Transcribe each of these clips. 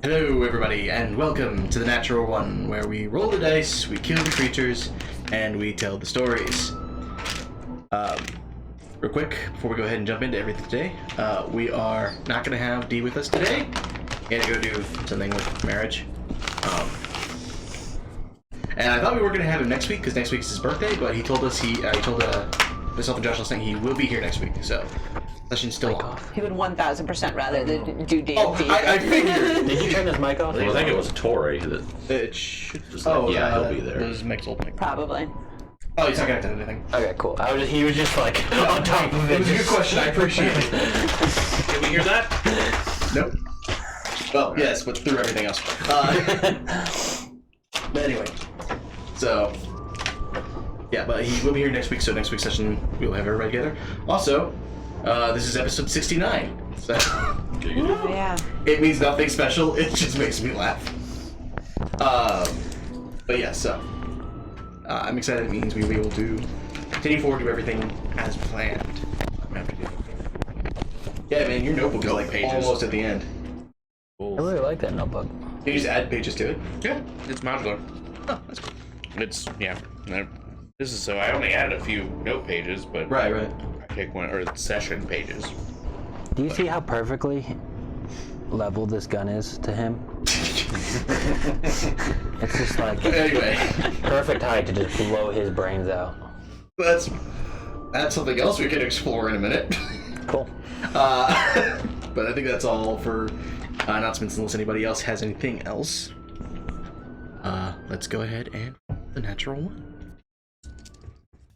Hello everybody, and welcome to the Natural One, where we roll the dice, we kill the creatures, and we tell the stories. Real quick, before we go ahead and jump into everything today, we are not going to have Dee with us today. He had to go do something with marriage. And I thought we were going to have him next week, because next week is his birthday, but he told us, he told myself and Josh last night he will be here next week, so session's still on. He would 1,000% rather than do D&D. Oh, I figured! Did you turn his mic off? I think it was Tori that... It should... he'll be there. Those Mike's old mic. Probably. Oh, he's not connected to anything. Okay, cool. He was just like on top of it. It was a good question, I appreciate it. Did we hear that? Nope. Well, yes, but through everything else. But anyway, so... Yeah, but he will be here next week, so next week's session we'll have everybody together. Also, this is episode 69, so... Oh, yeah. It means nothing special, it just makes me laugh. But yeah, so... I'm excited. It means we'll be able to continue forward to everything as planned. Yeah, man, your notebook is like almost at the end. I really like that notebook. Can you just add pages to it? Yeah, it's modular. Oh, that's cool. It's, yeah. This is so I only added a few note pages, but Right. I picked one, or session pages. Do you see how perfectly level this gun is to him? It's just like Anyway, perfect height to just blow his brains out. that's something else we can explore in a minute. Cool. But I think that's all for announcements, unless anybody else has anything else. Let's go ahead and the Natural One.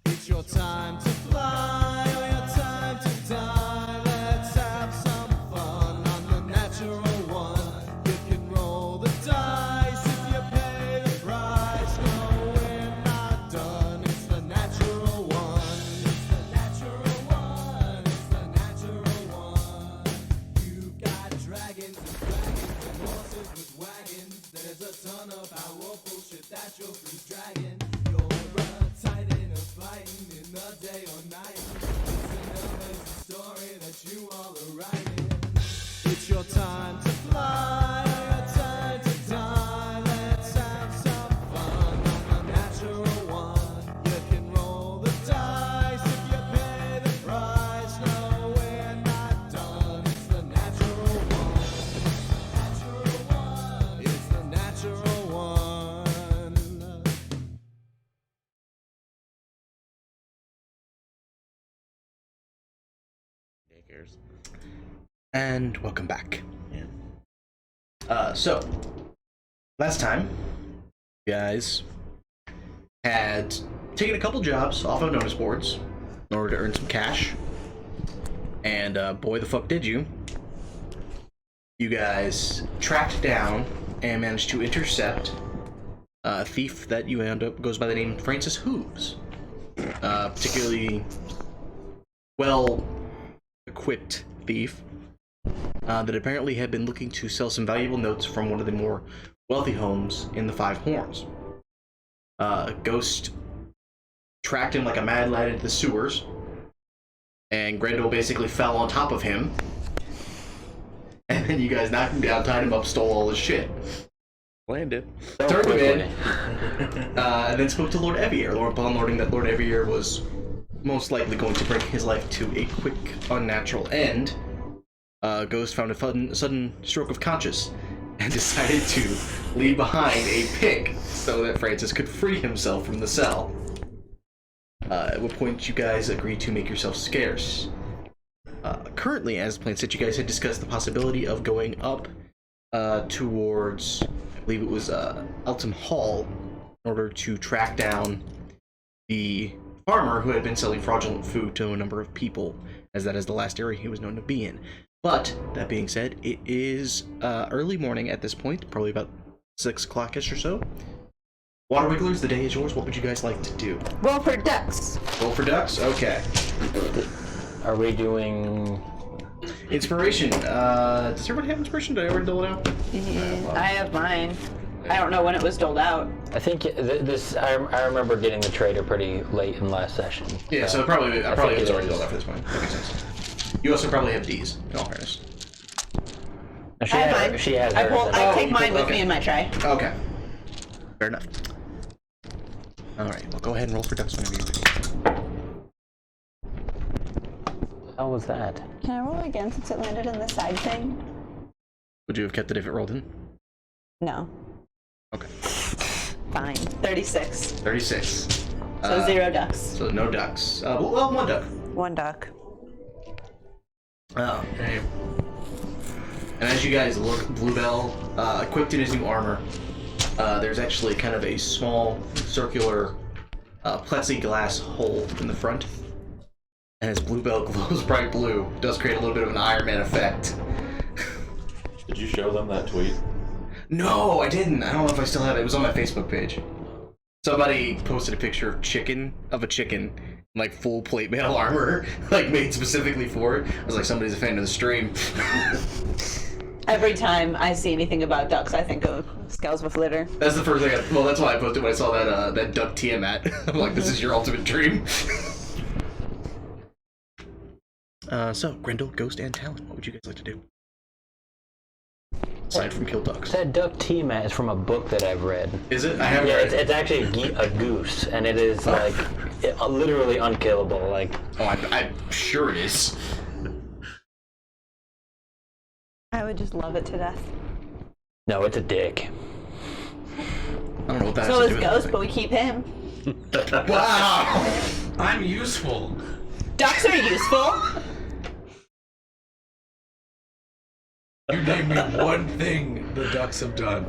It's your time to fly or your time to die. Let's have some fun on the Natural One. You can roll the dice if you pay the price. No, we're not done. It's the Natural One. It's the Natural One. It's the Natural One. You've got dragons and horses with wagons. There's a ton of powerful shit that you're free dragging. You're a titan of fighting in the day or night. It's an amazing story that you all are writing. It's your time to fly, your time to die. Let's have some fun on the Natural One. You can roll the dice if you pay the price. No, we're not done. It's the Natural One. Natural One. It's the Natural One. Daycares. And welcome back. Yeah. So, last time, you guys had taken a couple jobs off of notice boards in order to earn some cash. And boy, the fuck did you. You guys tracked down and managed to intercept a thief that you end up goes by the name Francis Hooves. Particularly well-equipped thief that apparently had been looking to sell some valuable notes from one of the more wealthy homes in the Five Horns. Ghost tracked him like a mad lad into the sewers, and Grendel basically fell on top of him, and then you guys knocked him down, tied him up, stole all his shit. Landed. Turned him in, and then spoke to Lord Evier, upon learning that Lord Evier was most likely going to bring his life to a quick, unnatural end. Ghost found a sudden stroke of conscience and decided to leave behind a pig so that Francis could free himself from the cell. At what point you guys agreed to make yourself scarce. Currently, as planned, said you guys had discussed the possibility of going up towards, I believe it was Eltham Hall, in order to track down the farmer who had been selling fraudulent food to a number of people, as that is the last area he was known to be in. But, that being said, it is early morning at this point, probably about 6 o'clock-ish or so. Water Wigglers, the day is yours. What would you guys like to do? Roll for ducks. Roll for ducks? Okay. Are we doing... Inspiration. Does everyone have inspiration? Did I already dole it out? I have mine. I don't know when it was doled out. I think this... I remember getting the trader pretty late in last session. Yeah, so probably it's already is. doled out for this point. That makes sense. You also probably have D's, in all fairness. She I have has, mine. she has I, hers. I take mine with okay. me in my tray. Okay. Fair enough. Alright, well go ahead and roll for ducks whenever you're ready. How was that? Can I roll again since it landed in the side thing? Would you have kept it if it rolled in? No. Okay. Fine. 36. 36. So 0 ducks. So no ducks. Well, one duck. 1 duck. Okay. And as you guys look, Bluebell, equipped in his new armor, there's actually kind of a small circular plexiglass hole in the front. And as Bluebell glows bright blue, it does create a little bit of an Iron Man effect. Did you show them that tweet? No, I didn't. I don't know if I still have it. It was on my Facebook page. Somebody posted a picture of a chicken, like full plate mail armor, like made specifically for it. I was like, somebody's a fan of the stream. Every time I see anything about ducks, I think of Scales with Litter. That's the first thing well, that's why I posted when I saw that duck Tiamat. I'm like, this is your ultimate dream. So, Grendel, Ghost, and Talon, what would you guys like to do? Aside from kill ducks. That duck T-Mat is from a book that I've read. Is it? I haven't Yeah, read it's, it. it's actually a goose, and it is like literally unkillable. Like, Oh, I'm sure it is. I would just love it to death. no, it's a dick. I don't know what that So has is to do with Ghost, anything. but we keep him. Wow! I'm useful. Ducks are useful. You name me one thing the ducks have done.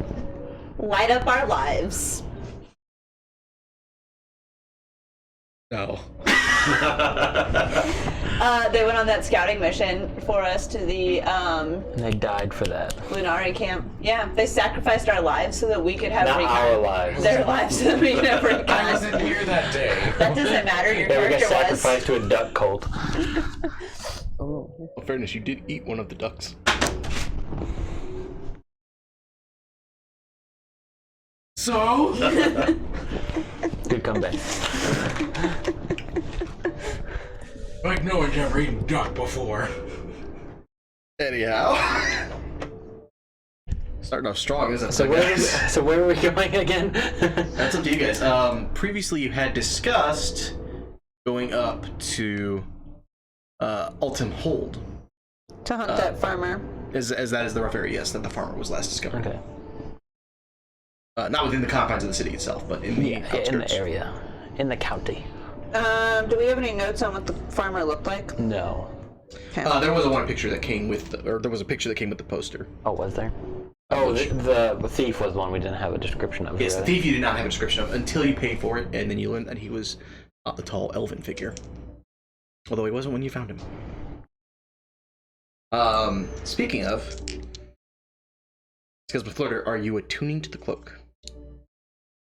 Light up our lives. No. They went on that scouting mission for us to the And they died for that. Lunari camp. Yeah, they sacrificed our lives so that we could have Not recon. our lives. Their lives so that we could have I recon. wasn't here that day. That doesn't matter. Your Yeah, we got character was. sacrificed to a duck cult. In fairness, you did eat one of the ducks. So? Good comeback. Like no one's ever eaten duck before. Anyhow. Starting off strong, isn't it? So where are we going again? That's up to you guys. Previously you had discussed going up to Alton Hold. To hunt that farmer. As that is the rough area, yes, that the farmer was last discovered. Okay. Not within the confines of the city itself, but in the outskirts. In the area, in the county. Do we have any notes on what the farmer looked like? No. There was one picture that came with, there was a picture that came with the poster. Oh, was there? Oh, the thief was the one we didn't have a description of. Yes, the really. thief you did not have a description of until you paid for it, and then you learned that he was not the tall elven figure. Although he wasn't when you found him. Speaking of, because with Flirter, are you attuning to the cloak?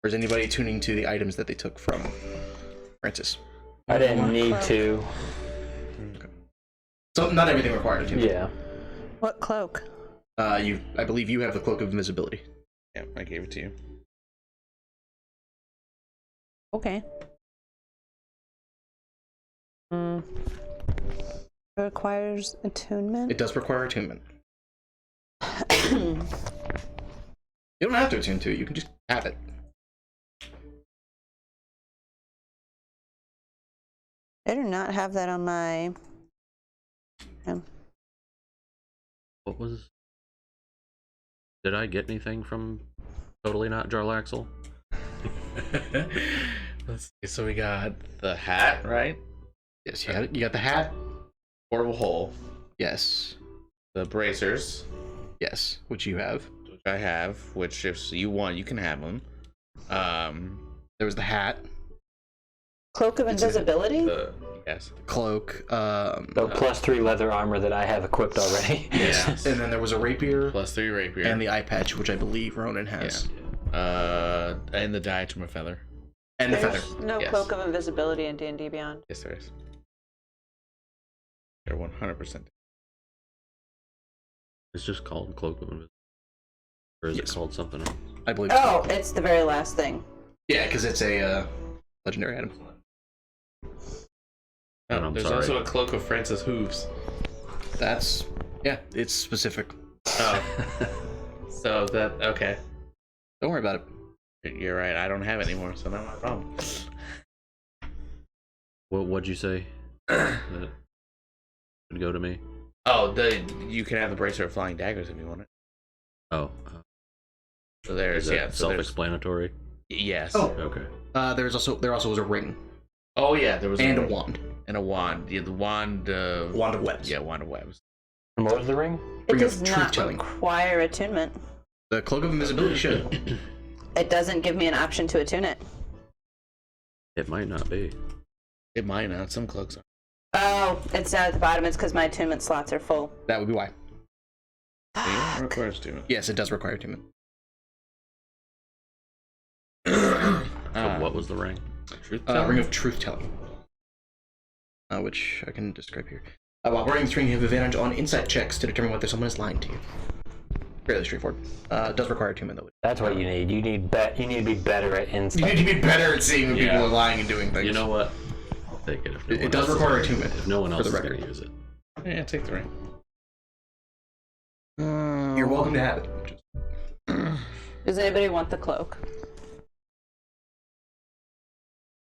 Or is anybody attuning to the items that they took from Francis? I didn't need to. Okay. So not everything required attunement. Yeah. What cloak? I believe you have the cloak of invisibility. Yeah, I gave it to you. Okay. It requires attunement. It does require attunement. You don't have to attune to it. You can just have it. I do not have that on my. What was? Did I get anything from Totally Not Jarlaxle? Let's see. So we got the hat, right? Yes, you got the hat. Portable hole. Yes. The bracers, Yes, which you have. which I have. Which if you want, you can have them. There was the hat, Cloak of invisibility? Yes. cloak, The +3 leather armor that I have equipped already. Yeah. and then there was a rapier +3 rapier. and the eye patch, which I believe Ronan has. And the diadem of feather. And the There's feather. no Yes. cloak of invisibility in D&D Beyond. Yes, there is. They're 100%. It's just called Cloak of Invisibility. Or is Yes. it called something else? I believe. Oh, it's the very last thing. Yeah, because it's a legendary item. And I'm There's sorry. also a cloak of Francis hooves. That's it's specific. Oh. So that okay. Don't worry about it. You're right. I don't have it anymore, so not my problem. What'd you say? That would go to me. Oh, you can have the bracer of flying daggers if you want it. Oh, So there's is that so there's self-explanatory? yes. Oh. Okay. There also was a ring Oh yeah, there was and a wand. and a wand. Yeah, the wand. Wand of webs. Yeah, wand of webs. And what was the ring? It Ring of does not truth-telling. require attunement. The cloak of invisibility should. It doesn't give me an option to attune it. It might not be. It might not. Some cloaks are. Oh, it's down at the bottom. It's because my attunement slots are full. That would be why. Yeah, it requires to. Yes, it does require attunement. So what was the ring? Truth Ring of truth telling. Which I can describe here. While wearing this ring, you have advantage on insight checks to determine whether someone is lying to you. Fairly straightforward. It does require attunement though. That's what you need. You need to be better at You insight. need to be better at seeing when Yeah. people are lying and doing things. You know what? I'll take it. If no It one does else is require gonna- attunement, If no one for else the is record. going to use it. Yeah, take the ring. You're welcome to have it. Does anybody want the cloak?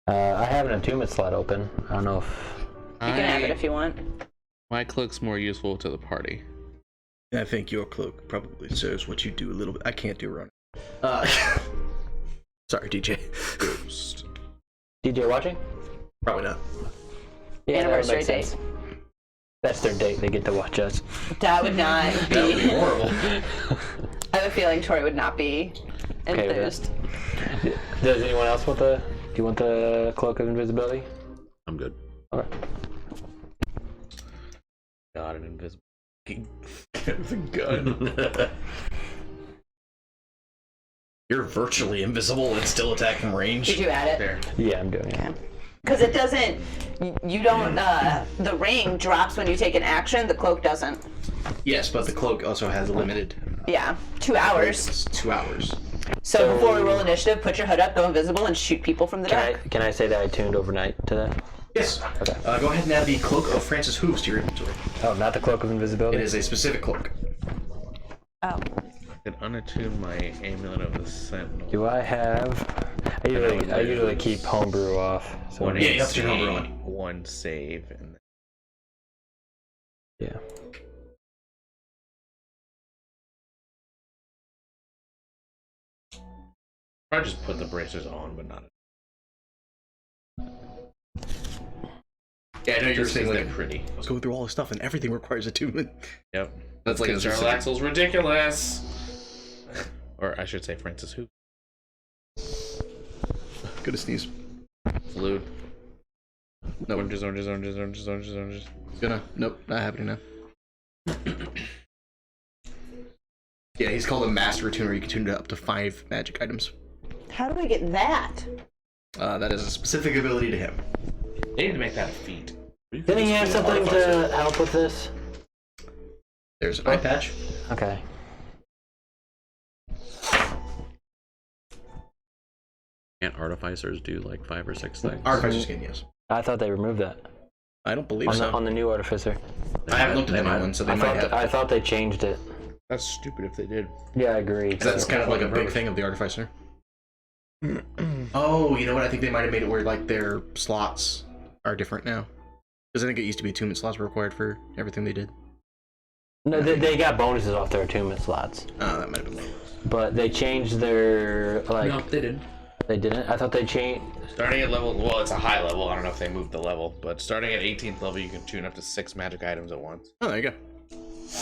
I have an attunement slot open. I don't know if. You can have it if you want. My cloak's more useful to the party. I think your cloak probably serves what you do a little bit. I can't do Ronan. Sorry, DJ. Ghost. DJ watching? Probably not. Yeah, that would Anniversary make sense. date. That's their date. They get to watch us. That would not That would be be. horrible. I have a feeling Tori would not be Okay with enthused. Does anyone else want the? Do you want the cloak of invisibility? I'm good. Okay. God, an invisible. With a gun. You're virtually invisible and still attack from range. Did you add it? There. Yeah, I'm doing it. Okay. Because it doesn't. You don't. The ring drops when you take an action. The cloak doesn't. Yes, but the cloak also has a limited. Yeah, 2 hours. It's 2 hours. So before we roll initiative, put your hood up, go invisible, and shoot people from the dark. Can I say that I tuned overnight to that? Yes. Okay. Go ahead and add the cloak of Francis Hooves to your inventory. Oh, not the cloak of invisibility. It is a specific cloak. Oh. I can unattune my amulet of the sentinel. Do I have? I usually keep homebrew off. So One Yeah, you have to AC, turn homebrew on. one save, and yeah. I just put the bracers on, but not. Yeah, I know you were Just saying 'cause like they're pretty. I was going through all this stuff and everything requires attunement. Yep. That's like Because a Charles Axel's ridiculous. Or I should say Francis Who. Good to sneeze. Blue. No, Oranges, oranges, oranges, oranges, oranges, oranges. Nope, not happening now. Yeah, he's called a master tuner. You can tune it up to 5 magic items. How do I get that? That is a specific ability to him. They need to make that a feat. Didn't he have something to help with this? There's an eye patch. Okay. Can't artificers do like 5 or 6 things? Artificer skin, yes. I thought they removed that I don't believe on so. the new artificer. I haven't looked at They the new might- one, so they I might thought have. I thought they changed it. That's stupid if they did. Yeah, I agree. That's kind of like a big thing of the artificer. Oh, you know what? I think they might have made it where like their slots are different now. Because I think it used to be attunement slots were required for everything they did. No, they got bonuses off their attunement slots, Oh, that might have been one. but they changed their like. No, they didn't. They didn't. I thought they changed. Starting at level, well, it's a high level. I don't know if they moved the level, but starting at 18th level, you can tune up to 6 magic items at once. Oh, there you go.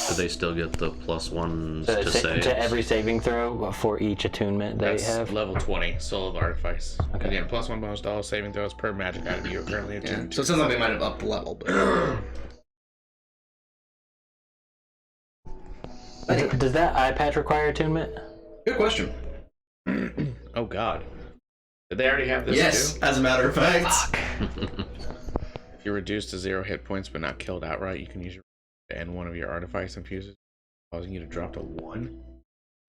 Do they still get the +1s to save? To every saving throw for each attunement they That's have. level 20, Soul of Artifice. Okay. Again, +1 bonus to all saving throws per magic item you are currently Yeah. attuned So it to. sounds like they might have upped the level, but Does that eye patch require attunement? good question. Oh god. Did they already have this Yes, too? as a matter of fact. If you're reduced to 0 hit points but not killed outright, you can use your to end one of your artifice infuses, causing you to drop to 1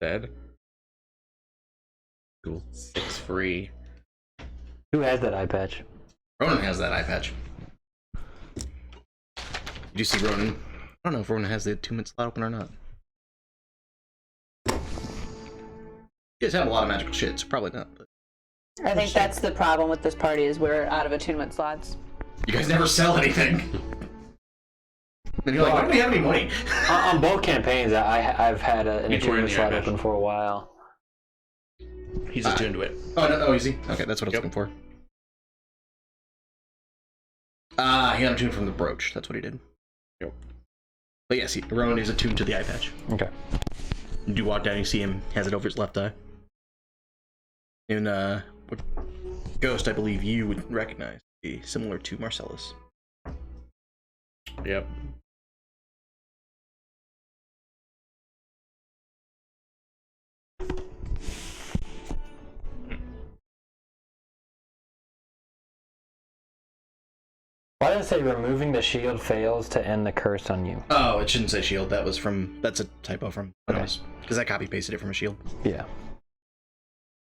instead. Cool. 6 free. Who has that eye patch? Ronan has that eye patch. Did you see Ronan? I don't know if Ronan has the attunement slot open or not. You guys have a lot of magical shit, so probably not. But I think that's the problem with this party is we're out of attunement slots. you guys never sell anything. Then you're like, why do we have any money? On both campaigns, I've had an He's wearing attunement the slot eye open for a while. He's attuned to it. Oh, no, oh, easy. Okay, that's what I was looking for. He got attuned from the brooch. That's what he did. Yep. But yes, Ronan is attuned to the eye patch. Okay. You do walk down, you see him has it over his left eye. And what ghost I believe you would recognize, be similar to Marcellus. Yep. Why did it say removing the shield fails to end the curse on you? Oh, it shouldn't say shield. That's a typo from Okay. because I copy pasted it from a shield. Yeah.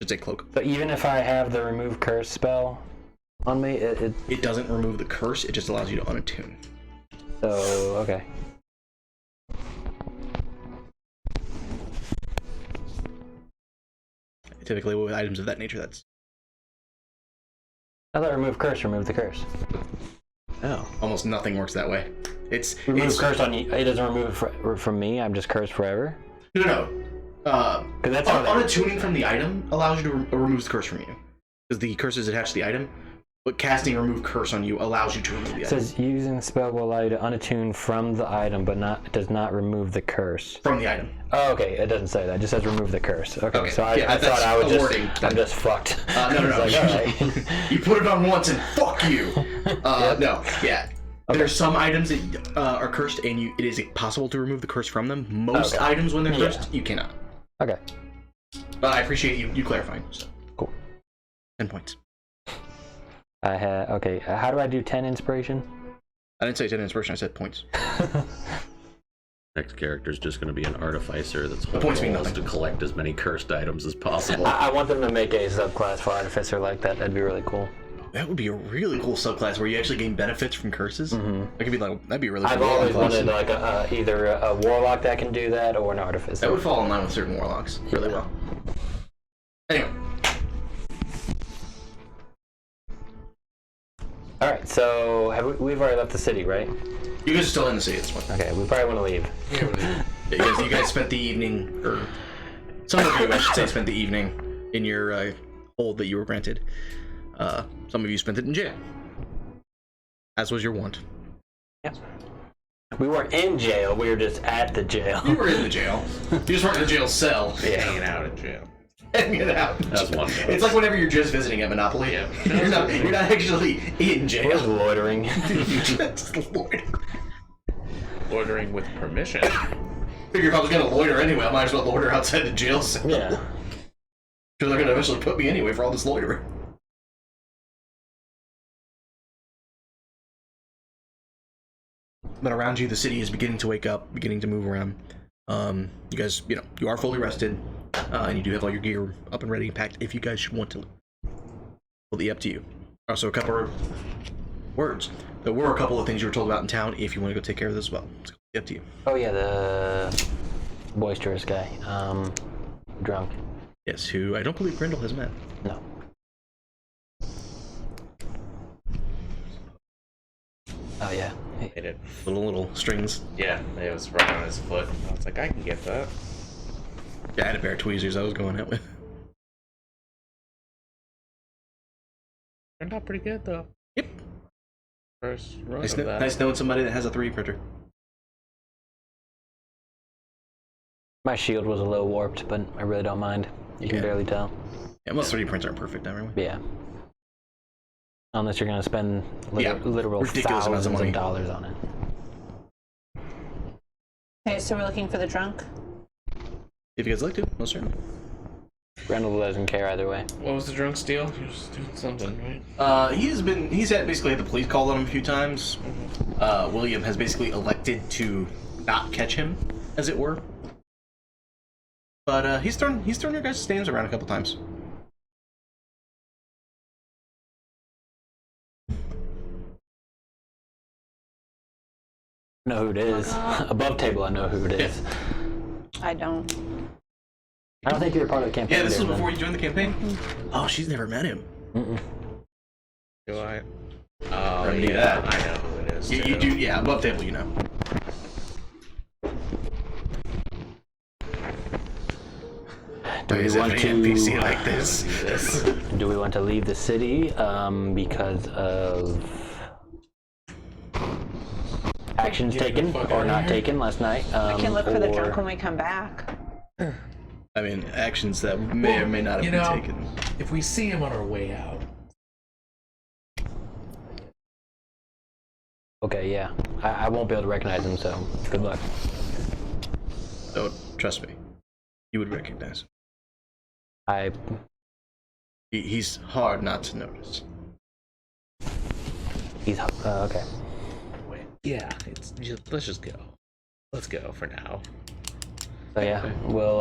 Should say cloak. So even if I have the remove curse spell on me, It doesn't remove the curse. It just allows you to unattune. so okay. Typically, with items of that nature, that's I thought remove curse removed the curse. Oh. almost nothing works that way. Remove curse on you. It doesn't remove it from me. I'm just cursed forever. No. Because that's how unattuning from the item allows you to remove the curse from you. Because the curse is attached to the item, but casting remove curse on you allows you to remove the It item. says using the spell will allow you to unattune from the item, but does not remove the curse. From the item. Oh, okay. It doesn't say that. It just says remove the curse. Okay. So I Yeah, thought I was wording. I'm just fucked. No. It's like, all right. You put it on once and fuck you. No, yeah. Okay. There's some items that are cursed, and it is possible to remove the curse from them. Most Okay. items, when they're cursed, you cannot. Okay. But I appreciate you clarifying. So. Cool. 10 points. I had okay. How do I do 10 inspiration? I didn't say 10 inspiration. I said points. Next character is just going to be an artificer that's whole points mean goal is nothing. to collect as many cursed items as possible. I want them to make a subclass for artificer like that. That'd be really cool. That would be a really cool subclass where you actually gain benefits from curses. That could be like that'd be a really. I've cool always class. wanted like either a warlock that can do that or an artificer. That would fall in line with certain warlocks really well. Anyway, All right. So we've already left the city, right? you guys are still in the city at this point. Okay. We probably want to leave. Yeah, you guys spent the evening, or some of you, I should say, spent the evening in your hold that you were granted. Some of you spent it in jail, as was your wont. Yeah. We weren't in jail. We were just at the jail. You were in the jail. You just weren't in the jail cell. Hanging out in jail. Hanging out. That's one. It's like whenever you're just visiting at Monopoly. Yeah. You're not actually in It was jail. loitering. You just loiter. Loitering with permission. Figure if I was gonna loiter anyway, I might as well loiter outside the jail cell. Yeah. Because they're gonna eventually put me anyway for all this loitering. But around you, the city is beginning to wake up, beginning to move around. You guys, you are fully rested, and you do have all your gear up and ready and packed if you guys should want to. Will be up to you. Also, a couple of words. There were a couple of things you were told about in town if you want to go take care of this as well. It's up to you. Oh yeah, the boisterous guy. Drunk. Yes, who I don't believe Grendel has met. No. Oh yeah. Hit it. Little strings. Yeah, it was right on his foot. I was like, I can get that. Yeah, I had a pair of tweezers I was going out with. Turned out pretty good though. Yep. First run Nice, of that. nice knowing somebody that has a 3D printer. My shield was a little warped, but I really don't mind. You can Yeah. barely tell. Yeah, most 3D prints aren't perfect, everyone. Yeah. Unless you're gonna spend literal Ridiculous amounts thousands of money. of dollars on it. Okay, so we're looking for the drunk. If you guys like to, most certainly. Grendel doesn't care either way. What was the drunk steal? He was doing something, right? He's had basically the police called on him a few times. William has basically elected to not catch him, as it were. But he's thrown your guys' names around a couple times. I know who it is. Above table, I know who it is. I don't. I don't think you were part of the campaign. Yeah, this was there, before then. you joined the campaign. Oh, she's never met him. Do I? Oh, Or knew yeah, that. I know who it is. You too. do, yeah. Above table, you know. Do we Is it want an to? NPC like this? Do we want to leave the city because of actions Get the taken fuck or outta not here. taken last night? We can look for the or- drunk when we come back. I mean, actions that may or may not have You been know, taken. if we see him on our way out, Okay, yeah. I won't be able to recognize him, so good luck. Oh, trust me, you would recognize him. I He's hard not to notice. he's okay. Yeah, let's just go. Let's go for now. So yeah, we'll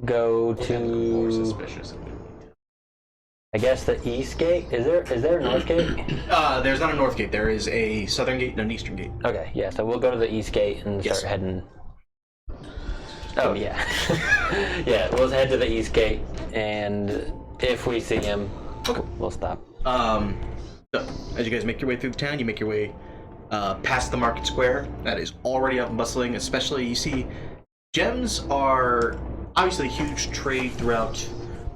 go More to suspicious. I guess the east gate. Is there a north gate? There's not a north gate. There is a southern gate and an eastern gate. Okay, yeah. So we'll go to the east gate and Yes. start heading. Oh yeah, yeah. We'll head to the east gate, and if we see him, we'll stop. So, as you guys make your way through the town, you make your way past the market square. That is already up and bustling. Especially, you see, gems are obviously a huge trade throughout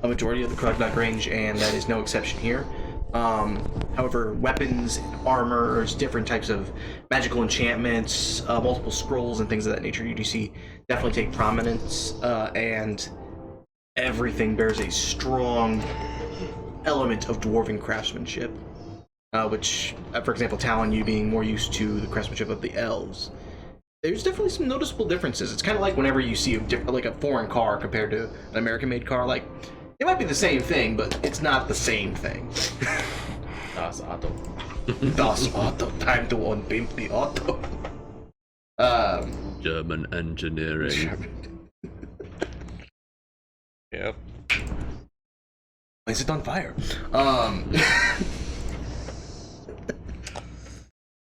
a majority of the Krognak range, and that is no exception here. However, weapons, armors, different types of magical enchantments, multiple scrolls, and things of that nature, you do see definitely take prominence, and everything bears a strong element of dwarven craftsmanship. Which, for example, Talon, you being more used to the craftsmanship of the elves, there's definitely some noticeable differences. It's kind of like whenever you see like a foreign car compared to an American-made car. Like, it might be the same thing, but it's not the same thing. Das Auto. Das Auto, time to unpimp the auto. German engineering. Yep. Is it on fire?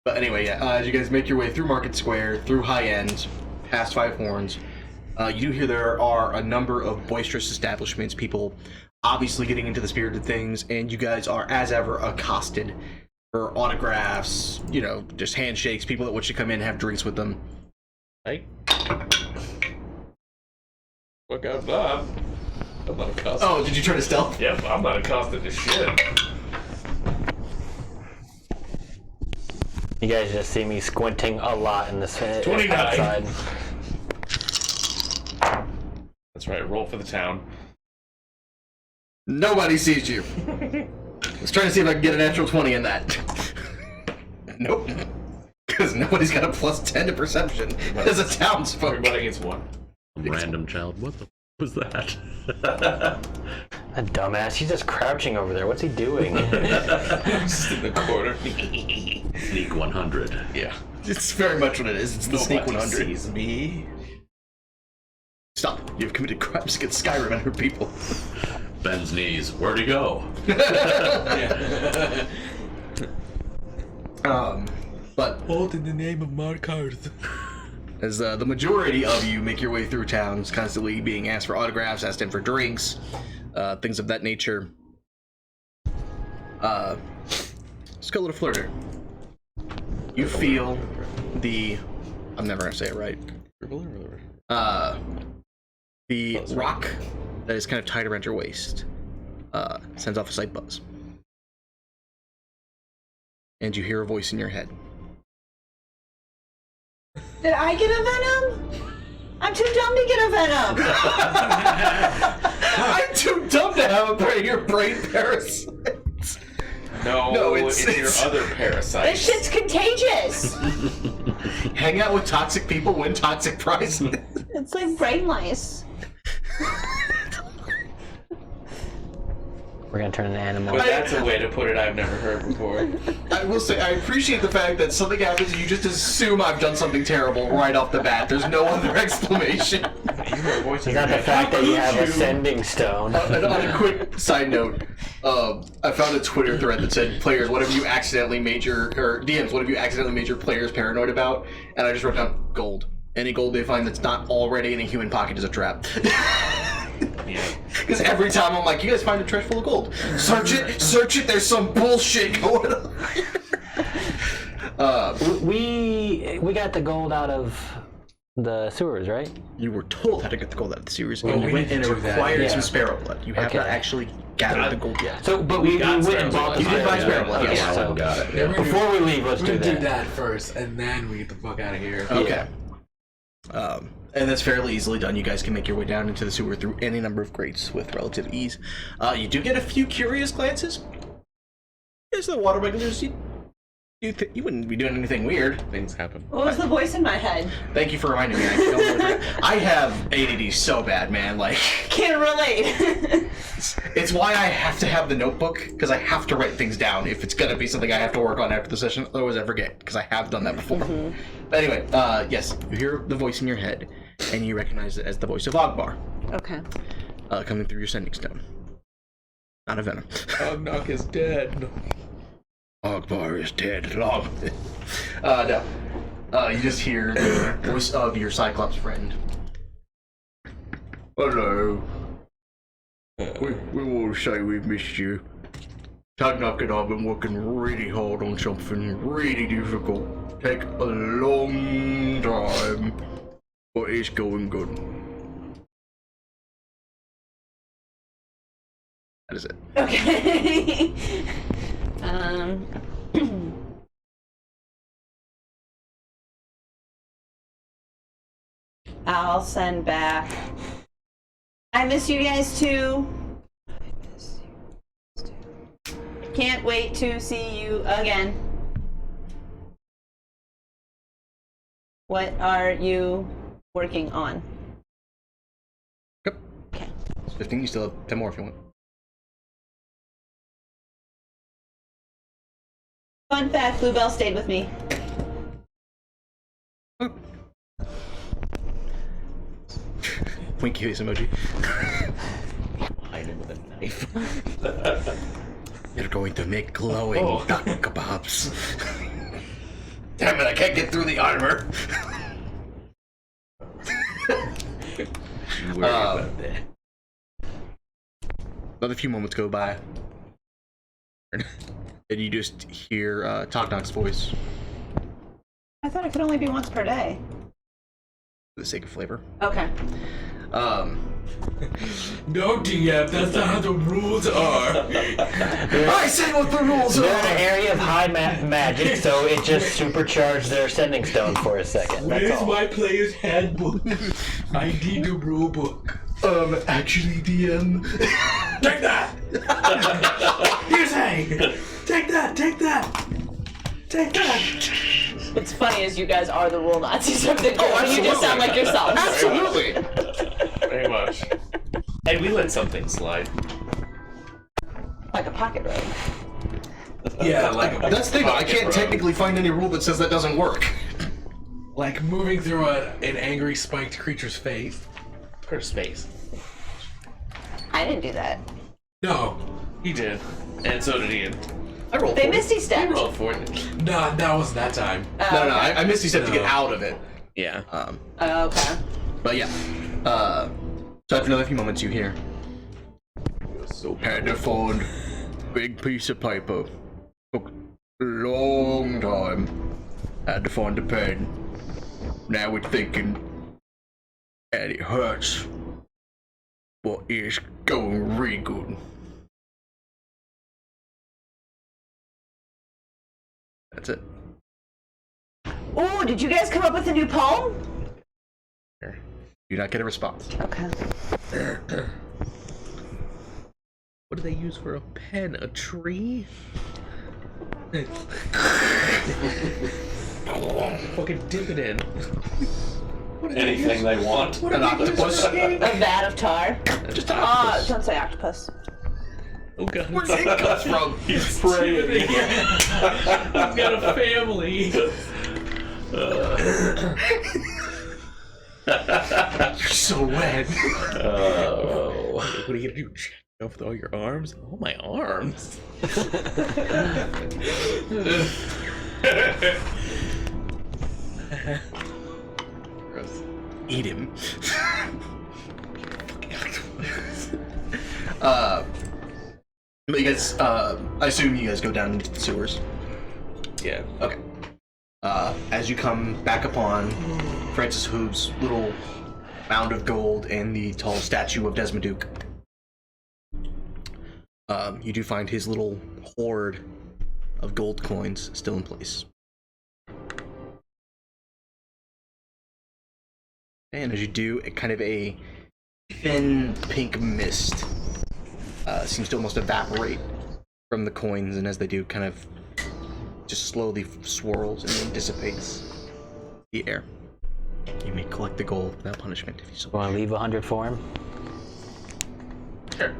But anyway, yeah, as you guys make your way through Market Square, through High End, past Five Horns, you do hear there are a number of boisterous establishments, people obviously getting into the spirit of things, and you guys are, as ever, accosted for autographs, you know, just handshakes, people that want you to come in and have drinks with them. Hey. Look out, Bob. I'm not accosted. Oh, did you try to stealth? Yep, I'm not accosted to shit. You guys just see me squinting a lot in this 29. outside. That's right, roll for the town. Nobody sees you. Let's try to see if I can get a natural 20 in that. Nope. Because nobody's got a plus 10 to perception as a townsfolk. Everybody gets one. Random child. What the f was that? That dumbass. He's just crouching over there. What's he doing? Just in the corner. Sneak 100. Yeah. It's very much what it is. It's the Sneak 100. Sees me. Stop. You've committed crimes against Skyrim and her people. Ben's knees. Where'd he go? But all in the name of Markarth. as the majority of you make your way through towns, constantly being asked for autographs, asked in for drinks, things of that nature. Let's go a little flirter. You feel the... I'm never going to say it right. The rock that is kind of tied around your waist sends off a slight buzz. And you hear a voice in your head. Did I get a venom? I'm too dumb to get a venom. I'm too dumb to have a brain. Your brain parasite. No, it's your other parasite. This shit's contagious. Hang out with toxic people, win toxic prizes. It's like brain lice. We're gonna turn into animals. But that's a way to put it I've never heard before. I will say, I appreciate the fact that something happens and you just assume I've done something terrible right off the bat. There's no other explanation. Is that the fact that you have a sending stone? And on a quick side note, I found a Twitter thread that said, "Players, what have you accidentally made your, or DMs, what have you accidentally made your players paranoid about?" And I just wrote down gold. Any gold they find that's not already in a human pocket is a trap. Yeah. Because every time I'm like, you guys find a treasure full of gold. Search it, there's some bullshit going on. We got the gold out of the sewers, right? You were told how to get the gold out of the series, Well, and you we went need and to it do that, required yeah. some sparrow blood. You have Okay. not actually gathered the gold yet. So, but we got went and sparrow bought the blood. You did buy sparrow sparrow blood, Okay, yes. so Got it. Yeah, we're before we leave, let's we do do that. that first, and then we get the fuck out of here. Okay. And that's fairly easily done. You guys can make your way down into the sewer through any number of grates with relative ease. You do get a few curious glances. Yes, the water regulars. You wouldn't be doing anything weird. Things happen. What was the voice in my head? Thank you for reminding me. I don't know. I have ADD so bad, man. Like, Can't relate. it's why I have to have the notebook, because I have to write things down if it's gonna be something I have to work on after the session. Otherwise, I forget, because I have done that before. But anyway, yes, you hear the voice in your head, and you recognize it as the voice of Ogbar, Okay. coming through your sending stone. Not a venom. Knock is dead. Ogbar is dead long. No. You just hear the voice of your Cyclops friend. Hello. We will say we've missed you. Tagnak and I've been working really hard on something really difficult. Take a long time, but it's going good. That is it. Okay. I'll send back. I miss you guys too. Can't wait to see you again. What are you working on? Yep. Okay. It's 15. You still have 10 more if you want. Fun fact, Bluebell stayed with me. Winky face emoji. Hide him with a knife. You're going to make glowing duck kebabs. Damn it, I can't get through the armor. You worry about that. Another few moments go by. And you just hear Toknok's voice I thought it could only be once per day. for the sake of flavor. Okay. No, DM, that's not how the rules are. I say what the rules They're in are! an area of high magic, so it just supercharged their sending stone for a second. That's Where's all. my player's handbook? I need the rule book. Actually, DM. Take that! Hearsay! Take that! Take that! Take that! What's funny is you guys are the rule Nazis of the group. You just sound like yourself. Absolutely! Very much. Hey, we let something slide. Like a pocket road. Yeah, like That's the thing, I can't technically find any rule that says that doesn't work. like moving through an angry spiked creature's face. Her space. I didn't do that. No, He did. And so did Ian. I rolled They for it. misty He stepped. rolled for it. nah, that wasn't that time. No, I misty stepped to get No. out of it. Yeah. Okay. But yeah. So after another few moments, you hear. Had to find big piece of paper. Took a long time. Had to find a pen. Now we're thinking, and it hurts, but it's going really good. That's it. Oh, did you guys come up with a new poem? Do not get a response. Okay. What do they use for a pen? A tree? Fucking dip it in. Anything they want. An octopus? A vat of tar. Just an octopus. Don't say octopus. Oh god. Where's it comes from? He's praying. He's got a family. You're so wet. Oh. What are you gonna do? Check off with all your arms? Oh, my arms. Gross. Eat him. But you guys, I assume you guys go down into the sewers. Yeah. Okay. As you come back upon Francis Hoove's little mound of gold and the tall statue of Desmond, you do find his little hoard of gold coins still in place. And as you do, kind of a thin pink mist seems to almost evaporate from the coins, and as they do, kind of just slowly swirls and then dissipates the air. You may collect the gold without punishment if you so Want to wish. leave 100 for him? Sure.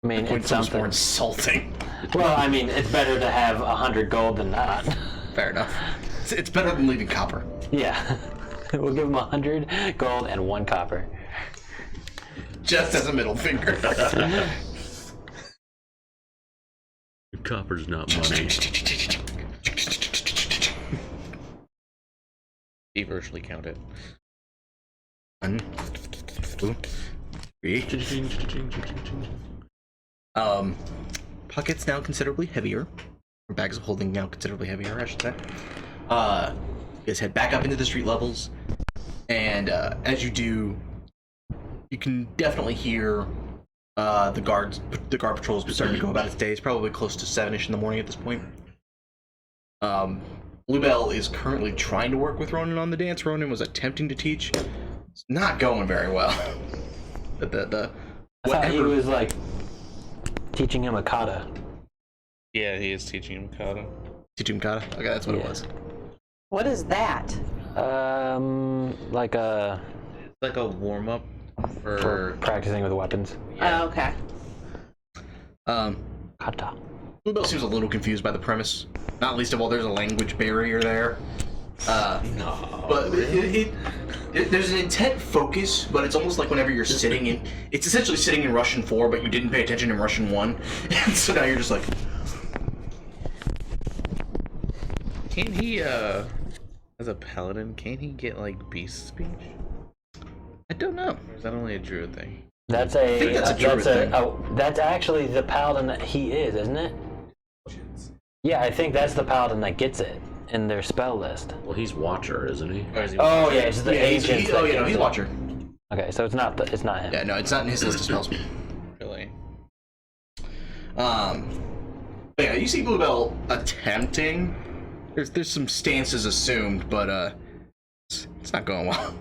I mean, Point it's sounds more something. insulting. Well, I mean, it's better to have 100 gold than not. Fair enough. It's better than leaving copper. Yeah. We'll give him 100 gold and 1 copper. Just as a middle finger. Copper's not money. Feverishly count it. 1, 2, 3. Pockets now considerably heavier. Or bags of holding now considerably heavier, I should say. You guys head back up into the street levels, and as you do, you can definitely hear the guard patrols starting to go about its day. It's probably close to 7ish in the morning at this point. Bluebell is currently trying to work with Ronan on the dance. Ronan was attempting to teach. It's not going very well. But I thought he was like teaching him a kata. Yeah, he is teaching him kata. teaching kata. Okay, that's what it Yeah. was. What is that? Like a It's like a warm up for for. practicing with weapons. Oh, okay. Kata. Bluebell seems a little confused by the premise. Not least of all, there's a language barrier there. But there's an intent focus, but it's almost like whenever you're sitting in, it's essentially sitting in Russian 4, but you didn't pay attention in Russian 1, and so now you're just like, Can't he, as a paladin, can't he get, like, beast speech? I don't know. Or is that only a druid thing? That's think that's a druid thing. that's actually the paladin that he is, isn't it? Yeah, I think that's the paladin that gets it in their spell list. Well, he's Watcher, isn't he? Or is he Oh yeah, it's the agent. he's Watcher. Okay, so it's not him. Yeah, no, it's not in his list of spells. really? But yeah, you see Bluebell attempting. There's some stances assumed, but it's not going well.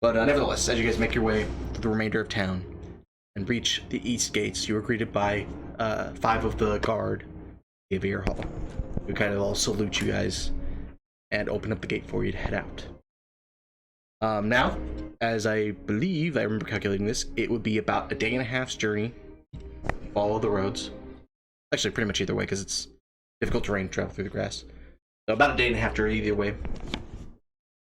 But nevertheless, as you guys make your way through the remainder of town and reach the east gates, you are greeted by 5 of the guard of Evier Hall, who kind of all salute you guys and open up the gate for you to head out. Now, as I believe, I remember calculating this, it would be about a day and a half's journey. Follow the roads. Actually, pretty much either way, because it's difficult terrain to travel through the grass. So about a day and a half journey either way.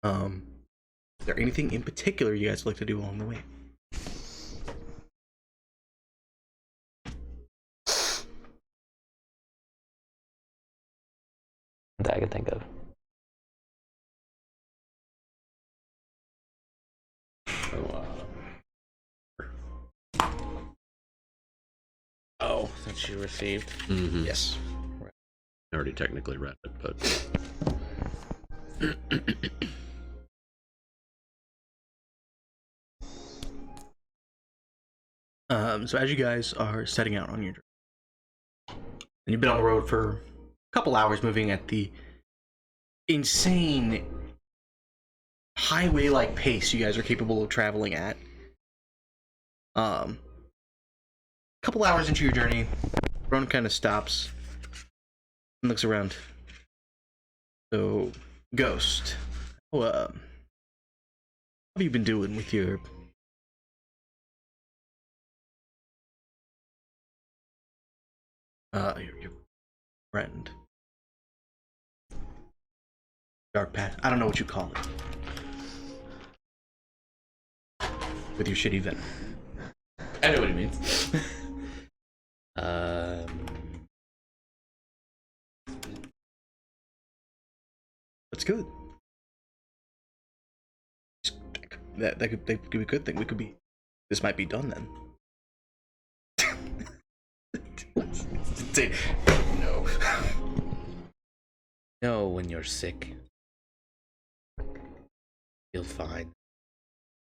Is there anything in particular you guys would like to do along the way? That I can think of. Oh, that you received. Mm-hmm. Yes. I already technically read it, but So as you guys are setting out on your journey, and you've been on the road for a couple hours moving at the insane highway-like pace you guys are capable of traveling at. Couple hours into your journey, Ronan kind of stops and looks around. So, Ghost, what have you been doing with your your friend? Dark Path. I don't know what you call it. With your shitty venom. I know what he means. That's good. That could be a good thing. We could be This might be done then. No. No, when you're sick, feel fine.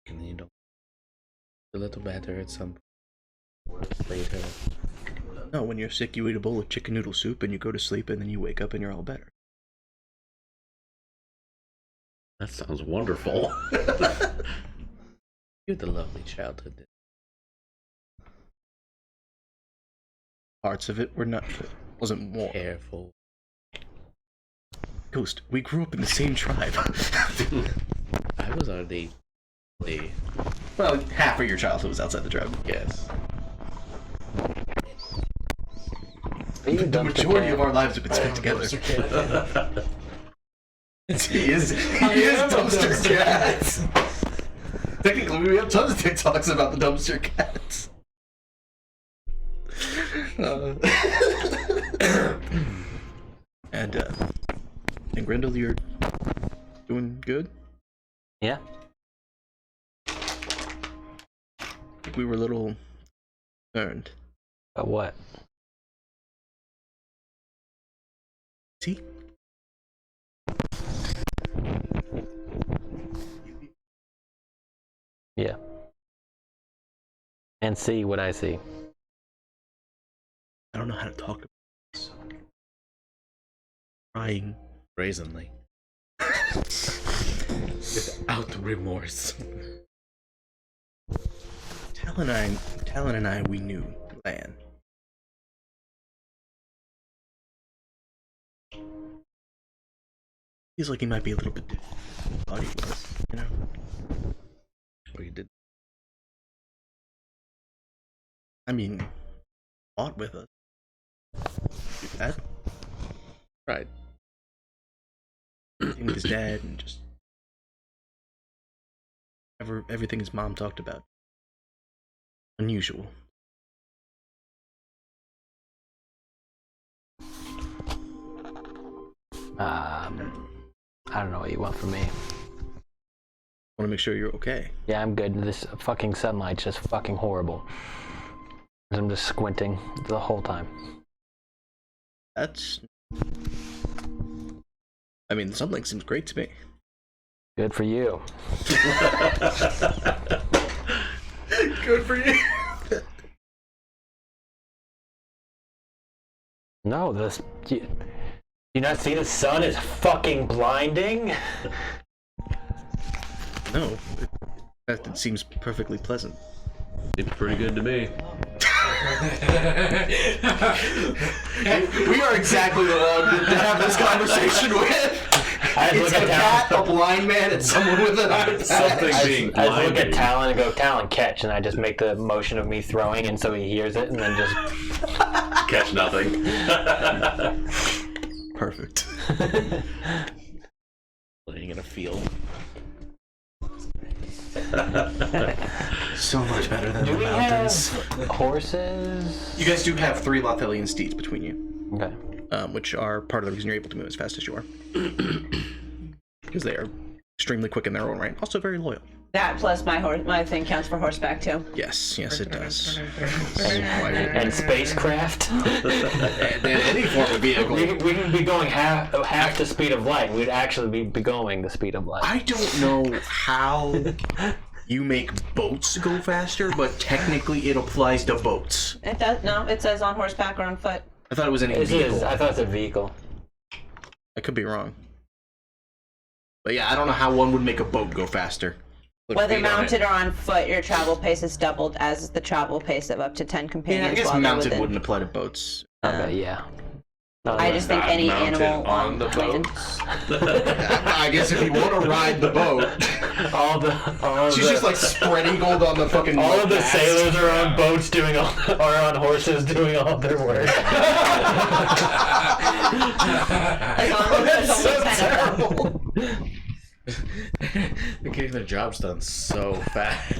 And you don't feel a little better at some point later. No, when you're sick, you eat a bowl of chicken noodle soup and you go to sleep and then you wake up and you're all better. That sounds wonderful. You had the lovely childhood. Parts of it were not, wasn't more. Careful. Ghost, we grew up in the same tribe. I was already. Well, half of your childhood was outside the tribe. Yes. The majority of our lives have been spent together. He is dumpster cats. Technically, we have tons of TikToks about the dumpster cats. And Grendel, you're doing good? Yeah. We were a little concerned. But what? See? Yeah. And see what I see. I don't know how to talk about this. Crying. Brazenly. Without remorse. Talon and I, we knew Lan. Feels like he might be a little bit different than I thought he was, you know? Or you did. I mean, fought with us. Do that. Right. Everything with his dad and just everything his mom talked about. Unusual. I don't know what you want from me. Want to make sure you're okay. Yeah, I'm good. This fucking sunlight's just fucking horrible. I'm just squinting the whole time. That's... I mean, the sunlight seems great to me. Good for you. Good for you. No, this... You not see the sun is fucking blinding? No, in fact, it seems perfectly pleasant. Seems pretty good to me. We are exactly the one to have this conversation with. It's a cat, a blind man, and someone with an iPad. Something being I just look at blinding. Talon and go, Talon, catch, and I just make the motion of me throwing, and so he hears it, and then just... Catch nothing. Perfect. Playing in a field. So much better than Do the we mountains. have horses? You guys do have 3 Lothelian steeds between you, Okay. which are part of the reason you're able to move as fast as you are. Because they are extremely quick in their own right. Also very loyal. That plus my thing counts for horseback too. Yes, it does. And spacecraft? And any form of vehicle. we can be going half the speed of light. We'd actually be going the speed of light. I don't know how you make boats go faster, but technically it applies to boats. It does. No, it says on horseback or on foot. I thought it was any It vehicle. is. I thought it's a vehicle. I could be wrong. But yeah, I don't know how one would make a boat go faster. Put Whether feet on mounted it. or on foot, your travel pace is doubled, as is the travel pace of up to 10 Yeah, companions. I guess while they're mounted within. wouldn't apply to boats. Okay, yeah. I just think Not any mounted animal on the land. boats. I guess if you want to ride the boat, she's just like spreading gold on the fucking. all of the mast. sailors are on boats doing all, are on horses doing all their work. As long as That's there's so only 10 of them. terrible. They're getting their jobs done so fast.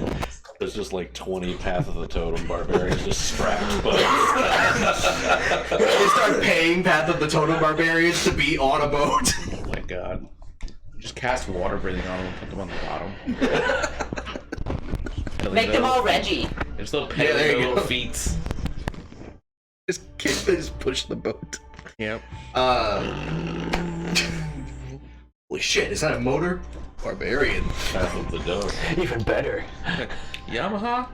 There's just like 20 Path of the Totem barbarians just strapped. But They start paying Path of the Totem Barbarians to be on a boat. Oh my god. Just cast water breathing on them and put them on the bottom. Make them all Reggie. It's little Yeah, there you little go. feet. Just push the boat. Yep. Holy shit, is that a motor? Barbarian. Path of the dog. Even better. Yamaha?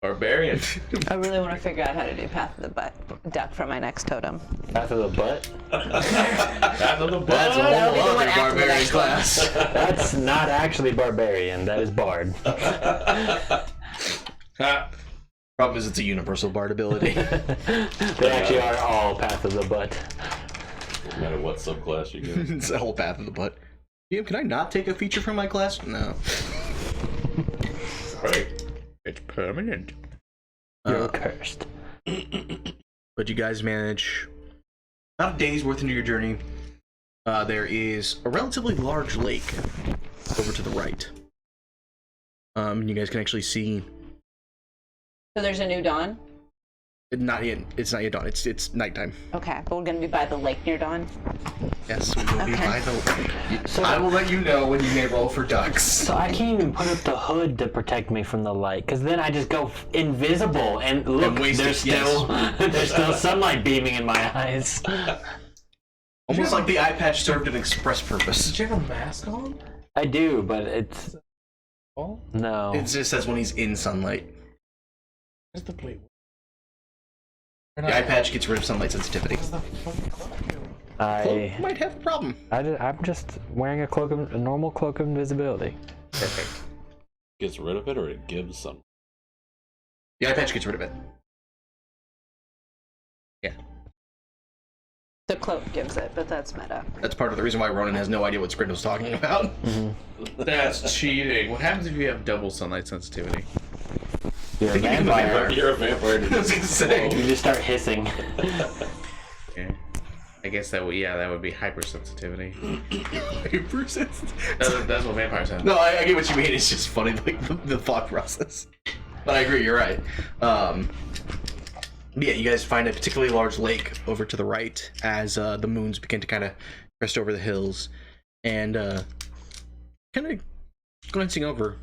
Barbarian. I really want to figure out how to do Path of the Duck for my next totem. Path of the butt? Path of the That's a butt. That'll be whole the one other after the barbarian next one. class. That's not actually barbarian. That is bard. Problem is, it's a universal bard ability. They actually are all path of the butt. No matter what subclass you get. It's a whole path of the butt. Can I not take a feature from my class? No. Right. It's permanent. You're cursed. But you guys manage about a day's worth into your journey. There is a relatively large lake over to the right. You guys can actually see. So there's a new dawn? Not yet. It's not yet dawn. It's nighttime. Okay, but we're going to be by the lake near dawn? Yes, we will be Okay. by the lake. So- I will let you know when you may roll for ducks. So I can't even put up the hood to protect me from the light, because then I just go invisible, and look, And waste there's it, yes. still there's still sunlight beaming in my eyes. Almost like the eye patch served an express purpose. Did you have a mask on? I do, but it's Oh, no. It just says when he's in sunlight. where's the blade? The eye patch gets rid of sunlight sensitivity. Where's the fucking cloak? I Might have a problem. I'm just wearing a normal cloak of invisibility. Perfect. Gets rid of it or it gives some. The eye patch gets rid of it. The cloak gives it, but that's meta. That's part of the reason why Ronan has no idea what Scrindle's talking about. That's cheating. What happens if you have double sunlight sensitivity? You're a Think you become a vampire. vampire. You're a vampire. I was gonna say. You just start hissing. Okay. I guess that would be hypersensitivity. That's what vampires have. No, I get what you mean. It's just funny, like the thought process. But I agree, you're right. Yeah, you guys find a particularly large lake over to the right as the moons begin to kind of crest over the hills, and kind of glancing over.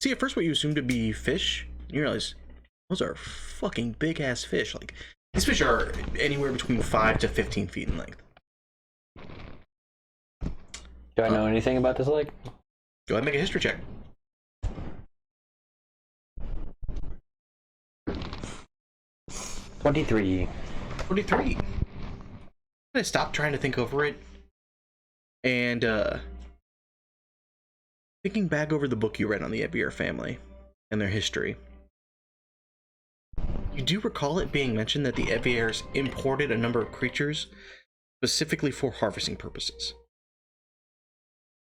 See, at first, what you assume to be fish, you realize those are fucking big ass fish. Like these fish are anywhere between 5 to 15 feet in length. Do I know anything about this lake? Go ahead and make a history check. 23. 43. I'm gonna stop trying to think over it, and thinking back over the book you read on the Evier family and their history. You do recall it being mentioned that the Eviers imported a number of creatures specifically for harvesting purposes.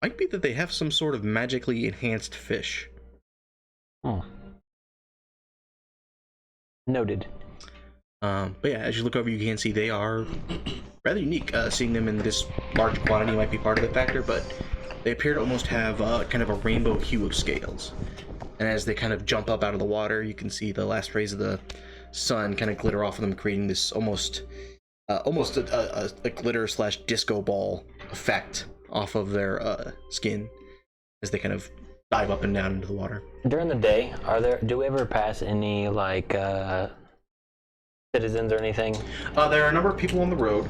Might be that they have some sort of magically enhanced fish. Hmm. Noted. But yeah, as you look over, you can see they are rather unique. Seeing them in this large quantity might be part of the factor, but they appear to almost have kind of a rainbow hue of scales. And as they kind of jump up out of the water, you can see the last rays of the sun kind of glitter off of them, creating this almost a glitter / disco ball effect off of their skin as they kind of dive up and down into the water. During the day, do we ever pass any like citizens or anything? There are a number of people on the road.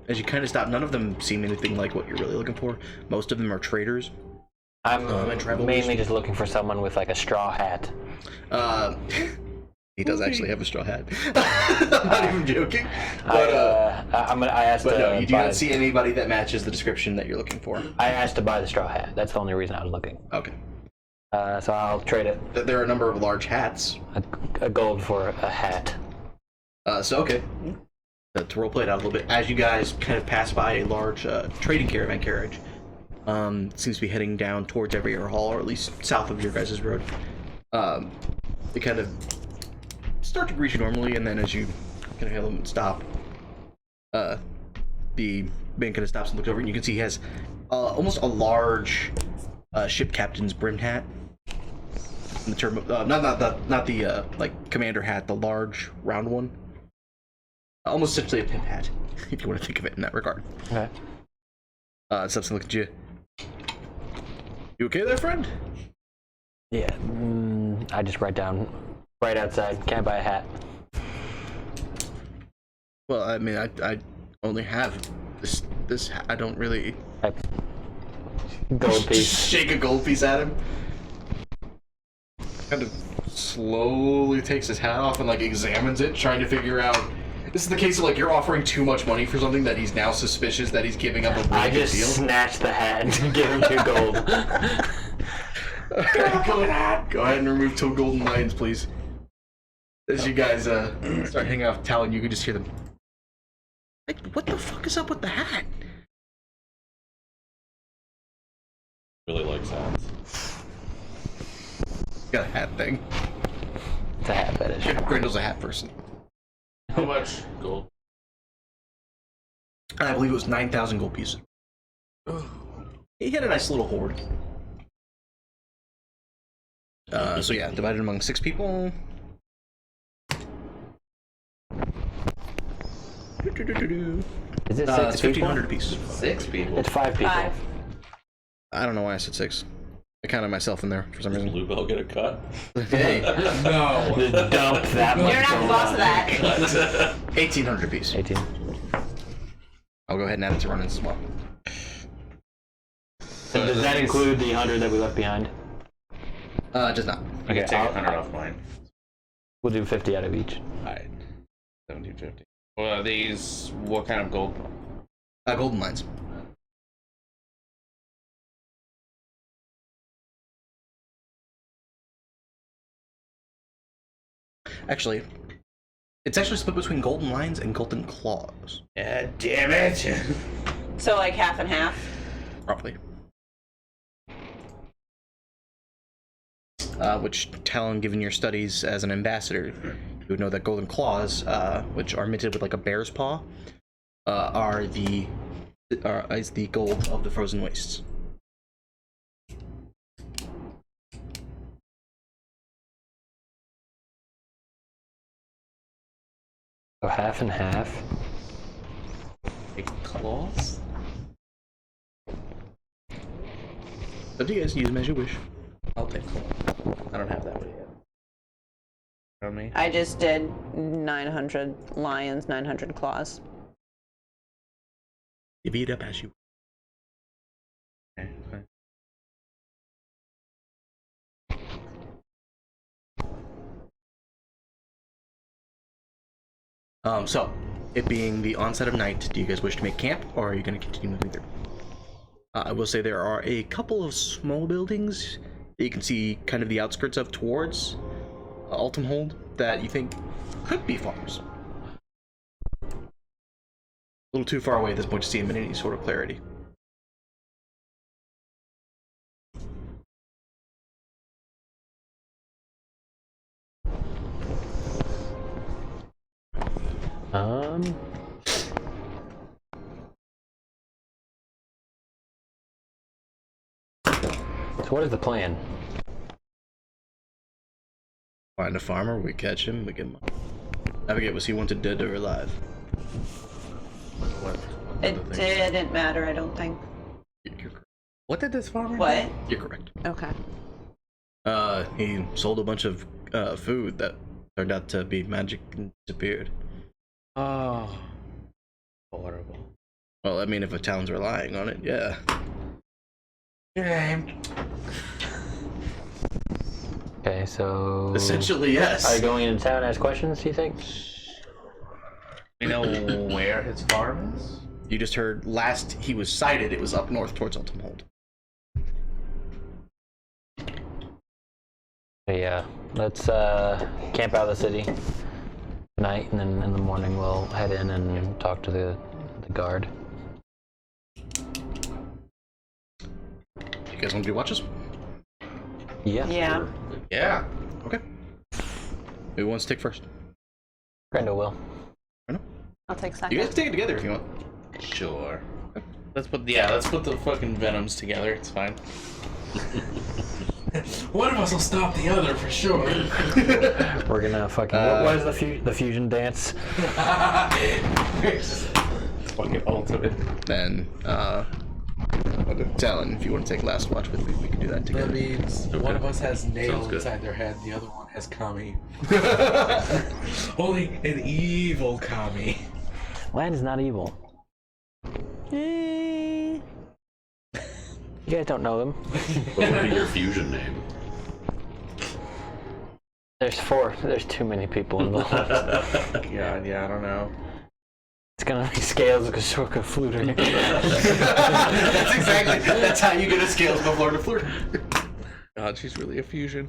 As you kind of stop, none of them seem anything like what you're really looking for. Most of them are traders. I'm and travelers. mainly just looking for someone with like a straw hat. He does actually have a straw hat. I'm not even joking. But, I asked but to no, you do buy, not see anybody that matches the description that you're looking for. I asked to buy the straw hat. That's the only reason I was looking. Okay. So I'll trade it. There are a number of large hats. A gold for a hat. Okay. To roleplay it out a little bit, as you guys kind of pass by a large trading caravan carriage, it seems to be heading down towards Evier Hall, or at least south of your guys' road. They kind of start to greet you normally, and then as you kind of hail them and stop, the man kind of stops and looks over, and you can see he has almost a large ship captain's brimmed hat. In the term of, not the like commander hat, the large round one. Almost essentially a pimp hat, if you want to think of it in that regard. Okay. Stops and looks at you. You okay there, friend? Yeah, I just write down right outside. Can't buy a hat. Well, I mean, I only have this. I don't really. Gold Just piece. shake a gold piece at him. Kind of slowly takes his hat off and like examines it, trying to figure out. This is the case of like you're offering too much money for something that he's now suspicious that he's giving up a really I good just deal. snatch the hat and give him 2 gold. Go ahead and remove 2 golden lions, please. As you guys start hanging off Talon, you can just hear them. Like, what the fuck is up with the hat? Really likes hats. Got a hat thing. It's a hat fetish. Grindel's a hat person. How much gold? I believe it was 9,000 gold pieces. He had a nice little hoard. So yeah, divided among 6 people. Is it 6 It's people? 1,500 apiece. 6 people. It's 5 people. 5. I don't know why I said 6. I counted myself in there for some Does reason. Bluebell get a cut? Hey, No. Just dump that much You're not the gold boss on of it. that. 1,800 apiece. 18. I'll go ahead and add it to run-ins as well. So does that include the 100 that we left behind? Does not. Okay, take I'll- 100 off mine. We'll do 50 out of each. Alright. 1750. Well, are these what kind of gold? Golden lines. Actually, it's actually split between golden lines and golden claws. Yeah, damn it! So like half and half. Roughly. Which Talon, given your studies as an ambassador, you would know that golden claws, which are minted with like a bear's paw, is the gold of the frozen wastes. So half and half. Take claws? Up to you guys, use them as you wish. I'll take claws. I don't have that one yet. On me? I just did 900 lions, 900 claws. Divvy it up as you wish. Okay, fine. So, it being the onset of night, do you guys wish to make camp, or are you going to continue moving through? I will say there are a couple of small buildings that you can see kind of the outskirts of towards Altumhold that you think could be farms. A little too far away at this point to see them in any sort of clarity. So what is the plan? Find a farmer, we catch him, we get him. Navigate, was he wanted dead or alive? It didn't matter, I don't think. You're correct. What did this farmer What? You're correct. Okay. He sold a bunch of food that turned out to be magic and disappeared. Oh. Horrible. Well, I mean, if the towns were relying on it, yeah. Okay, so... Essentially, yes. Are you going into town and ask questions, do you think? We know where his farm is? You just heard last he was sighted, it was up north towards Altumhold. Yeah, let's camp out of the city tonight, and then in the morning we'll head in and talk to the guard. You guys want to do watches? Yeah. Yeah. Yeah. Okay. Who wants to take first? Grendel will. I'll take You second. guys can take it together if you want. Sure. Let's put the fucking venoms together. It's fine. One of us will stop the other for sure. We're gonna fucking... what is the fusion dance? It's fucking ultimate. Then, Talon, if you want to take last watch with me, we can do that together. That means Okay. one of us has nail Sounds good. inside their head, the other one has kami. Only an evil kami. Land is not evil. You guys don't know them. What would be your fusion name? There's 4. There's too many people involved. God, yeah, I don't know. It's gonna be Scales of Kashorka Fluter. That's exactly. That's how you get a scales from Florida to Florida. God, she's really a fusion.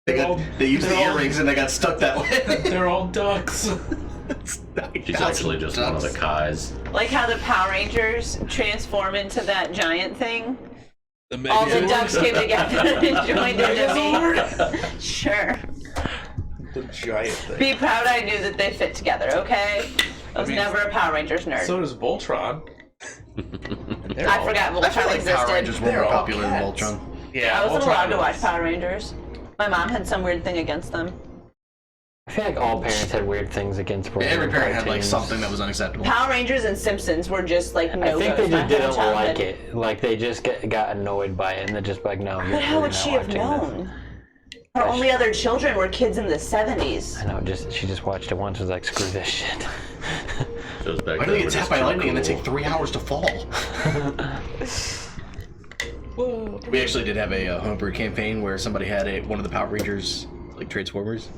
They used the earrings and they got stuck that way. They're all ducks. She's actually just one of the Kais. Like how the Power Rangers transform into that giant thing. The All the Megazord. ducks came together and joined into me. Sure. The giant thing. Be proud I knew that they fit together, okay? I was never a Power Rangers nerd. So does Voltron. I forgot I feel Voltron like Power Rangers existed. were more They're all popular than cats. Voltron. Yeah, I wasn't Voltron allowed to is. watch Power Rangers. My mom had some weird thing against them. I feel like all parents had weird things against Every parent had like cartoons. something that was unacceptable. Power Rangers and Simpsons were just like I no think they goes my just didn't whole like childhood. it. Like they just got annoyed by it, and they're just like, no. But how would she have known? Her only other children were kids in the 70s. I know. She just watched it once. Was like, screw this shit. Shows back Why do then they were get just tapped by too lightning and then cool. take 3 hours to fall? We actually did have a homebrew campaign where somebody had one of the Power Rangers, like Transformers,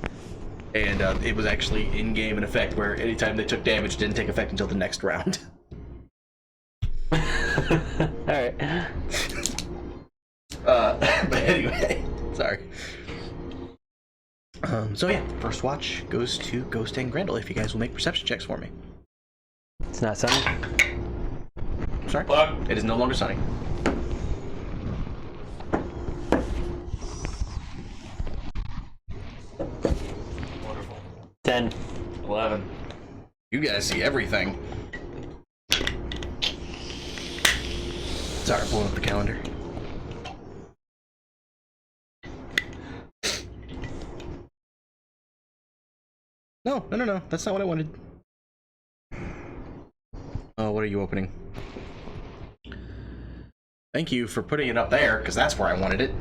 and it was actually in-game in effect where anytime they took damage, it didn't take effect until the next round. All right. But anyway, sorry. So yeah, first watch goes to Ghost and Grendel. If you guys will make perception checks for me. It's not sunny. Sorry, it is no longer sunny. Wonderful. 10. 11. You guys see everything. Sorry, pulling up the calendar. No. That's not what I wanted. Oh, what are you opening? Thank you for putting it up there, because that's where I wanted it.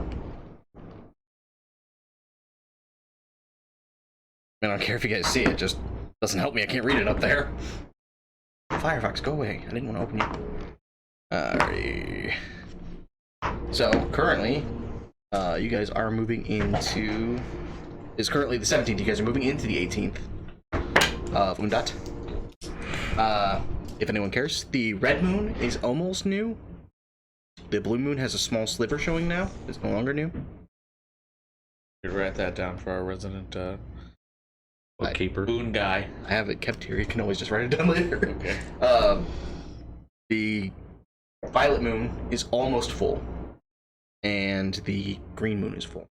I don't care if you guys see it, just doesn't help me. I can't read it up there. Firefox, go away. I didn't want to open you. Alright. So, currently, you guys are moving into... It's currently the 17th. You guys are moving into the 18th of Undat. If anyone cares, the red moon is almost new. The blue moon has a small sliver showing now. It's no longer new. You write that down for our resident Bookkeeper. boon guy. I have it kept here. You can always just write it down later. Okay. The violet moon is almost full, and the green moon is full,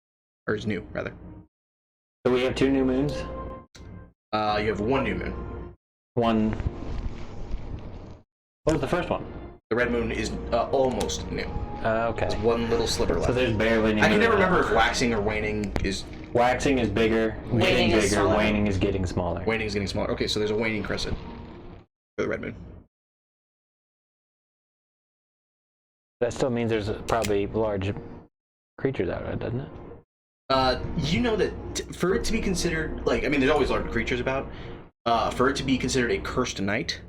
or is new rather. So we have 2 new moons. You have 1 new moon. 1. What was the first one? The red moon is almost new. Okay. It's 1 little sliver So left. there's barely any. I can moon never left. remember if waxing or waning is Waxing is bigger. Waning Getting is bigger. smaller. Waning is getting smaller. waning is getting smaller. Okay, so there's a waning crescent for the red moon. That still means there's probably large creatures out there, doesn't it? You know that for it to be considered, like, I mean, there's always large creatures about. For it to be considered a cursed night,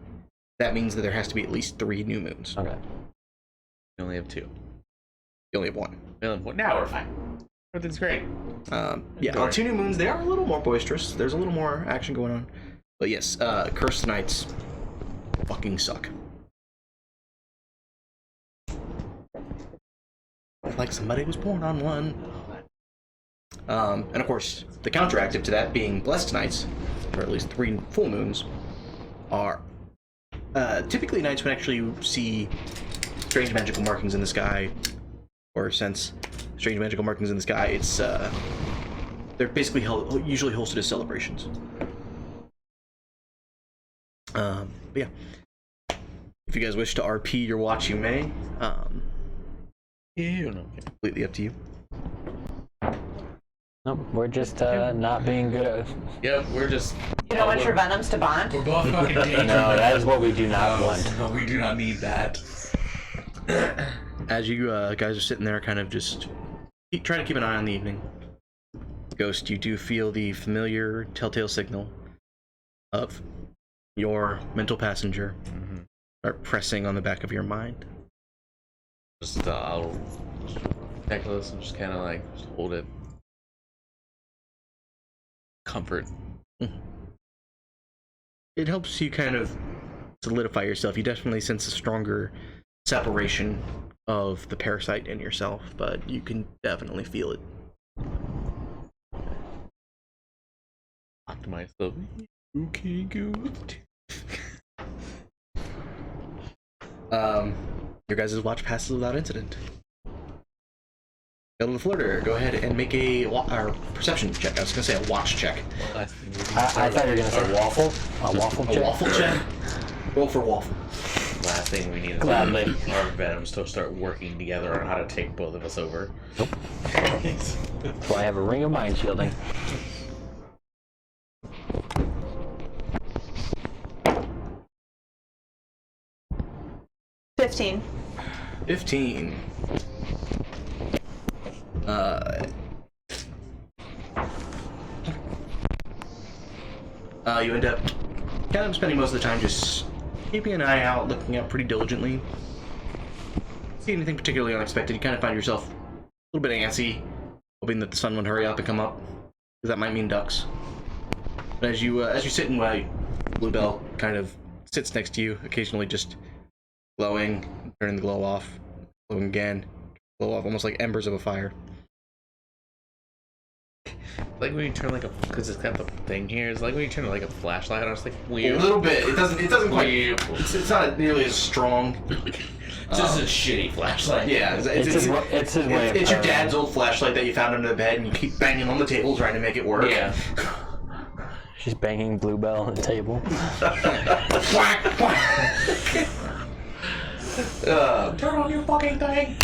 that means that there has to be at least 3 new moons. Okay. We only have 2. You only have 1. We only have 1. Now we're fine. Everything's great. Yeah, on 2 new moons, they are a little more boisterous. There's a little more action going on. But yes, cursed nights fucking suck. Like somebody was born on one. And of course, the counteractive to that being blessed nights, or at least 3 full moons, are typically nights when actually you see strange magical markings in the sky, or sense strange magical markings in the sky. It's they're basically usually hosted as celebrations. But yeah, if you guys wish to RP your watch, you may. You know. Completely up to you. Nope, we're just not being good at. Yep, we're just. You don't want your Venoms to bond? We're both fucking dangerous. No, that is what we do not want. No, we do not need that. As you guys are sitting there, kind of just trying to keep an eye on the evening, Ghost, you do feel the familiar telltale signal of your mental passenger start pressing on the back of your mind. Just I'll check this and just kind of like just hold it. Comfort. It helps you kind of solidify yourself. You definitely sense a stronger separation of the parasite in yourself, but you can definitely feel it. Talk to myself. Okay, good. Your guys' watch passes without incident. Elder the Flirter, go ahead and make a perception check. I was gonna say a watch check. I thought you were gonna say waffle. A waffle check. A waffle check. Roll for waffle. Last thing we need is Gladly. our venoms to start working together on how to take both of us over. Nope. That's why I have a ring of mind shielding. $15. 15. You end up kind of spending most of the time just keeping an eye out, looking out pretty diligently. See anything particularly unexpected, you kind of find yourself a little bit antsy, hoping that the sun would hurry up and come up, because that might mean ducks. But as you sit and wait, Bluebell kind of sits next to you, occasionally just glowing, turning the glow off, glowing again, glow off, almost like embers of a fire. Like when you turn like a, because it's got the thing here. It's like when you turn like a flashlight on. It's like A weird. little bit. It doesn't quite. It's not nearly as strong. This is a shitty flashlight. Yeah, It's his way of it's your power. dad's old flashlight that you found under the bed, and you keep banging on the table trying to make it work. Yeah. She's banging Bluebell on the table. Turn on your fucking thing.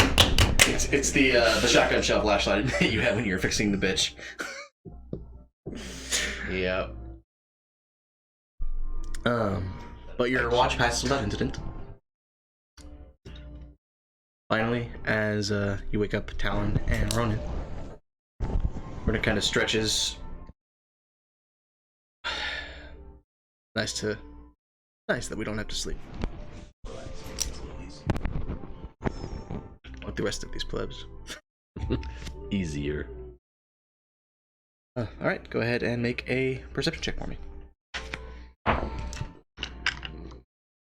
It's the shotgun shell flashlight that you had when you were fixing the bitch. Yep. But your watch passes without incident. Finally, as you wake up Talon and Ronan, Ronan kind of stretches. Nice that we don't have to sleep. Like the rest of these plebs. Easier. Alright, go ahead and make a perception check for me.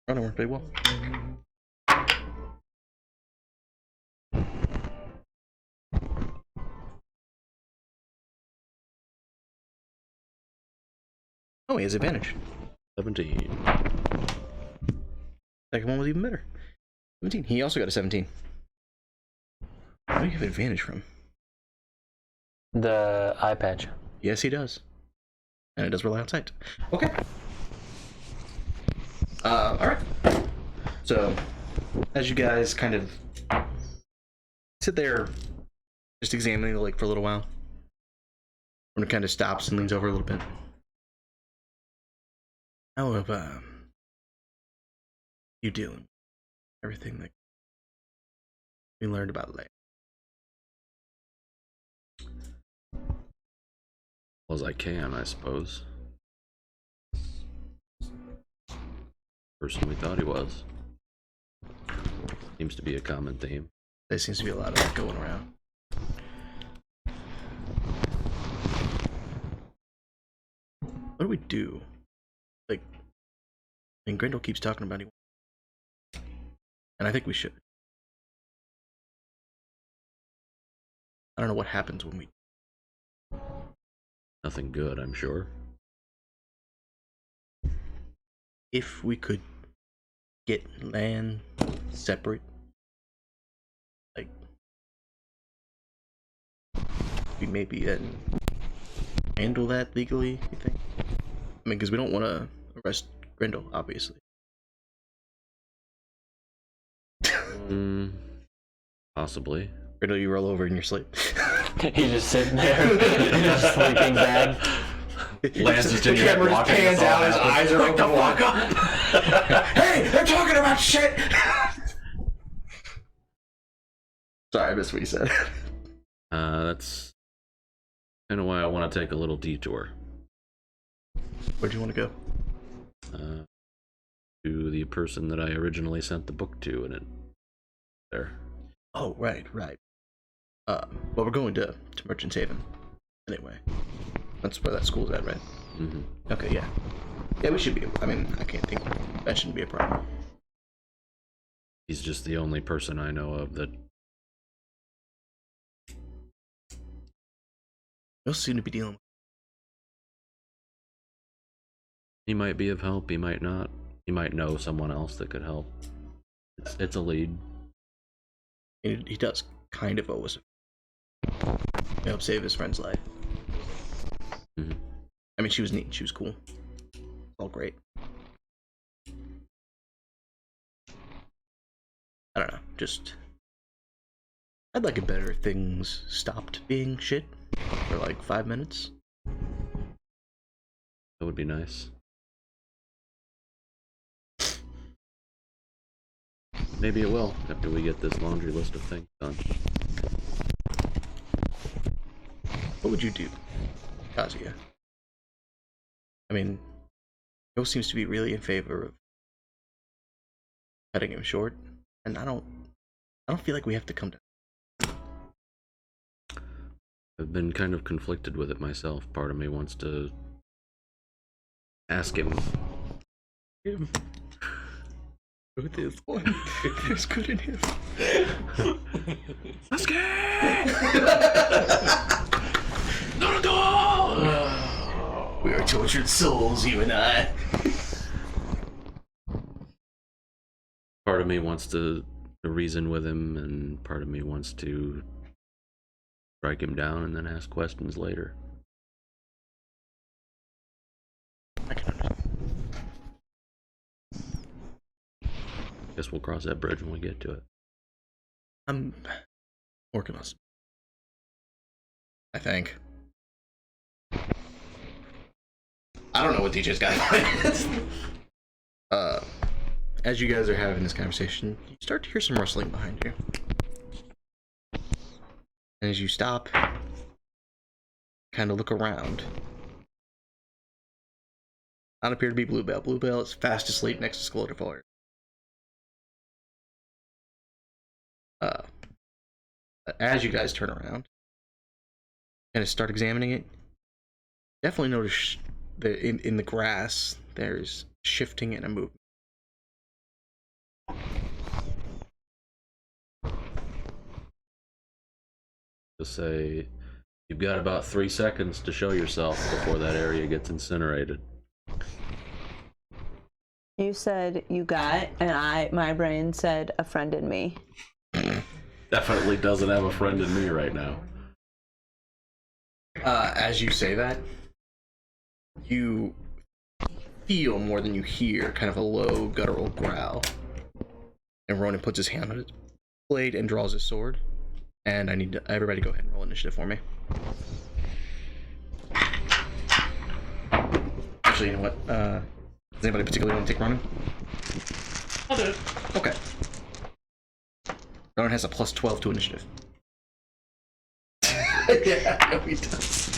Ronan worked pretty well. Oh, he has advantage. 17. Second one was even better. 17. He also got a 17. Where do you have advantage from? The eye patch. Yes, he does. And it does rely on sight. Okay. Alright. So, as you guys kind of sit there, just examining the lake for a little while, when it kind of stops and leans over a little bit. How have you dealing with everything that we learned about land? Well, as I can, I suppose. Person we thought he was. Seems to be a common theme. There seems to be a lot of that going around. What do we do? Like, I mean, Grendel keeps talking about it, and I think we should. I don't know what happens when we. Nothing good, I'm sure. If we could get land separate, like, we maybe handle that legally, you think? I mean, because we don't want to arrest Grendel, obviously. Possibly. Grendel, you roll over in your sleep. He's just sitting there in a sleeping bag. Lance is in here watching hands this all out, his happen. eyes are like, the fuck up! Hey, they're talking about shit! Sorry, I missed what you said. That's kind of why I want to take a little detour. Where'd you want to go? To the person that I originally sent the book to, and it there. Oh, right. Well, we're going to Merchant's Haven. Anyway. That's where that school's at, right? Mm-hmm. Okay, yeah. Yeah, we should be. I mean, I can't think. That shouldn't be a problem. He's just the only person I know of that. You'll soon to be dealing with. He might be of help, he might not. He might know someone else that could help. It's a lead. He does kind of owe us. Help save his friend's life. Mm-hmm. I mean, she was neat. She was cool. All great. I don't know. Just. I'd like it better if things stopped being shit for like 5 minutes. That would be nice. Maybe it will after we get this laundry list of things done. What would you do, Kazuya? I mean, Joe seems to be really in favor of cutting him short, and I don't feel like we have to come to. I've been kind of conflicted with it myself. Part of me wants to ask him. Who this one? There's good in him. Sasuke! No! We are tortured souls, you and I. Part of me wants to reason with him, and part of me wants to strike him down and then ask questions later. I can understand. Guess we'll cross that bridge when we get to it. I'm working on some. I think. I don't know what DJ's got. As you guys are having this conversation, you start to hear some rustling behind you. And as you stop, kind of look around. Not appear to be Bluebell. Bluebell is fast asleep next to Scolder. As you guys turn around and start examining it, definitely notice that in the grass there's shifting and a movement. To say, you've got about 3 seconds to show yourself before that area gets incinerated. You said you got, and my brain said a friend in me. Definitely doesn't have a friend in me right now. As you say that, you feel more than you hear kind of a low guttural growl. And Ronan puts his hand on his blade and draws his sword. And I need everybody go ahead and roll initiative for me. Actually, you know what? Does anybody particularly want to take Ronan? I'll do it. Okay. Ronan has a plus 12 to initiative. Yeah, I know he does.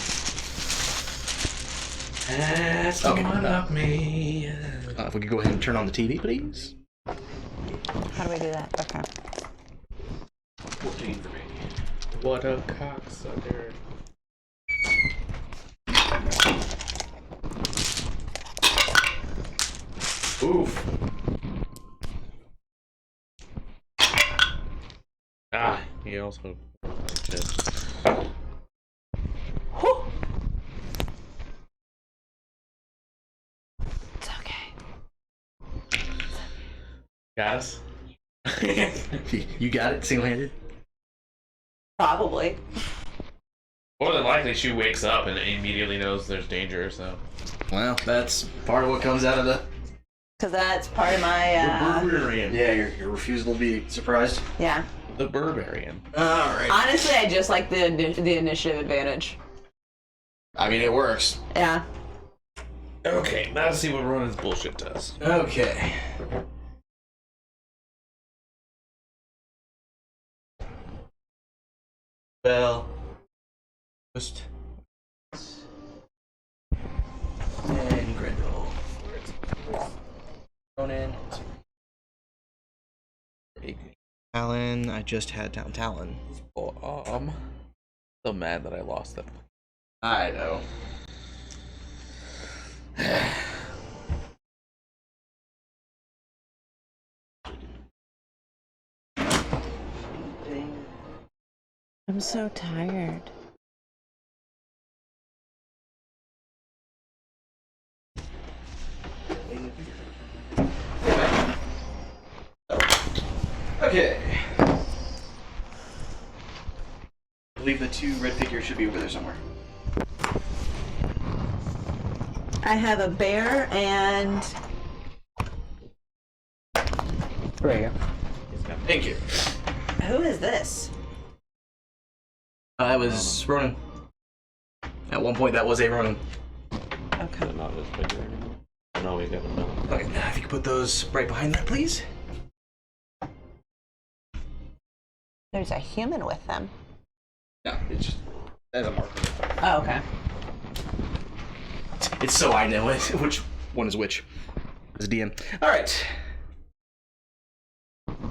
That's Okay, one up me. If we could go ahead and turn on the TV, please. How do we do that? Okay. 14 for me. What a cocksucker. Oof. Ah, he also. Shit. Whew. It's okay. Got us? You got it, single-handed? Probably. More than likely, she wakes up and immediately knows there's danger, so. Well, that's part of what comes out of the... Because that's part of my, Barbarian. Yeah, your refusal to be surprised. yeah. The Barbarian. Alright. Honestly, I just like the initiative advantage. I mean, it works. Yeah. Okay, now let's see what Ronan's bullshit does. Okay. Well, just and Grendel. Ronan. Talon. I just had down Talon. Oh, so mad that I lost them. I know. I'm so tired. Okay. I believe the 2 red figures should be over there somewhere. I have a bear and Right here. Thank you. who is this? That was Ronan. At one point, that was a Ronan. Okay. They're not as big anymore. No, we got another. Okay, if you could put those right behind that, please. There's a human with them. No, it's just as a marker. Oh, okay. It's so I know it, which one is which. As a DM. All right.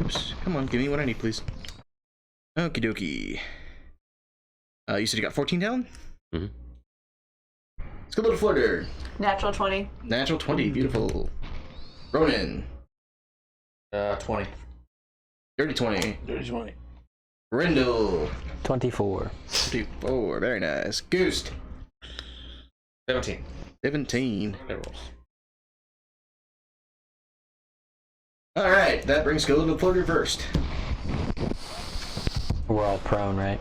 Oops. Come on, give me what I need, please. Okie dokie. You said you got 14 down? Mm-hmm. Let's go, little flitter. Natural 20. Natural 20, beautiful. Ronan. 20. Dirty 20. Dirty 20. Grendel. 24. 24, very nice. Goose. 17. 17. That rolls. Alright, that brings Skeletal Flitter first. We're all prone, right?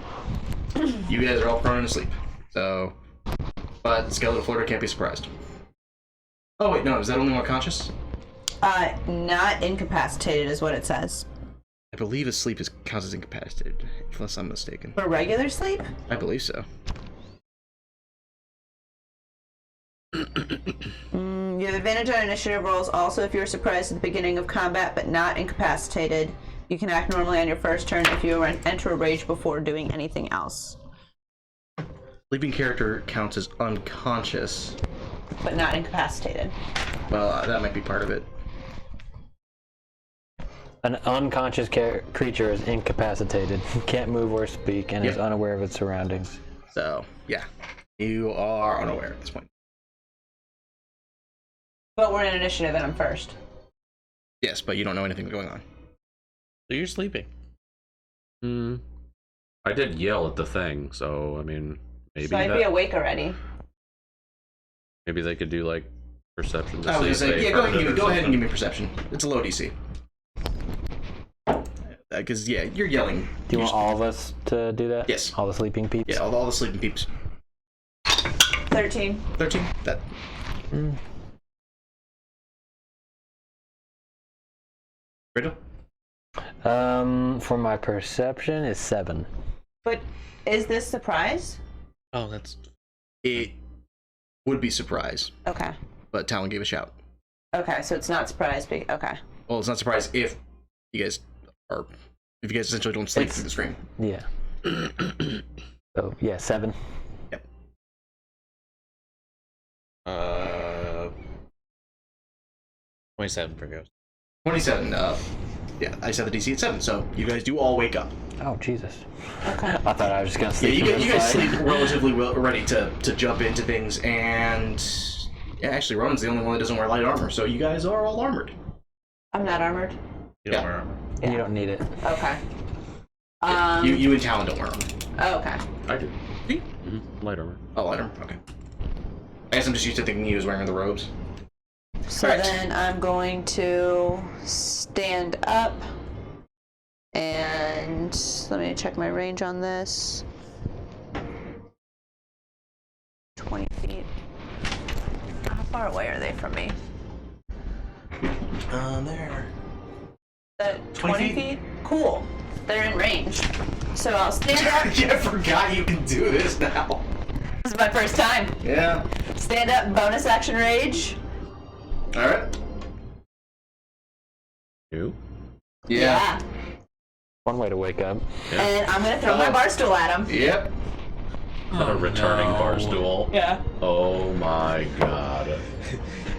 You guys are all prone and asleep. So, but Skeletal Flitter can't be surprised. Oh wait, no, is that only one conscious? Not incapacitated is what it says. I believe asleep counts as incapacitated, unless I'm mistaken. For regular sleep? I believe so. You have advantage on initiative rolls. Also, if you're surprised at the beginning of combat but not incapacitated, you can act normally on your first turn if you enter a rage before doing anything else. Sleeping character counts as unconscious. But not incapacitated. Well, that might be part of it. An unconscious creature is incapacitated, can't move or speak, and is unaware of its surroundings. So, yeah. You are unaware at this point. But we're in initiative and I'm first. Yes, but you don't know anything going on. So you're sleeping. I did yell at the thing, so I mean, maybe So I'd be awake already. maybe they could do like perception. To I was see gonna if say, they yeah, heard it or go ahead and something. give me perception. It's a low DC. Because, yeah, you're yelling. Do you want all of us to do that? Yes. All the sleeping peeps? Yeah, all the sleeping peeps. 13. 13? That. Riddle? For my perception is 7. But is this surprise? Oh, that's. It would be surprise, Okay. but Talon gave a shout. Okay, so it's not surprise. Okay. Well, it's not surprise if you guys essentially don't sleep through the scream. Yeah. So, yeah, 7. 27 for Ghost. 27, yeah, I said the DC at 7, so you guys do all wake up. Oh, Jesus. Okay. I thought I was just going to Yeah, sleep. you guys sleep relatively ready to jump into things, and yeah, actually, Ronan's the only one that doesn't wear light armor, so you guys are all armored. I'm not armored. You don't wear armor. Yeah. You don't need it. Okay. You and Talon don't wear armor. Oh, okay. I do. Light armor. Oh, light armor, okay. I guess I'm just used to thinking he was wearing the robes. So Correct. then I'm going to stand up and let me check my range on this. 20 feet. How far away are they from me? There. 20 feet? Cool. They're in range. So I'll stand up. Yeah, I forgot you can do this now. This is my first time. Yeah. Stand up, bonus action rage. Alright. You? Yeah. One way to wake up. And I'm gonna throw my bar stool at him. Yep. A returning bar stool. Yeah. Oh my god.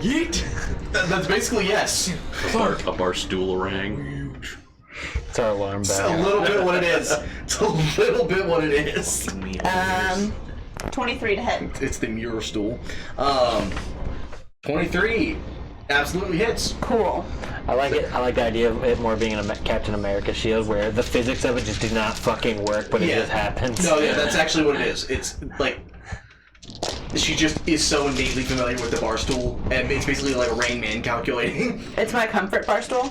Yeet. That's basically yes. A bar stool rang. It's our alarm It's a bell. little bit what it is. It's a little bit what it is. 23 to hit. It's the Muir stool. 23 absolutely hits. Cool. I like it. I like the idea of it more being a Captain America shield, where the physics of it just do not fucking work, but it just happens. No, yeah, that's actually what it is. It's like she just is so innately familiar with the bar stool, and it's basically like Rain Man calculating. It's my comfort bar stool.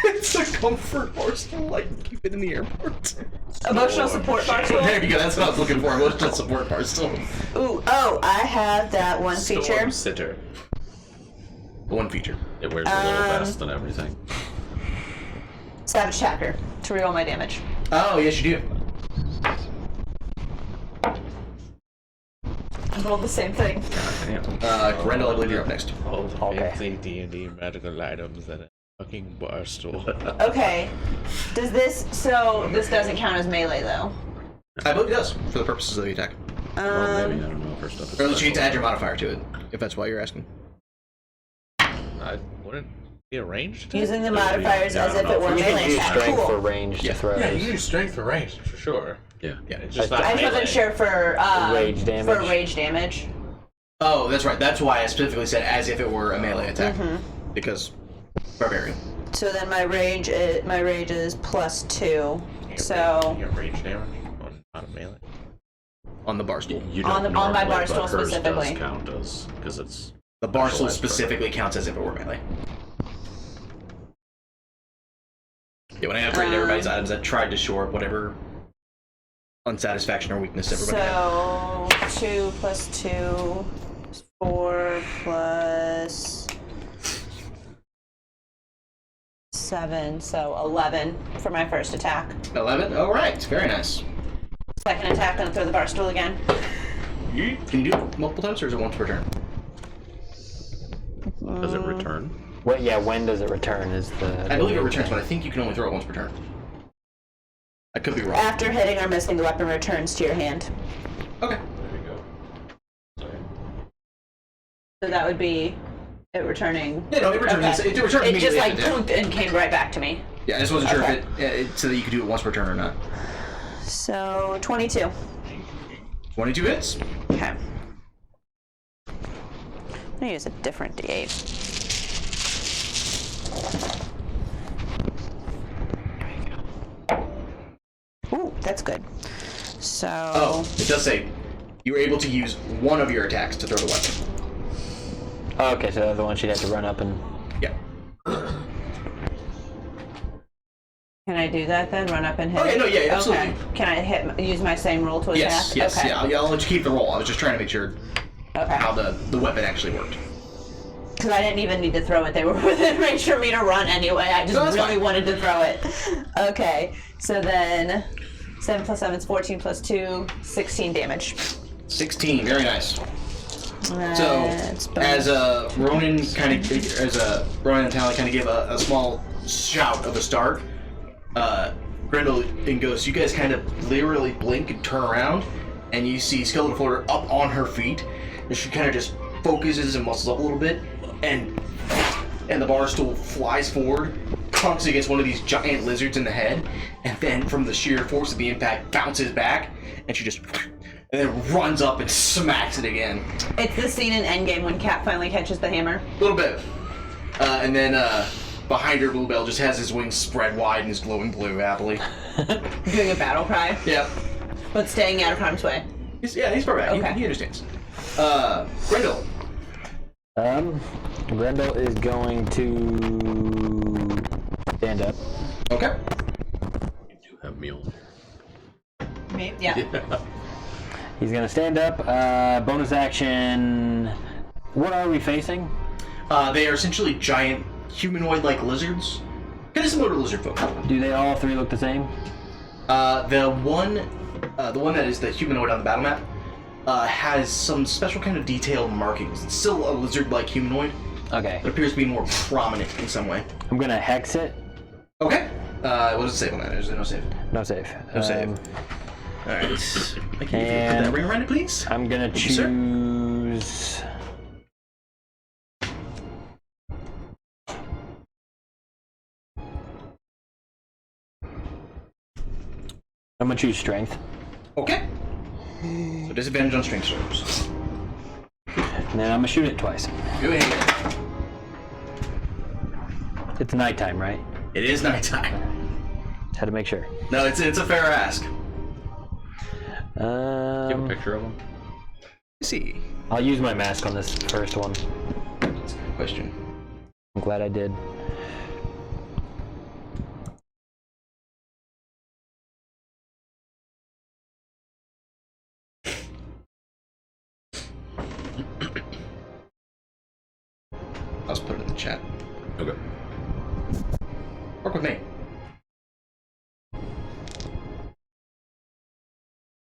It's a comfort bar stool, like keep it in the airport. Emotional support bar stool. There you go. That's what I was looking for. Emotional support bar stool. Ooh, oh, I have that one feature. Storm sitter. One feature. It wears a little vest and everything. Savage Tracker to reroll my damage. Oh yes, you do. I rolled the same thing. Grendel, I believe you're up next. All the Okay. fancy D&D magical items and a fucking bar stool. Okay. Does this, so this doesn't count as melee though? I believe it does for the purposes of the attack. Well, maybe, I don't know if her stuff is Or at least you need to special. add your modifier to it, if that's why you're asking. I wouldn't be a ranged. Using the modifiers Yeah, as if no, it were for You sure. melee can use attack. strength for Cool. ranged throws. Yeah, you use strength for range for sure. Yeah. Yeah, it's just I not I just wasn't melee. sure for Rage damage. For rage damage. Oh, that's right. That's why I specifically said as if it were a melee attack. Because barbarian. So then my rage is +2. You So get rage damage on a melee. On the bar stool. You On don't the- on my normally, bar stool but hers specifically. does count as, because it's... The bar stool specialized for her. specifically counts as if it were melee. Yeah, when I upgraded everybody's items, I tried to shore up whatever unsatisfaction or weakness everybody had. So 2 + 2 is 4 + 7, so 11 for my first attack. 11? Alright, very nice. Second attack, gonna throw the bar stool again. Can you do it multiple times or is it once per turn? Does it return? When does it return? Is the I believe it returns, but I think you can only throw it once per turn. I could be wrong. After hitting or missing, the weapon returns to your hand. Okay. There you go. So that would be it returning. Yeah, no, it returned. Okay. It returned It just immediately like after death. poonked and came right back to me. Yeah, I just wasn't sure Okay. if it so that you could do it once per turn or not. So 22. 22 hits. Okay. I'm gonna use a different D8. Ooh, that's good. So. Oh, it does say you were able to use one of your attacks to throw the weapon. Oh, okay, so the other one she'd have to run up and. Yeah. Can I do that then? Run up and hit? Okay, no, yeah, absolutely. Okay. Can I use my same roll to Yes, attack? yes, okay. yeah. I'll let you keep the roll. I was just trying to make sure Okay. how the weapon actually worked. Because I didn't even need to throw it. They were within range for me to run anyway. I just No, that's really fine. wanted to throw it. Okay. So then 7 + 7 is 14 + 2, 16 damage. 16, very nice. That's So, bonus. as Ronan and Tally kind of give a small shout of a start, Grendel and Ghost, you guys kind of literally blink and turn around, and you see Skeleton Floater up on her feet, and she kind of just focuses and muscles up a little bit, and the bar stool flies forward, clunks against one of these giant lizards in the head, and then from the sheer force of the impact, bounces back, and she just... and then runs up and smacks it again. It's the scene in Endgame when Cap finally catches the hammer. A little bit. And then behind her, Bluebell just has his wings spread wide and is glowing blue happily. Doing a battle cry, Yep. but staying out of harm's way. He's far back. Okay. He understands. Grendel. Grendel is going to stand up. Okay. You do have Mule. Me? Yeah. He's going to stand up. Bonus action. What are we facing? They are essentially giant humanoid-like lizards. Kind of similar to lizard folk. Do they all three look the same? The one that is the humanoid on the battle map, has some special kind of detailed markings. It's still a lizard-like humanoid, Okay. but appears to be more prominent in some way. I'm going to hex it. Okay. What does it save on that? Is there no save? No save. No save. All right. I can you put that ring around it, please. I'm gonna Thank you, sir. choose. I'm gonna choose strength. Okay. So disadvantage on strength strokes. And then I'm gonna shoot it twice. Go ahead. It's nighttime, right? It is nighttime. Had to make sure. No, it's a fair ask. Do you have a Um, picture of him? Let's see. I'll use my mask on this first one. That's a good question. I'm glad I did. I'll just put it in the chat. Okay. Work with me.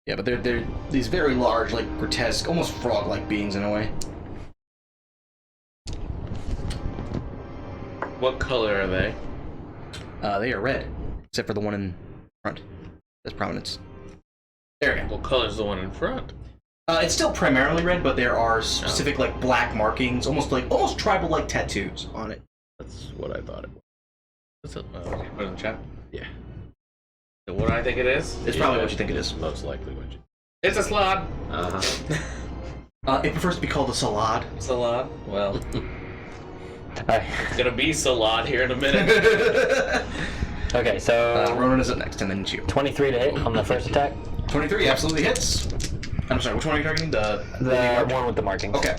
Yeah, but they're these very large, like grotesque, almost frog-like beings in a way. What color are they? They are red, except for the one in front. That's prominence. There we go. What color's the one in front? It's still primarily red, but there are specific like black markings, almost tribal-like tattoos on it. That's what I thought it was. What's it? Put it in the chat. Yeah. So what do I think it is? It's probably what you think it is. Most likely what you. It's a slod. It prefers to be called a salad. Salad. Well, Alright. it's gonna be salad here in a minute. Okay, so Ronan is up next, and then it's you. 23 to hit on the first attack. 23 absolutely hits. I'm sorry, which one are you targeting? The one with the markings. Okay.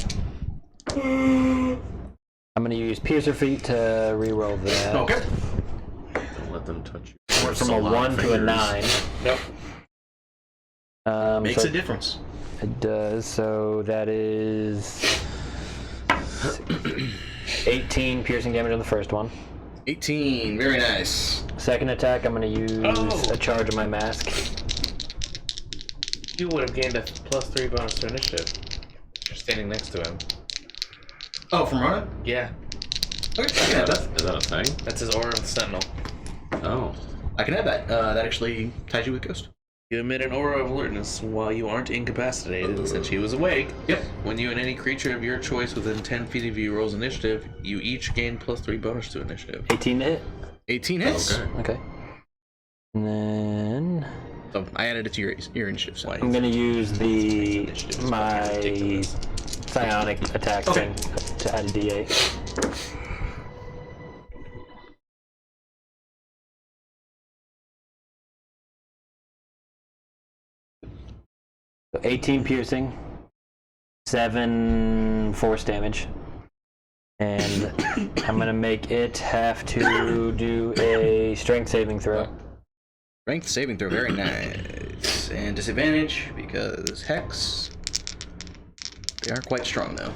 I'm gonna use Piercer Feet to re-roll that. Okay. Don't let them touch you. Went from a 1 to a 9. Nope. Makes so a difference. It does, so that is 18 piercing damage on the first one. 18, very nice. Second attack, I'm going to use a charge of my mask. You would have gained a +3 bonus to initiative. You're standing next to him. Oh, from Ronan? Yeah. Okay, I can have that. Is that a thing? That's his aura of the Sentinel. Oh. I can have that. That actually ties you with Ghost. You emit an aura of alertness while you aren't incapacitated, since he was awake. Yep. When you and any creature of your choice within 10 feet of you rolls initiative, you each gain +3 bonus to initiative. 18 to hit. 18 hits. Okay. Okay. And then So I added it to your initiative. So. I'm going to use Initiative is my fucking ridiculous. psionic attack Okay. thing to add a d8. So 18 piercing, 7 force damage, and I'm gonna make it have to do a strength saving throw. Strength saving throw, very nice. And disadvantage because Hex. They are quite strong though.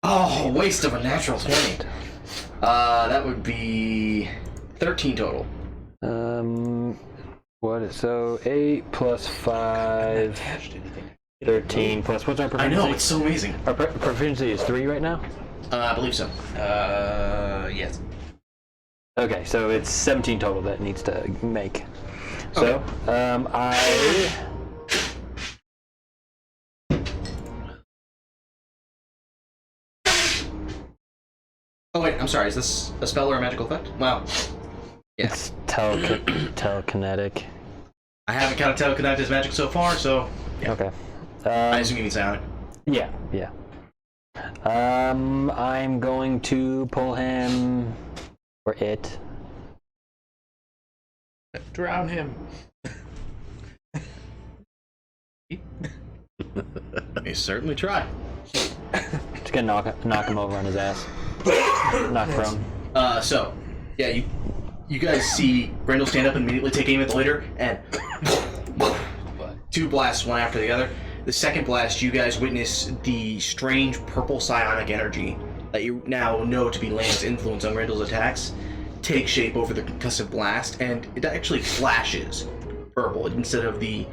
Oh, waste of a natural 20. That would be 13 total. What is so 8 plus 5, 13 plus what's our I proficiency? know, it's so amazing. Our proficiency is 3 right now. I believe so. Yes. Okay, so it's 17 total that it needs to make. So, I Oh wait, I'm sorry. Is this a spell or a magical effect? Wow. Yeah. it's telekinetic. I haven't counted telekinetic as magic so far, so yeah. Okay. I assume you mean psionic. Yeah. I'm going to pull him, or it. Drown him. May certainly try. Just gonna knock him over on his ass. Knock prone. So, yeah, you guys see Grendel stand up and immediately take aim at the leader, and 2 blasts, one after the other. The second blast, you guys witness the strange purple psionic energy that you now know to be Land's influence on Grendel's attacks take shape over the concussive blast, and it actually flashes purple instead of the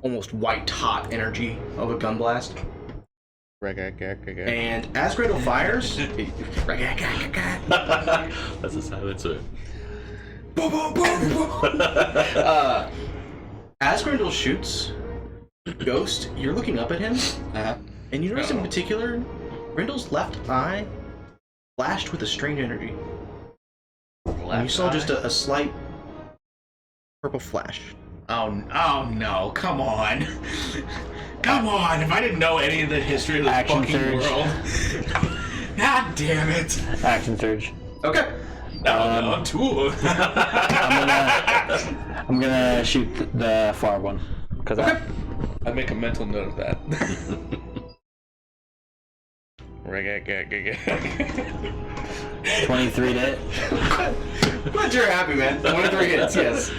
almost white hot energy of a gun blast. And as Grendel fires, That's a silencer. As Grendel shoots, Ghost, you're looking up at him, and you notice in particular, Grendel's left eye flashed with a strange energy. And you saw just a slight purple flash. Oh no, come on. Come on, if I didn't know any of the history of this Action fucking surge. world. God damn it. Action surge. Okay. No, I'm too. I'm gonna shoot the far one. Cause Okay. I make a mental note of that. 23 to hit. Glad you're happy, man. 23 hits, yes.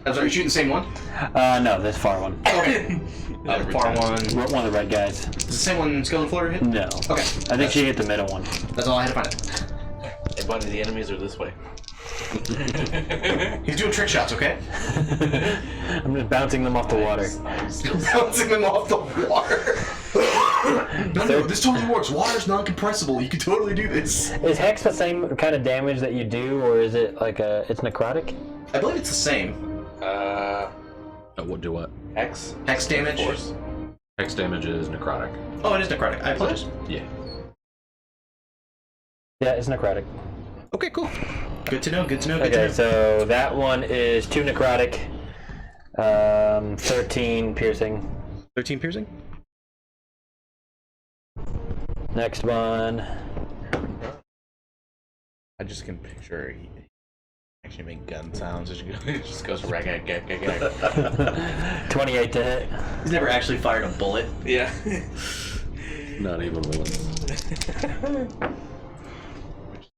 I'm sorry, you shooting the same one? No, this far one. Okay. The far one. Is One of the red guys. the same one Skeleton Floater hit? No. Okay. I think she hit the middle one. That's all I had to find out. Hey, buddy, the enemies are this way. He's doing trick shots, okay? I'm just bouncing them off the water. Bouncing them off the water. No, this totally works. Water's non-compressible. You can totally do this. Is Hex the same kind of damage that you do, or is it like it's necrotic? I believe it's the same. What do what? X? Hex damage. Force. Hex damage is necrotic. Oh, it is necrotic. I apologize. Yeah. Yeah, it's necrotic. Okay, cool. Good to know. Good to know. Good Okay, to know. so that one is 2 necrotic, 13 piercing. 13 piercing. Next one, I just can picture he actually make gun sounds as you go. It just goes 28 to hit. He's never actually fired a bullet. Yeah. Not even once.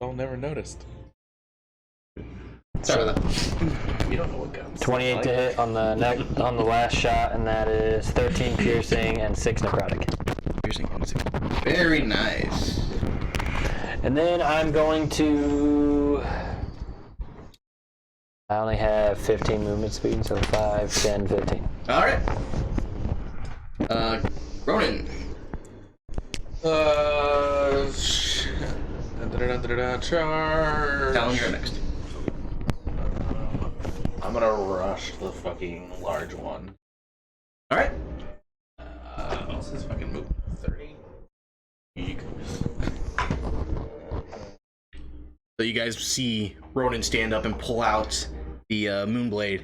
I'll never noticed. Sorry about that. You don't know what guns. 28 to hit on the on the last shot, and that is 13 piercing and 6 necrotic. Piercing. Very nice. And then I'm going to. I only have 15 movement speed, so 5, 10, 15. All right. Ronan. Charge. Talon, you're next. I'm gonna rush the fucking large one. All right. What's this fucking move? 30? So you guys see Ronan stand up and pull out the Moonblade,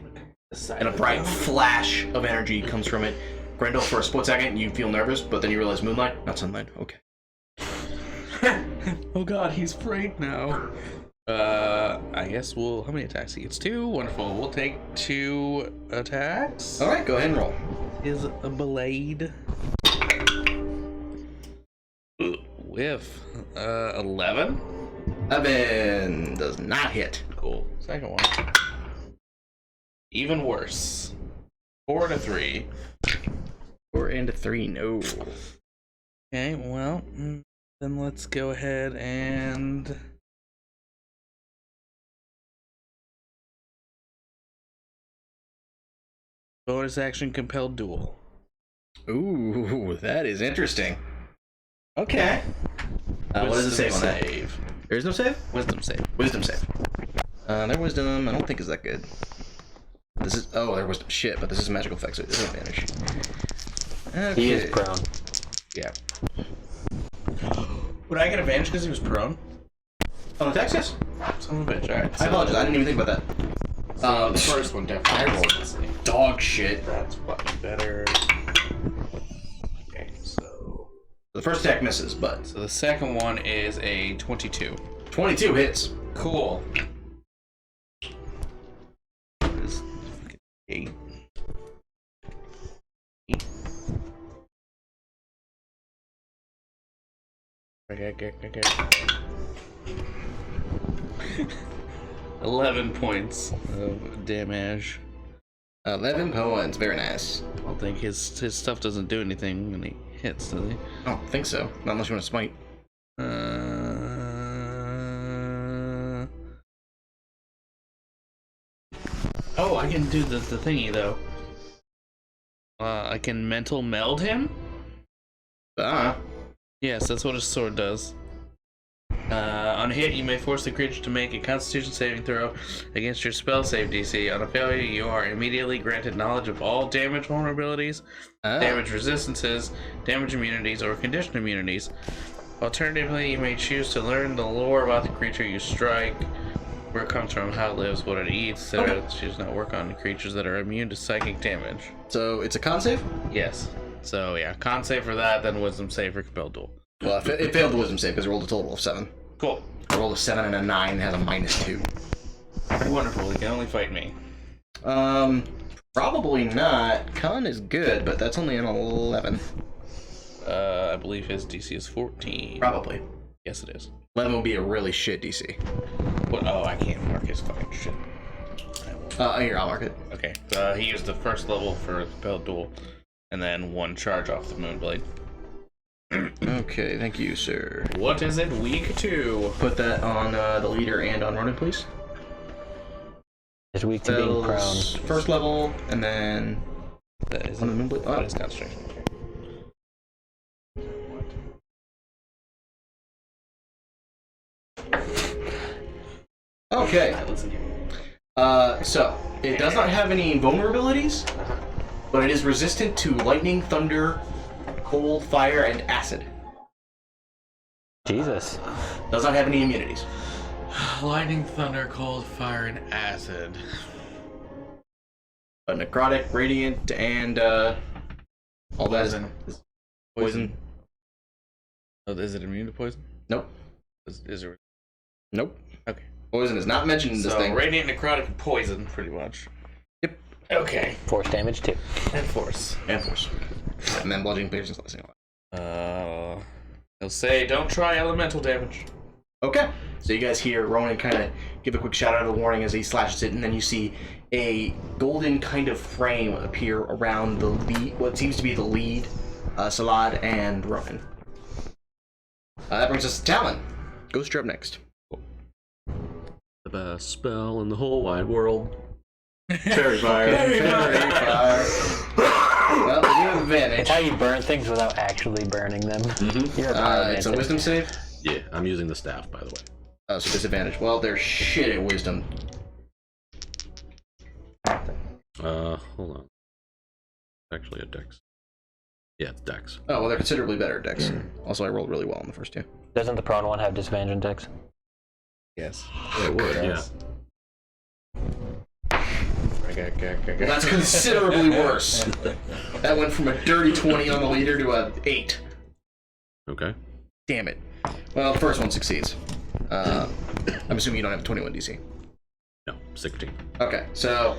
and a bright flash of energy comes from it. Grendel, for a split second, you feel nervous, but then you realize moonlight, not sunlight. Okay. Oh god, he's afraid now. I guess we'll. How many attacks? He gets 2. Wonderful. We'll take 2 attacks. All right, go ahead and roll. Is a blade. Whiff. 11. 11 does not hit. Cool. Second one. Even worse. 4 to 3. 4 and a 3, no. Okay, well, then let's go ahead and. Bonus action compelled duel. Ooh, that is interesting. Okay. What does it say on that? Save. There is no save? Wisdom save. Wisdom save. Their wisdom, I don't think is that good. This is, oh, their wisdom, shit, but this is magical effect, so it doesn't vanish. Okay. He is prone. Yeah. Would I get advantage because he was prone? On the text, yes? Son of a bitch, alright. I apologize, I didn't even think about that. The first one definitely. I rolled dog shit. That's fucking better. Okay, so. The first attack misses, but So the second one is a 22. 22 hits. Cool. This fucking 8. 8. Okay. 11 points of damage. 11 points, very nice. I don't think his stuff doesn't do anything when he hits, does he? I don't think so, not unless you want to smite. Oh, I can do the thingy though. I can mental meld him. Yes, that's what his sword does. On hit, you may force the creature to make a Constitution saving throw against your spell save DC. On a failure, you are immediately granted knowledge of all damage vulnerabilities, damage resistances, damage immunities, or condition immunities. Alternatively, you may choose to learn the lore about the creature you strike, where it comes from, how it lives, what it eats, etc. Choose not work on creatures that are immune to psychic damage. So it's a con save? Yes. So yeah, con save for that, then wisdom save for compelled duel. Well, it failed the wisdom save because it rolled a total of 7. Cool. I rolled a 7 and a 9 and has a -2. Wonderful. He can only fight me. Probably not. Con is good, but that's only an 11. I believe his DC is 14. Probably. Yes, it is. 11 would be a really shit DC. What? Oh, I can't mark his fucking shit. Here, I'll mark it. Okay. He used the first level for compelled duel, and then 1 charge off the Moonblade. Okay, thank you, sir. What is it? Week 2. Put that on the leader and on Ronan, please. It's weak to being prone. First level, and then That is on the Moonblade. what is concentration? Okay. So it does not have any vulnerabilities, but it is resistant to lightning, thunder, cold, fire, and acid. Jesus. Does not have any immunities. Lightning, thunder, cold, fire, and acid. But necrotic, radiant, and all that is poison. Oh, is it immune to poison? Nope. Is it? Nope. Okay. Poison is not mentioned in this So thing. radiant, necrotic, and poison, pretty much. Yep. Okay. Force damage too. And force. And force. And then bludgeoning, piercing, slicing. He'll say, don't try elemental damage. Okay. So you guys hear Ronan kind of give a quick shout out of a warning as he slashes it, and then you see a golden kind of frame appear around the lead, what seems to be the lead, Salad and Ronan. That brings us to Talon. Ghost Trap next. The best spell in the whole wide world. Fairy fire. Fairy fire. Well, you have advantage. It's how you burn things without actually burning them. Mm-hmm. You're a power It's a mantis. wisdom save. Yeah, I'm using the staff, by the way. So disadvantage. Well, they're shit at wisdom. Hold on. Actually, a dex. Yeah, it's dex. Oh, well, they're considerably better at Dex. Also, I rolled really well in the first two. Doesn't the prone one have disadvantage in dex? Yes. Yeah, it would, yeah. Well, that's considerably worse. That went from a dirty 20 on the leader to a 8. Okay. Damn it. Well, the first one succeeds. I'm assuming you don't have a 21 DC. No, 16. Okay, so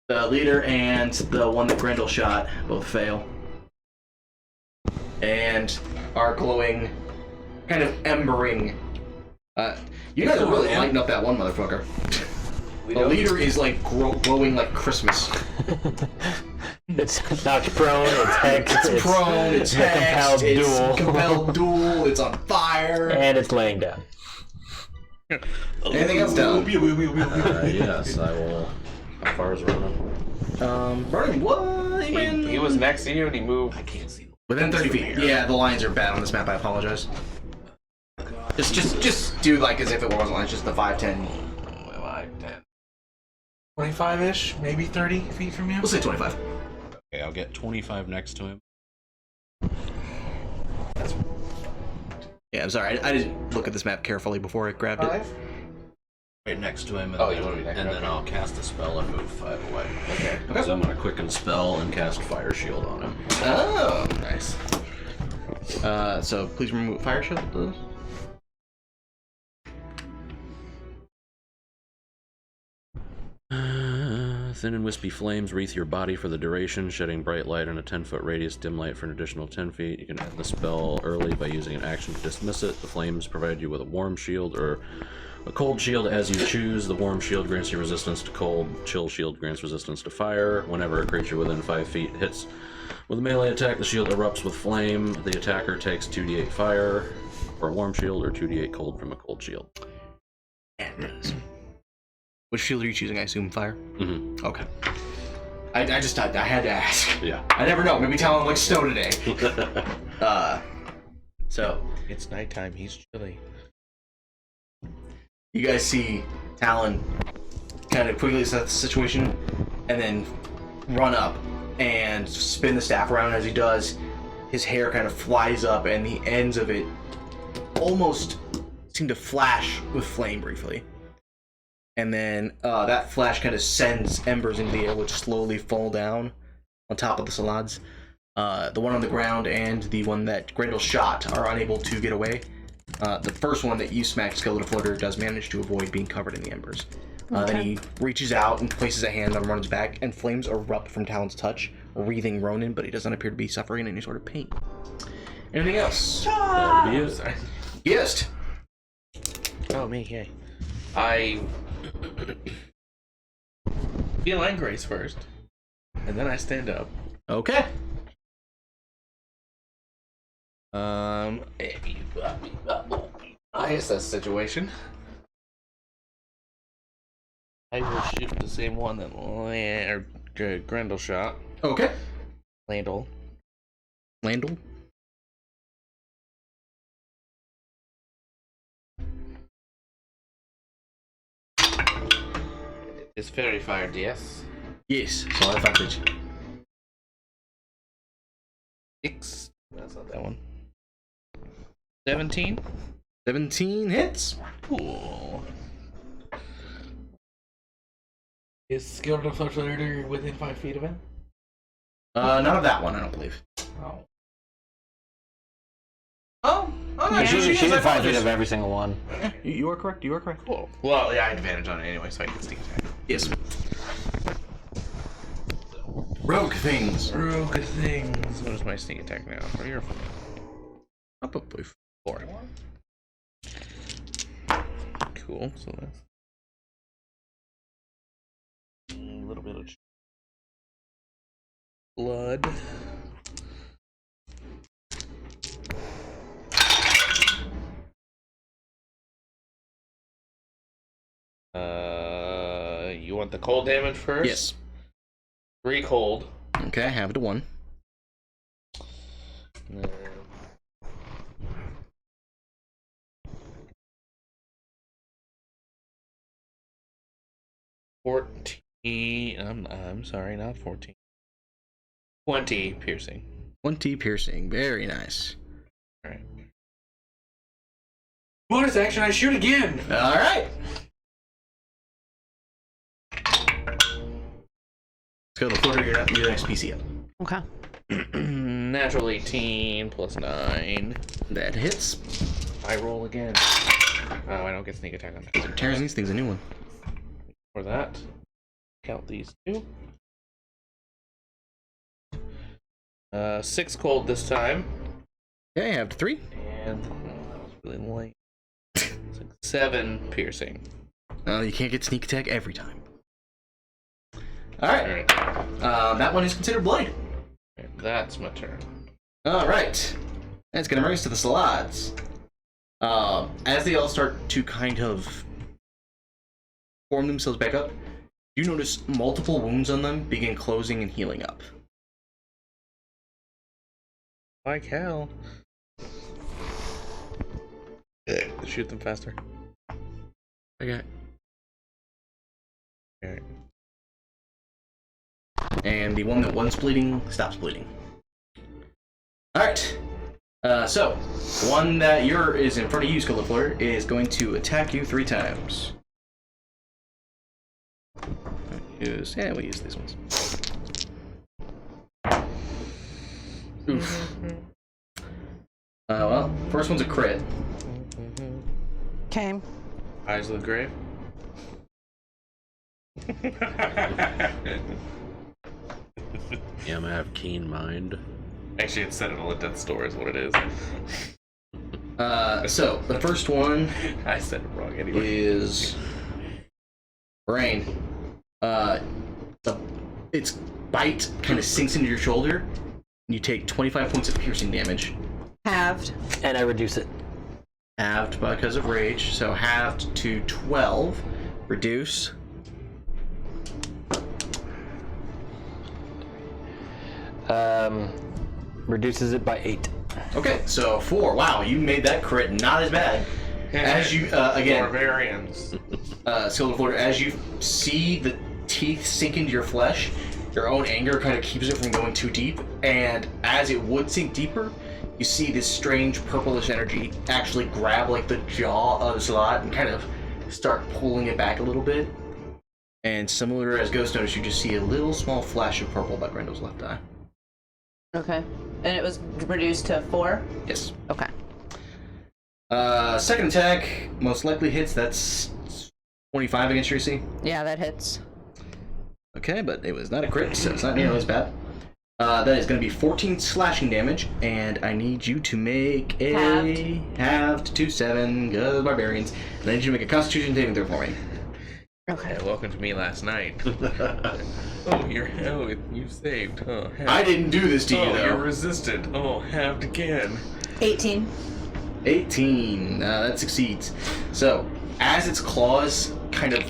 the leader and the one that Grendel shot both fail. And are glowing, kind of embering. You guys are really lighting up that one motherfucker. The leader is like glowing like Christmas. It's knocked prone, it's hex, It's prone, it's the hexed, compelled it's duel. compelled duel, it's on fire. And it's laying down. Anything else down? Yes, I will. How far is Ronan? Ronan, what? He was next to you and he moved. I can't see. Within 30 feet. Yeah, the lines are bad on this map, I apologize. Just do like as if it wasn't lines, just the 5, 10. 25-ish, maybe 30 feet from you. We'll say 25. Okay, I'll get 25 next to him. Yeah, I'm sorry, I didn't look at this map carefully before I grabbed it. Right next to him, and, Oh, you want to be next? and then Okay. I'll cast a spell and move 5 away. Okay. Because I'm going to quicken spell and cast Fire Shield on him. Oh. Nice. So please remove fire shield, please. Thin and wispy flames wreath your body for the duration, shedding bright light in a 10-foot radius, dim light for an additional 10 feet. You can end the spell early by using an action to dismiss it. The flames provide you with a warm shield or a cold shield as you choose. The warm shield grants you resistance to cold. Chill shield grants resistance to fire. Whenever a creature within 5 feet hits with a melee attack, the shield erupts with flame. The attacker takes 2d8 fire for a warm shield or 2d8 cold from a cold shield. Which shield are you choosing? I assume fire? Mm-hmm. Okay. I had to ask. Yeah. I never know. Maybe Talon likes snow today. So It's nighttime. He's chilly. you guys see Talon kind of quickly assess the situation, and then run up and spin the staff around. As he does, his hair kind of flies up, and the ends of it almost seem to flash with flame briefly. And then that flash kind of sends embers into the air, which slowly fall down on top of the salads. The one on the ground and the one that Grendel shot are unable to get away. The first one that you smacked, Skeletal Floater, does manage to avoid being covered in the embers. Then he reaches out and places a hand on Ronan's back, and flames erupt from Talon's touch, wreathing Ronan, but he doesn't appear to be suffering any sort of pain. Anything else? Sorry. Yes. Oh, me, yay. I feel line grace first, and then I stand up. Okay. ISS situation. I will shoot the same one that Grendel shot. Okay. Landel. Landel. Is fairy fired, yes. Yes. So advantage. 6. That's not that one. 17. 17 hits. Cool. Is Skeletal Floater within 5 feet of him? None of that one, I don't believe. Oh. Oh, Yeah. She's in 5 feet of every single one. You are correct. You are correct. Cool. Well, yeah, I had advantage on it anyway, so I can sneak attack. Yes. Rogue things. Rogue things. What is my sneak attack now? 3 or 4? Probably 4. Cool. So that's a little bit of blood. You want the cold damage first? Yes. 3 cold. Okay, I have it to 1. Uh, 14. I'm sorry, not 14. 20 piercing. 20 piercing. Very nice. All right. Bonus action, I shoot again. All right. Let's go to the floater. Your next PC up. Okay. Natural 18 plus 9. That hits. I roll again. Oh, I don't get sneak attack on that. Tears these things a new one. For that, count these 2. 6 cold this time. Okay, I have to 3. And that was really late. 7 piercing. You can't get sneak attack every time. All right. Alright. That one is considered bloodied. That's my turn. All right. That's gonna bring us to the salads. As they all start to kind of form themselves back up, you notice multiple wounds on them begin closing and healing up. Like hell. Shoot them faster. Okay. Alright. And the one that wasn't bleeding stops bleeding. All right. So one that is in front of you, Skullifleur, is going to attack you 3 times. We'll use these ones. Oof. Well, first one's a crit. Okay. Eyes of the grave. Yeah, I have keen mind. Actually, it's Sentinel at Death's Door is what it is. So the first one I said it wrong anyway. is Brain. Its bite kind of sinks into your shoulder, and you take 25 points of piercing damage. Halved. And I reduce it. Halved because of rage, so halved to 12. Reduce. Reduces it by 8. Okay, so 4. Wow, you made that crit not as bad. As you, again, Barbarians. Skilled Floater, as you see the teeth sink into your flesh, your own anger kind of keeps it from going too deep, and as it would sink deeper, you see this strange purplish energy actually grab like the jaw of Zlot and kind of start pulling it back a little bit. And similar as Ghost noticed, you just see a little small flash of purple by Grendel's left eye. Okay. And it was reduced to 4? Yes. Okay. Second attack most likely hits. That's 25 against your AC. Yeah, that hits. Okay, but it was not a crit, so it's not nearly as bad. That is going to be 14 slashing damage, and I need you to make a halved 2/7 barbarians. And I need you to make a Constitution saving throw for me. Okay. Yeah, welcome to me last night. You saved. Oh, halved. I didn't do this to you, Oh, though. you're resistant. Oh, halved again. 18. 18. That succeeds. So, as its claws kind of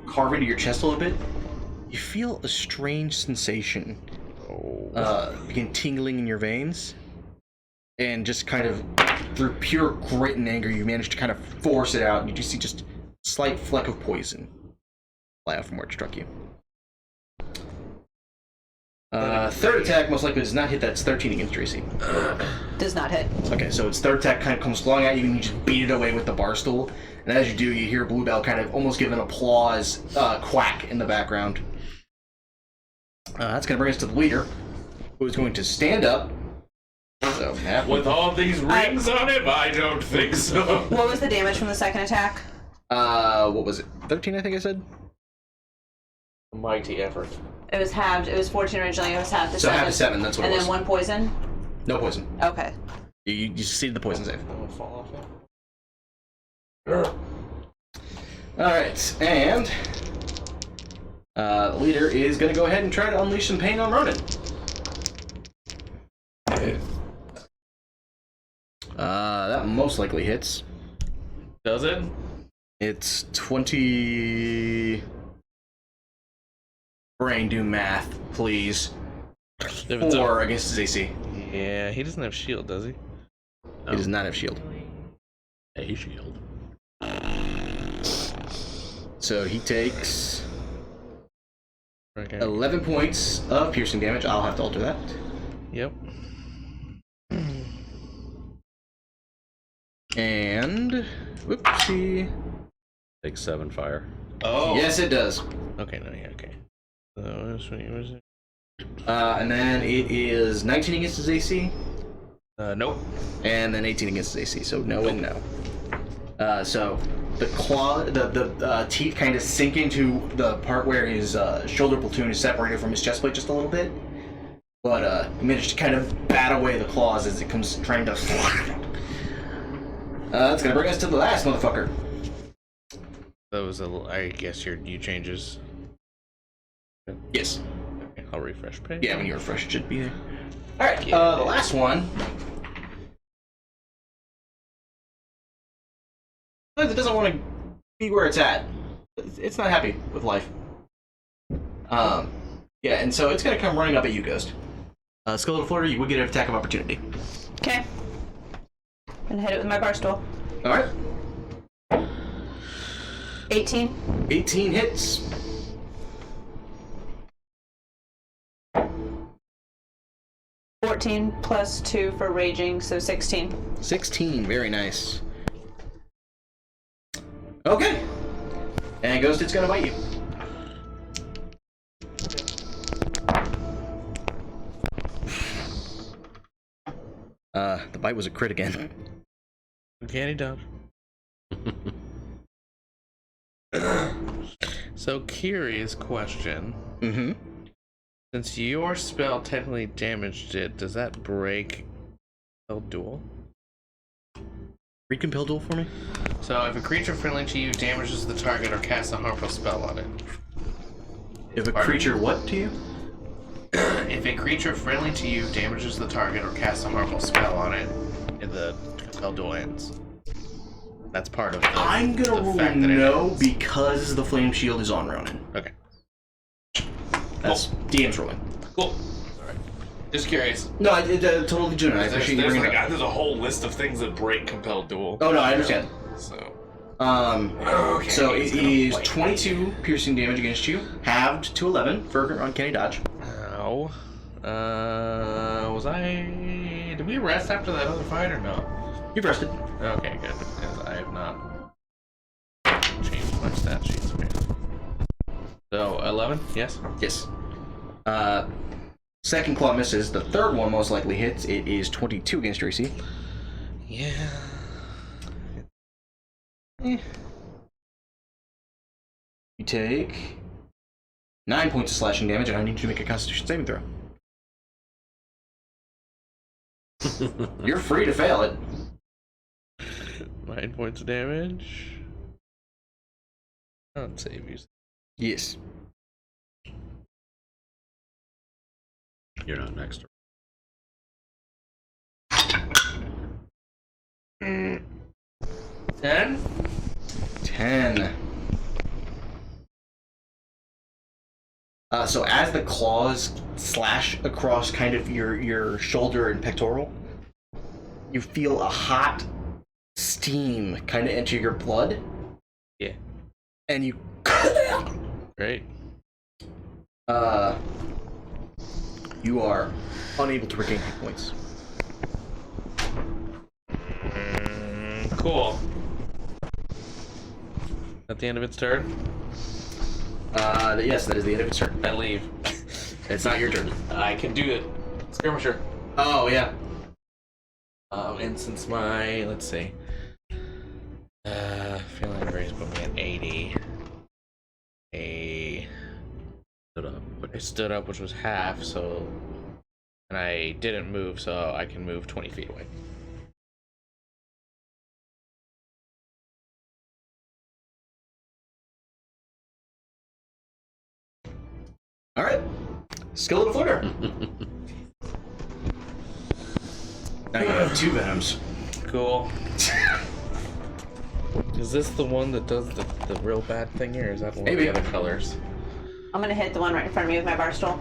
carve into your chest a little bit, you feel a strange sensation begin tingling in your veins. And just kind of, through pure grit and anger, you manage to kind of force it out, and you just see just a slight fleck of poison fly out from where it struck you. Third attack most likely does not hit. That's 13 against your AC. Does not hit. Okay, so its third attack kind of comes flowing at you, and you just beat it away with the bar stool. And as you do, you hear Bluebell kind of almost give an applause quack in the background. That's going to bring us to the leader, who is going to stand up. So, With all these rings on him, I don't think so. What was the damage from the second attack? what was it? 13, I think I said? Mighty effort. It was halved. It was 14 originally. It was halved to So 7. half to 7, that's what and it was. then 1 poison? No poison. Okay. You succeeded the poison save. That would fall off Alright, and the leader is going to go ahead and try to unleash some pain on Ronan. That most likely hits. Does it? It's 20... Brain, do math, please. If it's 4 against his AC. Yeah, he doesn't have shield, does he? He does not have shield. A shield. So he takes Okay. 11 points of piercing damage. I'll have to alter that. Yep. And... whoopsie. Take 7 fire. Oh. Yes, it does. Okay, no, yeah, okay. So, what was it? And then it is 19 against his AC, Nope. and then 18 against his AC. So no and no. So the claw, the teeth kind of sink into the part where his shoulder platoon is separated from his chest plate just a little bit, but he managed to kind of bat away the claws as it comes trying to. That's gonna bring us to the last motherfucker. That was I guess you changes. Yes. Okay, I'll refresh page. Yeah, when you refresh, it should be there. All right. The last one. It doesn't want to be where it's at. It's not happy with life. Yeah, and so it's gonna come running up at you, Ghost. Skeletal Flurry, you would get an attack of opportunity. Okay. And hit it with my bar stool. All right. 18. 18 hits. +14 +2 for raging, so 16. 16, very nice. Okay. And Ghost, it's gonna bite you. The bite was a crit again. Candy dodge. So, curious question. Mm-hmm. Since your spell technically damaged it, does that break Compel Duel? Read Compel Duel for me? So, if a creature friendly to you damages the target or casts a harmful spell on it. If a Pardon? creature what to you? If a creature friendly to you damages the target or casts a harmful spell on it, the Compel Duel ends. That's part of the I'm gonna the rule fact that it no ends. because the flame shield is on Ronan. Okay. That's DM's ruling. Cool. Just curious. No, totally genuine. I appreciate you There's, bringing it up. there's a whole list of things that break compelled duel. Oh no, I understand. So. Okay, so it is 22 piercing damage against you, halved to 11 for uncanny dodge. Ow. Was I... Did we rest after that other fight or no? You've rested. Okay, good. Because I have not changed my stat sheets. Okay. So, 11? Yes? Yes. Second claw misses. The third one most likely hits. It is 22 against your AC. Yeah. You take 9 points of slashing damage, and I need you to make a Constitution saving throw. You're free to fail it. 9 points of damage. Don't save you. Yes. You're not next. 10? 10. So as the claws slash across kind of your shoulder and pectoral, you feel a hot steam kind of enter your blood. Yeah. And you... Great. You are unable to regain hit points. Cool. At the end of its turn, Yes, that is the end of its turn. I leave. It's not your turn. I can do it. Skirmisher. Oh, yeah. And since my, let's see, feeling raise put me at 80. I stood up, which was half, so, and I didn't move, so I can move 20 feet away. All right. Skill of the floater. Now you have 2 venoms. Cool. Is this the one that does the real bad thing here, or is that one Maybe. of the other colors? I'm gonna hit the one right in front of me with my bar stool.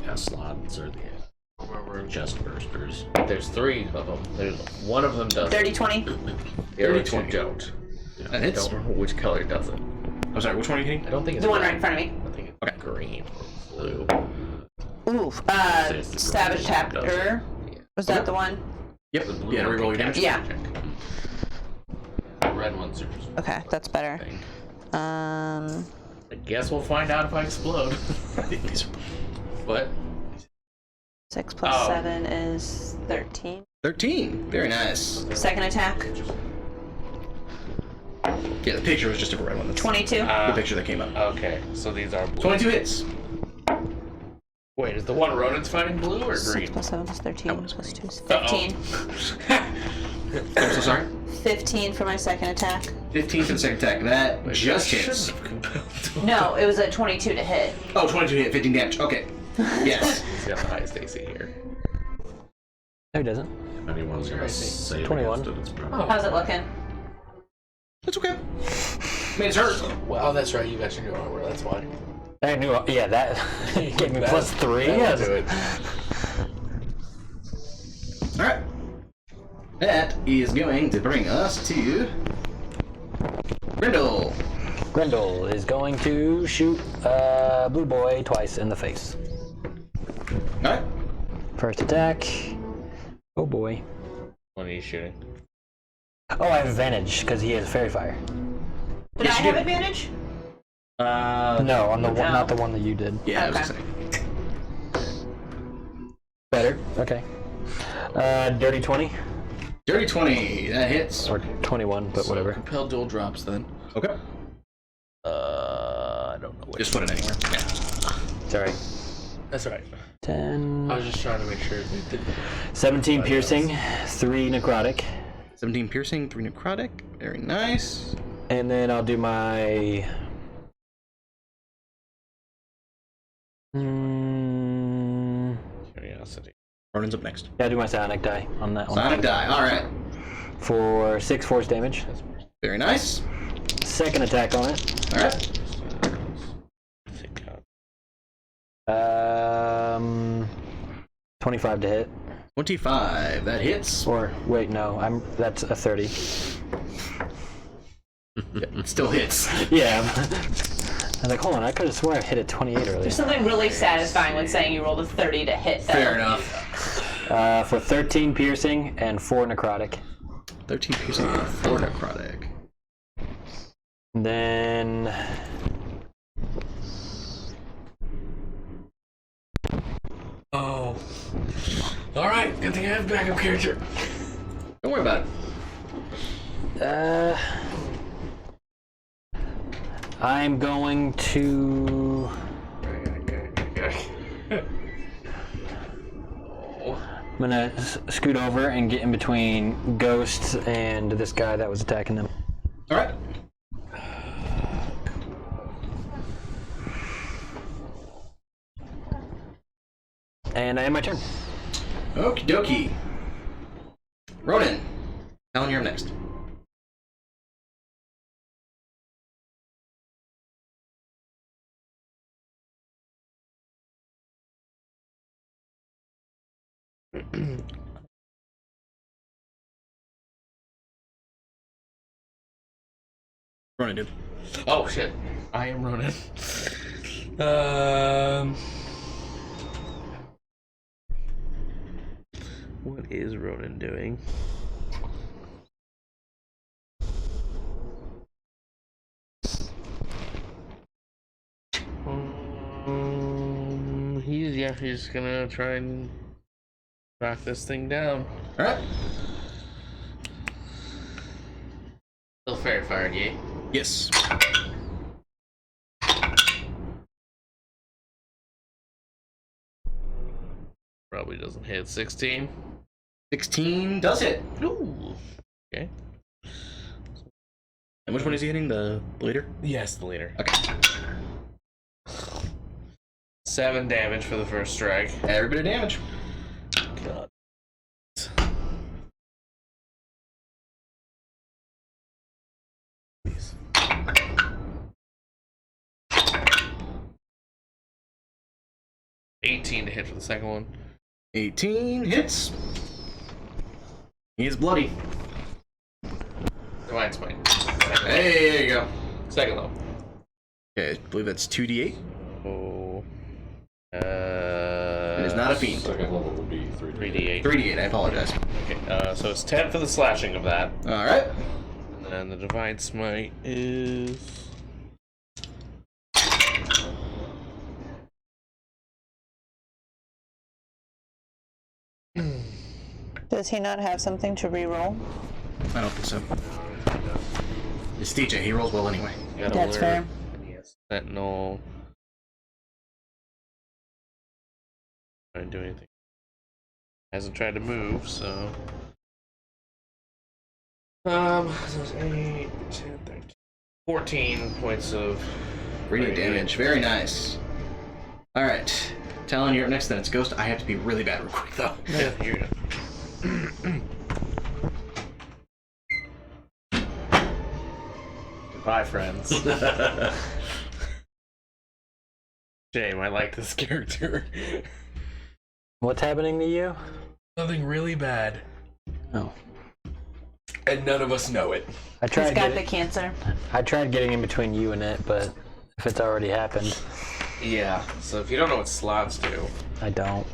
Yeah, slots are the chest bursters. There's 3 of them. One of them does. 30, 20. The other 30, 20. two don't. That I hits. don't remember which color does it. I'm sorry, which one are you hitting? I don't think it's The one red. right in front of me. I think it's Okay. green or blue. Ooh, Savage Chapter. Was that the one? Yep. The blue Yeah, one reroll your can damage. Yeah. check. The red ones are just Okay, that's better. thing. Um, I guess we'll find out if I explode. What? 6 plus Oh. 7 is 13. 13. Very nice. Second attack, Yeah, the picture was just of a red one. That's 22. the picture that came up. Okay, so these are blue. 22 hits. Wait, is the one Ronan's fighting blue or 6 green? plus 7 is 13. one's Plus 2 is Uh-oh. 15. I'm so sorry. 15 for my second attack. 15 for the second attack. That just That hits. shouldn't have compelled. No, it was a 22 to hit. Oh, 22 hit, 15 damage. Okay. Yes. He's got the highest AC here. No, he doesn't. If anyone's gonna save 21. against it, it's probably How's it looking? That's okay. I mean, it's hurt. Well, that's right. You got your new armor. That's why. I knew, yeah, that gave me plus 3. That'll Yes. do it. Alright. That is going to bring us to Grindel. Grendel is going to shoot Blue Boy twice in the face. Alright. First attack. Oh boy. What are you shooting? Oh, I have advantage because he has Fairy Fire. Did I have advantage? No, on the one, not the one that you did. Yeah, I was Okay. gonna say. Better. Okay. Dirty 20 Dirty 20. That hits. or 21, but whatever. Compelled dual drops then. Okay. I don't know which. Just put it anywhere. Yeah. Sorry. That's right. 10. I was just trying to make sure it did. 17 piercing, 3 necrotic, 17 piercing, 3 necrotic. Very nice. and then I'll do my. Curiosity. Ronan's up next. Yeah, I'll do my psionic die on that one. Sonic die. Alright. For 6 force damage. Very nice. Second attack on it. Alright. 25 to hit. 25. That hits. Or wait, no, that's a 30. It still hits. Yeah. I was like, hold on, I could have swore I hit a 28 earlier. There's something really satisfying when saying you rolled a 30 to hit. Though. Fair enough. For 13 piercing and 4 necrotic. 13 piercing and 4 necrotic. Then Oh. Alright, good thing I have a backup character. Don't worry about it. I'm going to I'm gonna scoot over and get in between Ghost and this guy that was attacking them. Alright. And I end my turn. Okie dokie. Ronan. Alan, you're up next. Ronan, dude. Oh shit. I am Ronan. What is Ronan doing? He's gonna try and knock this thing down. Alright. Still fair fired, yeah? Yes. Probably doesn't hit. 16. 16 does hit. Ooh. Okay. And which one is he hitting? The leader? Yes, the leader. Okay. 7 damage for the first strike. Every bit of damage. God. 18 to hit for the second one. 18 hits. He is bloody. Divine Smite. Hey, there you go. Second level. Okay, I believe that's 2d8. Oh. It is not a fiend. Second level would be 3d8. 3d8. 3d8, I apologize. Okay, so it's 10 for the slashing of that. Alright. And then the Divine Smite is... Does he not have something to re-roll? I don't think so. It's DJ, he rolls well anyway. Got That's alert, fair. and he has Sentinel. Trying to do anything. Hasn't tried to move, so. So it's 8, 10, 13, 14 points of Radiant damage, very nice. Alright. Talon, you're up next, then it's Ghost. I have to be really bad real quick, though. Yeah, here you go. Goodbye, friends. Shame, I like this character. What's happening to you? Something really bad. Oh. And none of us know it. I He's tried got the getting, cancer. I tried getting in between you and it, but if it's already happened, Yeah, so if you don't know what slots do, I don't.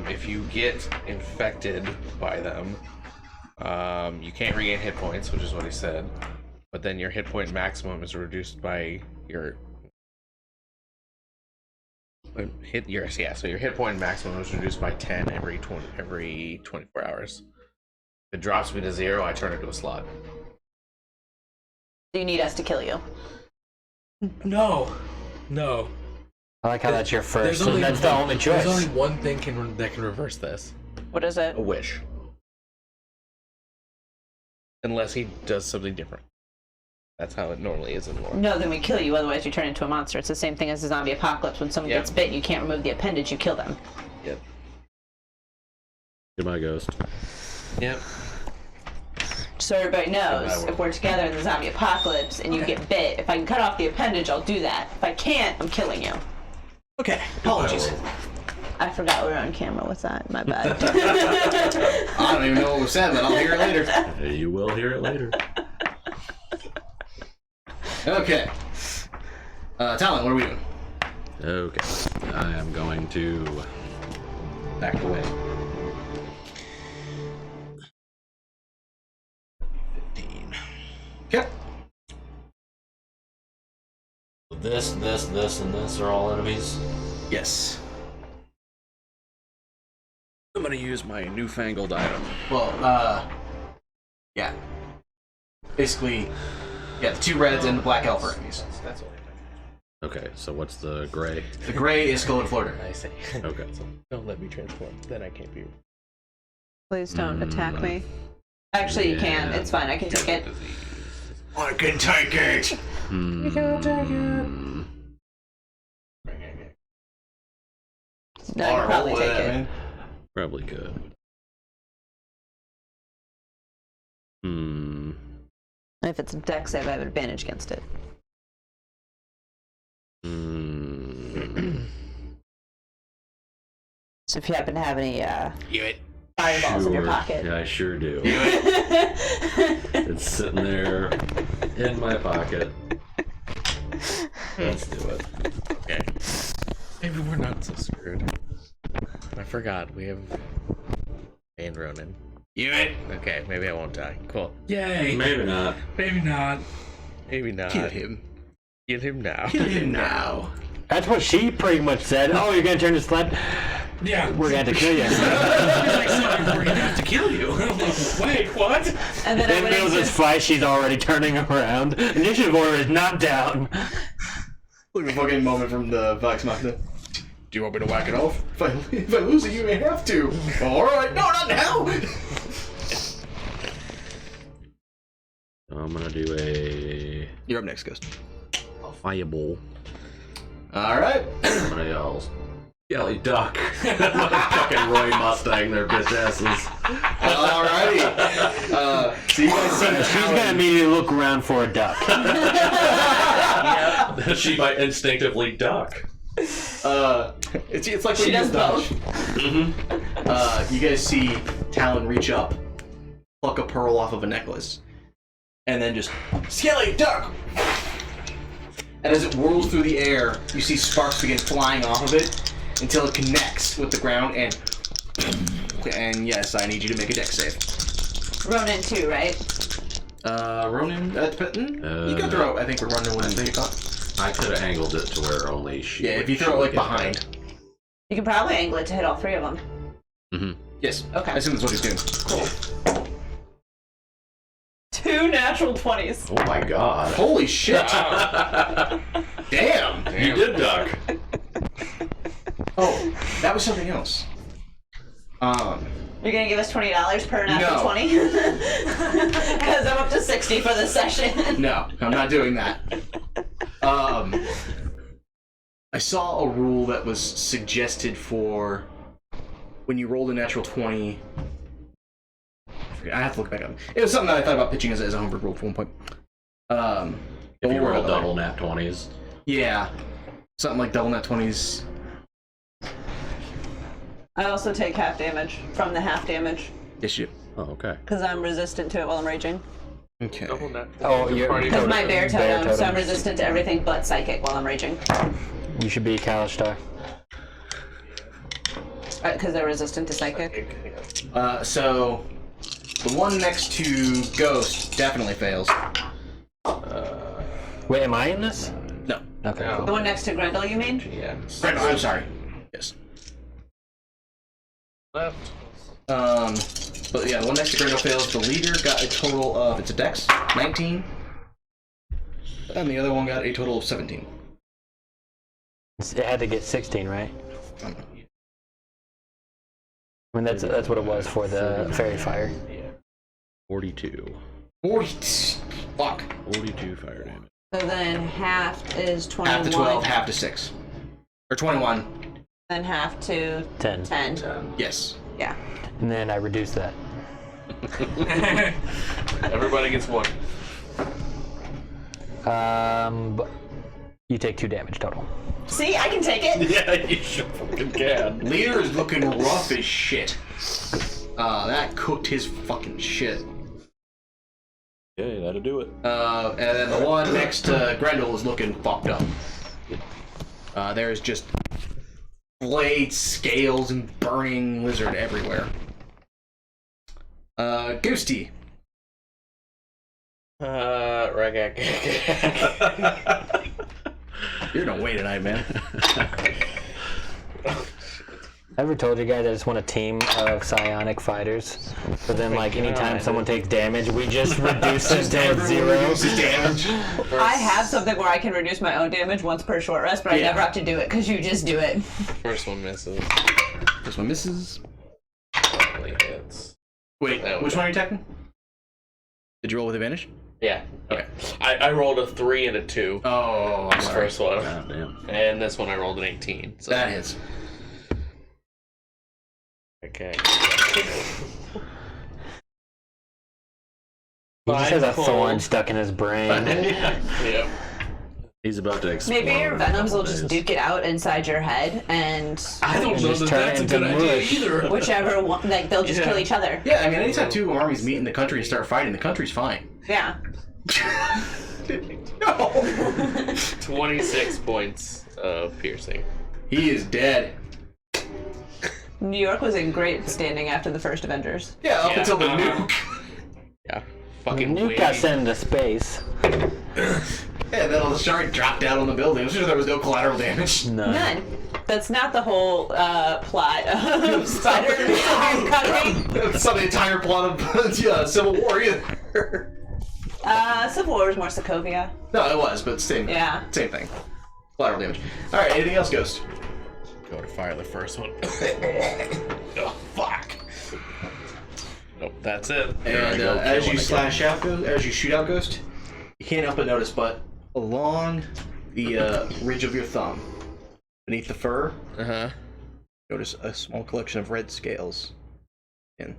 if you get infected by them, you can't regain hit points, which is what he said. But then your hit point maximum is reduced by your so your hit point maximum is reduced by 10 every 24 hours. If it drops me to 0, I turn it to a slot. Do you need us to kill you? No. I like how that's your first. There's only That's the only choice. There's only one thing that can reverse this. What is it? A wish. Unless he does something different. That's how it normally is in lore. No, then we kill you, otherwise you turn into a monster. It's the same thing as the zombie apocalypse. When someone Yep. gets bit, you can't remove the appendage, you kill them. Yep. Goodbye, Ghost. Yep. So everybody knows, Goodbye, if we're together in the zombie apocalypse and you get bit, if I can cut off the appendage, I'll do that. If I can't, I'm killing you. Okay, apologies. I forgot we were on camera with that. My bad. I don't even know what was said, but I'll hear it later. You will hear it later. Okay. Talon, what are we doing? Okay. I am going to back away. 15. Okay. This, and this are all enemies. Yes. I'm gonna use my newfangled item. Well, yeah. Basically, yeah, the 2 reds and the black elf are enemies. That's all. Okay, so what's the gray? The gray is Skull and Florida. I see. Okay. Don't let me transform. Then I can't be. Please don't attack me. Actually, you can. It's fine. I can take it. I can take it. You can take it. No, you can probably take it. Man. Probably could. If it's a dex save, I have advantage against it. So if you happen to have any fireballs in your pocket. Yeah, I sure do. It's sitting there in my pocket. Let's do it. Okay. Maybe we're not so screwed. I forgot we have and Ronan. You it? Okay, maybe I won't die. Cool. Yay. Maybe not. Maybe not. Maybe not. Kill him. Kill him now. Kill him now. That's what she pretty much said. Oh, you're gonna turn to sled? Yeah. We're gonna have to kill you. Like, sorry, we're gonna have to kill you. Wait, what? And then I In went Bill's into... fight, she's already turning around. Initiative order is not down. Look at the fucking moment from the Vox Machina. Do you want me to whack it off? If I lose it, you may have to. Alright, no, not now! I'm gonna do a You're up next, Ghost. fireball. Alright. I'm gonna yell, duck. Fucking Roy Mustang, their bitch asses. Alrighty. So you guys see She's gonna immediately look around for a duck. She might instinctively duck. it's like She does both. You guys see Talon reach up, pluck a pearl off of a necklace, and then just Skelly duck. And as it whirls through the air, you see sparks begin flying off of it until it connects with the ground and yes, I need you to make a dex save. Ronan too, right? Ronan, you can throw. I think we're running with it. I could have angled it to where only she. Yeah, if you throw it like behind. You can probably angle it to hit all 3 of them. Yes. Okay. I assume that's what he's doing. Cool. 2 natural 20s. Oh my god. Holy shit! Damn! You did duck. Oh, that was something else. You're gonna give us $20 per natural No. 20? Because I'm up to 60 for this session. No, I'm not doing that. I saw a rule that was suggested for when you rolled a natural 20. I have to look back up. It was something that I thought about pitching as a homebrew rule at one point. If you roll double nat 20s. Yeah, something like double nat 20s. I also take half damage from the half damage Yes, you. Oh, okay. because I'm resistant to it while I'm raging. Okay. Oh, you're Because my bear totem, so I'm resistant to everything but psychic while I'm raging. You should be a Kalistar. Because they're resistant to psychic. So the one next to Ghost definitely fails. Wait, am I in this? No. Okay. The one next to Grendel, you mean? Grendel, I'm sorry. Yes. Left. But yeah, the one next to Grendel fails. The leader got a total of, it's a dex, 19. And the other one got a total of 17. It had to get 16, right? I mean, that's what it was for the fairy fire. 42. 40. Fuck. 42 fire damage. So then half is 21. Half to 12, half to 6. Or 21. Then half to 10. 10. Yes. Yeah. And then I reduce that. Everybody gets 1. But you take 2 damage total. See, I can take it. Yeah, you sure fucking can. Leader is looking rough as shit. That cooked his fucking shit. Yeah, that'll do it. And then the one next to Grendel is looking fucked up. There's just blades, scales, and burning lizard everywhere. Goosty. You're gonna wait tonight, man. I ever told you guys I just want a team of psionic fighters? But then, like, anytime someone takes damage, we just reduce it to 0. Damage. I have something where I can reduce my own damage once per short rest, but I never have to do it because you just do it. First one misses. This one misses. Probably hits. Wait, which one are you attacking? Did you roll with advantage? Yeah. Okay. I rolled a 3 and a 2. Oh, I'm This sorry. first one. God damn. And this one I rolled an 18. So. That hits. Okay. He just has a thorn stuck in his brain. Yep. He's about to explode. Maybe your in a venoms will couple just days. duke it out inside your head, and I don't know just that turn that's a into good idea mush. either. whichever one, like they'll just kill each other. Yeah, I mean, anytime two armies meet in the country and start fighting, the country's fine. Yeah. No! 26 points of piercing. He is dead. New York was in great standing after the first Avengers. Yeah, up Yeah, until the uh-huh. nuke. Yeah. Fucking Nuke waiting. got sent into space. Yeah, then all the shard dropped down on the building. I'm sure there was no collateral damage. None. That's not the whole plot of Spider-Man Coming. That's not the entire plot of Civil War either. Civil War was more Sokovia. No, it was, but same thing. Collateral damage. Alright, anything else, Ghost? Go to fire the first one. Oh, fuck. Nope, that's it. And go as kill you him slash out, as you shoot out Ghost, you can't help but notice, but along the ridge of your thumb, beneath the fur, Uh-huh. notice a small collection of red scales. In.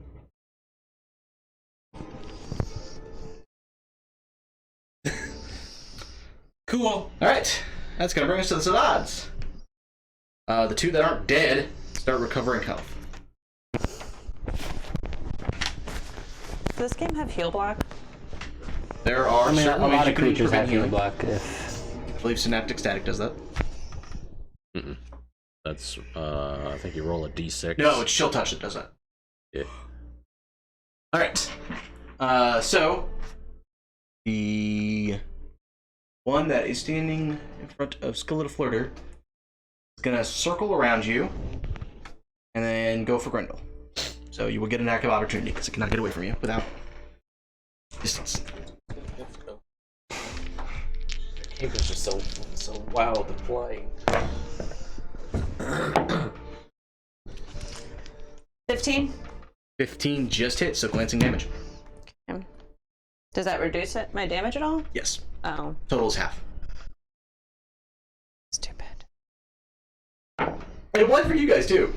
Cool. Alright, that's gonna bring us to the odds. The two that aren't dead start recovering health. Does this game have heal block? There are I mean, a certain ways lot you of can creatures prevent have heal healing. block. If I believe Synaptic Static does that. That's, I think you roll a d6. No, it's Chill Touch that does that. Yeah. Alright. So, the one that is standing in front of Skeletal Flirter is gonna circle around you and then go for Grendel. So you will get an active opportunity because it cannot get away from you without distance. He was just so wild and flying. 15? 15 just hit, so glancing damage. Does that reduce my damage at all? Yes. Oh, Total is half. stupid. And one for you guys too.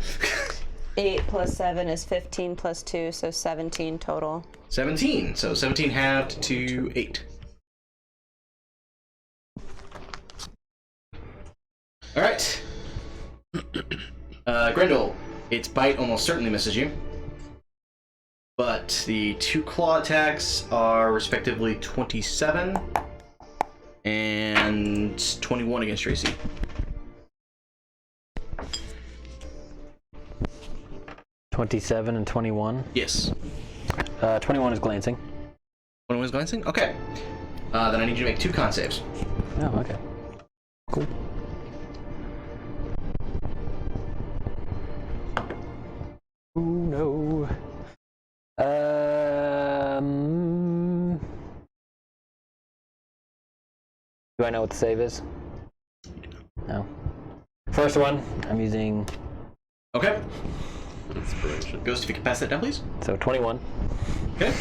8 plus 7 is 15 plus 2, so 17 total. 17. So 17 halved to 8. Alright. Grendel, its bite almost certainly misses you. But the two claw attacks are respectively 27 and 21 against your AC. $27 and 21. Yes. 21 is glancing. 21 is glancing? Okay. Then I need you to make 2 con saves. Oh, okay. Cool. Oh no. Do I know what the save is? No. First one, I'm using Okay. Inspiration. Ghost, if you can pass that down, please. so 21. Okay.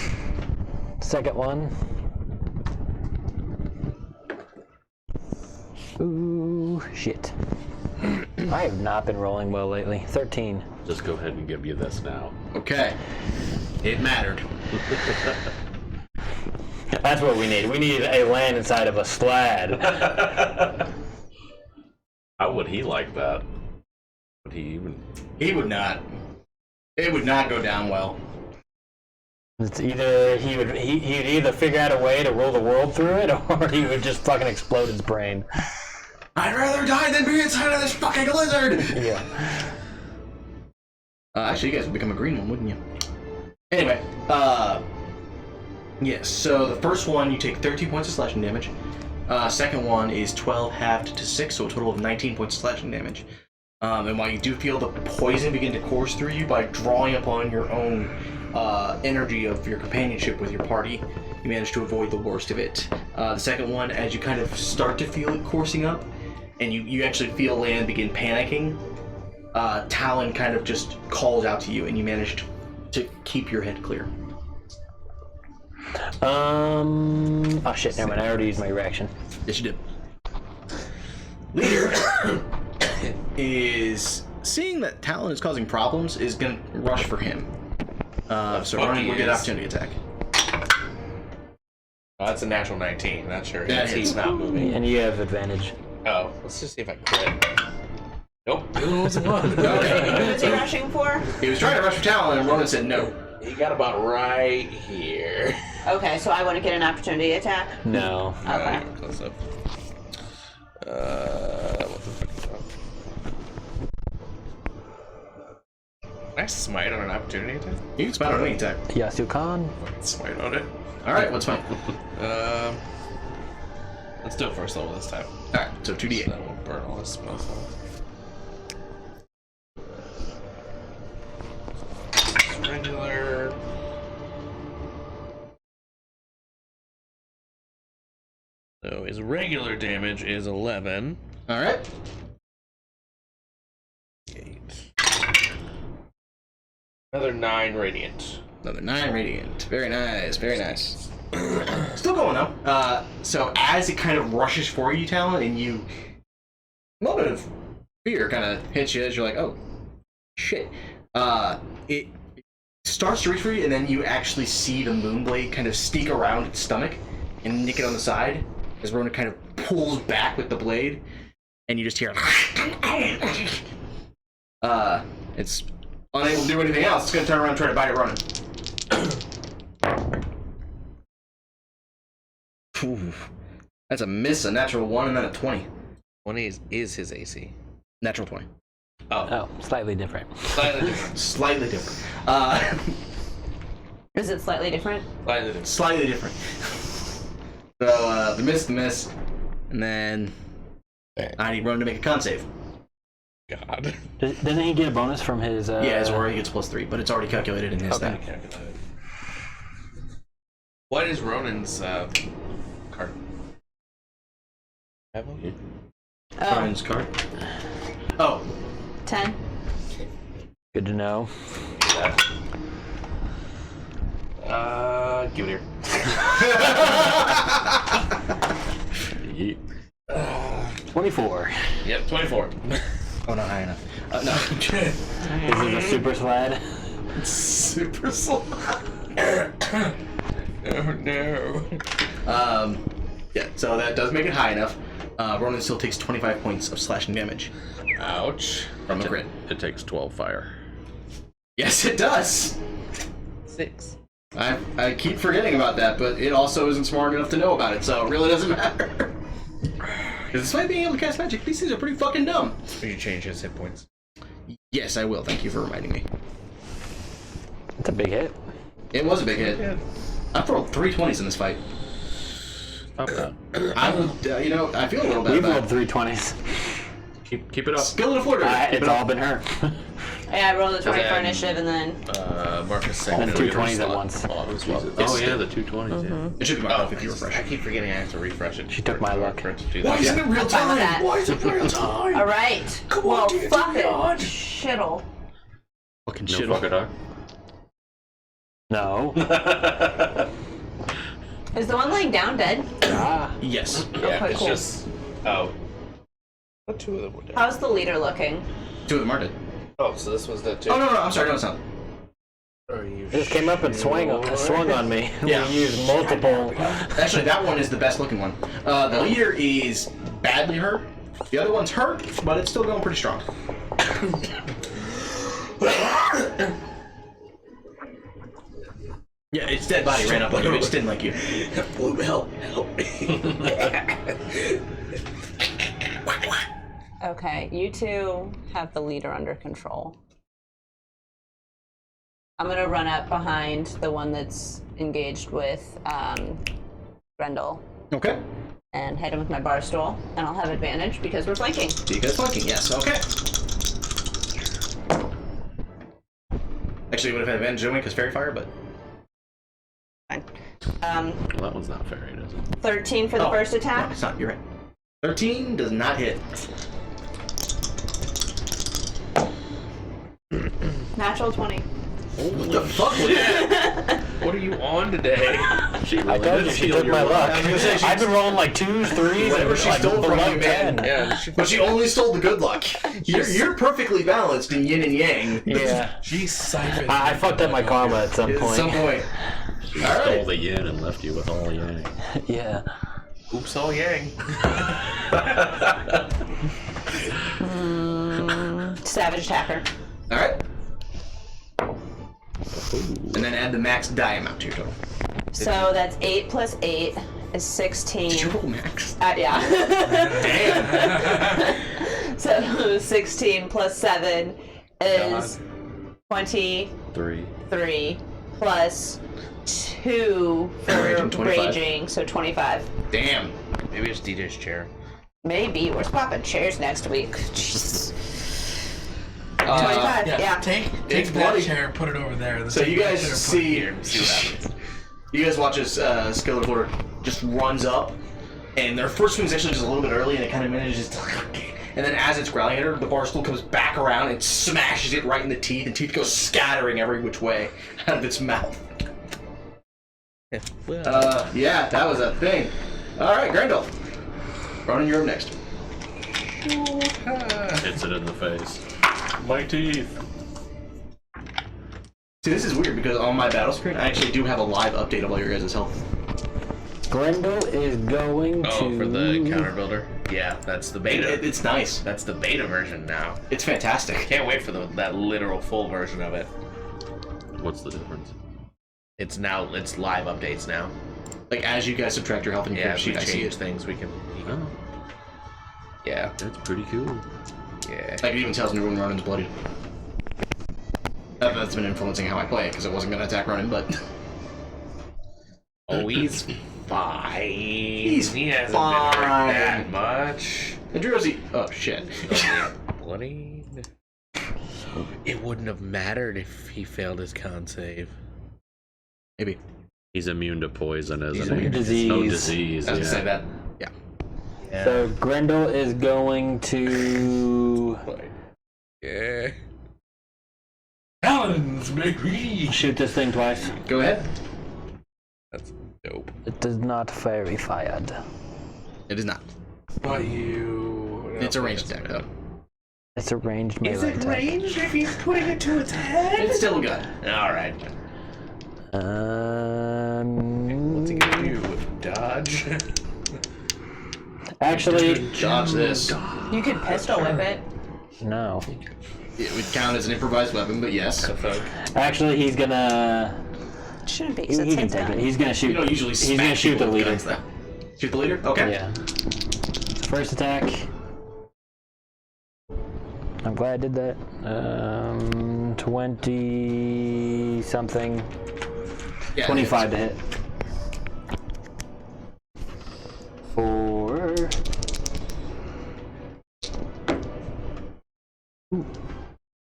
Second one. Ooh, shit. I have not been rolling well lately. 13. Just go ahead and give you this now. Okay. It mattered. That's what we need. We need a land inside of a slad. How would he like that? Would he even? He would not. It would not go down well. It's either he'd either figure out a way to roll the world through it, or he would just fucking explode his brain. I'd rather die than be inside of this fucking lizard! Yeah. Actually, you guys would become a green one, wouldn't you? Anyway, yes, so the first one, you take 13 points of slashing damage. Second one is 12 halved to 6, so a total of 19 points of slashing damage. And while you do feel the poison begin to course through you by drawing upon your own energy of your companionship with your party, you manage to avoid the worst of it. The second one, as you kind of start to feel it coursing up, and you actually feel Land begin panicking, Talon kind of just calls out to you, and you manage to keep your head clear. Oh shit, never mind, I already used my reaction. Yes, you did. Leader is seeing that Talon is causing problems, is gonna rush for him. So Ronan will get opportunity attack. Oh, that's a natural 19. Not sure. That He's hits. not moving. And you have advantage. Oh, let's just see if I crit. Nope. It was a 1. What was he rushing for? He was trying to rush for Talon, and Ronan said no. He got about right here. Okay, so I want to get an opportunity attack. No. Okay. Close up. What the fuck is wrong? Can I smite on an opportunity attack? You can spot on any attack. Yasu Khan. Fucking smite on it. Alright, what's fine? Let's do it first level this time. Alright, so 2d8. So that won't burn all his spells off. Regular. So his regular damage is 11. Alright. 8. Another 9 radiant. Another 9 radiant. Very nice, very nice. Still going though. So as it kind of rushes for you, Talon, and you... A moment of fear kind of hits you as you're like, oh, shit. It starts to reach for you, and then you actually see the Moonblade kind of sneak around its stomach and nick it on the side as Rona kind of pulls back with the blade, and you just hear it's unable to do anything else. It's gonna turn around and try to bite at Ronan. Ooh, that's a miss, a natural 1, and then a 20. 20 is his AC. Natural 20. Oh, slightly different. Slightly different. Slightly different. Is it slightly different? Slightly different. Slightly different. So, the miss, and then I need Ronan to make a con save. God. Doesn't he get a bonus from his... Yeah, his aura gets +3, but it's already calculated in his stat. What is Ronan's card? Have one? Oh, Ronan's card. Oh, 10. Good to know. Give it here. Yeet. 24. Yep, 24. oh, not high enough. No. This is a super slide. Super slow. Oh no. Yeah, so that does make it high enough. Ronan still takes 25 points of slashing damage Ouch. from a crit. It takes 12 fire. Yes, it does. 6. I keep forgetting about that, but it also isn't smart enough to know about it, so it really doesn't matter. Because despite being able to cast magic, these things are pretty fucking dumb. Will you change his hit points? Yes, I will. Thank you for reminding me. That's a big hit. It was a big hit. Yeah. I've rolled 3 20s in this fight. Stop that. I feel a little bad We've about rolled it. 3 20s. Keep it up. Skill of Florida. It's all been her. Yeah, I rolled a 20 for then- initiative and then... Marcus And second. 2 20s at once. Oh yeah, the 220s. It should be marked off if you I refresh. keep forgetting I have to refresh it. She took my luck. For it to do Why that. isn't it real I'm fine with that. time? Why is it real time? Alright. Come on, Well, D&D fuck it. God. Shittle. Fucking No shit. fuck a dog. No. Is the one laying down dead? Ah. Yes. Yeah, Okay, it's cool. just. Oh. What 2 of them were dead? How's the leader looking? 2 of them are dead. Oh, so this was the 2. Oh, no, I'm sorry. No, it's not. Are you It just came up and swung on me. Yeah. We used multiple. Actually, that one is the best looking one. The leader is badly hurt The other one's hurt, but it's still going pretty strong. Yeah, its dead body ran up on you. It just didn't like you. Help me. Okay, you two have the leader under control. I'm gonna run up behind the one that's engaged with Grendel Okay. and hit him with my bar stool, and I'll have advantage because we're flanking. Because flanking, yes. Okay. Actually, you would have had advantage anyway because fairy fire, but... Fine. Well, that one's not fairy, is it? 13 for the first No, attack. it's not. You're right. 13 does not hit. Natural 20. What the fuck was that? What are you on today? I told you she took my luck. I've been rolling like 2s, 3s, Whatever and she like stole from below you, man. 10. Yeah, But she only stole the good luck. You're perfectly balanced in yin and yang. Yeah. She siphoned. I fucked up my karma at some At point. some point. She All stole right. the yin and left you with all yang. Yeah. Oops, all yang. Savage attacker. All right. And then add the max die amount to your total. So that's 8 plus 8 is 16. Did you roll max? Yeah. Damn. So 16 plus 7 is 23 3. plus 2 for Raging, 25. raging, so 25. Damn. Maybe it's DJ's chair. Maybe. We're swapping chairs next week. Jesus. 25, yeah. Take It's that bloody. chair and put it over there. So you guys see, Here, see what happens. you guys watch as Skeletor Quarter just runs up, and their first swing is actually just a little bit early, and it kind of manages to, and then as it's growling at her, the bar stool comes back around and smashes it right in the teeth, and teeth go scattering every which way out of its mouth. Yeah, that was a thing. All right, Grendel. Ronan, you're up next. Hits it in the face. My teeth. See, this is weird because on my battle screen, I actually do have a live update of all your guys' health. Grendel is going to... Oh, for the counter builder? Yeah, that's the beta. It's nice. That's the beta version now. It's fantastic. Can't wait for that literal full version of it. What's the difference? It's live updates now. Like, as you guys subtract your health and your Yeah, sheet, we I see change it. things. We can. Oh, Yeah, that's pretty cool. yeah. Like, it even tells me when Ronan's bloodied. That's been influencing how I play it, because I wasn't going to attack Ronan, but... Oh, he's fine. He hasn't been fine. hurt that much. And Drowsy... Oh, shit. Bloodied. It wouldn't have mattered if he failed his con save. Maybe. He's immune to poison, isn't He's he? immune to It's no disease. disease. I was Yeah. going to say that. Yeah. Yeah. So Grendel is going to Yeah. Paladins make me. shoot this thing twice. Go ahead. That's dope. It does not fairy fired. It is not. But you. It's a ranged attack, though. It's a ranged melee attack. ranged if he's putting it to its head? It's still a gun. All right. What's he gonna do? Dodge? Actually, Dodge this. You could pistol whip it. no. It would count as an improvised weapon, but yes. Actually, he's gonna. Shouldn't be. He can take it. He's gonna shoot. You don't usually He's smack gonna shoot the people with leader. guns, though. Shoot the leader? Okay. Yeah. First attack. I'm glad I did that. 20 something. Yeah, 25 to hit. For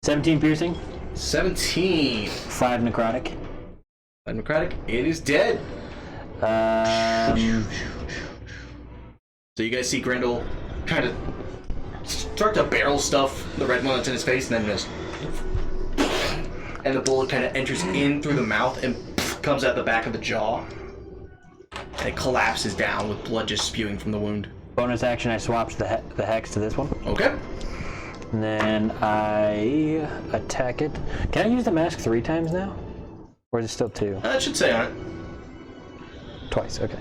17 piercing, 17. 5 necrotic. Democratic. It is dead. So you guys see Grendel kind of start to barrel stuff the red one that's in his face, and then just, and the bullet kind of enters in through the mouth and comes out the back of the jaw, and it collapses down with blood just spewing from the wound. Bonus action, I swapped the hex to this one. Okay. And then I attack it. Can I use the mask 3 times now? Or is it still 2? It should say on it. Twice, okay.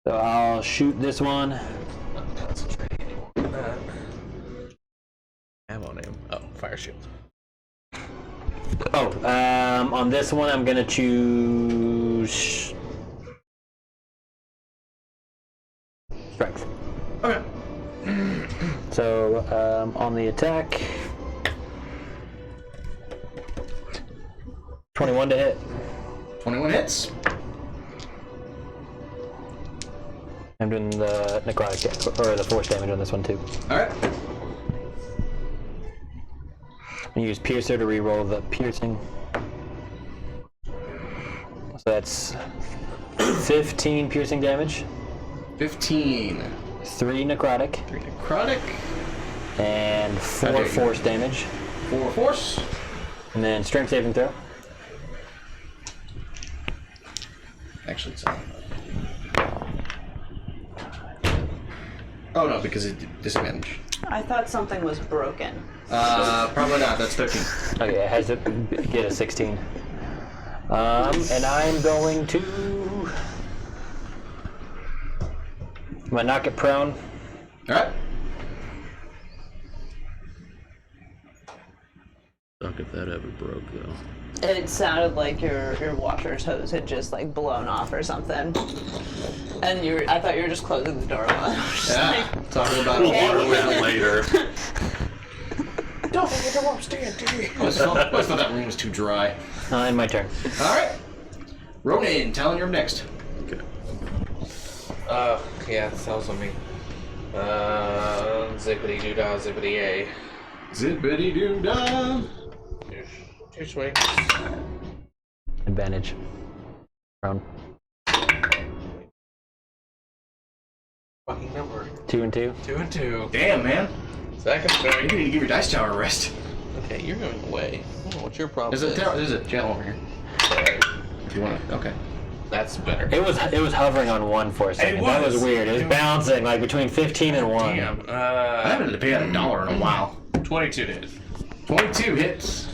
So I'll shoot this one have on him? Oh, fire shield. Oh, on this one, I'm gonna choose strength. Okay. So, on the attack, 21 to hit. 21 hits. I'm doing the necrotic or the force damage on this one too. All right. I use piercer to reroll the piercing. So that's 15 piercing damage, 15. 3 necrotic, 3 necrotic. and How 4 dare you. force damage, 4 force. and then strength saving throw. Actually, it's oh no, because it disadvantage. I thought something was broken. Probably not. That's 13. Okay, it has to get a 16. And I'm going to. I'm gonna knock it prone. All right. Suck if that ever broke, though. It sounded like your washer's hose had just like blown off or something. And I thought you were just closing the door. Yeah. Talking about Okay. Went later. Don't forget to stand. I always thought that room was too dry. And my turn. All right. Ronan, Talon, you're up next. Okay. Yeah, that was on me. Zippity doo dah, zippity yay. Zippity doo dah. Two swings. Advantage. Prone. Fucking number. 2 and 2. 2 and 2. Damn, man. Second You strike. need to give your dice tower a rest. Okay, you're going away. I don't know what your problem There's is. a tower. There's a jail over here. Sorry. If you want to. Okay. That's better. It was hovering on 1 for a second. That was was. weird. It was bouncing like between 15 and 1. Damn. I haven't had to pay out $1 in a while. 22 to hit. 22 hits.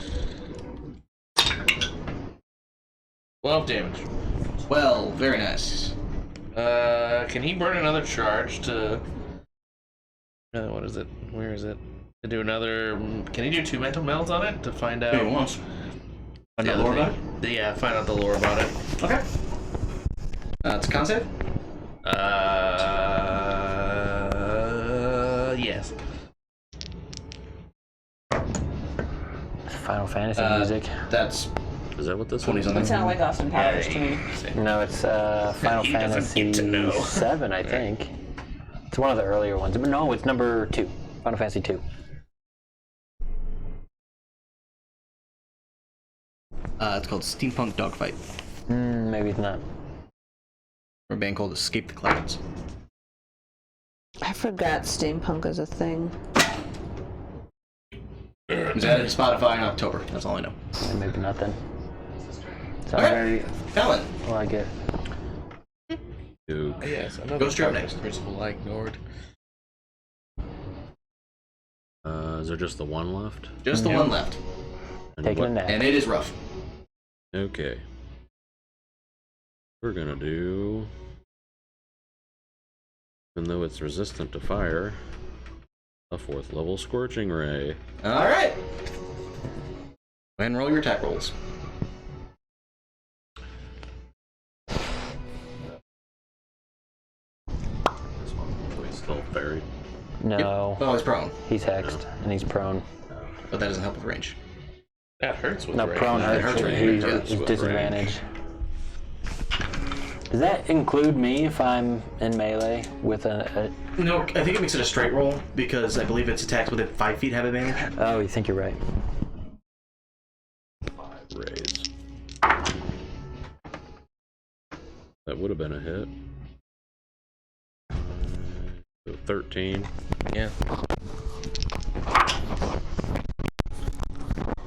12 damage. Well, very nice. Can he burn another charge to... what is it? Where is it? To do another... Can he do 2 mental melds on it to find out... Do it once. Find the out other lore about thing? Yeah, find out the lore about it. it. Okay. It's a con save. Yes. Final Fantasy music. That's Is that what this 20 is? something. It sounded like Austin Powers to me. No, it's Final He doesn't get to know. Fantasy 7, I think. It's one of the earlier ones. But no, it's number 2. Final Fantasy 2. It's called Steampunk Dogfight. Maybe it's not. Or a band called Escape the Clouds. I forgot steampunk is a thing. It was added to Spotify in October. That's all I know. Maybe not then. So All right. very. Talon. Well, I get. Duke. Yes, another Go straight part of next. the principle I ignored. Is there just the one left? Just the one left. And Taking what- a nap. And it is rough. Okay. We're gonna do... Even though it's resistant to fire, a 4th level Scorching Ray. Alright. Go ahead and roll your attack rolls. This one is still buried. No, Oh, he's prone. he's hexed and he's prone. But that doesn't help with range. That hurts with No, range. prone hurts. hurts with He's range, yeah. he's disadvantage. Does that include me if I'm in melee with a No, I think it makes it a straight roll because I believe its attacks within 5 feet have advantage. Oh, you think you're right. 5 rays. That would have been a hit. So 13. Yeah.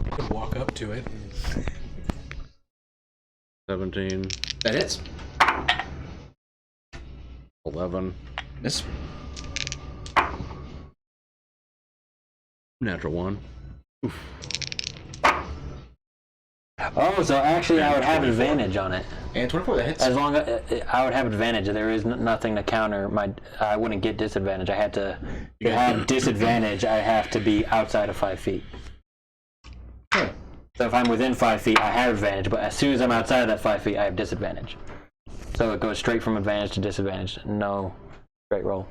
You can walk up to it. 17. That hits. 11. Miss. Natural 1. Oh, so actually I would have advantage on it. And 24, that hits. As long as I would have advantage, there is nothing to counter my. I wouldn't get disadvantage. I had to have disadvantage. I have to be outside of 5 feet. Huh. So if I'm within 5 feet, I have advantage. But as soon as I'm outside of that 5 feet, I have disadvantage. So it goes straight from advantage to disadvantage. No, straight roll.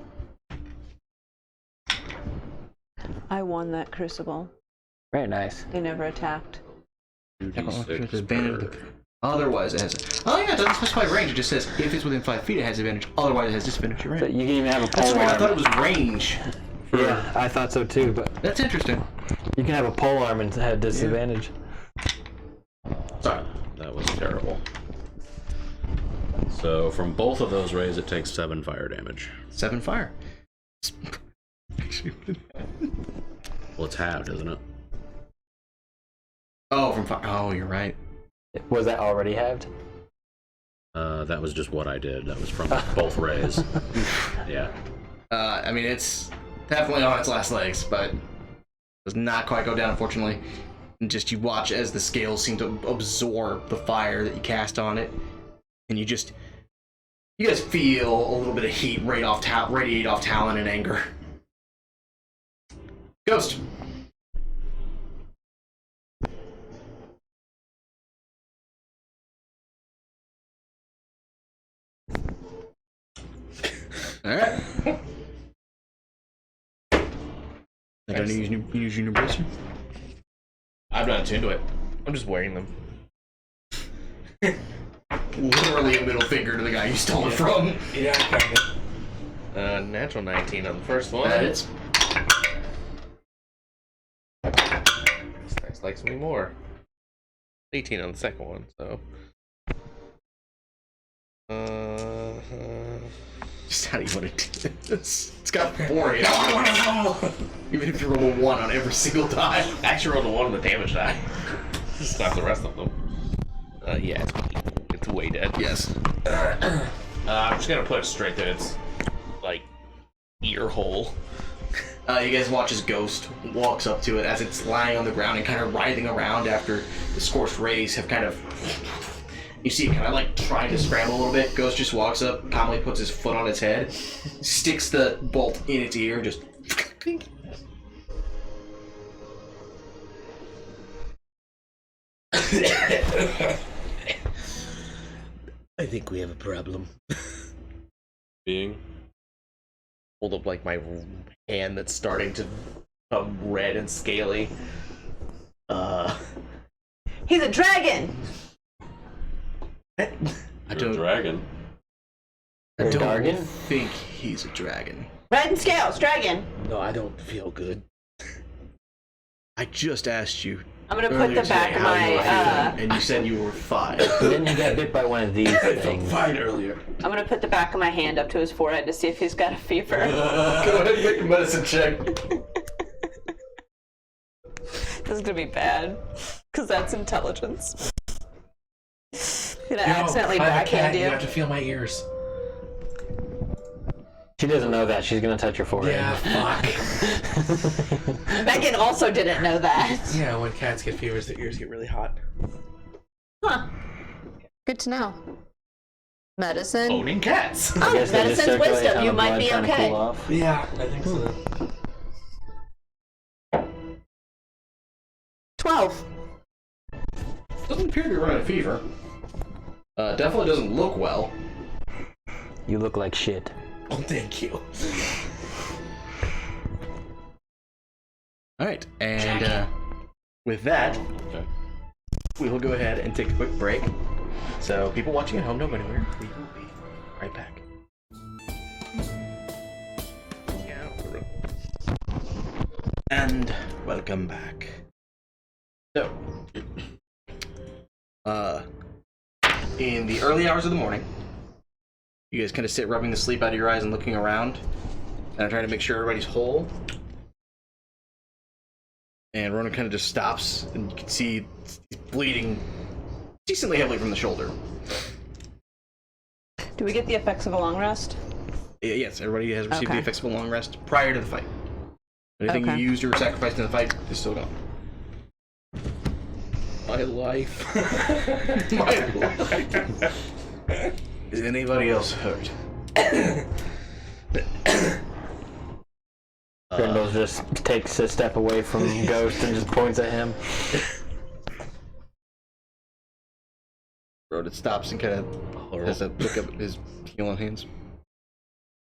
I won that crucible. Very nice. They never attacked. 2d6 Advantage. per- Otherwise, it has. Oh yeah, it doesn't specify range. It just says if it's within 5 feet, it has advantage. Otherwise, it has disadvantage. You're So right. you can even have a That's pole weird. I arm. thought it was range. Yeah, I thought so too. But That's interesting. you can have a pole arm and have disadvantage. Sorry. That was terrible. So from both of those rays, it takes 7 fire damage. 7 fire. Well, it's halved, isn't it? Oh, from fire. Oh, you're right. Was that already halved? That was just what I did. That was from both rays. Yeah. I mean, it's definitely on its last legs, but does not quite go down, unfortunately. And just you watch as the scales seem to absorb the fire that you cast on it, and you guys feel a little bit of heat radiate off Talon in anger. Ghost. All right. I gotta use your bracer. I'm not attuned to it. I'm just wearing them. Literally a middle finger to the guy you stole it from. Yeah, kind of. Natural 19 on the first one. That is. This nice likes me more. 18 on the second one, so. Just how do you want to do this? It's got 4 hit. Even if you roll a 1 on every single die. I actually rolled a 1 on the damage die. Just not the rest of them. Yeah, it's way dead. Yes. I'm just gonna put it straight to its, like, ear hole. You guys watch as Ghost walks up to it as it's lying on the ground and kind of writhing around after the scorched rays have kind of... You see it kind of like trying to scramble a little bit. Ghost just walks up, calmly puts his foot on its head, sticks the bolt in its ear, just... I think we have a problem. Being? Hold up, like, my hand that's starting to become red and scaly. He's a dragon! I You're a don't, dragon. I don't Dragon? think he's a dragon. Red and scales, dragon! No, I don't feel good. I just asked you I'm gonna put earlier the back today of how you were my, feeling, and you said you were fine. Then you got bit by one of these things. Fine earlier. I'm gonna put the back of my hand up to his forehead to see if he's got a fever. Go ahead and make a medicine check. This is gonna be bad, because that's intelligence. Gonna accidentally backhand you. You have to feel my ears. She doesn't know that. She's gonna touch your forehead. Yeah, fuck. Megan also didn't know that. Yeah, when cats get fevers, their ears get really hot. Huh. Good to know. Medicine. Owning cats. Oh, guess they just medicine's circulate wisdom. on You the might blood be trying to okay. cool off. Yeah, I think so. 12. Doesn't appear to be running a fever. Definitely doesn't look well. You look like shit. Oh, thank you. Alright, and with that, Okay. we will go ahead and take a quick break. So, people watching at home, don't go anywhere. We will be right back. And welcome back. So, in the early hours of the morning, you guys kind of sit rubbing the sleep out of your eyes and looking around, and trying to make sure everybody's whole. And Ronan kind of just stops, and you can see he's bleeding decently heavily from the shoulder. Do we get the effects of a long rest? Yes, everybody has received Okay. the effects of a long rest prior to the fight. Anything Okay. you used or sacrificed in the fight is still gone. My life. My life. Is anybody else hurt? Grindel just takes a step away from Ghost and just points at him. Rodent stops and kind of has a look up at his heel on hands.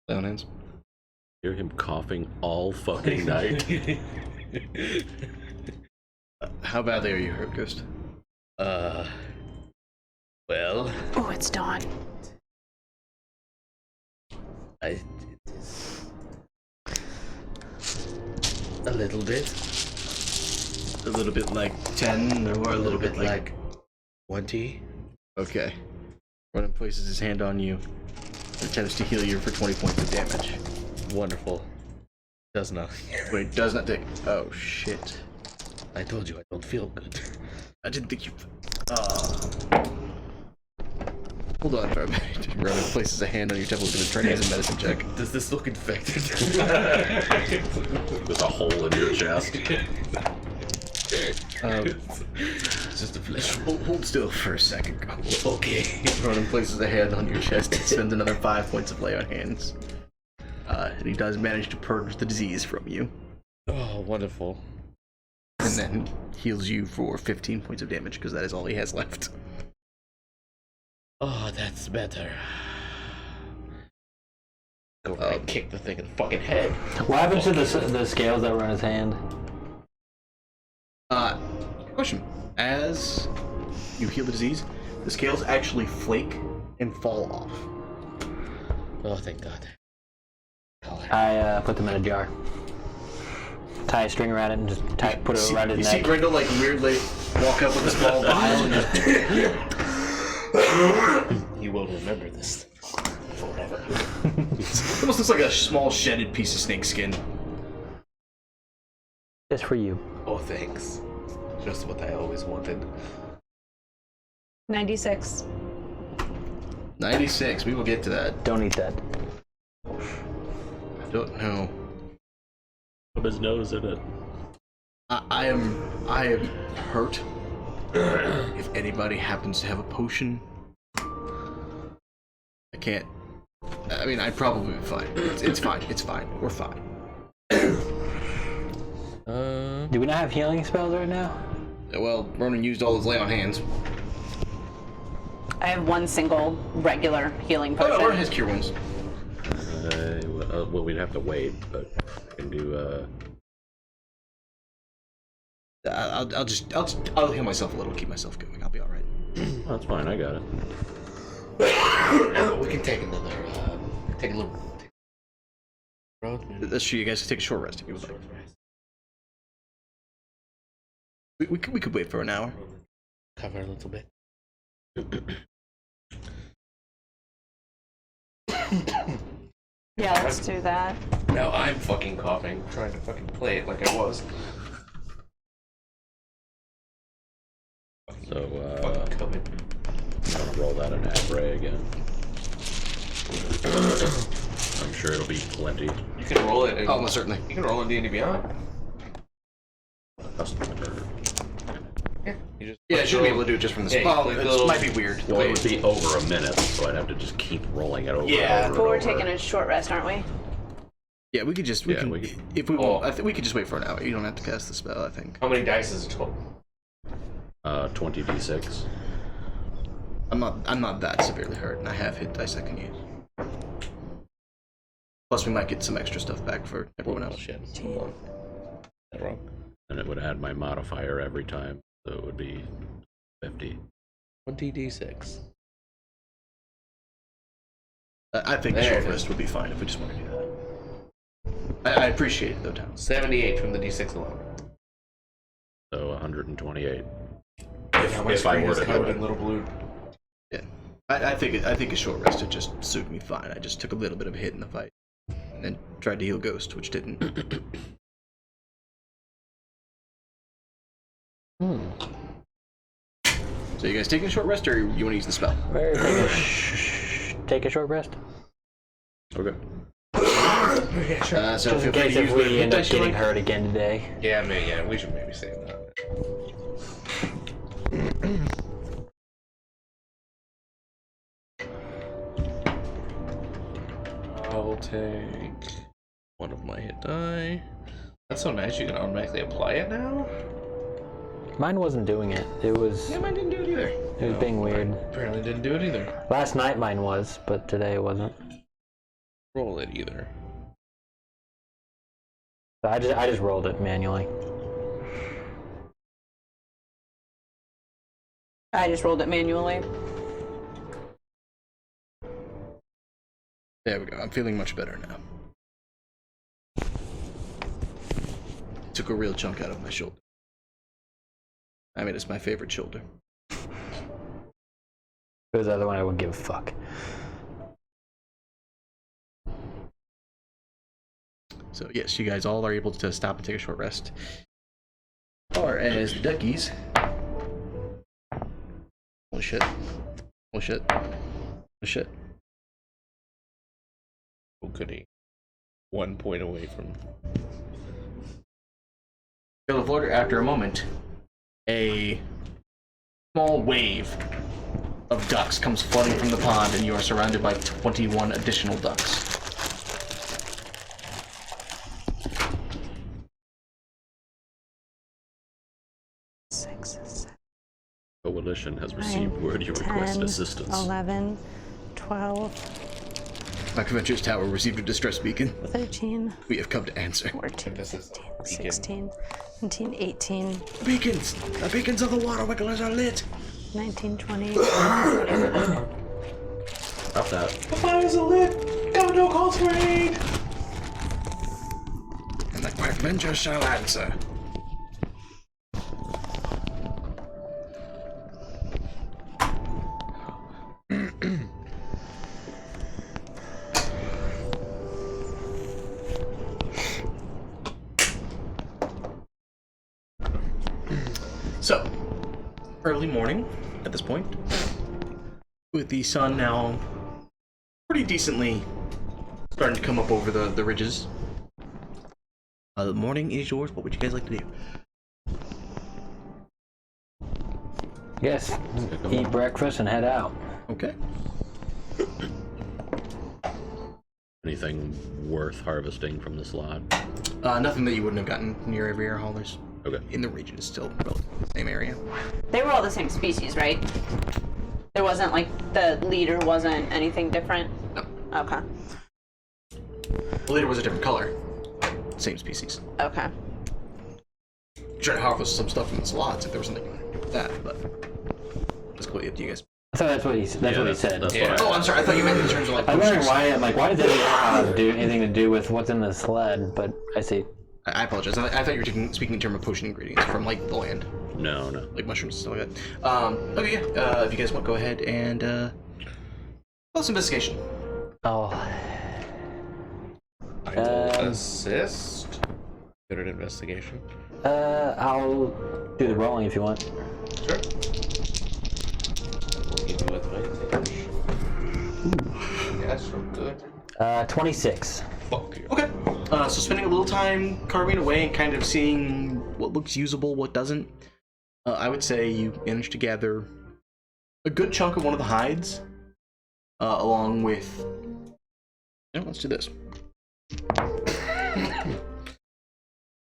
Lay on hands. Hear him coughing all fucking night. How badly are you hurt, Ghost? Well, Oh, it's dawn. it is a little bit. A little bit like 10 or a little bit like 20. Okay. Ronan places his hand on you and attempts to heal you for 20 points of damage. Wonderful. Does nothing. Wait, does not take. Oh shit. I told you I don't feel good. I didn't think you. Hold on for a minute. Ronan places a hand on your temple and is going to try to use a medicine check. Does this look infected? With a hole in your chest. It's just a flesh. Hold still for a second. Okay. Ronan places a hand on your chest and spends another 5 points of lay on hands. And he does manage to purge the disease from you. Oh, wonderful. And then heals you for 15 points of damage because that is all he has left. Oh, that's better. Go right, kick the thing in the fucking head. What happens to the scales that were on his hand? Question. As you heal the disease, the scales actually flake and fall off. Oh, thank God. I put them in a jar. Tie a string around it and just put it around his You neck. see Grindel like weirdly walk up with a small vial and just... You will remember this forever. It almost looks like a small shedded piece of snake skin. Just for you. Oh, thanks. Just what I always wanted. 96. 96, we will get to that. Don't eat that. Don't know. Put his nose in it. I am hurt. If anybody happens to have a potion, I can't. I mean, I'd probably be fine. It's fine. It's fine. We're fine. Do we not have healing spells right now? Well, Ronan used all his lay on hands. I have one single regular healing Oh, no, potion. Ronan has cure wounds. Well, we'd have to wait, but we can do. I'll heal myself a little, keep myself going. I'll be all right. That's fine. I got it. We can take another. Take a little. Road. That's true. You guys can take a short rest if you would like. We could wait for an hour. Cover a little bit. Yeah, let's do that. Now I'm fucking coughing, trying to fucking play it like I was. So, Fucking COVID. I'm gonna roll that in Abray again. I'm sure it'll be plenty. You can roll it. Oh, most certainly. You can roll in D&D Beyond. Yeah. You just Yeah, I should be able to do it just from the spell. click the It little- might be weird. Well, it would be over a minute, so I'd have to just keep rolling it over. Yeah. and over But we're and over. taking a short rest, aren't we? Yeah, we could just. We can. If we want, I think we could just wait for an hour. You don't have to cast the spell. I think. How many dice is it total? 20d6. I'm not that severely hurt, and I have hit dice I can use. Plus, we might get some extra stuff back for everyone else. Shit. Hold on. That wrong? And it would add my modifier every time, so it would be 50. 20d6. I think a There short it is. rest would be fine if we just want to do that. I appreciate it though, Tom. 78 from the d6 alone. So 128. If I were to do it. Little blue. Yeah, I think a short rest would just suit me fine. I just took a little bit of a hit in the fight, and then tried to heal Ghost, which didn't. So you guys taking a short rest, or you want to use the spell? Take a short rest. Okay. So Just in feel free case to if use whatever we hit end up dice you getting like. hurt again today. Yeah, we should maybe save that. I'll take one of my hit die. That's so nice. You can automatically apply it now. Mine wasn't doing it. It was. Yeah, mine didn't do it either. It was being weird. Apparently didn't do it either. Last night mine was, but today it wasn't. Roll it either. So I just rolled it manually. I just rolled it manually. There we go. I'm feeling much better now. Took a real chunk out of my shoulder. I mean, it's my favorite shoulder. If it was the other one, I wouldn't give a fuck. So yes, you guys all are able to stop and take a short rest. Or as the duckies. Holy shit. Holy shit. Holy shit. Oh, goody. 1 point away from. Field of order. After a moment, a small wave of ducks comes flooding from the pond, and you are surrounded by 21 additional ducks. Coalition has received word you request 10, assistance. 11, 12, Black Adventures Tower received a distress beacon. 13, We have come to answer. 14, This is 15, 16, 17, 18, Beacons! The beacons of the water wigglers are lit! 19, 20, Stop that. The fires are lit! Got no calls for aid! And the Black Adventures shall answer. So, early morning at this point, with the sun now pretty decently starting to come up over the ridges. The morning is yours. What would you guys like to do? Yes. Eat breakfast and head out. Okay. Anything worth harvesting from this lot? Nothing that you wouldn't have gotten near Evier Hall. There's Okay. in the region is still relatively the same area. They were all the same species, right? There wasn't like the leader wasn't anything different. No. Okay. The leader was a different color. Same species. Okay. Try to harvest some stuff from the slots if there was something like that, but that's completely up to you guys. I thought that's what he said. That's Yeah. what Oh, I'm sorry. I thought you meant in terms of like. I'm wondering potions. why does it do anything to do with what's in the sled? But I see. I apologize. I thought you were speaking in terms of potion ingredients from like the land, No. like mushrooms and stuff like that. Okay, yeah. If you guys want, go ahead and close investigation. Oh. I will assist. Good at investigation. I'll do the rolling if you want. Sure. We'll give you advantage. Yes, from good. 26. Fuck you. Okay. So spending a little time carving away and kind of seeing what looks usable, what doesn't. I would say you managed to gather a good chunk of one of the hides, along with. Yeah, let's do this.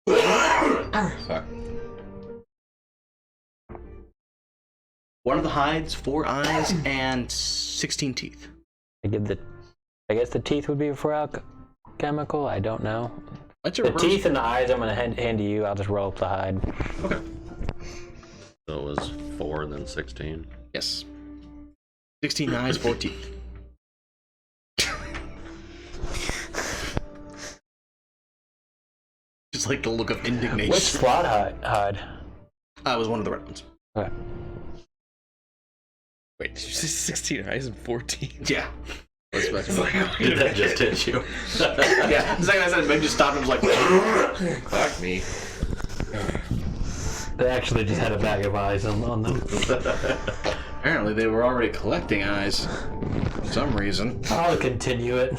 Fuck. One of the hides, 4 eyes, and 16 teeth. I guess the teeth would be for alchemical. I don't know. That's a The reverse. teeth and the eyes I'm gonna hand to you. I'll just roll up the hide. Okay. So it was 4 and then 16. Yes. 16 eyes, 4 teeth. Just like the look of indignation. Which slot hide? Was one of the red ones. Okay. Wait, did you say 16 eyes and 14? Yeah. Did that just hit you? Yeah. The second I said it, Meg just stopped and was like, Fuck me. They actually just had a bag of eyes on them. apparently they were already collecting eyes. For some reason. I'll continue it.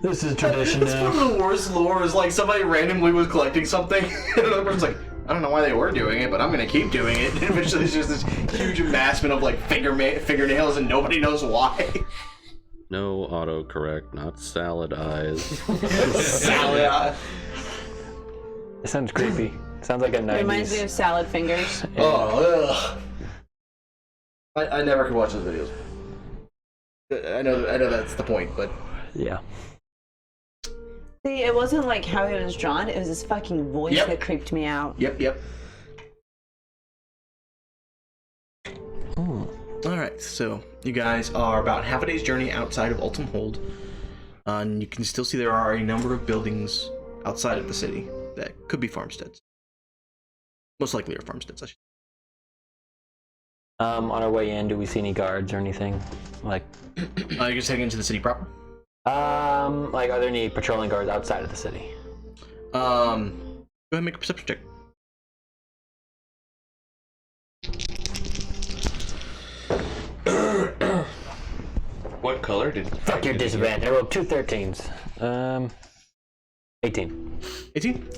This is tradition It's now. one of the worst lore is like somebody randomly was collecting something and another person's like, I don't know why they were doing it, but I'm gonna keep doing it. And eventually there's just this huge amassment of like fingernails and nobody knows why. No autocorrect, not salad eyes. Salad eye. It sounds creepy. Sounds like a 90s. Reminds me of salad fingers. Oh, ugh. I never could watch those videos. I know that's the point, but Yeah. See, it wasn't like how he was drawn, it was his fucking voice Yep. that creeped me out. yep. Alright, so you guys are about half a day's journey outside of Ultim Hold. And you can still see there are a number of buildings outside of the city that could be farmsteads. Most likely are farmsteads, I should. On our way in, do we see any guards or anything? Like, You're just heading into the city proper? like, are there any patrolling guards outside of the city? Go ahead and make a perception check. What color did? Fuck your disadvantage. I rolled 2 13s. 18. 18?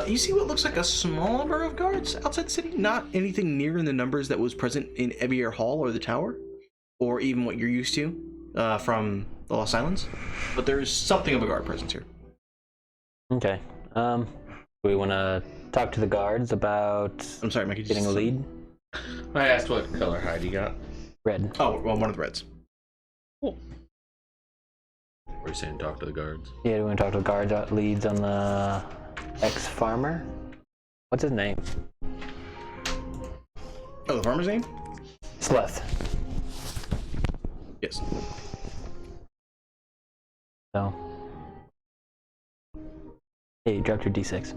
You see what looks like a small number of guards outside the city? Not anything near in the numbers that was present in Evier Hall or the tower, or even what you're used to from the Lost Islands. But there's something of a guard presence here. Okay. We want to talk to the guards about I'm sorry, Mikey. getting a lead? I asked what color hide you got. Red. Oh, well, one of the reds. What are you saying? Talk to the guards. Yeah, we want to talk to the guards leads on the ex-farmer? What's his name? Oh, the farmer's name? Sleth. Yes. So. Hey, you dropped your D6.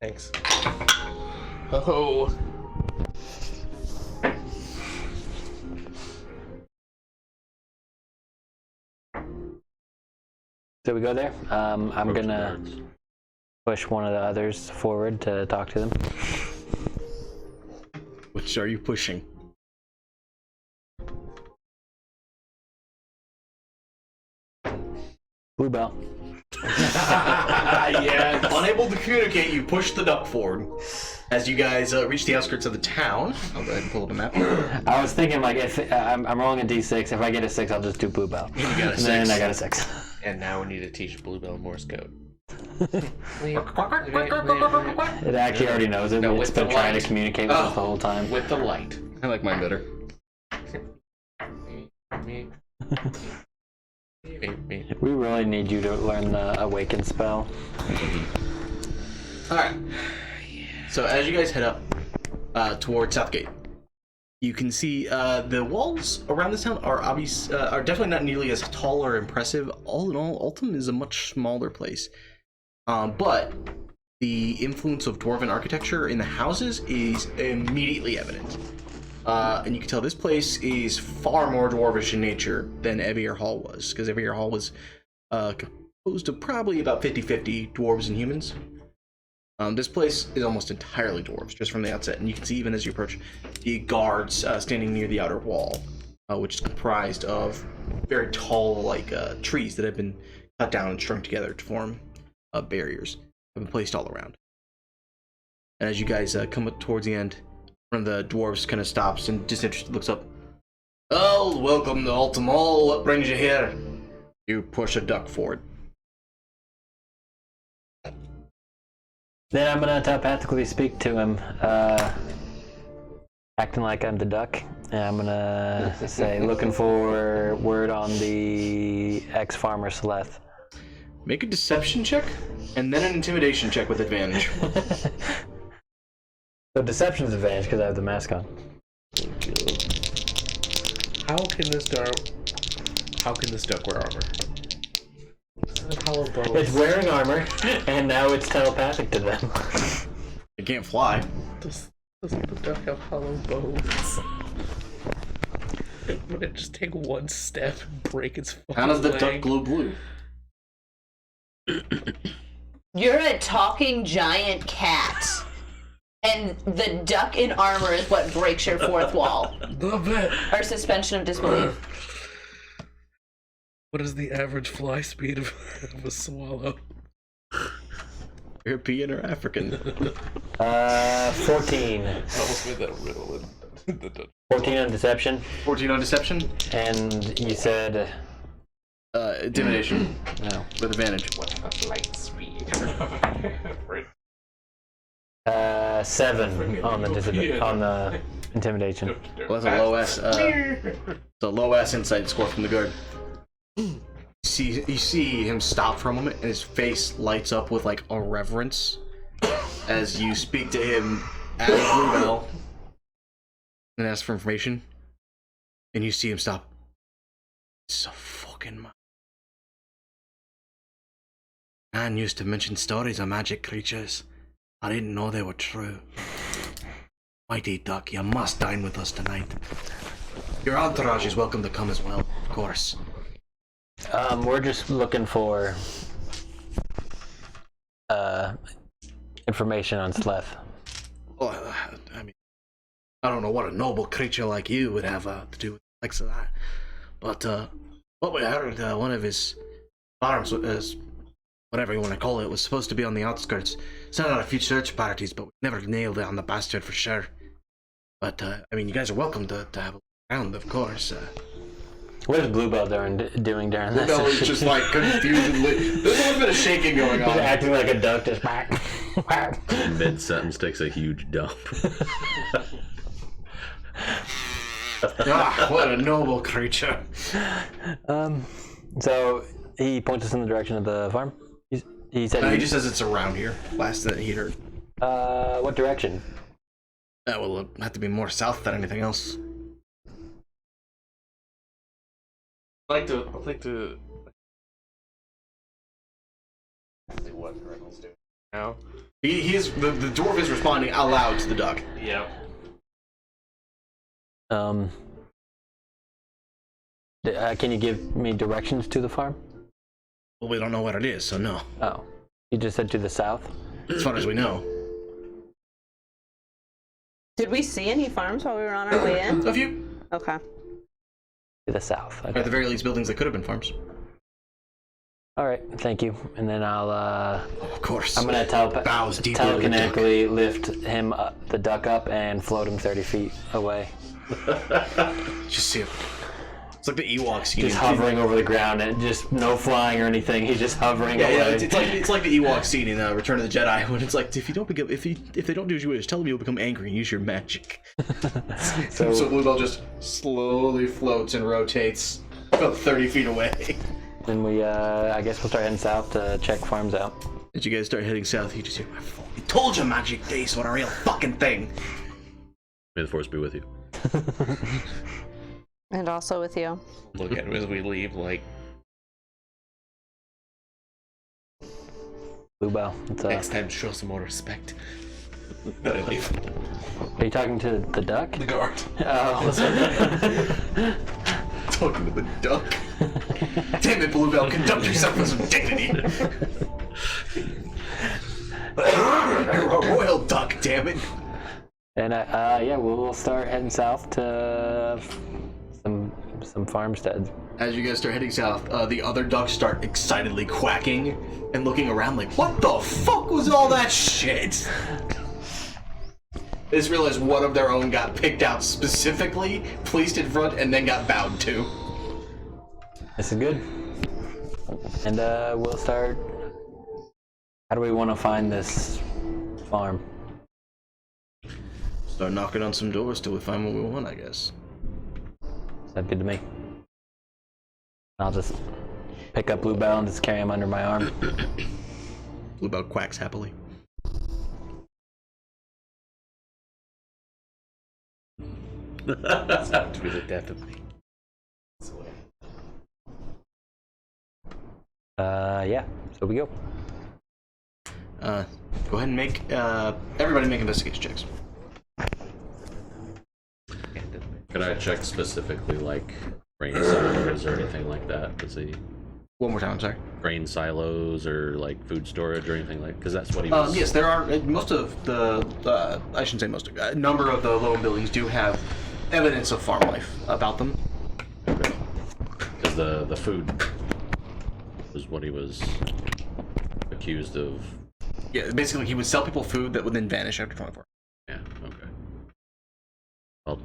Thanks. Oh. So we go there. I'm Approach the gonna guards. push one of the others forward to talk to them. Which are you pushing? Bluebell. Yes. Unable to communicate, you push the duck forward. As you guys reach the outskirts of the town, I'll go ahead and pull up a map. I was thinking, like, if I'm rolling a D6, if I get a 6, I'll just do Bluebell. You got a And then 6. I got a 6. And now we need to teach Bluebell Morse code. It actually already knows it. No, It's with been the trying light. to communicate with us the whole time. With the light. I like mine better. We really need you to learn the Awaken spell. Alright. So as you guys head up towards Southgate, you can see the walls around this town are are definitely not nearly as tall or impressive. All in all, Ultim is a much smaller place. But the influence of dwarven architecture in the houses is immediately evident. And you can tell this place is far more dwarvish in nature than Evier Hall was, because Evier Hall was composed of probably about 50-50 dwarves and humans. This place is almost entirely dwarves, just from the outset, and you can see even as you approach the guards standing near the outer wall, which is comprised of very tall, like trees that have been cut down and strung together to form barriers, have been placed all around. And as you guys come up towards the end, one of the dwarves kind of stops and disinterested looks up. Oh, welcome to Ultim Hall. What brings you here? You push a duck forward. Then I'm gonna telepathically speak to him, acting like I'm the duck. And I'm gonna say, looking for word on the ex-farmer Sleth. Make a deception check, and then an intimidation check with advantage. So deception's advantage because I have the mask on. How can this duck wear armor? Hollow bones. It's wearing armor, and now it's telepathic to them. It can't fly. Does the duck have hollow bones? Would it just take one step and break its fucking How does the leg? duck glow blue? You're a talking giant cat. And the duck in armor is what breaks your fourth wall. Love it. Or suspension of disbelief. What is the average fly speed of a swallow? European or African? 14. Almost made that riddle. 14 on deception. 14 on deception. And you said... Intimidation. No. With advantage. Light speed. 7 on the on the intimidation. Well, that's a low S. It's a low S insight score from the guard. You see him stop for a moment, and his face lights up with like a reverence as you speak to him at a bluebell and ask for information. And you see him stop. So fucking man used to mention stories of magic creatures. I didn't know they were true. Mighty Duck, you must dine with us tonight. Your entourage is welcome to come as well, of course. We're just looking for information on Sleth. Well, I mean, I don't know what a noble creature like you would have to do with the likes of that. But what we heard, one of his farms, whatever you want to call it, was supposed to be on the outskirts. Sent out a few search parties, but we never nailed it on the bastard for sure. But, I mean, you guys are welcome to have a look around, of course. What is Bluebell doing during this? Bluebell is just like confusedly. There's a little bit of shaking going on. Just acting like a duck, just Mid sentence takes a huge dump. Ah, what a noble creature. So he points us in the direction of the farm. He said he just says it's around here. Last that he heard. What direction? That will have to be more south than anything else. I'd like to see what Reynolds doing now. He is the dwarf is responding out loud to the duck. Yeah. Can you give me directions to the farm? Well, we don't know what it is, so no. Oh, you just said to the south. As far as we know. Did we see any farms while we were on our way in? A few. Okay. To the south. Okay. At the very least, buildings that could have been farms. All right, thank you. And then I'll. Of course. I'm gonna bows deeply with the duck. telekinetically lift him, the duck up, and float him 30 feet away. Just see him. It's like the Ewoks. Just hovering over the ground, and just no flying or anything. He's just hovering away. Yeah, it's like the Ewok scene in Return of the Jedi when it's like if they don't do as you wish, tell them you'll become angry and use your magic. So Bluebell just slowly floats and rotates about 30 feet away. Then we, I guess we'll start heading south to check farms out. As you guys start heading south, you just hear, I told you magic days were a real fucking thing. May the force be with you. And also with you. Look at him as we leave, like, Bluebell, what's up? next time show some more respect. Are you talking to the duck? The guard. Oh. Talking to the duck. Damn it, Bluebell, conduct yourself with some dignity. A royal duck, damn it. And yeah, we'll start heading south to some farmsteads. As you guys start heading south, the other ducks start excitedly quacking and looking around like, what the fuck was all that shit? They just realized one of their own got picked out specifically, placed in front, and then got bowed to. This is good. And we'll start. How do we want to find this farm? Start knocking on some doors till we find what we want, I guess. Sounds good to me. I'll just pick up Bluebell and just carry him under my arm. Bluebell quacks happily. That's not to be the death of me. Yeah, so we go. Go ahead and make, everybody make investigation checks. Could I check specifically, like, grain silos or anything like that to see? One more time, I'm sorry. Grain silos or, like, food storage or anything like, because that's what he was... Yes, there are, most of the, I shouldn't say most, a number of the low buildings do have evidence of farm life about them. Because the food was what he was accused of Yeah, basically he would sell people food that would then vanish after 24. Yeah, okay.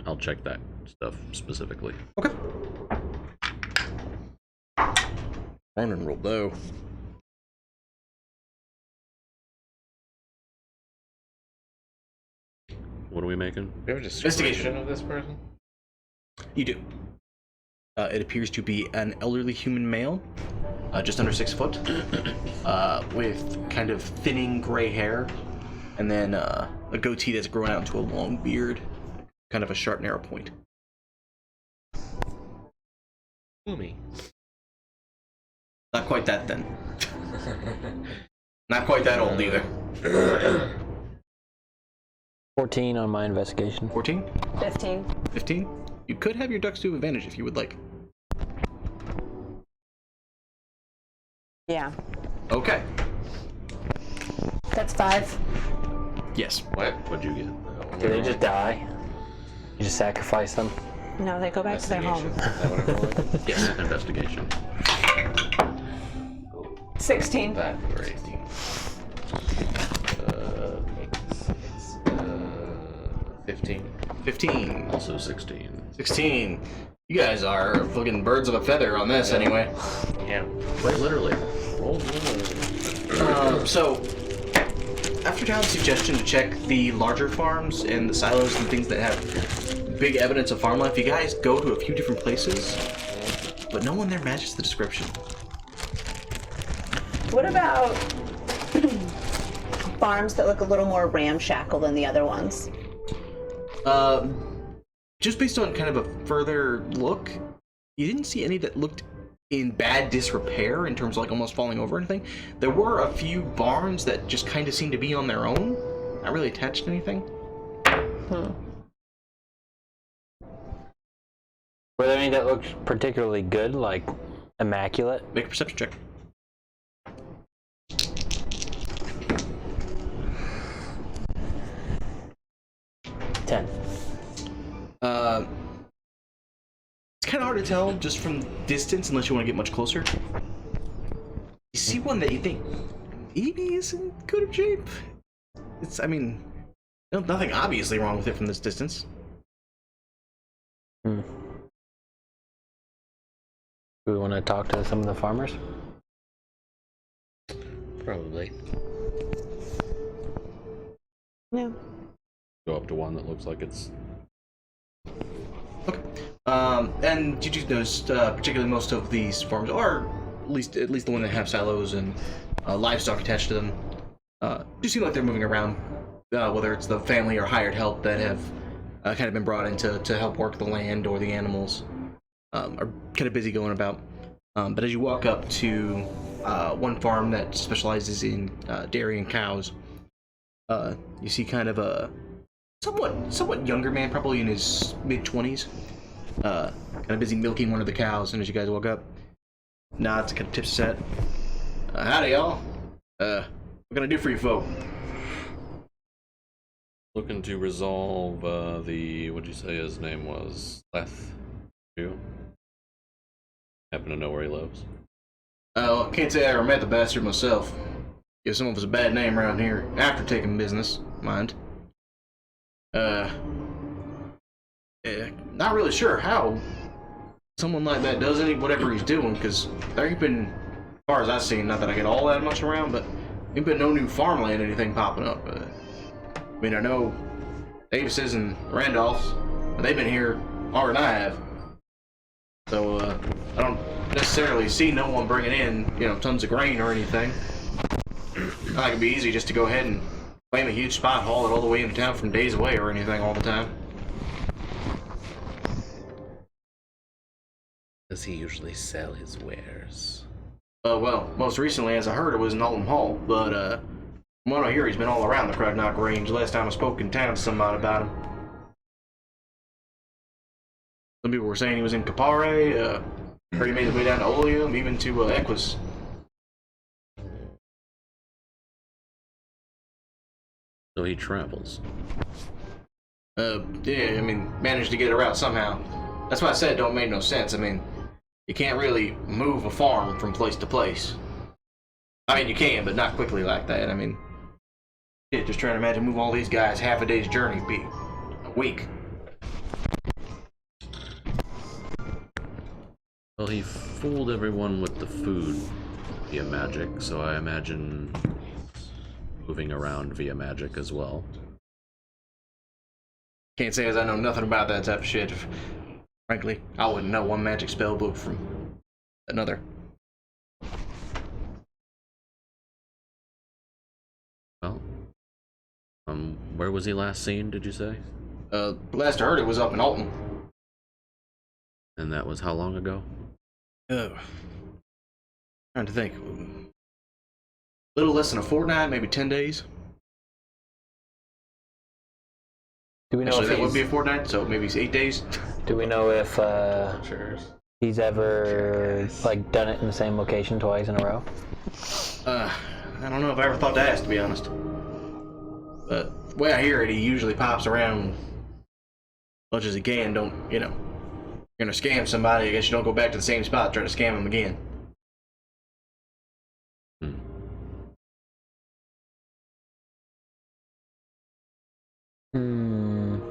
I'll check that stuff specifically. Okay. Ronan rolled low. What are we making? Do you have a description of this person? You do. It appears to be an elderly human male, just under 6 foot, with kind of thinning gray hair, and then a goatee that's grown out into a long beard, kind of a sharp, narrow point. Gloomy. Not quite that thin. Not quite that old either. 14 on my investigation. 14? 15. 15? You could have your ducks to advantage if you would like. Yeah. Okay. That's 5. Yes. What? What'd you get? Do they just die? You just sacrifice them? No, they go back to their home. Investigation. Is that what it was? Yes, investigation. 16. That or 18. It's 15. 15. Also 16. 16. You guys are fucking birds of a feather on this anyway. Yeah. Quite literally. So, after Talon's suggestion to check the larger farms and the silos and things that have big evidence of farm life, you guys go to a few different places, but no one there matches the description. What about farms that look a little more ramshackle than the other ones? Just based on kind of a further look, you didn't see any that looked in bad disrepair in terms of like almost falling over or anything. There were a few barns that just kind of seemed to be on their own, not really attached to anything. Were there any that looked particularly good, like immaculate? Make a perception check. 10. It's kind of hard to tell just from distance unless you want to get much closer. You see one that you think maybe is in good shape. I mean, nothing obviously wrong with it from this distance. Do we want to talk to some of the farmers? Probably. No. Go up to one that looks like it's... Okay. And you do notice, particularly most of these farms are, at least the one that have silos and livestock attached to them, do seem like they're moving around, whether it's the family or hired help that have kind of been brought in to help work the land, or the animals are kind of busy going about. But as you walk up to one farm that specializes in dairy and cows, you see kind of a somewhat younger man, probably in his mid-20s, kind of busy milking one of the cows. And as you guys walk up, nods, kind of tips his hat. Howdy, y'all. What can I do for you folk? Looking to resolve what'd you say his name was? Leth? You? Happen to know where he lives? I can't say I ever met the bastard myself. Give some of us a bad name around here after taking business, mind. Not really sure how someone like that does whatever he's doing, because there ain't been, as far as I've seen, not that I get all that much around, but ain't been no new farmland, anything popping up. I mean, I know Davises and Randolphs, but they've been here longer than I have. So, I don't necessarily see no one bringing in, tons of grain or anything. I think it'd be easy just to go ahead and claim a huge spot, haul it all the way into town from days away or anything all the time. Does he usually sell his wares? Well, most recently, as I heard, it was in Oldham Hall, but, from what I hear, he's been all around the Cragnock range. Last time I spoke in town to somebody about him. Some people were saying he was in Capare, heard he made his way down to Oleum, even to, Equus. So he travels. Yeah, I mean, managed to get around somehow. That's why I said it don't make no sense. I mean, you can't really move a farm from place to place. I mean, you can, but not quickly like that. I mean, Yeah, just trying to imagine move all these guys half a day's journey, be a week. Well, he fooled everyone with the food via magic, so I imagine moving around via magic as well. Can't say as I know nothing about that type of shit. Frankly, I wouldn't know one magic spell book from another. Well, where was he last seen, did you say? Last I heard it was up in Alton. And that was how long ago? Trying to think. A little less than a fortnight, maybe 10 days. Do we know Actually, if that would he's, be a fortnight, so maybe it's 8 days. do we know if Sure. he's ever like done it in the same location twice in a row? I don't know if I ever thought to ask, to be honest. But the way I hear it, he usually pops around as much as he can. Don't, you know, you're gonna scam somebody, I guess you don't go back to the same spot, try to scam them again.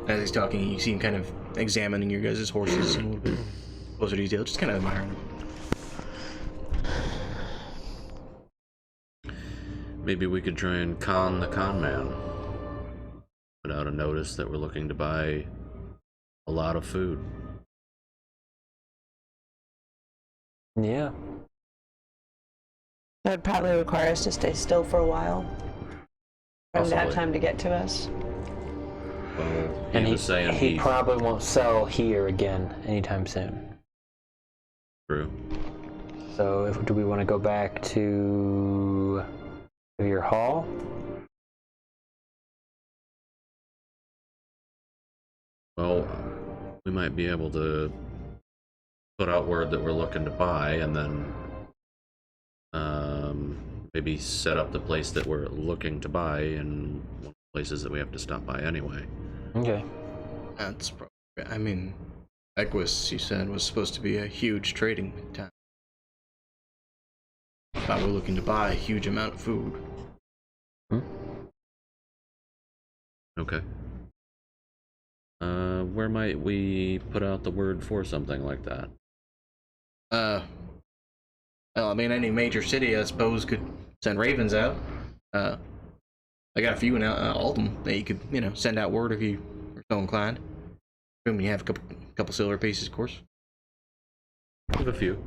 As he's talking, you see him kind of examining your guys' horses a little bit closer to detail, just kind of admiring them. Maybe we could try and con the con man. Put out a notice that we're looking to buy a lot of food. Yeah. That would probably require us to stay still for a while. For him to have Possibly. time to get to us. Well, And he was saying he probably won't sell here again anytime soon. True. So do we want to go back to your hall? Well, we might be able to put out word that we're looking to buy, and then maybe set up the place that we're looking to buy in one of the places that we have to stop by anyway. Okay. That's probably, I mean, Equus, you said, was supposed to be a huge trading town. Thought we're looking to buy a huge amount of food. Okay. Where might we put out the word for something like that? Well, I mean, any major city, I suppose, could send ravens out. I got a few in Alton that you could, you know, send out word if you are so inclined. Assuming you have a couple silver pieces, of course. We have a few.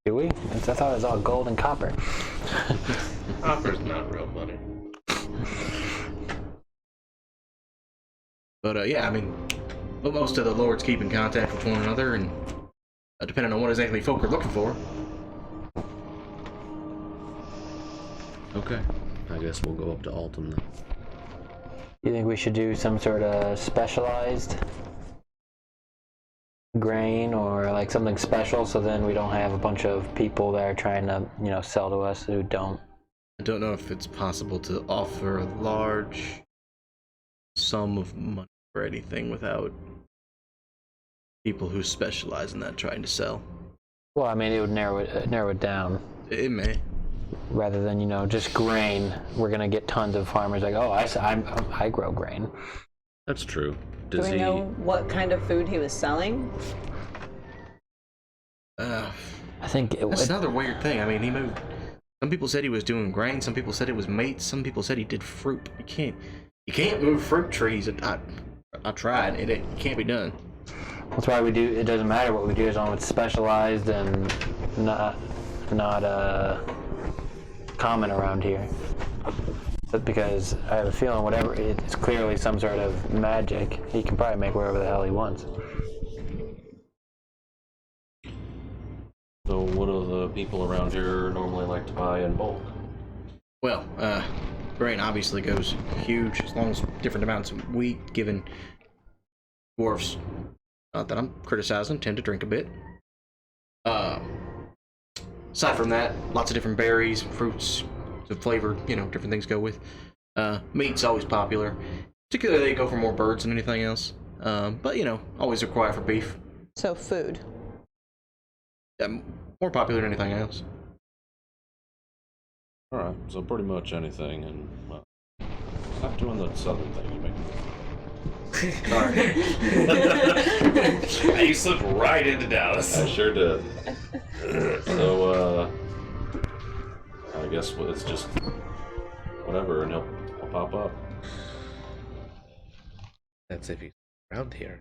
Do we? I thought it was all gold and copper. Copper's not real money. But yeah, I mean, most of the lords keep in contact with one another, and depending on what exactly folk are looking for. Okay. I guess we'll go up to Alton then. You think we should do some sort of specialized grain or like something special, so then we don't have a bunch of people that are trying to, you know, sell to us who don't? I don't know if it's possible to offer a large sum of money for anything without people who specialize in that trying to sell. Well, I mean, it would narrow it down. It may. Rather than, you know, just grain, we're gonna get tons of farmers like, oh, I grow grain. That's true. Do Does we he? know what kind of food he was selling? I think That's another weird thing. I mean, he moved. Some people said he was doing grain. Some people said it was mates. Some people said he did fruit. You can't move fruit trees. I tried. It can't be done. that's why we do. It doesn't matter what we do as long as it's specialized and not common around here. But because I have a feeling whatever it's clearly some sort of magic, he can probably make whatever the hell he wants. So what do the people around here normally like to buy in bulk? Well, grain obviously goes huge as long as different amounts of wheat given dwarfs. Not that I'm criticizing, tend to drink a bit. Aside from that, lots of different berries, fruits, the flavor, you know, different things go with. Meat's always popular. Particularly they go for more birds than anything else. But, you know, always require for beef. So food. Yeah, more popular than anything else. Alright, so pretty much anything, and well, Stop doing the southern thing. You make You slipped right into Dallas. I sure did. So, I guess it's just whatever, and he'll pop up. That's if he's around here.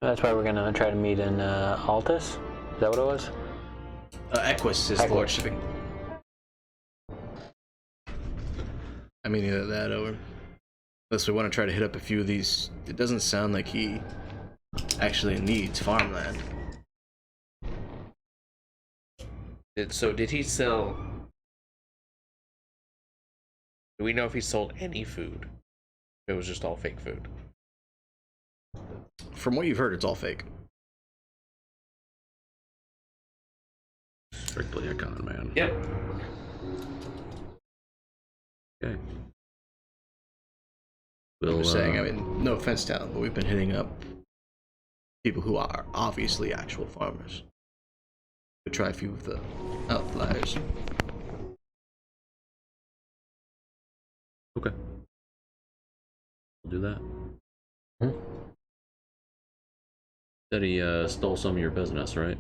That's why we're gonna try to meet in Altus. Is that what it was? Equus is Equus. the lordshiping. I mean, either that or unless we want to try to hit up a few of these. It doesn't sound like he actually needs farmland. Did he sell? Do we know if he sold any food? It was just all fake food. From what you've heard, it's all fake. Strictly a con man. Yep. Okay. I'm just saying, I mean, no offense, Talon, but we've been hitting up people who are obviously actual farmers. We'll try a few of the outliers. Okay. We'll do that. Said he stole some of your business, right?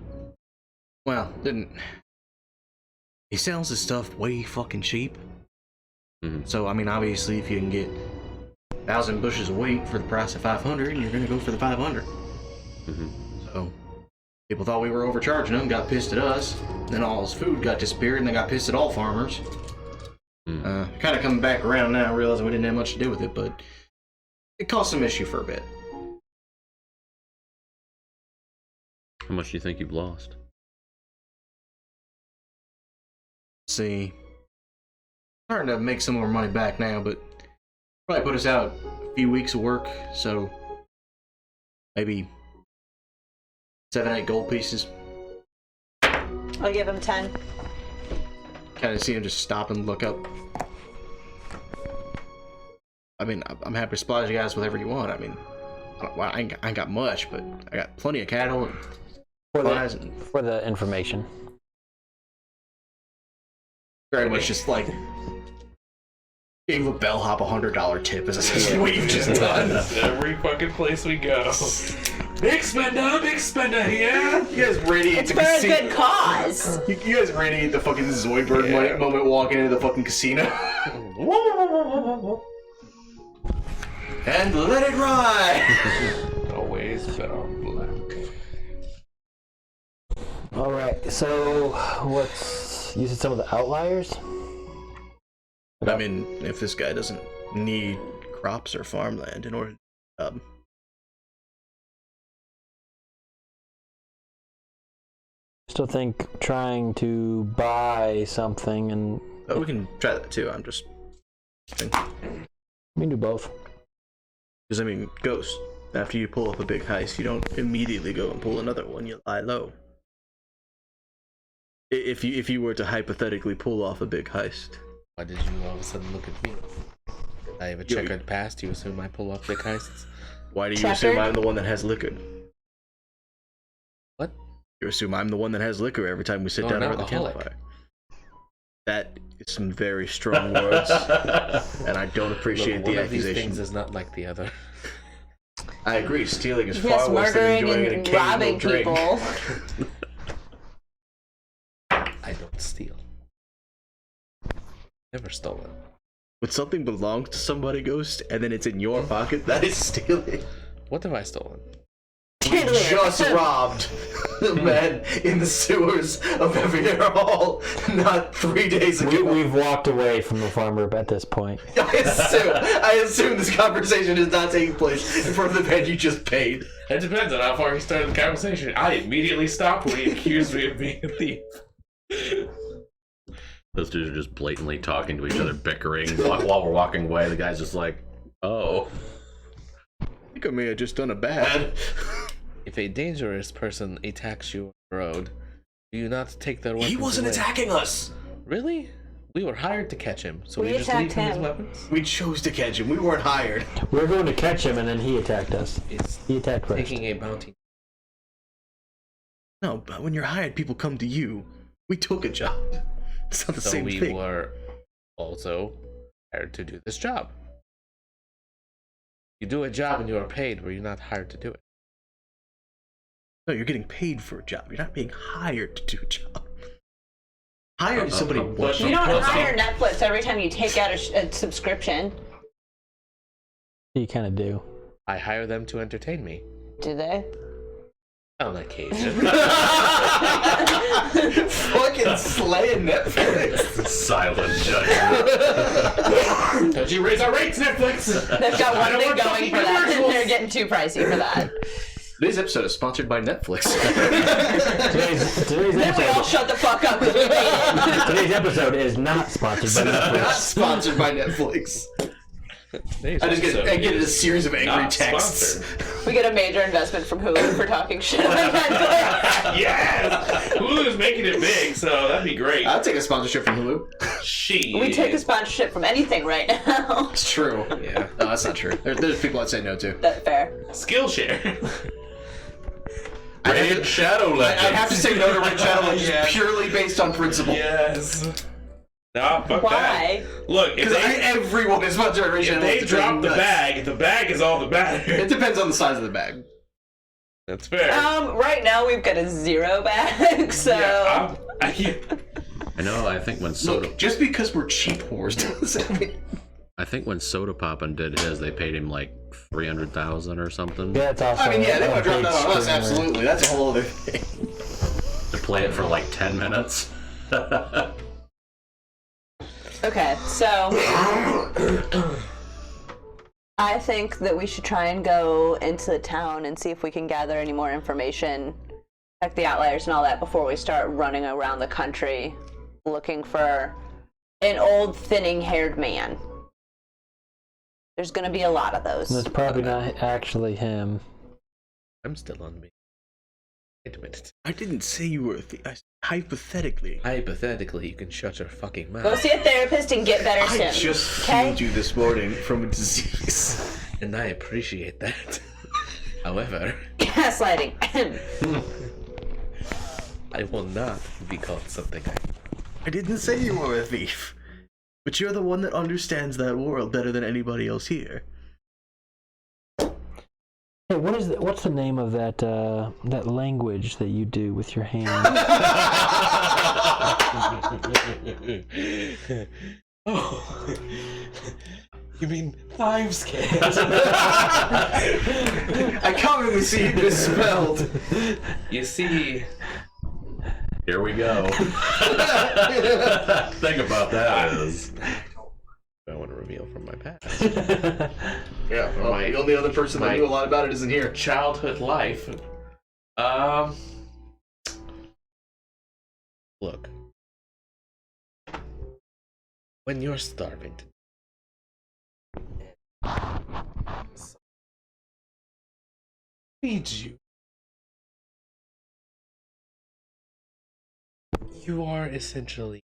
Well, didn't. He sells his stuff way fucking cheap. Mm-hmm. So, I mean, obviously, if you can get 1,000 bushels of wheat for the price of 500, you're gonna go for the 500. Mm-hmm. So, people thought we were overcharging him, got pissed at us. Then all his food got disappeared, and they got pissed at all farmers. Kind of coming back around now, realizing we didn't have much to do with it, but it caused some issue for a bit. How much do you think you've lost? See, starting to make some more money back now, but probably put us out a few weeks of work, so maybe 7-8 gold pieces. I'll give him 10. Kind of see him just stop and look up. I mean, I'm happy to supply you guys with whatever you want. I mean, I ain't got much, but I got plenty of cattle and supplies and For the information. very much just like gave a bellhop $100 tip is essentially what you've just done. Every fucking place we go. Big spender, yeah? You guys radiate It's the for a casino. good cause. You guys radiate the fucking Zoidberg moment walking into the fucking casino. And let it ride! Always bet on black. Alright, so you said some of the outliers? I mean, if this guy doesn't need crops or farmland in order to Still think trying to buy something and oh, we can try that too. I'm just we can do both. because I mean, Ghost. After you pull up a big heist, you don't immediately go and pull another one. You lie low. If you were to hypothetically pull off a big heist, Why did you all of a sudden look at me? I have a checkered past. You assume I pull off big heists? why do you assume Checkered? I'm the one that has liquor? What? You assume I'm the one that has liquor every time we sit You're down an over the alcoholic. campfire. That is some very strong words, and I don't appreciate Look, the one of these accusation. things is not like the other. I agree. Stealing is Yes, far worse than murdering enjoying an and occasional robbing drink. people. I don't steal. Never stolen. When something belongs to somebody, Ghost, and then it's in your pocket, that is stealing. What have I stolen? We just robbed the man in the sewers of Evier Hall not 3 days ago. We've walked away from the farmer at this point. I assume this conversation is not taking place in front of the man you just paid. It depends on how far he started the conversation. I immediately stopped when he accused me of being a thief. Those dudes are just blatantly talking to each other, bickering while we're walking away. The guy's just like, oh. I think I may have just done a bad. If a dangerous person attacks you on the road, do you not take their weapons He wasn't away? attacking us. Really? We were hired to catch him, so We we just leave attacked him his him. weapons? We chose to catch him. We weren't hired. We were going to catch him and then he attacked us. It's He attacked first. taking a bounty. No, but when you're hired, people come to you. We took a job. It's not the So same we thing. were also hired to do this job. You do a job and you are paid, where you're not hired to do it. No, you're getting paid for a job. You're not being hired to do a job. Hired is somebody watching. You don't hire Netflix every time you take out a subscription. You kind of do. I hire them to entertain me. Do they? On occasion. Fucking slaying Netflix. Silent judgment. Don't you raise our rates, Netflix? They've got one thing want going fucking for that, and commercials. they're getting too pricey for that. Today's episode is sponsored by Netflix. Today's Then we all episode, shut the fuck up because we made it. today's episode is not sponsored by Not Netflix. sponsored by Netflix. I just get a series of angry Not texts. sponsored. We get a major investment from Hulu for talking shit on Netflix. Yes! Hulu's making it big, so that'd be great. I'll take a sponsorship from Hulu. She. We take a sponsorship from anything right now. It's true. Yeah. No, that's not true. There's people I'd say no to. That's fair. Skillshare. Red Shadow Legends. I'd have to say no to Red Shadow Legends Yes. purely based on principle. Yes. Nah, fuck Why? that. Look, if Because they, everyone is sponsored by Red if Shadow they Legends. drop the Nuts. bag is all that matters. It depends on the size of the bag. That's fair. Right now we've got a 0 bag, so. Yeah, I know. I think when Soda, Look, just because we're cheap whores doesn't mean... I think when Soda Poppin' did his, they paid him like 300,000 or something Yeah, it's also. I mean, yeah, they want to drop unpaid that on us, streamer. absolutely. That's a whole other thing. to play it for like 10 minutes. Okay, so. I think that we should try and go into the town and see if we can gather any more information, check the outliers and all that before we start running around the country looking for an old thinning-haired man. There's gonna be a lot of those. That's probably not actually him. I'm still on me. Wait a minute. I didn't say you were a thief. Hypothetically. Hypothetically, you can shut your fucking mouth. Go see a therapist and get better soon. I just okay? healed you this morning from a disease. And I appreciate that. However, Gaslighting. I will not be called something I didn't say you were a thief. But you're the one that understands that world better than anybody else here. Hey, what's the name of that that language that you do with your hands? Oh. You mean time scales? I commonly see it misspelled. You see, Here we go. Think about that is. I want to reveal from my past. Yeah, well, the only other person that knew a lot about it isn't here. Childhood life. Look. When you're starving feeds you. You are essentially.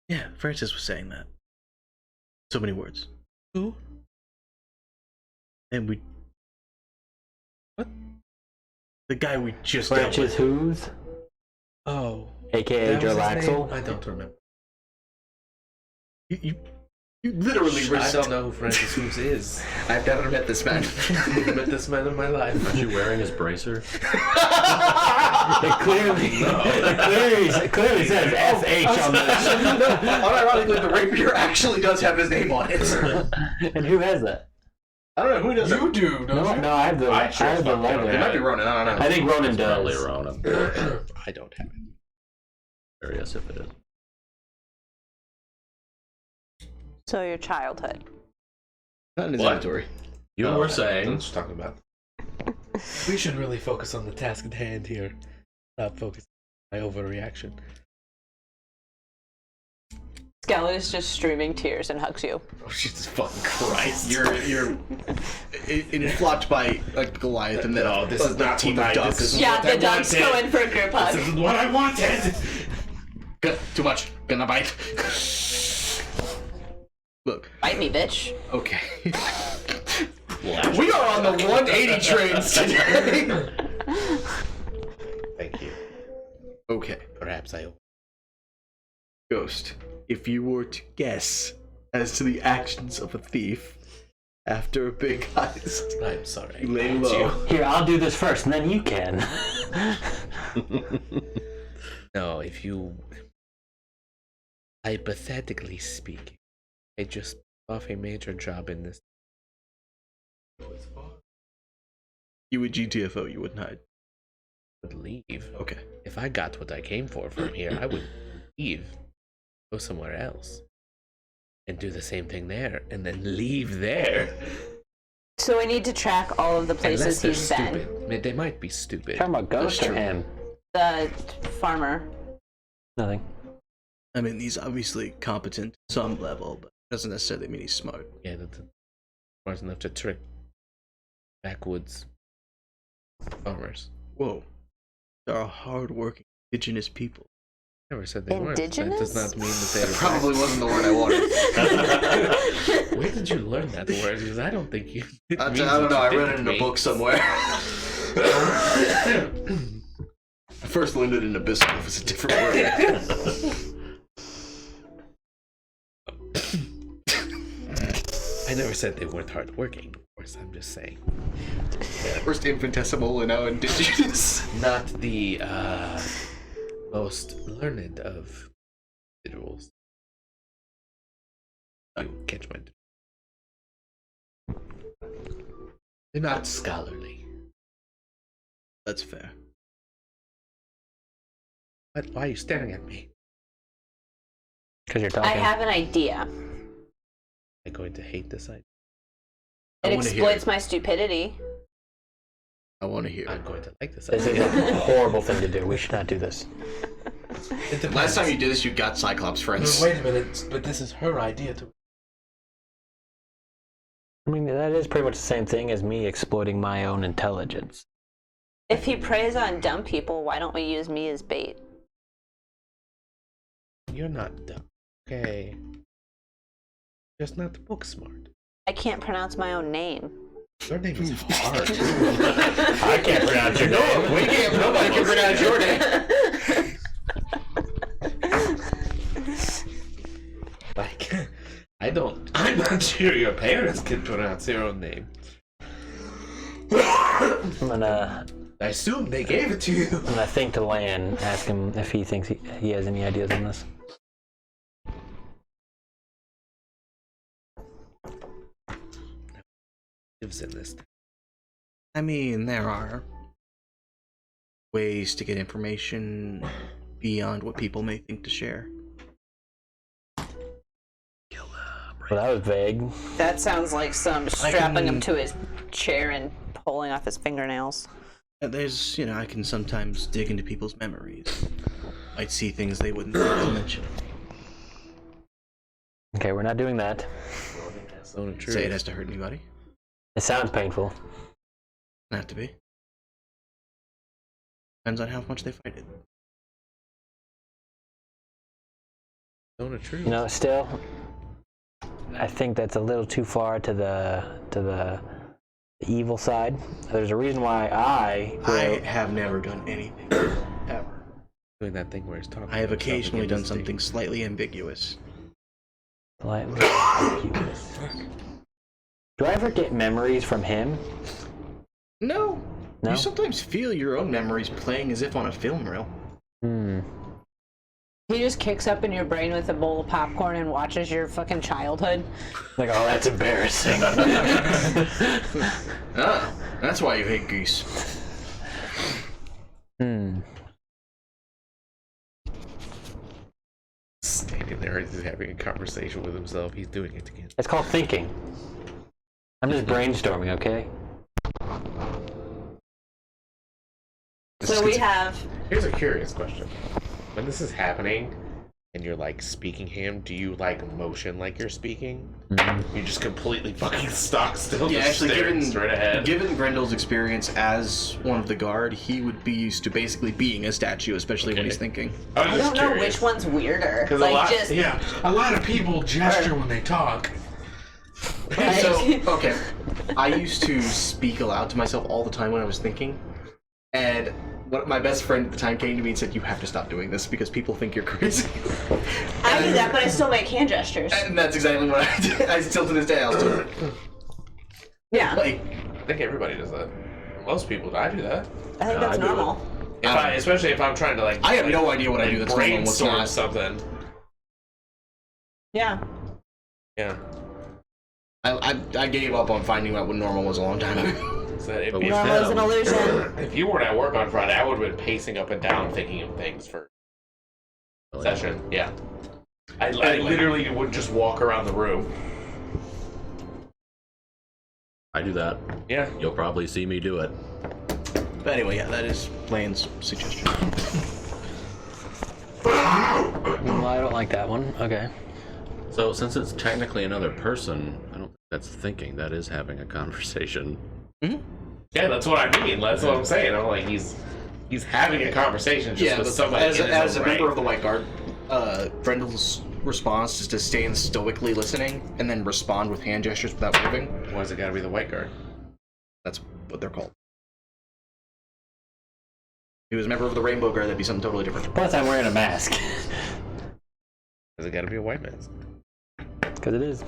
Yeah, Francis was saying that. So many words. Who? And we... What? The guy we just dealt Branches with. Who's? Oh. AKA that was his Jarlaxle? name? I don't remember. You literally I don't know who Francis Hooves is. I've never met this man. I've met this man in my life. Aren't you wearing his bracer? It clearly says SH on this. Unironically, the rapier actually does have his name on it. And who has that? I don't know who does it. You do, don't you? No, I have the I sure as fuck don't. It might be Ronan, I don't know. I think Ronan Probably does. Ronan. I don't have it. Curious if it is. So your childhood. Not in his What? inventory. You Oh, were That's saying. what you're talking about. We should really focus on the task at hand here. Stop focusing on my overreaction. Skelly is just streaming tears and hugs you. Oh, Jesus fucking Christ. You're flopped by a Goliath and then No, this is not team what of I- ducks. this is- Yeah, what the I dogs wanted. go in for a group hug. This is what I wanted. Good. Too much. Gonna bite. Look. Bite me, bitch. Okay. We are on the 180 trains today. Thank you. Okay. Perhaps I. Ghost, if you were to guess as to the actions of a thief after a big heist. I'm sorry. Lay low. Here, I'll do this first, and then you can. No, if you... Hypothetically speaking, I just off a major job in this. You would GTFO, you wouldn't hide. Would leave. Okay. If I got what I came for from here, I would leave, go somewhere else, and do the same thing there, and then leave there. So we need to track all of the places Unless they're he's been. stupid. I mean, they might be stupid. Talking about ghost or true. him? The farmer. Nothing. I mean, he's obviously competent to some level, but doesn't necessarily mean he's smart. Yeah, that's smart enough to trick backwoods farmers. Whoa. There are hard-working indigenous people. Never said they weren't. That Indigenous? does not mean that they That probably wasn't the word I wanted. Where did you learn that word? Because I don't think you. I don't know, I read it in a book somewhere. I first learned it in Abyssal. It was a different word. I never said they weren't hardworking. Of course, I'm just saying. First infinitesimal and now indigenous. Not the most learned of individuals. You catch my. They're not scholarly. That's fair. But why are you staring at me? Because you're I talking. have an idea. I'm going to hate this idea. It wanna hear exploits it. my stupidity. I want to hear I'm it. going to like this This is idea. a horrible thing to do. We should not do this. Last time you did this, you got Cyclops friends. Wait a minute, but this is her idea to. I mean, that is pretty much the same thing as me exploiting my own intelligence. If he preys on dumb people, why don't we use me as bait? You're not dumb, okay? Just not book smart. I can't pronounce my own name. Your name is hard. I can't pronounce your name. We can't. Nobody can pronounce your name. Like, I'm not sure your parents can pronounce their own name. I'm gonna I assume they gave it to you. think to Lan, ask him if he thinks he has any ideas on this. Lives in this. I mean, there are ways to get information beyond what people may think to share. Well, that was vague. That sounds like some strapping him to his chair and pulling off his fingernails. There's, I can sometimes dig into people's memories. Might see things they wouldn't think to mention. Okay, we're not doing that. So true. Say it has to hurt anybody. It sounds painful. Doesn't have to be. Depends on how much they fight it. So true. You know, still, I think that's a little too far to the evil side. There's a reason why I have never done anything. Ever. Doing that thing where he's talking. I have about himself occasionally again, done this something slightly ambiguous. Slightly ambiguous. Do I ever get memories from him? No. No? You sometimes feel your own memories playing as if on a film reel. He just kicks up in your brain with a bowl of popcorn and watches your fucking childhood. Like, oh, that's embarrassing. Ah, that's why you hate geese. Standing there, he's having a conversation with himself. He's doing it again. It's called thinking. I'm just brainstorming, okay? So we have... Here's a curious question. When this is happening, and you're like speaking him, do you like motion like you're speaking? You just completely fucking stock still, Yeah, just actually, staring straight ahead. given Grendel's experience as one of the guard, he would be used to basically being a statue, especially when he's thinking. I don't know which one's weirder. Because a lot of people gesture when they talk. So, okay, I used to speak aloud to myself all the time when I was thinking, and what my best friend at the time came to me and said, "You have to stop doing this because people think you're crazy." I do that, but I still make hand gestures. And that's exactly what I did. I still to this day I'll do it. Yeah. Like, I think everybody does that. Most people, I do that. I think that's I do it. normal. Especially if I'm trying to like. I have no idea what I do that's normal and what's brainstorm not. something. Yeah. Yeah. I gave up on finding out what normal was a long time ago. So if, But if, Normal is an illusion. if you weren't at work on Friday, I would have been pacing up and down thinking of things for session. Yeah. I literally would just walk around the room. I do that. Yeah. You'll probably see me do it. But anyway, yeah, that is Lane's suggestion. Well, I don't like that one. Okay. So since it's technically another person, I don't think that's thinking. That is having a conversation. Yeah, that's what I mean. That's what I'm saying. I'm like, he's having a conversation just with somebody as in his a own member right. of the White Guard, Brendel's response is to stand stoically listening and then respond with hand gestures without moving. Why's it gotta be the White Guard? That's what they're called. If he was a member of the Rainbow Guard, that'd be something totally different. Plus, I'm wearing a mask. Has it gotta be a white man? Because it is.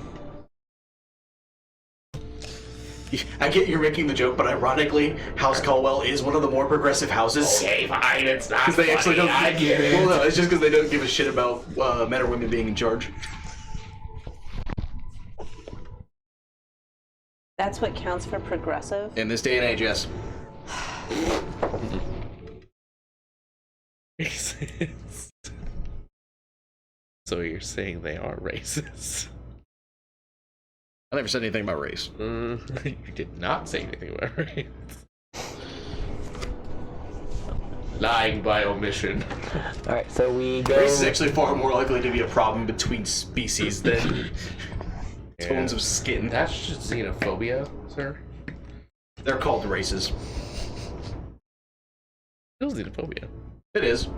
I get you're making the joke, but ironically, House Caldwell is one of the more progressive houses. Okay, fine. It's not Because they actually don't. I get it. Well, no, it's just because they don't give a shit about men or women being in charge. That's what counts for progressive. In this day and age, yes. Racist. So you're saying they are racist? I never said anything about race. You did not say anything about race. Lying by omission. All right, so we go. Race is actually far more likely to be a problem between species than tones of skin. That's just xenophobia, sir. They're called races. Still xenophobia. It is.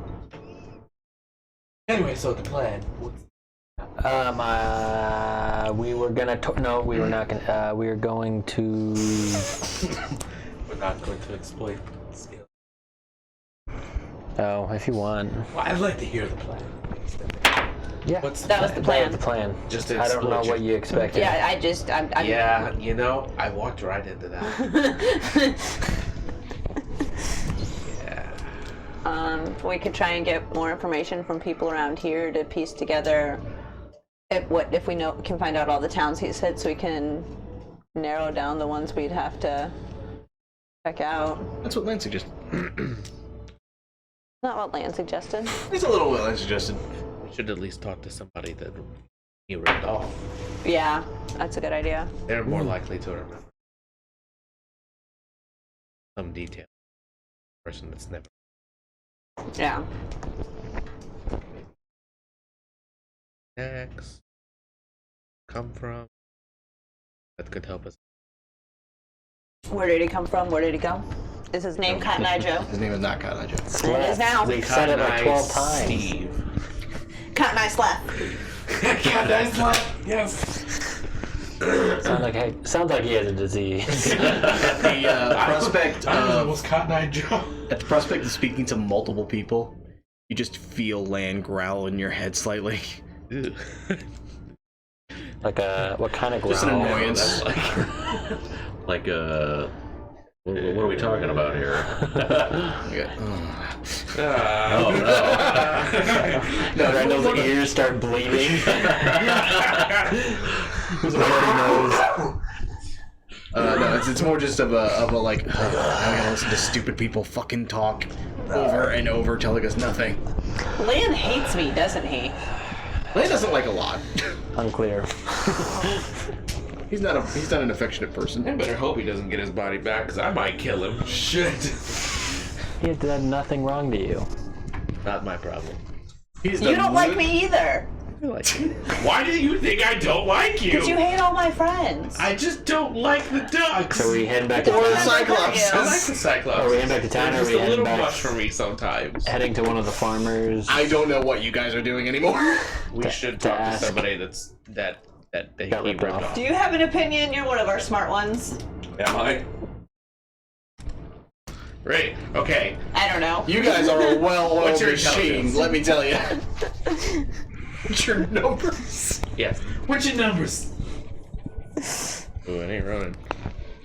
Anyway, so the plan. We were gonna. No, we were not gonna. We were going to. We're not going to exploit skill. Oh, if you want. Well, I'd like to hear the plan. Yeah. That was the plan. That was the plan. Just to I don't know exploit what you expected. Yeah, I'm Yeah, you know, I walked right into that. Yeah. We could try and get more information from people around here to piece together if we can find out all the towns he said, so we can narrow down the ones we'd have to check out. That's what Lance suggested. Not what Lan suggested. It's a little what Lance suggested. We should at least talk to somebody that you ripped off. Yeah, that's a good idea. They're more likely to remember some detail. Person that's never. Yeah. Next. Come from. That could help us. Where did he come from? Where did he go? Is his name Cotton Eye Joe? His name is not Cotton Eye Joe. It is now. We've said it like 12 times. Steve. Cotton Eye Slap. Cotton Eye Slap. Yes. Sounds like he has a disease. The prospect of Cotton Eye Joe. at the prospect of speaking to multiple people, you just feel Lan growl in your head slightly. Like what kind of growl? Just an annoyance. Like what are we talking about here? Yeah. No, Randall's ears start bleeding. His bloody nose. No, it's more just of a like, oh, I gotta listen to stupid people fucking talk over and over telling us nothing. Lan hates me, doesn't he? Lan doesn't like a lot. Unclear. He's not an affectionate person. I better hope he doesn't get his body back, because I might kill him. Shit. He has done nothing wrong to you. Not my problem. He's You don't like me either. Why do you think I don't like you? Because you hate all my friends. I just don't like the ducks. So are we heading back to Or the town? Cyclops. I like the Cyclops. Are we heading back to town, or They're are just we a heading little back? much for me sometimes. Heading to one of the farmers. I don't know what you guys are doing anymore. We should to talk to ask. somebody that he Got ripped ripped off. off. Do you have an opinion? You're one of our smart ones. Am I? Right. Okay. I don't know. You guys are a well-oiled What's your machine, intelligence? let me tell you. What's your numbers? Yes. What's your numbers? Ooh, it ain't Ronan.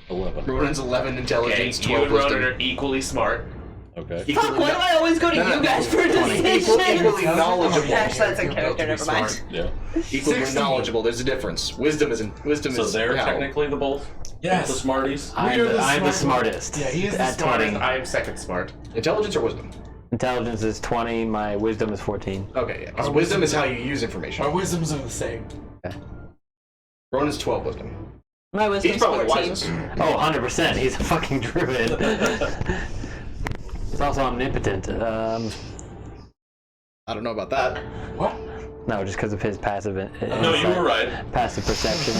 11. Ronan's 11 Okay, intelligence, you 12 and Ronan wisdom. are equally smart. Okay. Fuck, why do I always go to No, no, you guys for Equally decisions? knowledgeable. Gosh, that's a character, never mind. Yeah. Equally 16. knowledgeable. There's a difference. Wisdom is So they're how? technically the both Yes. the smarties. I'm We're the the smart- smartest. Yeah, he is the at smartest. 20. I am second smart. Intelligence or wisdom? Intelligence is 20. My wisdom is 14. Okay, yeah. 'cause Our wisdom wisdom- is how you use information. Our wisdoms are the same. Ronan's 12 wisdom. My He's wisdom's probably 14. wisest. Oh, 100%. He's a fucking druid. He's also omnipotent. I don't know about that. What? No, just because of his passive. No, you were right. Passive perception.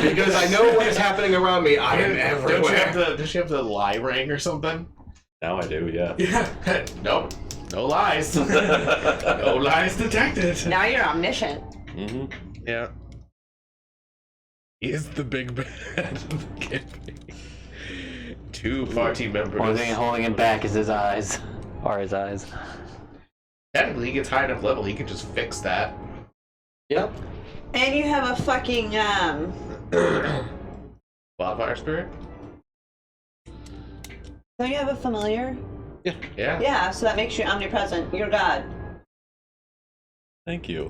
Because I know what is happening around me. I am everywhere. Does she have the lie ring or something? Now I do, yeah. Yeah. Nope. No lies. No lies detected. Now you're omniscient. Mm-hmm. Yeah. He is the big bad of the campaign. Two party members. Only thing holding him back is his eyes. Or his eyes. Technically, he gets high enough level, he could just fix that. Yep. And you have a fucking, Wildfire spirit? don't you have a familiar? Yeah. Yeah, so that makes you omnipresent. You're God. Thank you.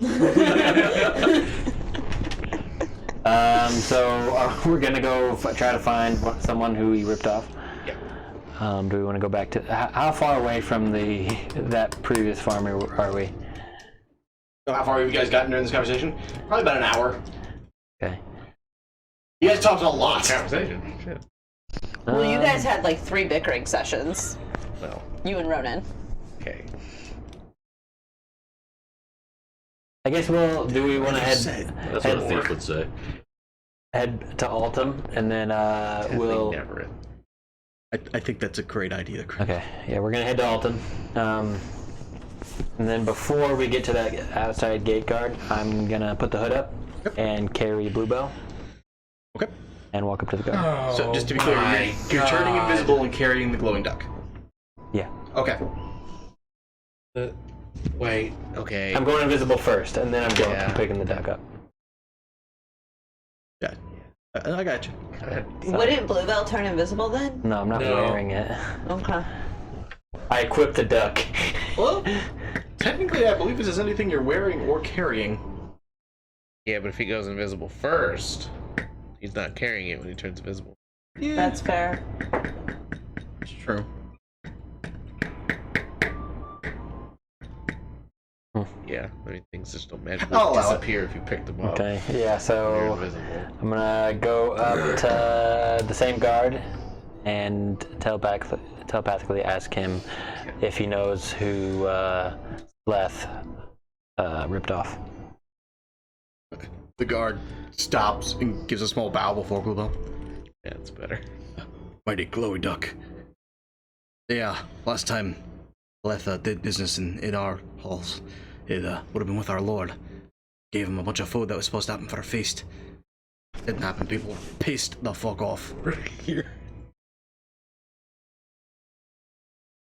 So we're gonna go try to find someone who he ripped off. Yeah. Do we want to go back to how far away from that previous farmer are we? So how far have you guys gotten during this conversation? Probably about an hour. Okay. You guys talked a lot. Conversation. Shit. Well, you guys had like 3 bickering sessions. Well, You and Ronan. okay. I guess do we want to That's what a head thief would say. to Altum and then we'll. Never it. I think that's a great idea, Chris. Okay, yeah, we're gonna head to Alton. And then before we get to that outside gate guard, I'm gonna put the hood up and carry Bluebell Okay. and walk up to the guard. So just to be clear, you're turning invisible and carrying the glowing duck. Yeah. Okay. Wait, okay. I'm going invisible first, and then Yeah. I'm picking the duck up. Yeah. I got you. Wouldn't Bluebell turn invisible then? No, I'm not No. wearing it. Okay. I equipped the duck. Well, technically, I believe this is anything you're wearing or carrying. Yeah, but if he goes invisible first, he's not carrying it when he turns invisible. Yeah, That's fair. that's true. Yeah, I mean, things just don't magically I'll allow it. disappear if you pick them up. Okay, yeah, You're so invisible. I'm gonna go up to the same guard and telepathically ask him if he knows who Leth ripped off. The guard stops and gives a small bow before Bluebell. Yeah, it's better. Mighty glowy duck. Yeah, last time Letha did business in our halls, it would have been with our lord. Gave him a bunch of food that was supposed to happen for a feast. Didn't happen. People pissed the fuck off. Here.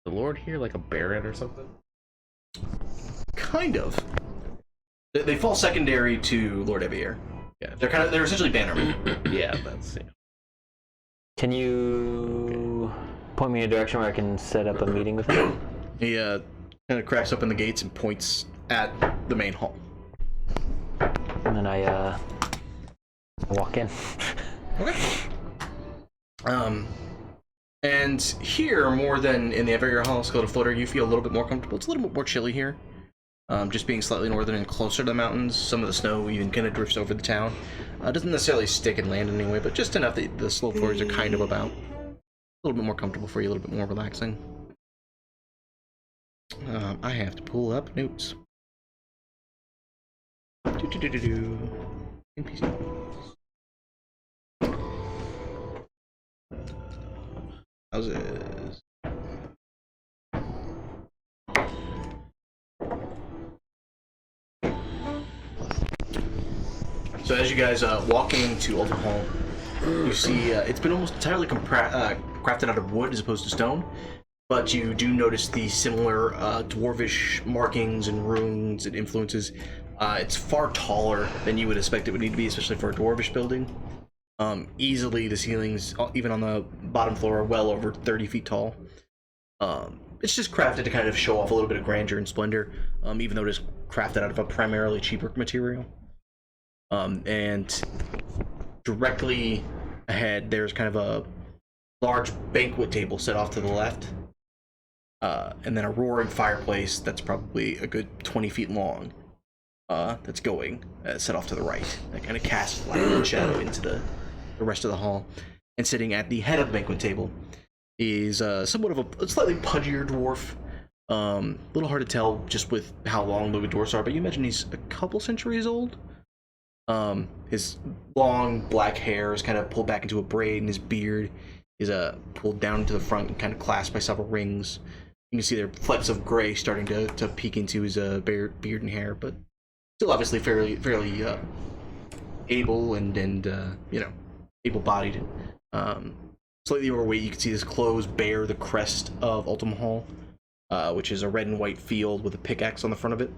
The Lord here, like a baron or something? Kind of. They fall secondary to Lord Evier. Yeah. They're essentially bannermen. Yeah, that's Can you point me in a direction where I can set up a meeting with him? He kind of cracks open the gates and points at the main hall. And then I walk in. Okay. And here, more than in the Evier Hall Skeletal Flutter, you feel a little bit more comfortable. It's a little bit more chilly here. Just being slightly northern and closer to the mountains, some of the snow even kind of drifts over the town. Doesn't necessarily stick and land anyway, but just enough that the slope floors are kind of about. A little bit more comfortable for you, a little bit more relaxing. I have to pull up notes. NPC. How's this? So as you guys walk into Oldham Hall, you see it's been almost entirely crafted out of wood as opposed to stone. But you do notice the similar dwarvish markings and runes and influences. It's far taller than you would expect it would need to be, especially for a dwarvish building. Easily, the ceilings, even on the bottom floor, are well over 30 feet tall. It's just crafted to kind of show off a little bit of grandeur and splendor, even though it is crafted out of a primarily cheaper material. And directly ahead, there's kind of a large banquet table set off to the left. And then a roaring fireplace that's probably a good 20 feet long. That's going set off to the right. That kind of casts light and shadow into the rest of the hall. And sitting at the head of the banquet table is somewhat of a slightly pudgier dwarf. A little hard to tell just with how long the dwarfs are, but you imagine he's a couple centuries old. His long black hair is kind of pulled back into a braid, and his beard is pulled down to the front and kind of clasped by several rings. You can see there are flecks of gray starting to peek into his beard and hair, but still obviously fairly able and able-bodied. Slightly overweight. You can see his clothes bear the crest of Ultima Hall, which is a red and white field with a pickaxe on the front of it.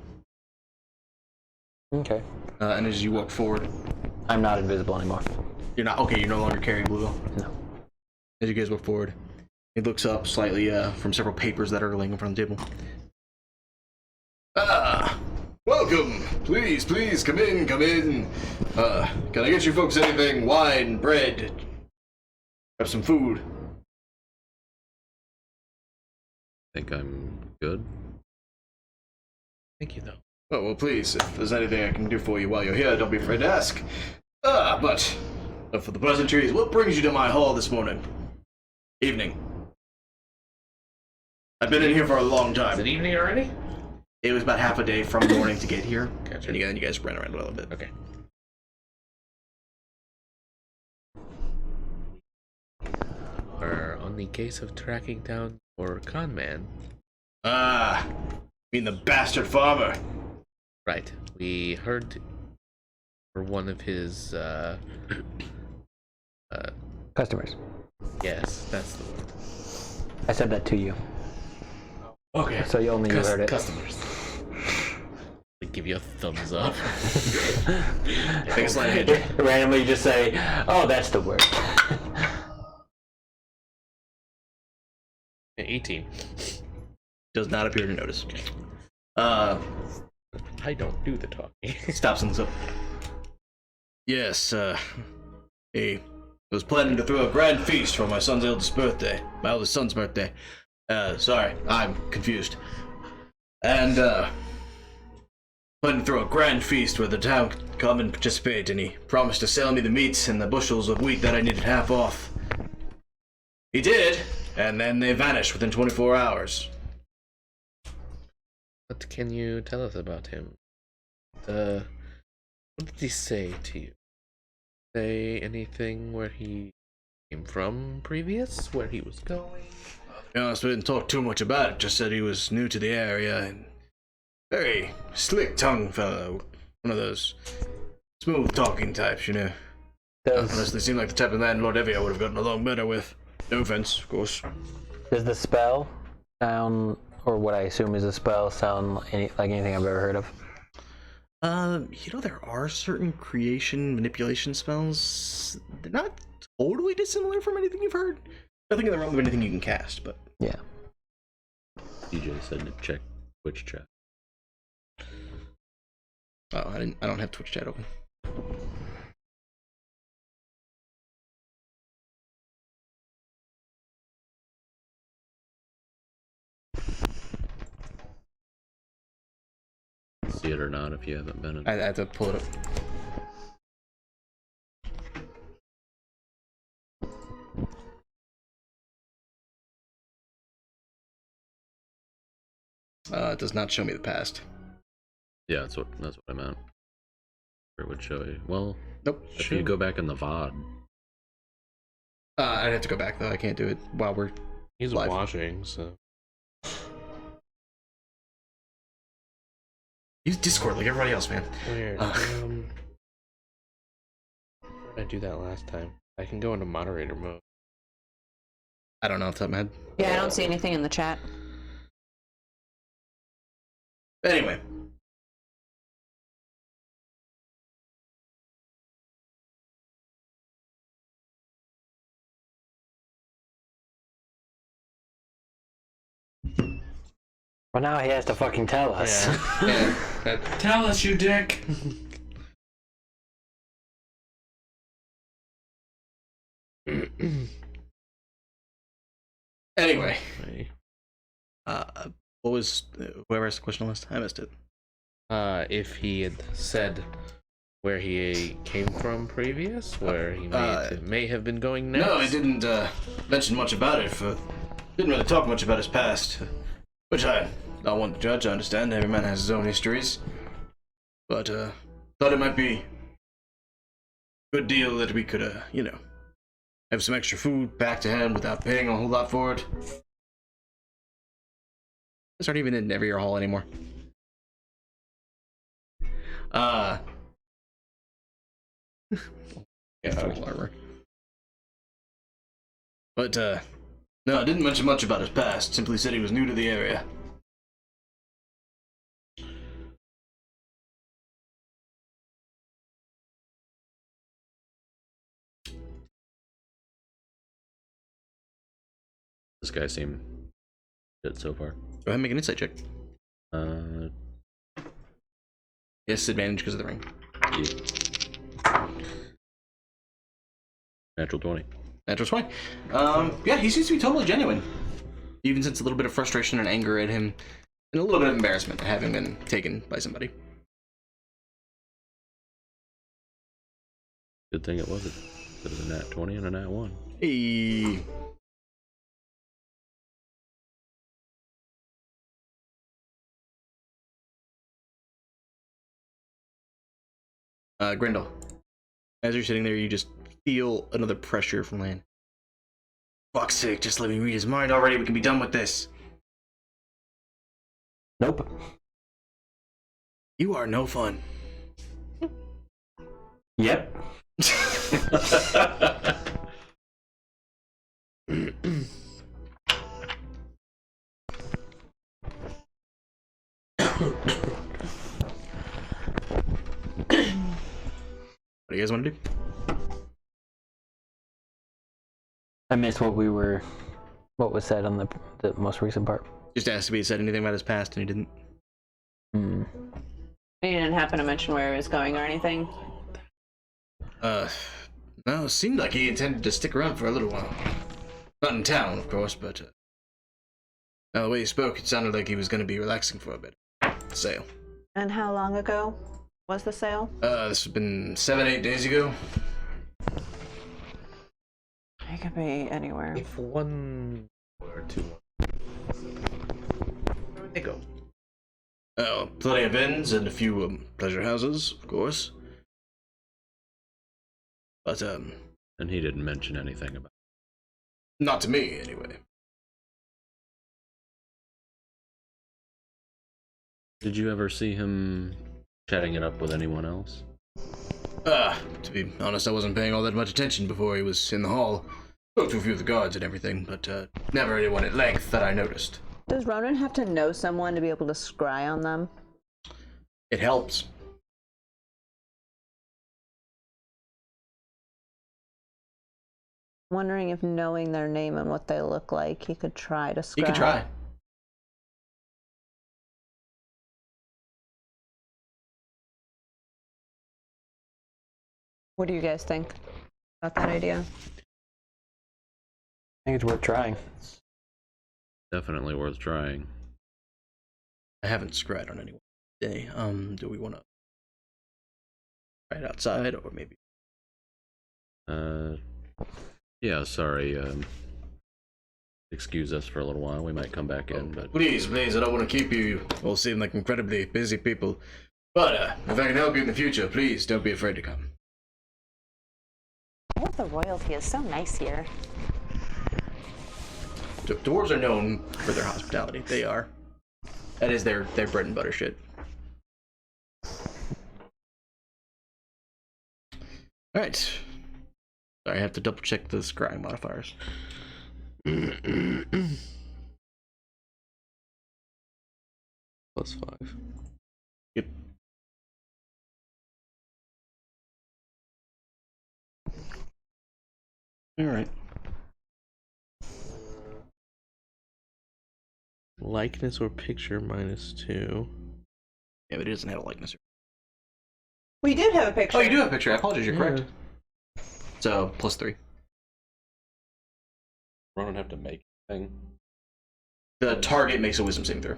Okay. And as you walk forward, I'm not invisible anymore. you're not okay. You're no longer carrying Blueville. No. As you guys walk forward, he looks up slightly from several papers that are laying in front of the table. Welcome. Please, come in, come in. Can I get you folks anything? Wine, bread, have some food. Think I'm good. Thank you, though. Oh, well, please, if there's anything I can do for you while you're here, don't be afraid to ask. But for the pleasantries, what brings you to my hall this morning? Evening. I've been in here for a long time. Is it evening already? It was about half a day from morning to get here. Gotcha. And you guys ran around a little bit. Okay. We're on the case of tracking down your con man. You mean the bastard farmer? Right. We heard for one of his Customers. yes, that's the word. I said that to you, Okay. so you only heard it. Customers. We give you a thumbs up. Take a slight hit. Randomly just say, "Oh, that's the word." 18. Does not appear to notice. I don't do the talking. Stops and looks up. Yes, he was planning to throw a grand feast for my son's eldest son's birthday. Sorry, I'm confused. And, planning to throw a grand feast where the town could come and participate, and he promised to sell me the meats and the bushels of wheat that I needed half off. He did, and then they vanished within 24 hours. What can you tell us about him? What did he say to you? Say anything where he came from previous? Where he was going? To be honest, we didn't talk too much about it. Just said he was new to the area and very slick-tongued fellow. One of those smooth-talking types, you know. Honestly, seemed like the type of man Lord Evier would have gotten along better with. No offense, of course. Does the spell sound, or what I assume is a spell, sound like anything I've ever heard of? There are certain creation manipulation spells. They're not totally dissimilar from anything you've heard. Nothing in the realm of anything you can cast, but Yeah. DJ said to check Twitch chat. oh, I don't have Twitch chat open. See it or not if you haven't been in. I have to pull it up. It does not show me the past. Yeah, that's what I meant. It would show you. Well, Nope. if you go back in the VOD. I'd have to go back though. I can't do it while we're He's live. watching, so. Use Discord like everybody else, man. Weird. Where did I do that last time? I can go into moderator mode. I don't know off the top of my head. Yeah, I don't see anything in the chat. Anyway. Well, now he has to fucking tell us. Tell us, you dick. Anyway. What was whoever asked the question list? I missed it. If he had said where he came from previous, where he may have been going next. No, I didn't mention much about it. Didn't really talk much about his past, which I don't want to judge. I understand every man has his own histories, but thought it might be a good deal that we could, have some extra food back to hand without paying a whole lot for it. It's not even in Evier Hall anymore. Full armor. But, no, I didn't mention much about his past. Simply said he was new to the area. This guy seemed good so far. Go ahead and make an insight check. Yes, advantage because of the ring. Yeah. Natural 20. Natural 20. Yeah, he seems to be totally genuine. Even sense a little bit of frustration and anger at him, and a little bit of embarrassment at having been taken by somebody. Good thing it wasn't. It was a nat 20 and a nat 1. Hey. Grendel, as you're sitting there, you just feel another pressure from Lan. Fuck's sake, just let me read his mind already. We can be done with this. Nope. You are no fun. Yep. What do you guys want to do? I missed what was said on the most recent part. Just asked if he said anything about his past, and he didn't. You didn't happen to mention where he was going or anything? No, it seemed like he intended to stick around for a little while. Not in town, of course, but now the way he spoke, it sounded like he was going to be relaxing for a bit. Sale. And how long ago was the sale? This has been 7-8 days ago. It could be anywhere. If 1 or 2. Where would they go? Oh, plenty of inns and a few pleasure houses, of course. But And he didn't mention anything about not to me, anyway. Did you ever see him chatting it up with anyone else? To be honest, I wasn't paying all that much attention before he was in the hall. Spoke to a few of the guards and everything, but never anyone at length that I noticed. Does Ronan have to know someone to be able to scry on them? It helps. Wondering if knowing their name and what they look like, he could try to scry. You could try. What do you guys think about that idea? I think it's worth trying. Definitely worth trying. I haven't scryed on anyone today. Do we want to try it outside, or maybe? Yeah, sorry. Excuse us for a little while. We might come back in, but Please, please, I don't want to keep you. You all seem like incredibly busy people. But if I can help you in the future, please don't be afraid to come. All of the royalty is so nice here. Dwarves are known for their hospitality. They are. That is their bread and butter shit. Alright. Sorry, I have to double check the scrying modifiers. +5. Yep. All right. Likeness or picture -2. Yeah, but it doesn't have a likeness. We did have a picture. Oh, you do have a picture. I apologize. You're correct. So +3. Ronan have to make a thing. The target makes a wisdom saving throw.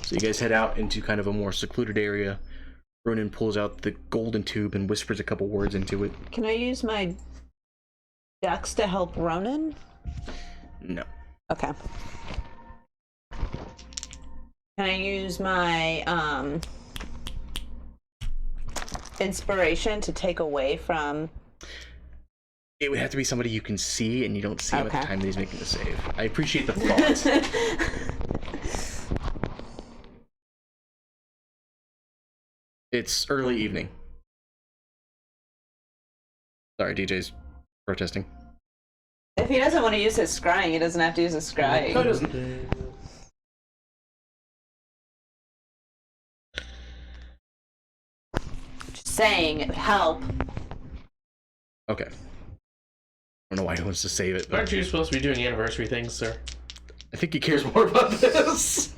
So you guys head out into kind of a more secluded area. Ronan pulls out the golden tube and whispers a couple words into it. Can I use my dex to help Ronan? No. Okay. Can I use my inspiration to take away from? It would have to be somebody you can see, and you don't see him at the Okay. time that he's making the save. I appreciate the thought. It's early evening. Sorry, DJ's protesting. If he doesn't want to use his scrying, he doesn't have to use his scrying. No, it doesn't. Just saying, it would help. Okay. I don't know why he wants to save it, but Aren't you supposed to be doing anniversary things, sir? I think he cares more about this.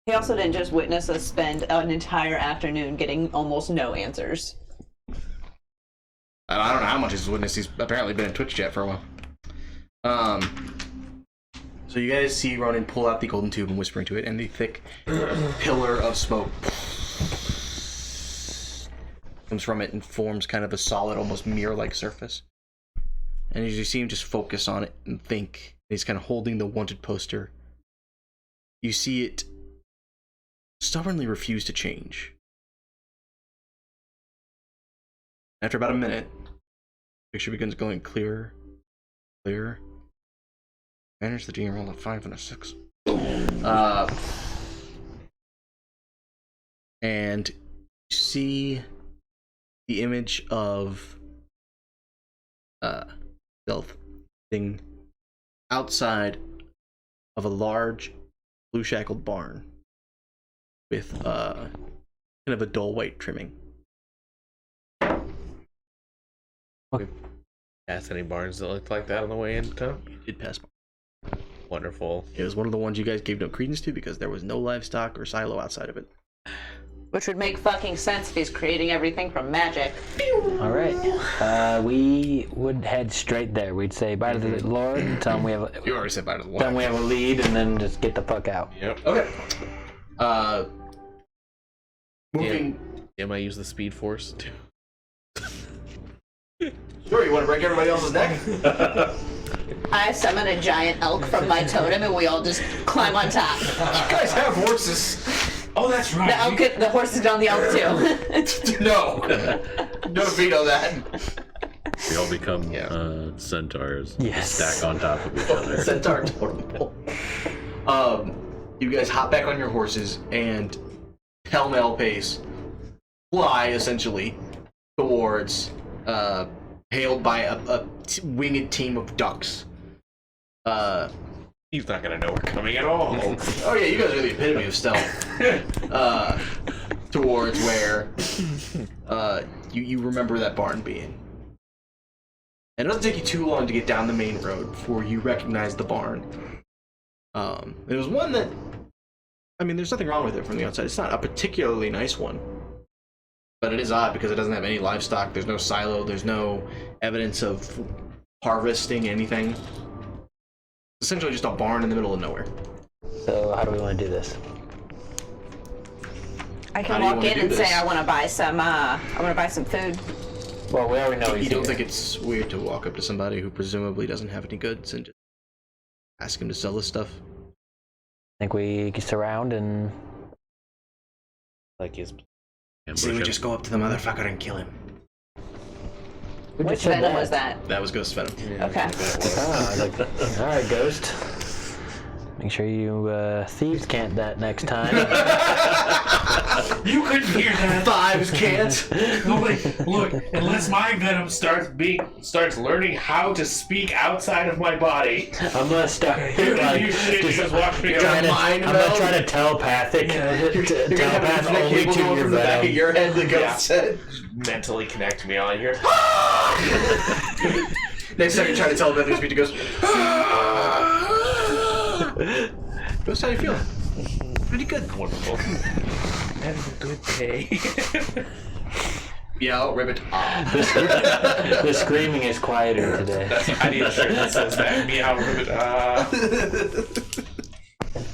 He also didn't just witness us spend an entire afternoon getting almost no answers. I don't know how much he's witnessed. He's apparently been in Twitch chat for a while. So you guys see Ronan pull out the golden tube and whisper into it, and the thick pillar of smoke comes from it and forms kind of a solid, almost mirror-like surface. And as you see him just focus on it and think, he's kind of holding the wanted poster. You see it stubbornly refuse to change. After about a minute, the picture begins going clearer, clearer. Manage the DM roll a 5 and a 6. And you see the image of stealth thing outside of a large blue shackled barn with kind of a dull white trimming. Pass any barns that looked like that on the way into town? You did pass by. Wonderful. It was one of the ones you guys gave no credence to because there was no livestock or silo outside of it. Which would make fucking sense if he's creating everything from magic. All right. We would head straight there. We'd say bye to the Lord, tell him we have a, You already said bye to the tell him we one. have a lead, and then just get the fuck out. Yep. Okay. Moving. Am I use the speed force too? Sure, you want to break everybody else's neck? I summon a giant elk from my totem and we all just climb on top. You guys have horses. Oh, that's right. The horse is on the elk too. No. Don't veto that. We all become centaurs. Yes. Stack on top of each other. Centaur totem pole. You guys hop back on your horses and pell-mell pace fly essentially towards hailed by a winged team of ducks. He's not gonna know we're coming at all. Oh yeah, you guys are the epitome of stealth. Towards where you remember that barn being. And it doesn't take you too long to get down the main road before you recognize the barn. It was one that, I mean, there's nothing wrong with it from the outside. It's not a particularly nice one. But it is odd because it doesn't have any livestock, there's no silo, there's no evidence of harvesting anything. It's essentially just a barn in the middle of nowhere. So how do we want to do this? I How can do you walk wanna in do and say this? I want to buy some food. Well, we already know he's You don't here. think it's weird to walk up to somebody who presumably doesn't have any goods and just ask him to sell this stuff? I think we surround and Like his So we just go up to the motherfucker and kill him. Which venom was that? That was Ghost Venom. Okay. All right, Ghost. Make sure you thieves can't that next time. You couldn't hear that. Fives can't. Nobody, look, unless my venom starts learning how to speak outside of my body. I'm gonna start Just watch me go. I'm gonna try to telepathic. Telepath only to your from the back of venom. your head, the Ghost said. Mentally connect me all I hear. Next time you try to tell him speak to Ghost. Ghost, how do you feel? Pretty good. Wonderful. Having a good day. Yeah, ribbit. The screaming is quieter today. I need a shirt that says that. Meow, ribbit.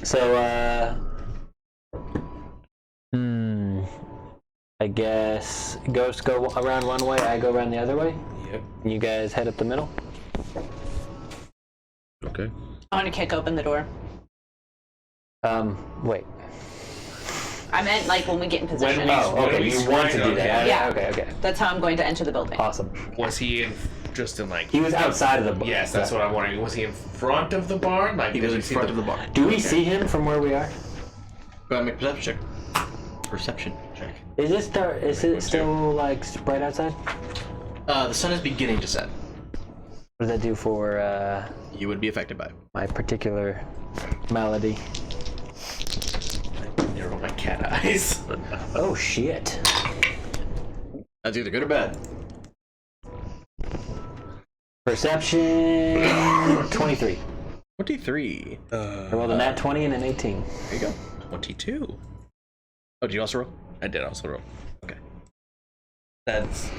So, I guess Ghost go around one way, I go around the other way. Yep. You guys head up the middle. Okay. I want to kick open the door. Wait. I meant like when we get in position. Okay, you want to do that. Yeah. Okay. That's how I'm going to enter the building. Awesome. Was he just in like? He was outside of the barn. Yes, that's what I'm wondering. Was he in front of the barn? Like He was in front of the bar. Do we see him from where we are? Go ahead and make a perception check. Perception check. Is it still like bright outside? The sun is beginning to set. What does that do for You would be affected by it. my particular malady? Narrow my cat eyes. Oh shit. That's either good or bad. Perception 23. 23. I rolled a nat 20 and an 18. There you go. 22. Oh, did you also roll? I did also roll. Okay. That's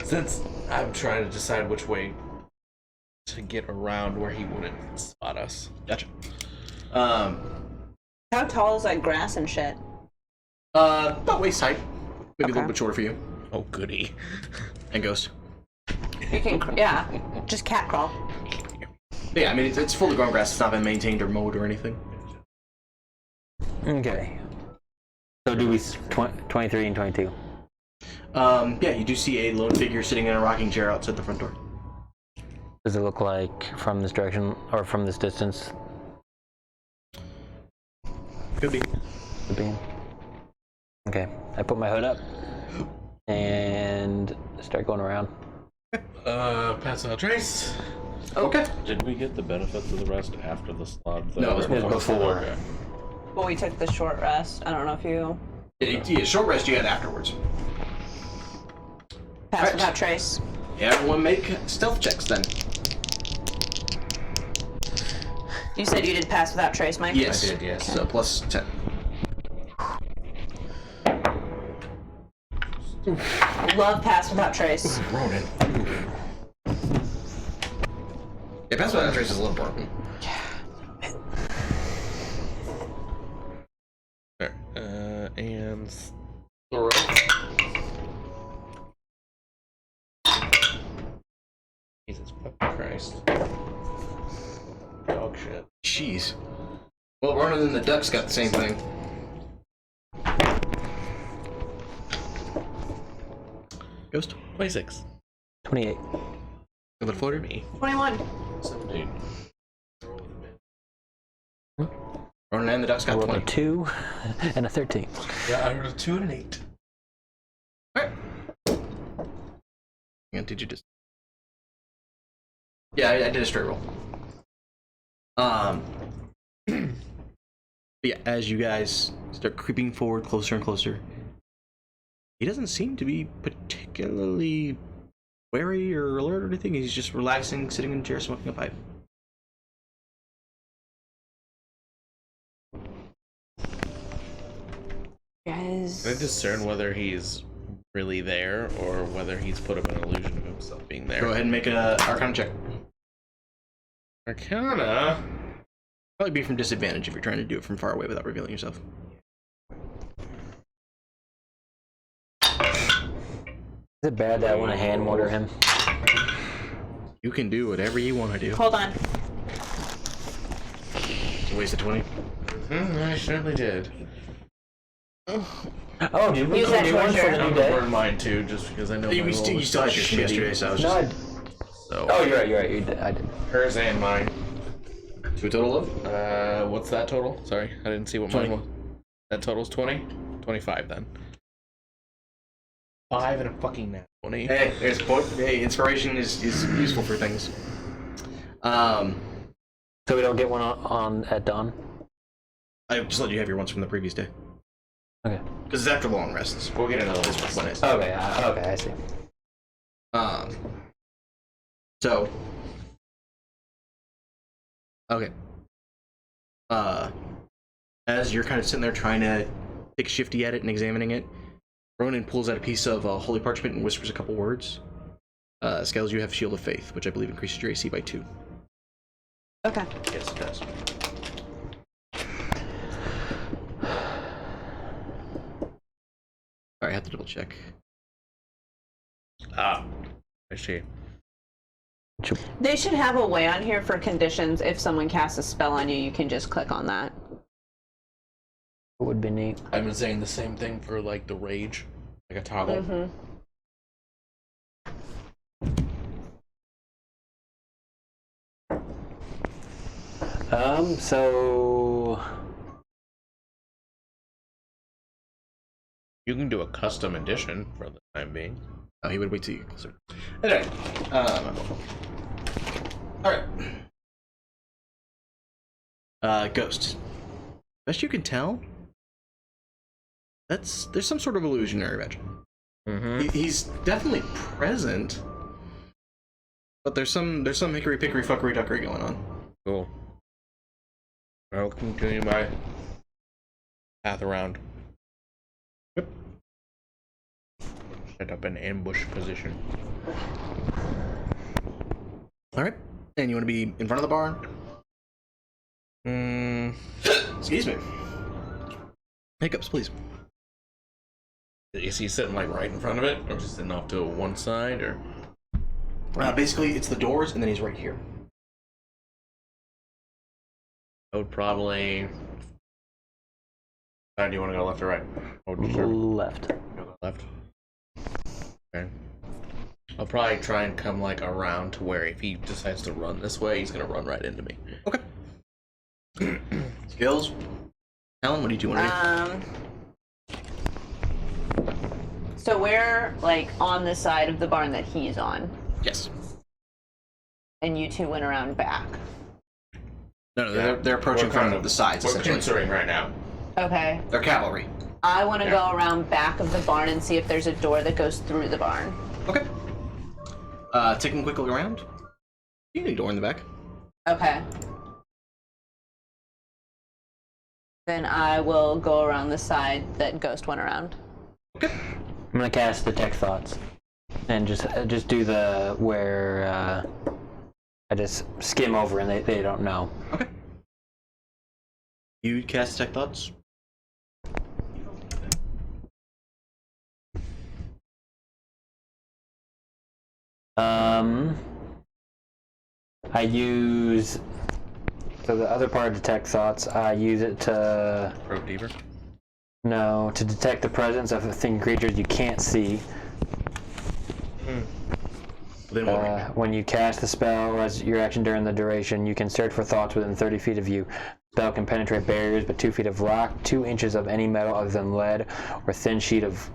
since I'm trying to decide which way to get around where he wouldn't spot us. Gotcha. How tall is that grass and shit? About waist height. Maybe a little bit shorter for you. Oh goody. And Ghost. You can, yeah, just cat crawl. Yeah, I mean, it's fully grown grass. It's not been maintained or mowed or anything. Okay. So do we 23 and 22? Yeah, you do see a lone figure sitting in a rocking chair outside the front door. Does it look like from this direction or from this distance? Could be. Could be. Okay. I put my hood up and start going around. Pass out trace. Okay. Did we get the benefits of the rest after the slot? No, it was before. Okay. Well, we took the short rest. I don't know if you Yeah, short rest you had afterwards. pass Right. without trace. Yeah, everyone make stealth checks then. You said you did pass without trace, Mike? Yes. I did, yes. So plus 10. Love pass without trace. Ronan. Yeah, pass without trace is a little important. There. And throw. Jesus fucking Christ. Dog shit. Jeez. Well, Ronan and the ducks got the same thing. Ghost? 26. 28. Another floater? Me. 21. 17. Ronan and the ducks I got rolled a 20. 2 and a 13. Yeah, I rolled a 2 and an 8. Alright. And did you just... Yeah, I did a straight roll. Yeah, as you guys start creeping forward closer and closer, he doesn't seem to be particularly wary or alert or anything. He's just relaxing, sitting in a chair, smoking a pipe. Guys. Can I discern whether he's really there or whether he's put up an illusion of himself being there? Go ahead and make an Arcana check. Arcana? Probably be from disadvantage if you're trying to do it from far away without revealing yourself. Is it bad that I want to hand mortar him? You can do whatever you want to do. Hold on. Waste of 20. I certainly did. Oh, did we Use that do one towards for your- the I'm new gonna day? burn mine too, just because I know You my roll still was had so your shitty. yesterday, so I was No, just... So oh, you're right. You're right. You did. I did. hers and mine. To a total of? What's that total? Sorry, I didn't see what 20. mine was. That total's 20? 25 then. 5 and a fucking nat 20. Hey, there's a quote. Hey, inspiration is useful for things. So we don't get one on at dawn. I just let you have your ones from the previous day. Okay. Because it's after long rests. We'll get another This one is. Okay. Okay. I see. So. Okay. As you're kind of sitting there trying to take a shifty at it and examining it, Ronan pulls out a piece of holy parchment and whispers a couple words. Scales, you have Shield of Faith, which I believe increases your AC by 2. Okay. Yes, it does. Alright, I have to double check. Ah, I see. They should have a way on here for conditions. If someone casts a spell on you, you can just click on that. It would be neat. I've been saying the same thing for like the rage, like a toggle. Mm-hmm. So You can do a custom edition for the time being. Oh, he would wait till you get closer. Anyway, alright. Ghosts. Best you can tell, there's some sort of illusionary magic. Mm-hmm. He's definitely present, but there's some hickory pickory fuckery duckery going on. Cool. I'll continue my path around. Yep. Set up an ambush position. Alright. And you want to be in front of the barn? Excuse me. Hiccups, please. Is he sitting like right in front of it, or just sitting off to one side, or? Basically, it's the doors, and then he's right here. I would probably. Do you want to go left or right? What would you prefer? left. You'll go left. Okay. I'll probably try and come like around to where if he decides to run this way, he's gonna run right into me. Okay. Skills. Alan, what do you want to do? So we're like on the side of the barn that he's on, Yes. and you two went around back. No, they're approaching from the sides, We're essentially. pincering right now. Okay. They're cavalry. I want to Yeah. go around back of the barn and see if there's a door that goes through the barn. Okay. Taking a quick look around. You need a door in the back. Okay. Then I will go around the side that Ghost went around. Okay. I'm gonna cast Detect Thoughts, and just do the where I just skim over and they don't know. Okay. You cast Detect Thoughts. I use so the other part of Detect Thoughts. I use it to Probe deeper. to detect the presence of thinking creatures you can't see. Then what right now? When you cast the spell as your action during the duration, you can search for thoughts within 30 feet of you. Spell can penetrate barriers, but 2 feet of rock, 2 inches of any metal other than lead, or thin sheet of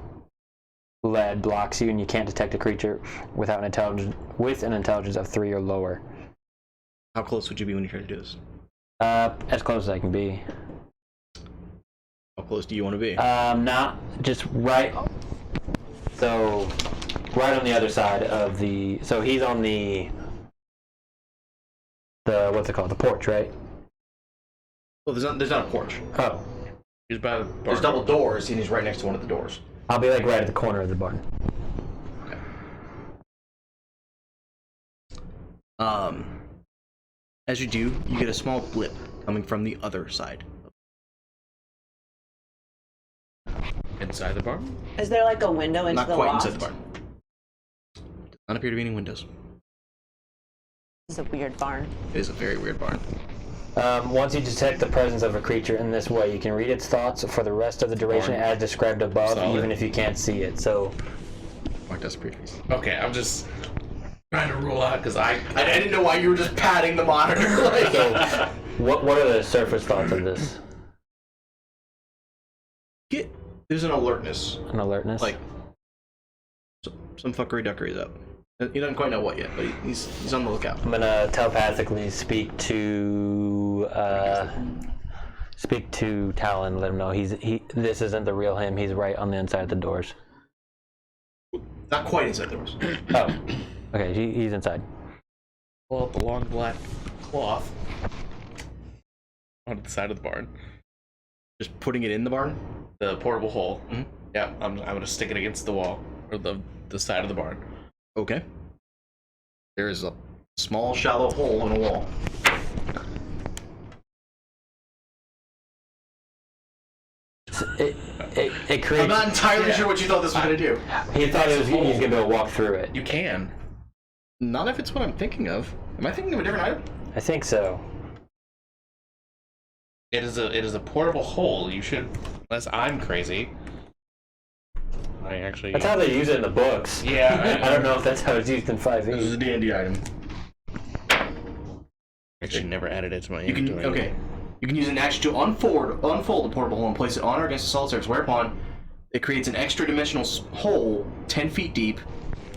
lead blocks you, and you can't detect a creature without an intelligence of 3 or lower. How close would you be when you try to do this? As close as I can be. How close do you want to be? Not just right. So, right on the other side of the. So he's on the what's it called? The porch, right? Well, there's not a porch. Oh, He's by the bar. There's double doors, and he's right next to one of the doors. I'll be like right at the corner of the barn. Okay. As you do, you get a small blip coming from the other side. Inside the bar? Is there like a window into Not the quite loft? inside the barn. Does not appear to be any windows. This is a weird barn. It is a very weird barn. Once you detect the presence of a creature in this way, you can read its thoughts for the rest of the duration as described above, Solid. even if you can't see it. So, Mark does previous. Okay, I'm just trying to rule out because I didn't know why you were just patting the monitor. Like, so what are the surface thoughts of this? there's an alertness. An alertness? Like, some fuckery duckery is up. He doesn't quite know what yet, but he's on the lookout. I'm gonna telepathically speak to Talon, let him know this isn't the real him. He's right on the inside of the doors. Not quite inside the doors. Oh, okay, he's inside. pull out the long black cloth on the side of the barn. Just putting it in the barn? The portable hole. Mhm. Yeah, I'm gonna stick it against the wall or the side of the barn. Okay. There is a small, shallow hole in a wall. It creates. I'm not entirely sure what you thought this was going to do. He thought he was gonna be able to walk through it. You can. Not if it's what I'm thinking of. Am I thinking of a different item? I think so. It is a portable hole. You should, unless I'm crazy. I actually. That's how they use it in the books. Yeah. I don't know if that's how it's used in 5e. This is a D&D item. Actually, never added it to my You can inventory. okay. You can use an action to unfold the portable hole and place it on or against a solid surface, whereupon it creates an extra dimensional hole 10 feet deep,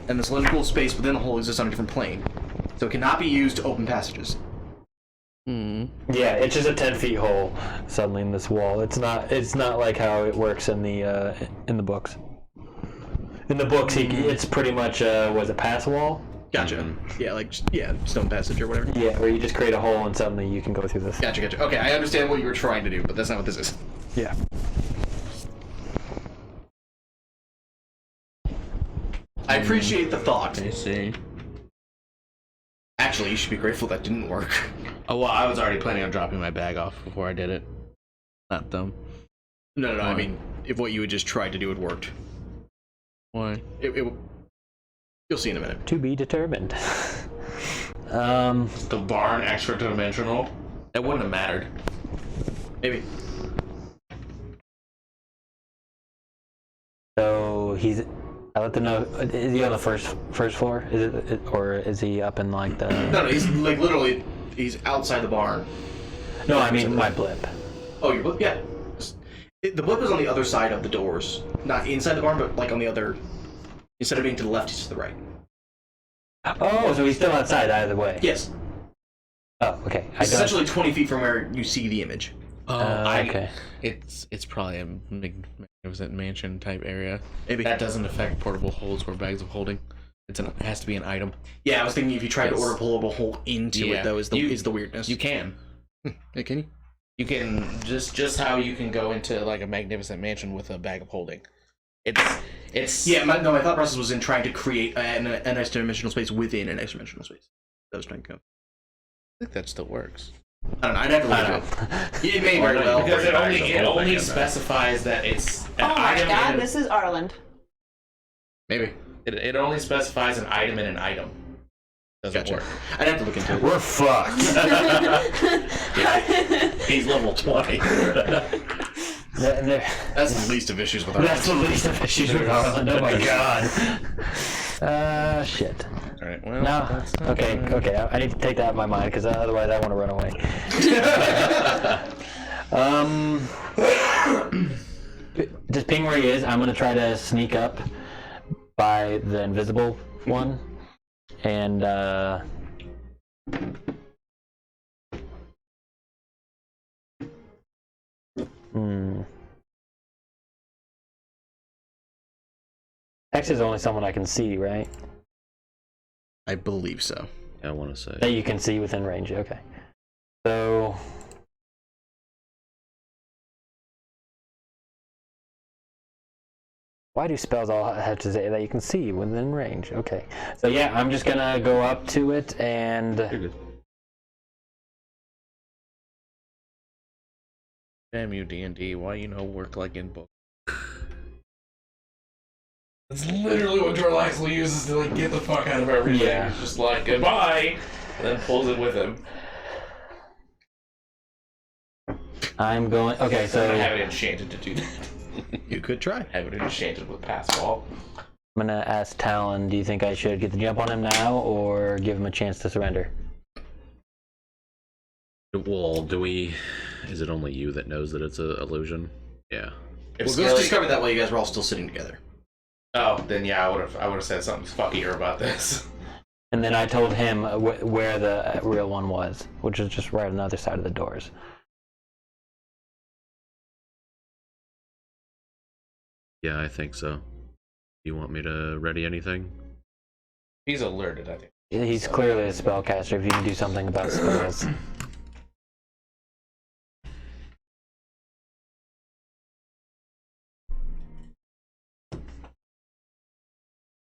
and the cylindrical space within the hole exists on a different plane. So it cannot be used to open passages. Yeah, it's just a 10 feet hole suddenly in this wall. It's not like how it works in the books. In the books, it's pretty much was a pass wall. Gotcha. Yeah, stone passage or whatever. Yeah, where you just create a hole and suddenly you can go through this. Gotcha. Okay, I understand what you were trying to do, but that's not what this is. Yeah. I appreciate the thought. I see. Actually, you should be grateful that didn't work. Oh well, I was already planning on dropping my bag off before I did it. Not them. No. Why? I mean, if what you had just tried to do had worked, Why? you'll see in a minute. To be determined. The barn extra dimensional? It wouldn't have mattered. Maybe. So I let them know. Is he on the first floor? Is it, or is he up in like the? No, he's like literally, he's outside the barn. No, I mean my blip. Oh, your blip? Yeah. The blip is on the other side of the doors. Not inside the barn, but like on the other. Instead of being to the left, he's to the right. Oh, so he's still outside either way. Yes. Oh, okay. It's essentially 20 feet from where you see the image. Okay. It's probably a magnificent mansion type area. Maybe. That doesn't affect portable holes or bags of holding. It has to be an item. Yeah, I was thinking if you tried to Yes. order a pullable hole into Yeah. it, though, is the weirdness. You can. Hey, can you? You can just how you can go into like a magnificent mansion with a bag of holding. It's Yeah, my thought process was in trying to create an extra dimensional space within an extra dimensional space. That was trying to go. I think that still works. I don't know. I'd have to look at it. It may very well. Because it bags of only holding in specifies that it's an Oh my item. god, in this is Arland. Maybe. it only specifies an item in an item. Doesn't Gotcha. work. I'd have to look into it. We're fucked. He's level 20. That's the least of issues with our. That's the least of issues with Arland. Oh my god. Shit. All right. Well, No. that's not Okay. bad. Okay. I need to take that out of my mind because otherwise I want to run away. Just ping where he is. I'm gonna try to sneak up by the invisible one, and X is only someone I can see, right? I believe so. I want to say. That you can see within range. Okay. So. Why do spells all have to say that you can see within range? Okay. So yeah, I'm just gonna go up to it and. You're good. Damn you, D&D. Why you know work like in book? That's literally what Jorlaxle uses to like get the fuck out of everything. Yeah. He's just like goodbye, and then pulls it with him. I'm going. Okay, I so have it enchanted to do that. You could try. I have it enchanted with pass ball. I'm gonna ask Talon. Do you think I should get the jump on him now, or give him a chance to surrender? Well, do we? Is it only you that knows that it's an illusion? Yeah. If Well, Ghost Skelly- discovered that while you guys were all still sitting together. Oh, then yeah, I would have said something fuckier about this. And then I told him where the real one was, which is just right on the other side of the doors. Yeah, I think so. You want me to ready anything? He's alerted, I think. He's clearly a spellcaster. If you can do something about spells.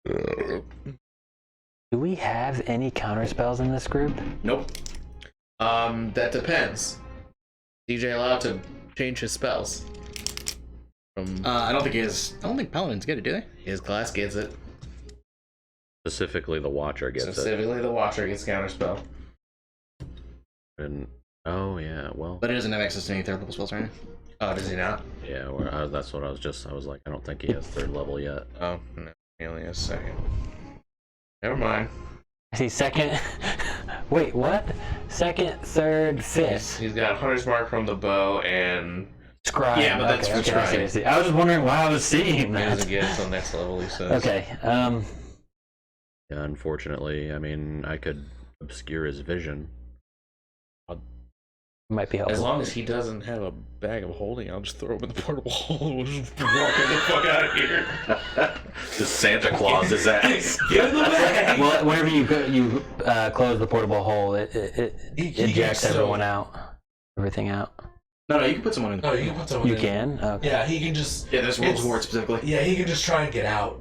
Do we have any counter spells in this group? Nope. That depends. DJ allowed to change his spells. From I don't think he is. I don't think paladins get it, do they? his class gets it. Specifically, the Watcher gets it. Specifically, the Watcher gets counterspell. And oh yeah, well, But he doesn't have access to any third level spells, right? Oh, does he not? yeah. That's what I was like, I don't think he has third level yet. Oh, no. He only has second. Never mind. I see second. Wait, what? Second, third, fifth. He's got Hunter's Mark from the bow, and Scribe. Yeah, but that's okay, for okay, I see. I was just wondering why I was seeing he that. doesn't get it till next level, he says. Okay. Yeah, unfortunately, I mean, I could obscure his vision. Might be As helpful. long as he doesn't have a bag of holding, I'll just throw him in the portable hole and we'll just walk him the fuck out of here. The Santa Claus is ass. Get in the bag! Well, whenever you close the portable hole, it He ejects can everyone out. Everything out. No, you can put someone in. Oh, you can put someone You in. can? Okay. Yeah, he can just. Yeah, there's rules it's- for it specifically. Yeah, he can just try and get out.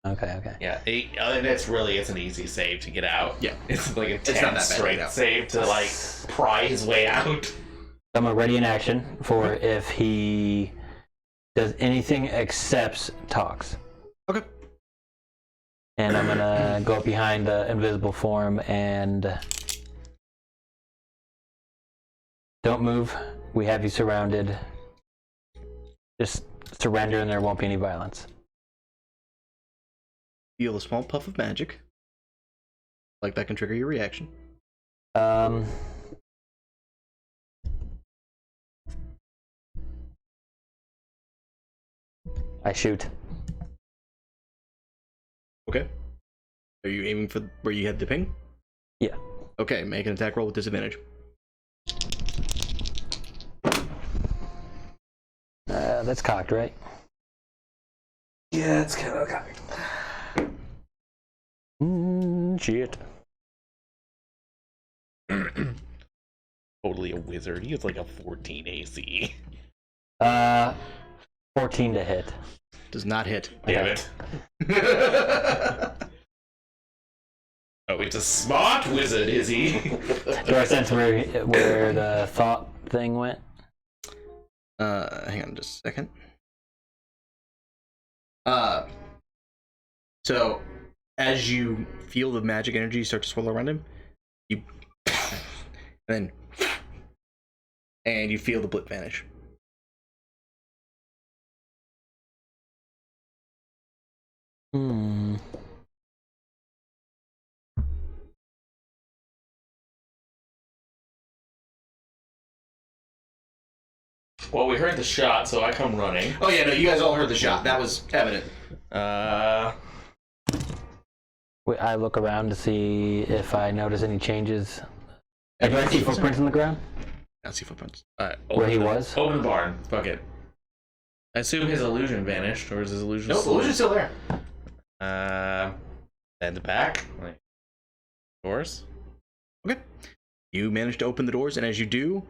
Okay. Yeah, and it's an easy save to get out. Yeah. It's like a not 10 that bad, straight no. save to like pry his way out. I'm gonna ready an action for if he does anything except talks. Okay. And I'm gonna go up behind the invisible form and don't move. We have you surrounded. Just surrender and there won't be any violence. Feel a small puff of magic. Like that can trigger your reaction. I shoot. Okay. Are you aiming for where you had the ping? Yeah. Okay, make an attack roll with disadvantage. That's cocked, right? Yeah, it's kind of cocked. Shit. Totally a wizard. He has like a 14 AC. 14 to hit. Does not hit. Damn it. Oh, he's a smart wizard, is he? Do I sense where the thought thing went? Hang on just a second. So, as you feel the magic energy start to swirl around him, you... and you feel the blip vanish. Hmm. Well, we heard the shot, so I come running. Oh yeah, no, you guys all heard the shot. That was evident. Wait, I look around to see if I notice any changes. Do I see footprints in the ground? I see footprints. Alright, Where he was? Open the barn. Fuck it. I assume his illusion vanished, or is his illusion Nope, still illusion's still there. At the back? Like, doors? Okay. You manage to open the doors, and as you do,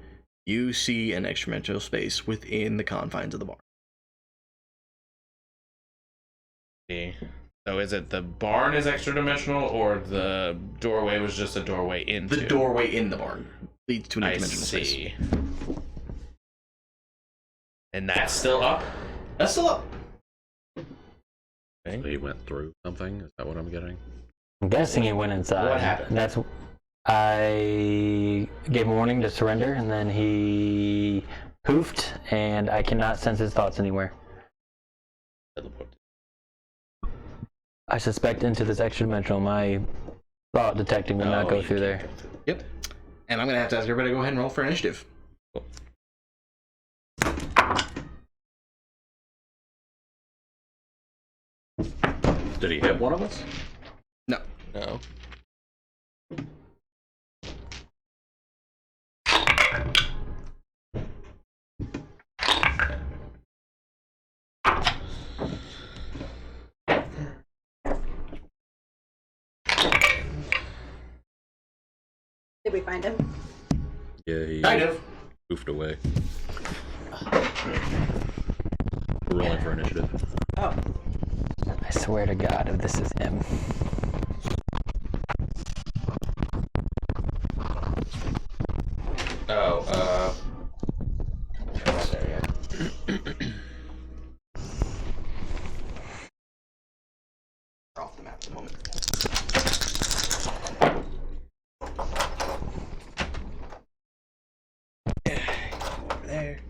you see an extra-dimensional space within the confines of the barn. Okay. So is it the barn is extra dimensional, or the doorway was just a doorway into? The doorway in the barn leads to an I interdimensional space. see. And that's still up? That's still up. So he went through something? Is that what I'm getting? I'm guessing he went inside. What happened? That's I gave him a warning to surrender, and then he poofed, and I cannot sense his thoughts anywhere. I suspect into this extra dimensional. My thought detecting will not go through there. Yep. And I'm gonna have to ask everybody to go ahead and roll for initiative. Cool. Did he hit one of us? No. No. Did we find him? Yeah, he Kind of. goofed away. We're rolling for initiative. Oh. I swear to God, if this is him. Off the map at the moment. Over there.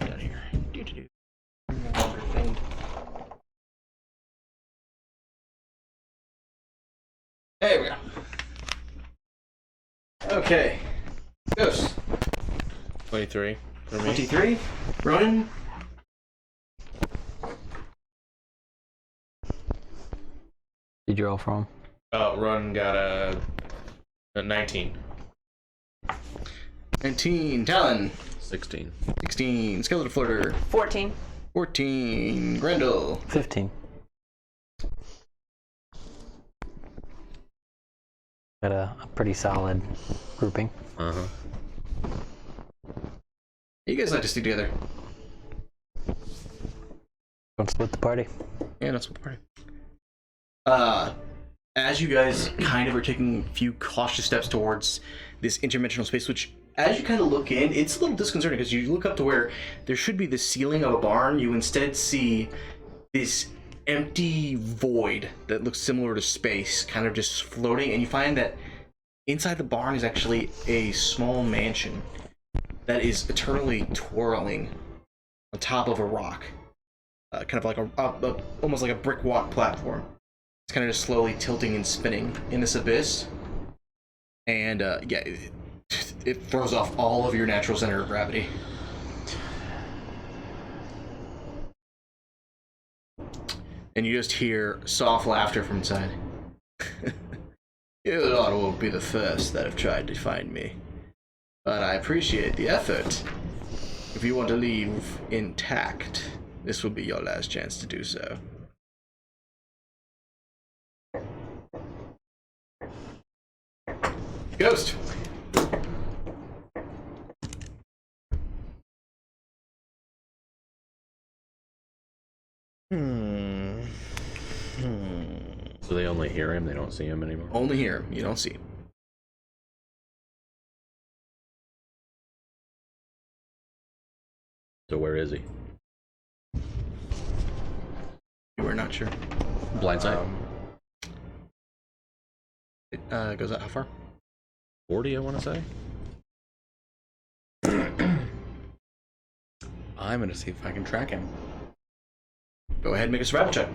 Down here. Do. Thing. There we go. Okay. Ghost. 23 for me. 23. Ronan. Did you roll for him? Run got a 19. 19. Talon. 16. 16. Skeleton Flirter. 14. 14. Grendel. 15. Got a pretty solid grouping. Uh-huh. You guys like to stick together. Don't split the party. Yeah, that's what the party. As you guys kind of are taking a few cautious steps towards this interdimensional space, which as you kind of look in, it's a little disconcerting because you look up to where there should be the ceiling of a barn. You instead see this empty void that looks similar to space, kind of just floating, and you find that inside the barn is actually a small mansion that is eternally twirling on top of a rock, kind of like almost like a brick walk platform. It's kind of just slowly tilting and spinning in this abyss, and yeah, it throws off all of your natural center of gravity. And you just hear soft laughter from inside. You lot won't be the first that have tried to find me, but I appreciate the effort. If you want to leave intact, this will be your last chance to do so. Ghost! So they only hear him, they don't see him anymore? Only here, you don't see. So where is he? You are not sure. Blindside? It goes out how far? 40, I want to say? I'm gonna see if I can track him. Go ahead and make a survival check.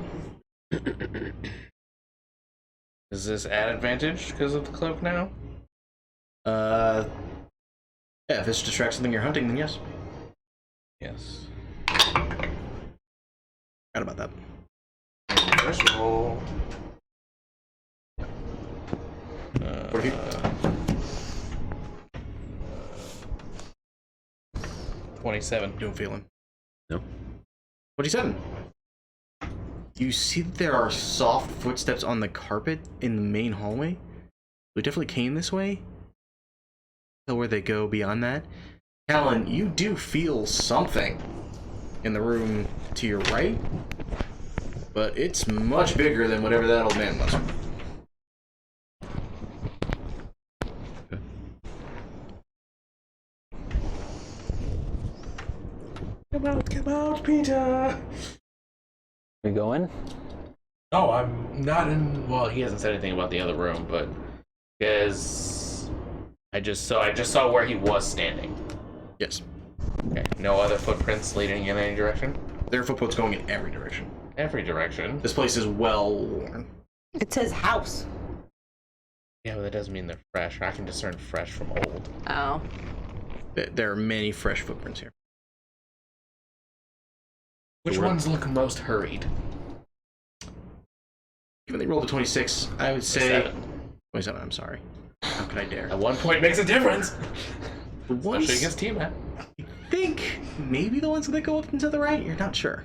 Is this at advantage because of the cloak now? Yeah, if this distracts something you're hunting, then yes. Yes. Forgot about that. First roll. 40 feet. 27. Don't feel him. No. 27. You see that there are soft footsteps on the carpet in the main hallway. We definitely came this way. So where they go beyond that. Talon, you do feel something in the room to your right, but it's much bigger than whatever that old man was. Come out, Peter! We go in? Oh, I'm not in. Well, he hasn't said anything about the other room, but because I just saw where he was standing. Yes. Okay. No other footprints leading in any direction. There are footprints going in every direction. Every direction. This place is well worn. It's his house. Yeah, but that doesn't mean they're fresh. I can discern fresh from old. Oh. There are many fresh footprints here. Which ones look most hurried? Given they rolled a 26, I would say 27. 27. I'm sorry. How could I dare? At 1 point makes a difference. The ones Especially against T-Man. I think maybe the ones that go up and to the right. You're not sure.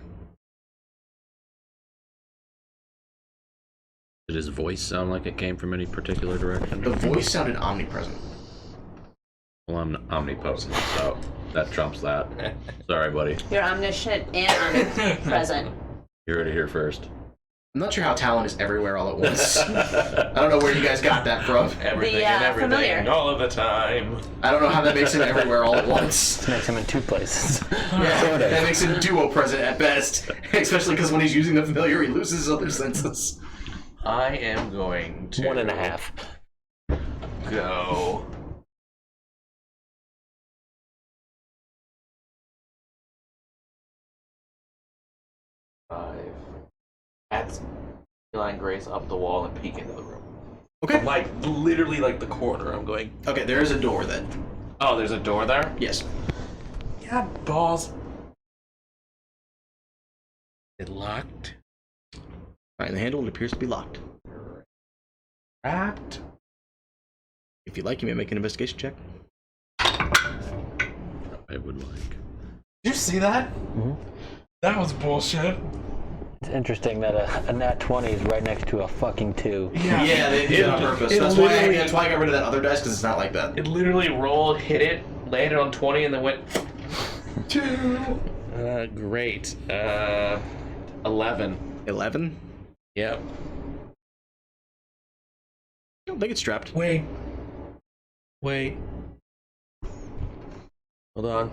Did his voice sound like it came from any particular direction? The voice sounded omnipresent. Well, I'm omnipotent, so that trumps that. Sorry, buddy. You're omniscient and omnipresent. You heard it here first. I'm not sure how talent is everywhere all at once. I don't know where you guys got that from. Everything and everything, familiar. all of the time. I don't know how that makes him everywhere all at once. This makes him in 2 places. Yeah, Sort of. that makes him duo present at best. Especially because when he's using the familiar, he loses his other senses. I am going to 1.5. go. Add line grace up the wall and peek into the room. Okay. Like literally like the corner. I'm going. Okay, there is a door then. Oh, there's a door there. Yes. Yeah, balls. It locked. Alright, and the handle appears to be locked. Wrapped. If you like, you may make an investigation check. I would like. Did you see that? Mm-hmm. That was bullshit. It's interesting that a nat 20 is right next to a fucking 2. Yeah, they did it on purpose. That's why I got rid of that other dice, because it's not like that. It literally rolled, hit it, landed on 20, and then went 2. Great. 11. 11? Yep. I don't think it's trapped. Wait. Hold on.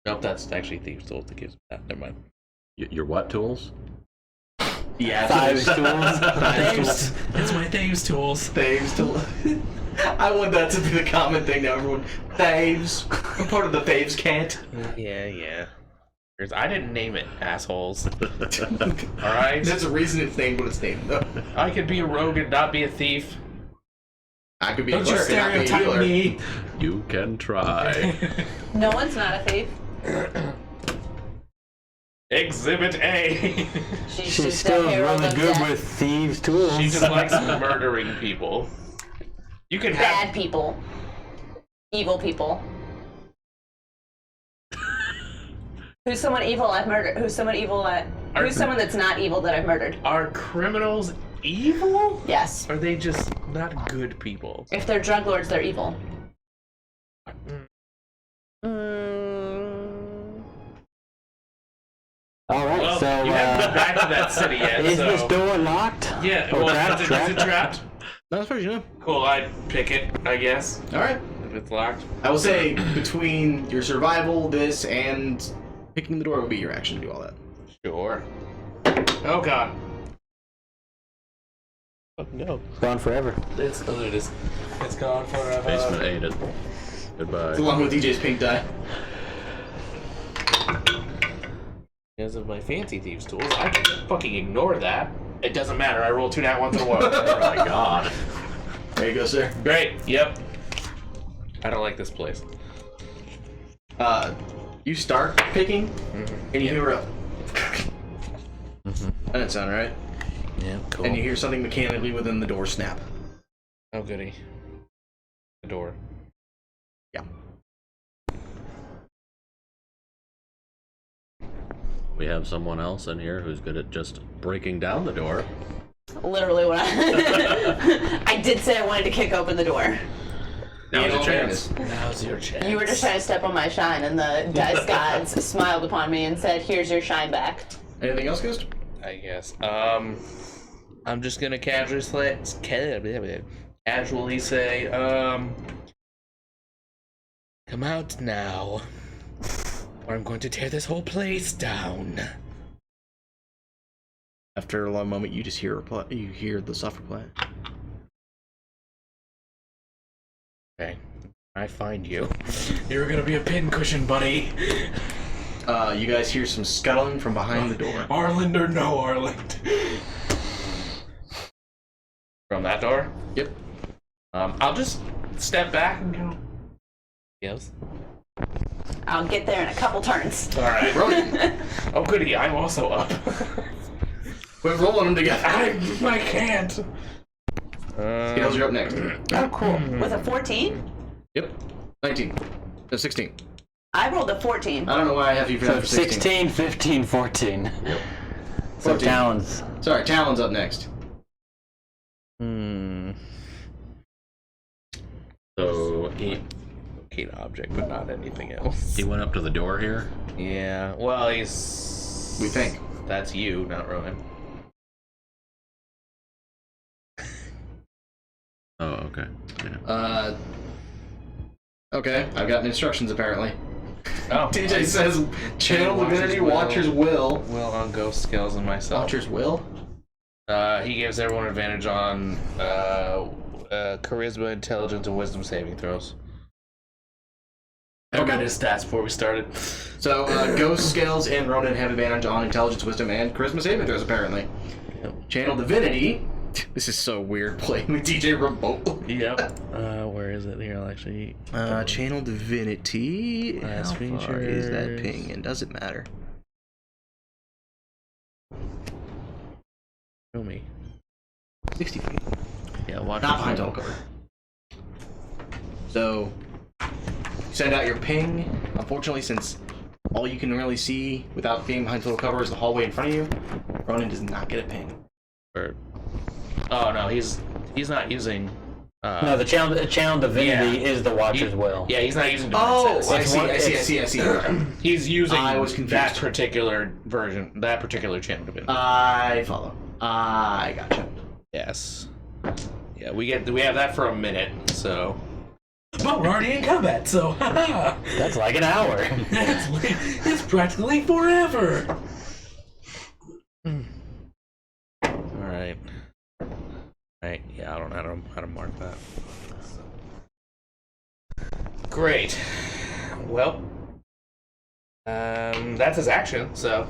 Nope, that's actually Thieves' Tool that gives that. Never mind. Your what tools? Yeah, Thieves' tools. Thieves. It's my Thieves' Tools. Thieves to... I want that to be the common thing now, everyone. Thieves. I'm part of the Thieves cant. Yeah. I didn't name it, assholes. Alright? There's a reason it's named what it's named, though. I could be a rogue and not be a thief. I could be a Don't you cleric and not be a stereotype healer. me. You can try. No one's not a thief. Exhibit A. She's She's just still a herald really of good death. with thieves' tools. She just likes murdering people. You can Bad have... people. Evil people. Who's someone evil I've murdered? Who's someone that's not evil that I've murdered? Are criminals evil? Yes. Or are they just not good people? If they're drug lords, they're evil. All right, Well, so you haven't been back to that city yet, is so... this door locked? Yeah, Or well, trapped? is it trapped? Not as far as you know. Cool, I'd pick it, I guess, Alright. if it's locked. I will say, between your survival, this, and picking the door would be your action to do all that. Sure. Oh god. Oh no. Gone forever. It's gone forever. Basement ain't it. Goodbye. Along with DJ's pink die. Because of my fancy thieves tools, I can fucking ignore that. It doesn't matter, I rolled 2 nat 1s in a row. Oh my god. There you go, sir. Great, yep. I don't like this place. You start picking, and you hear a... Mm-hmm. That didn't sound right. Yeah, cool. And you hear something mechanically within the door snap. Oh goody. The door. Yeah. We have someone else in here who's good at just breaking down the door. Literally what I did say I wanted to kick open the door. Now's your chance. Now's your chance. You were just trying to step on my shine, and the dice gods smiled upon me and said, "Here's your shine back." Anything else, Ghost? I guess. I'm just gonna casually say, come out now, or I'm going to tear this whole place down. After a long moment, you just hear the soft reply. Okay. I find you. You're gonna be a pincushion, buddy. You guys hear some scuttling from behind the door. Arland or no Arland? From that door? Yep. I'll just step back and go. Yes. I'll get there in a couple turns. All right. Oh, goody! I'm also up. We're rolling them together. I can't. Scales, you're up next. Oh, cool. With a 14? Yep. 19. No, 16. I rolled a 14. I don't know why I have you for that for 16. 16, 15, 14. Yep. So 14. Talon's. Sorry, Talon's up next. So he Locate object, but not anything else. went up to the door here. Yeah. Well, he's. We think. That's you, not Ronan. Oh, okay. Yeah. Okay, I've gotten instructions apparently. Oh. DJ says, channel divinity, Watcher's will. Will on ghost skills and myself. Watcher's will? He gives everyone advantage on charisma, intelligence, and wisdom saving throws. I read his stats before we started. So, Ghost, Scales, and Ronan have advantage on intelligence, wisdom, and charisma saving throws, apparently. Yep. Channel divinity. This is so weird playing with DJ remotely. Yep. Where is it? Here, I'll actually. Channel divinity. Last How far is that features. ping, and does it matter? Show me. 60 feet. Yeah, watch. Not behind total cover. So, send out your ping. Unfortunately, since all you can really see without being behind total cover is the hallway in front of you, Ronan does not get a ping. Oh no, he's not using. No, the channel divinity is the Watcher's will. Yeah, he's not using divine Oh, sense. I see. He's using I was confused. that particular version, that particular channel divinity. I follow. I gotcha. Yes. Yeah, we have that for a minute, so. But we're already in combat, so haha. That's like an hour. It's practically forever. Alright. Right, yeah, I don't know how to mark that. Great. Well, that's his action, so.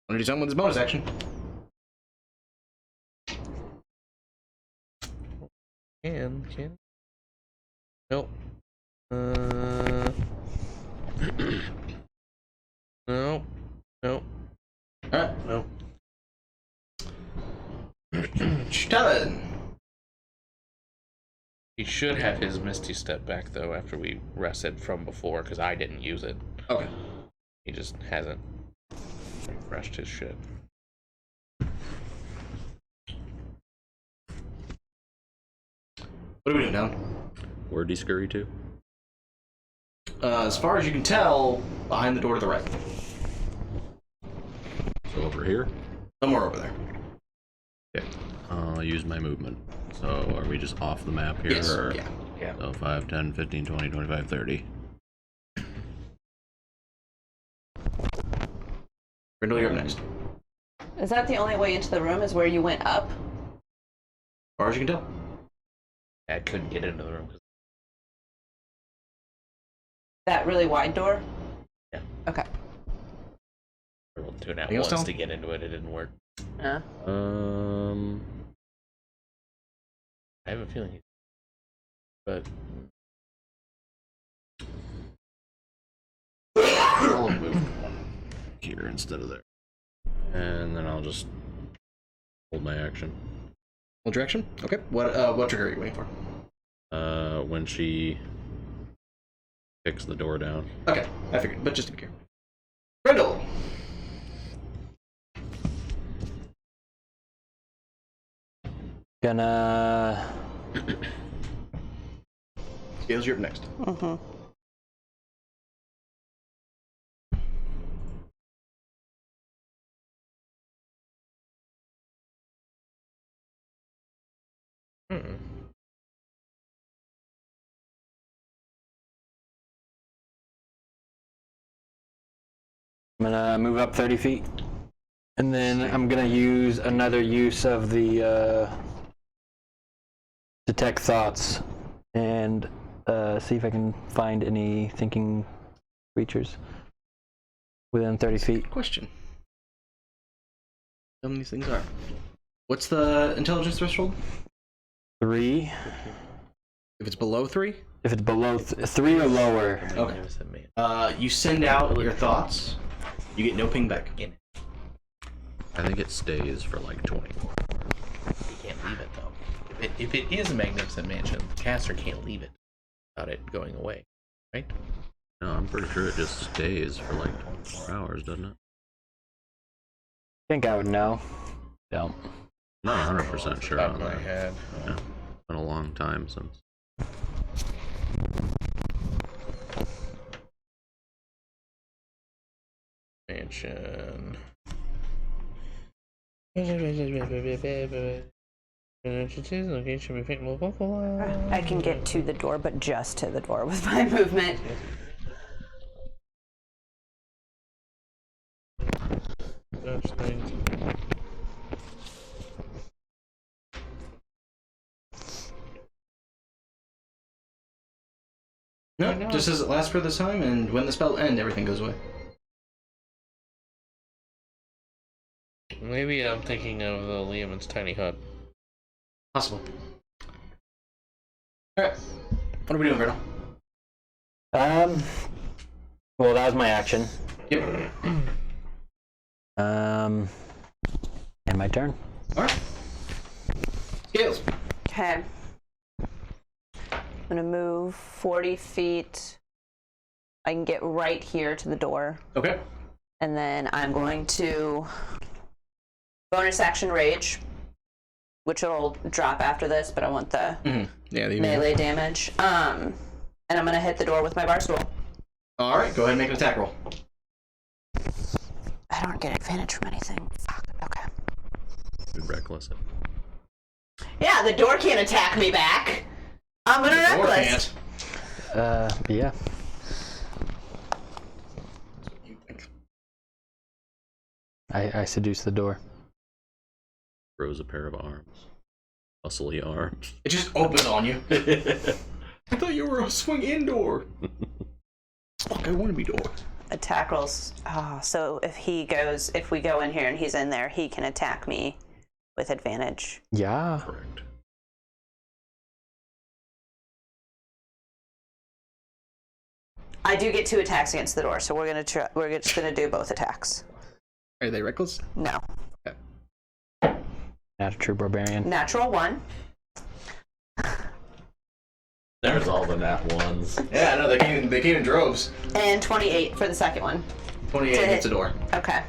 Want to do something with his bonus action? Can. Nope. Nope. Alright. Nope. Talon. He should have his Misty Step back, though, after we rested from before, because I didn't use it. Okay. He just hasn't refreshed his shit. What are we doing now? Where'd he scurry to? As far as you can tell, behind the door to the right. So over here? Somewhere over there. Yeah. I'll use my movement. So are we just off the map here? Yes. Or... Yeah. So 5, 10, 15, 20, 25, 30. Brindle, you're up next. Is that the only way into the room? Is where you went up? As far as you can tell. I couldn't get into the room. That really wide door? Yeah. Okay. I rolled 2 and out Anything else, once Tom? to get into it. It didn't work. Yeah. I have a feeling he... But... I'll move here instead of there. And then I'll just hold my action. What direction? Okay. What trigger are you waiting for? When she kicks the door down. Okay, I figured, but just to be clear. Brindle! Gonna. Scales, you're up next. Mm-hmm. I'm gonna move up 30 feet. And then I'm gonna use another use of the detect thoughts and see if I can find any thinking creatures within 30 feet. Question. How many these things are? What's the intelligence threshold? 3. If it's below 3? If it's below 3 or lower. Okay. You send out your thoughts. You get no ping back. I think it stays for like 24. You can't leave it though. If it is a magnificent mansion, the caster can't leave it without it going away, right? No, I'm pretty sure it just stays for like 24 hours, doesn't it? I think I would know. Don't. Not 100% sure Top on of my that. head. Yeah. Been a long time since. Mansion. I can get to the door, but just to the door with my movement. No, just as it lasts for this time, and when the spell ends, everything goes away. Maybe I'm thinking of the Liam's tiny hut. Possible. Alright. What are we doing, Gretel? Well, that was my action. Yep. And my turn. Alright. Scales. Okay. I'm gonna move 40 feet. I can get right here to the door. Okay. And then I'm going to bonus action rage, which will drop after this, but I want the Yeah, the melee damage. And I'm gonna hit the door with my bar stool. Alright, go ahead and make an attack roll. I don't get advantage from anything. Fuck. Okay. You'd reckless it. Yeah, the door can't attack me back. I'm gonna Or reckless. can't. Yeah. I seduce the door. Grows a pair of arms. Muscly arms. It just opens on you. I thought you were a swing indoor. Fuck, I want to be door. Attack rolls. Oh, so if we go in here and he's in there, he can attack me with advantage. Yeah. Correct. I do get 2 attacks against the door, so we're just gonna do both attacks. Are they reckless? No. Not a true barbarian. Natural 1. There's all the nat ones. Yeah, no, they came in droves. And 28 for the second one. 28 To hits the hit. door. Okay.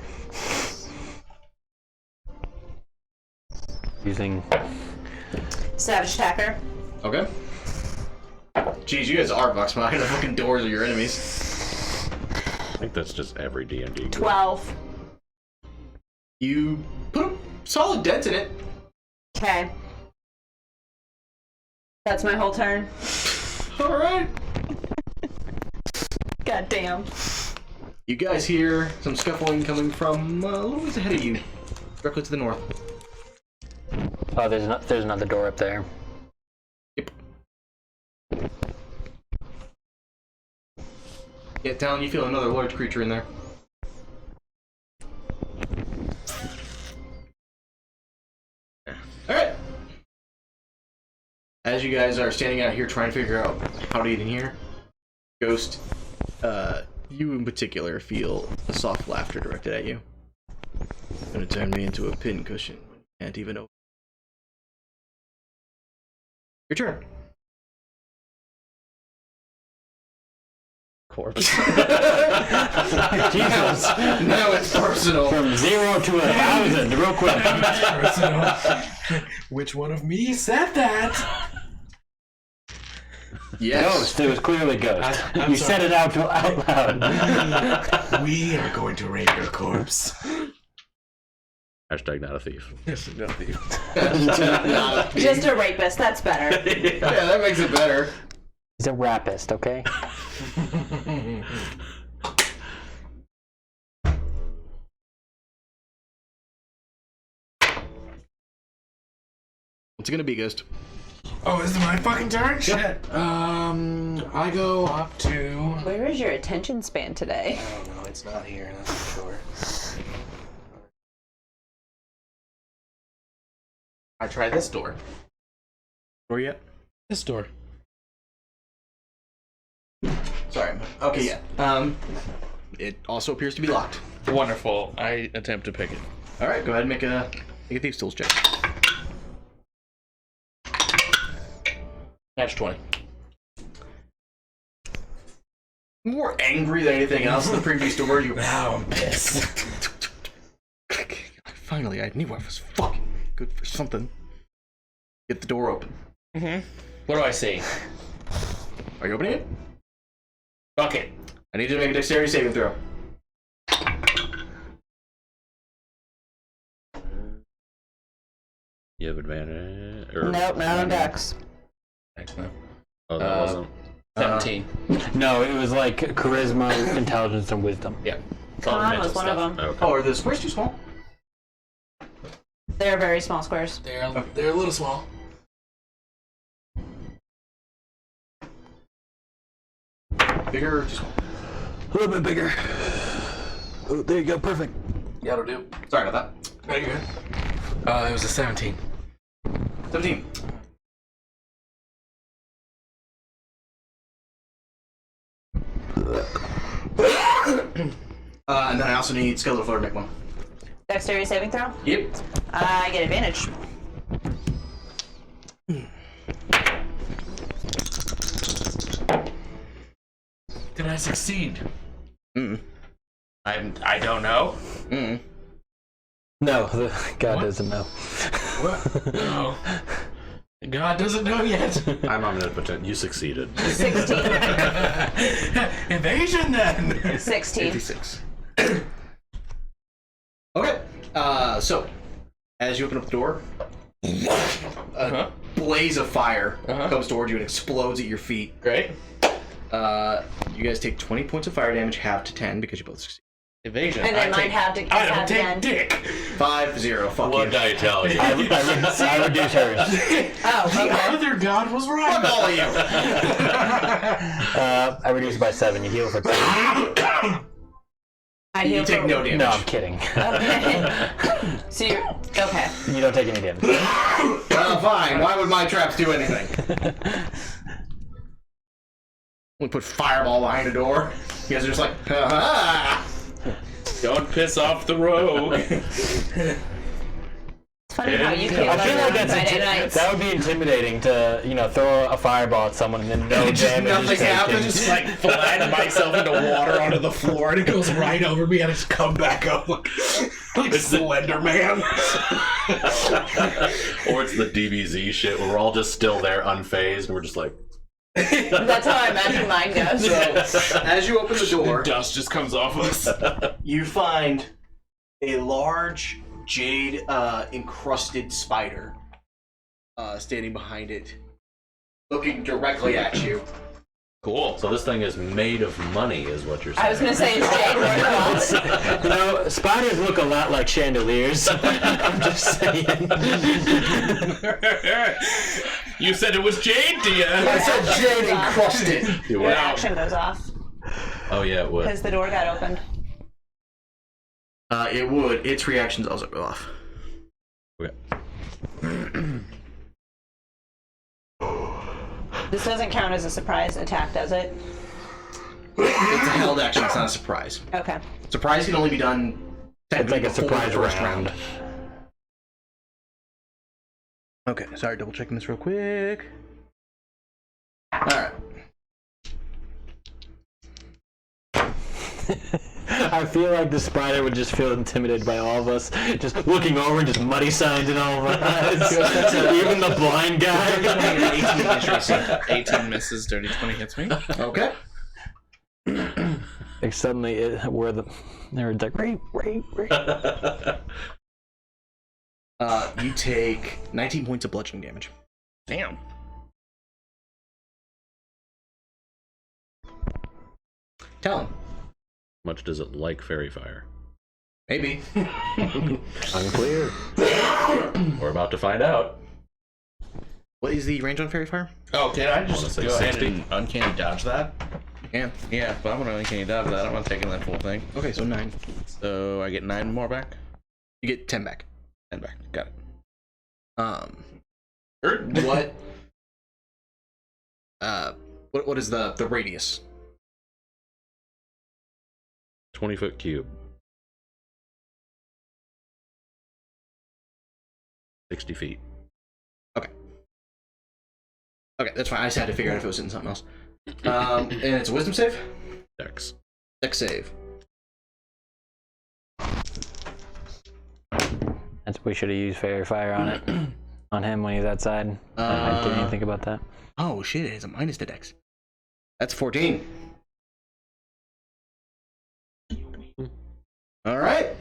Using. Savage attacker. Okay. Jeez, you guys are bucks behind the fucking doors of your enemies. I think that's just every D&D group. 12. You put a solid dent in it. Okay. That's my whole turn. Alright. God damn. You guys hear some scuffling coming from a little ways ahead of you. Directly to the north. Oh, there's another door up there. Yep. Get down, you feel another large creature in there. Alright. As you guys are standing out here trying to figure out how to get in here, Ghost, you in particular feel a soft laughter directed at you. Gonna turn me into a pincushion. Can't even open. Your turn. Corpse. Jesus. Now it's personal. From 0 to 1,000, real quick. Which one of me said that? Yes. Ghost. It was clearly Ghost. I'm You sorry. said it out loud. We are going to raid your corpse. Hashtag not a thief. Just a rapist. That's better. Yeah, that makes it better. He's a rapist, okay? What's it gonna be, Ghost? Oh, is it my fucking turn? Shit. I go up to. Where is your attention span today? I don't know. It's not here. That's for sure. I try this door. Or yet? This door. Sorry. Okay, yeah. It also appears to be locked. Wonderful. I attempt to pick it. All right, go ahead and make a thieves' tools check. Catch 20. More angry than anything else. The previous door, you. Now I'm pissed. Finally, I knew I was fucking good for something. Get the door open. What do I see? Are you opening it? Fuck it. I need you to make a dexterity saving throw. You have advantage. Or, Nope, not on Dex. Thanks, man. Oh, that wasn't. 17. No, it was like charisma, intelligence, and wisdom. Yeah. It's all Con mental was one stuff. of them. Okay. Oh, are the squares too small? They're very small squares. They're a little small. Bigger or too small? A little bit bigger. Oh, there you go. Perfect. Yeah, it'll do. Sorry about that. No, you're good. It was a 17. 17. And then I also need skeletal floor to make one. Dexterity saving throw? Yep. I get advantage. Did I succeed? I don't know. No, the god doesn't know. What? No. God doesn't know yet. I'm omnipotent. You succeeded. 16. Evasion then. 16. 56. Okay. So, as you open up the door, a blaze of fire comes towards you and explodes at your feet. Great. You guys take 20 points of fire damage, half to 10 because you both succeed. Evasion. And then mine have to I don't have take again. dick. 5-0. Fuck What you. die tell you? I reduce hers. Oh, The okay. other god was Fuck right. all of you. I reduce it by 7. You heal for 2. I You heal take for... no damage. No, I'm kidding. Okay. So you're... Okay. You don't take any damage. Fine. Why would my traps do anything? We put fireball behind a door. You guys are just like, ha Don't piss off the rogue. It's funny how you can't I feel like Friday nights. that would be intimidating to, throw a fireball at someone and then no damage. nothing is taken. happens. Just like flatten myself into water onto the floor and it goes right over me and I just come back up like Slender Man. Or it's the DBZ shit where we're all just still there unfazed and we're just like. That's how I imagine mine goes. So, as you open the door, Dust just comes off us. you find a large jade encrusted spider standing behind it, looking directly at you. Cool. So this thing is made of money, is what you're saying. I was gonna say it's Jade worth Spiders look a lot like chandeliers. I'm just saying. You said it was Jade, dear. I said jade encrusted. Do Your what? action goes off Oh yeah, it would. because the door got opened. It would. Its reactions also go off. Okay. This doesn't count as a surprise attack, does it? It's a held action. It's not a surprise. Okay. Surprise can only be done. It's like a before surprise the first round. Okay, sorry, double checking this real quick. Alright. I feel like the spider would just feel intimidated by all of us, just looking over and just muddy signs in all of our eyes. Even the blind guy. 18 misses, dirty 20 hits me. Okay. Like suddenly, where the nerds like rape. You take 19 points of bludgeoning damage. Damn. Talon. Much does it like fairy fire? Maybe. Unclear. We're about to find out. What is the range on Fairy Fire? Oh, can I just Wanna say go ahead 60? and uncanny dodge that? Yeah. Yeah, but I'm gonna uncanny dodge that. I'm not taking that full thing. Okay, so 9. So I get 9 more back. You get 10 back. 10 back. Got it. What? What is the radius? 20-foot cube. 60 feet. Okay, that's fine. I just had to figure out if it was in something else. And it's a wisdom save? Dex. Dex save. We should have used Fairy Fire on it. On him when he's outside. I didn't even think about that. Oh shit, it has a minus to Dex. That's 14. Alright.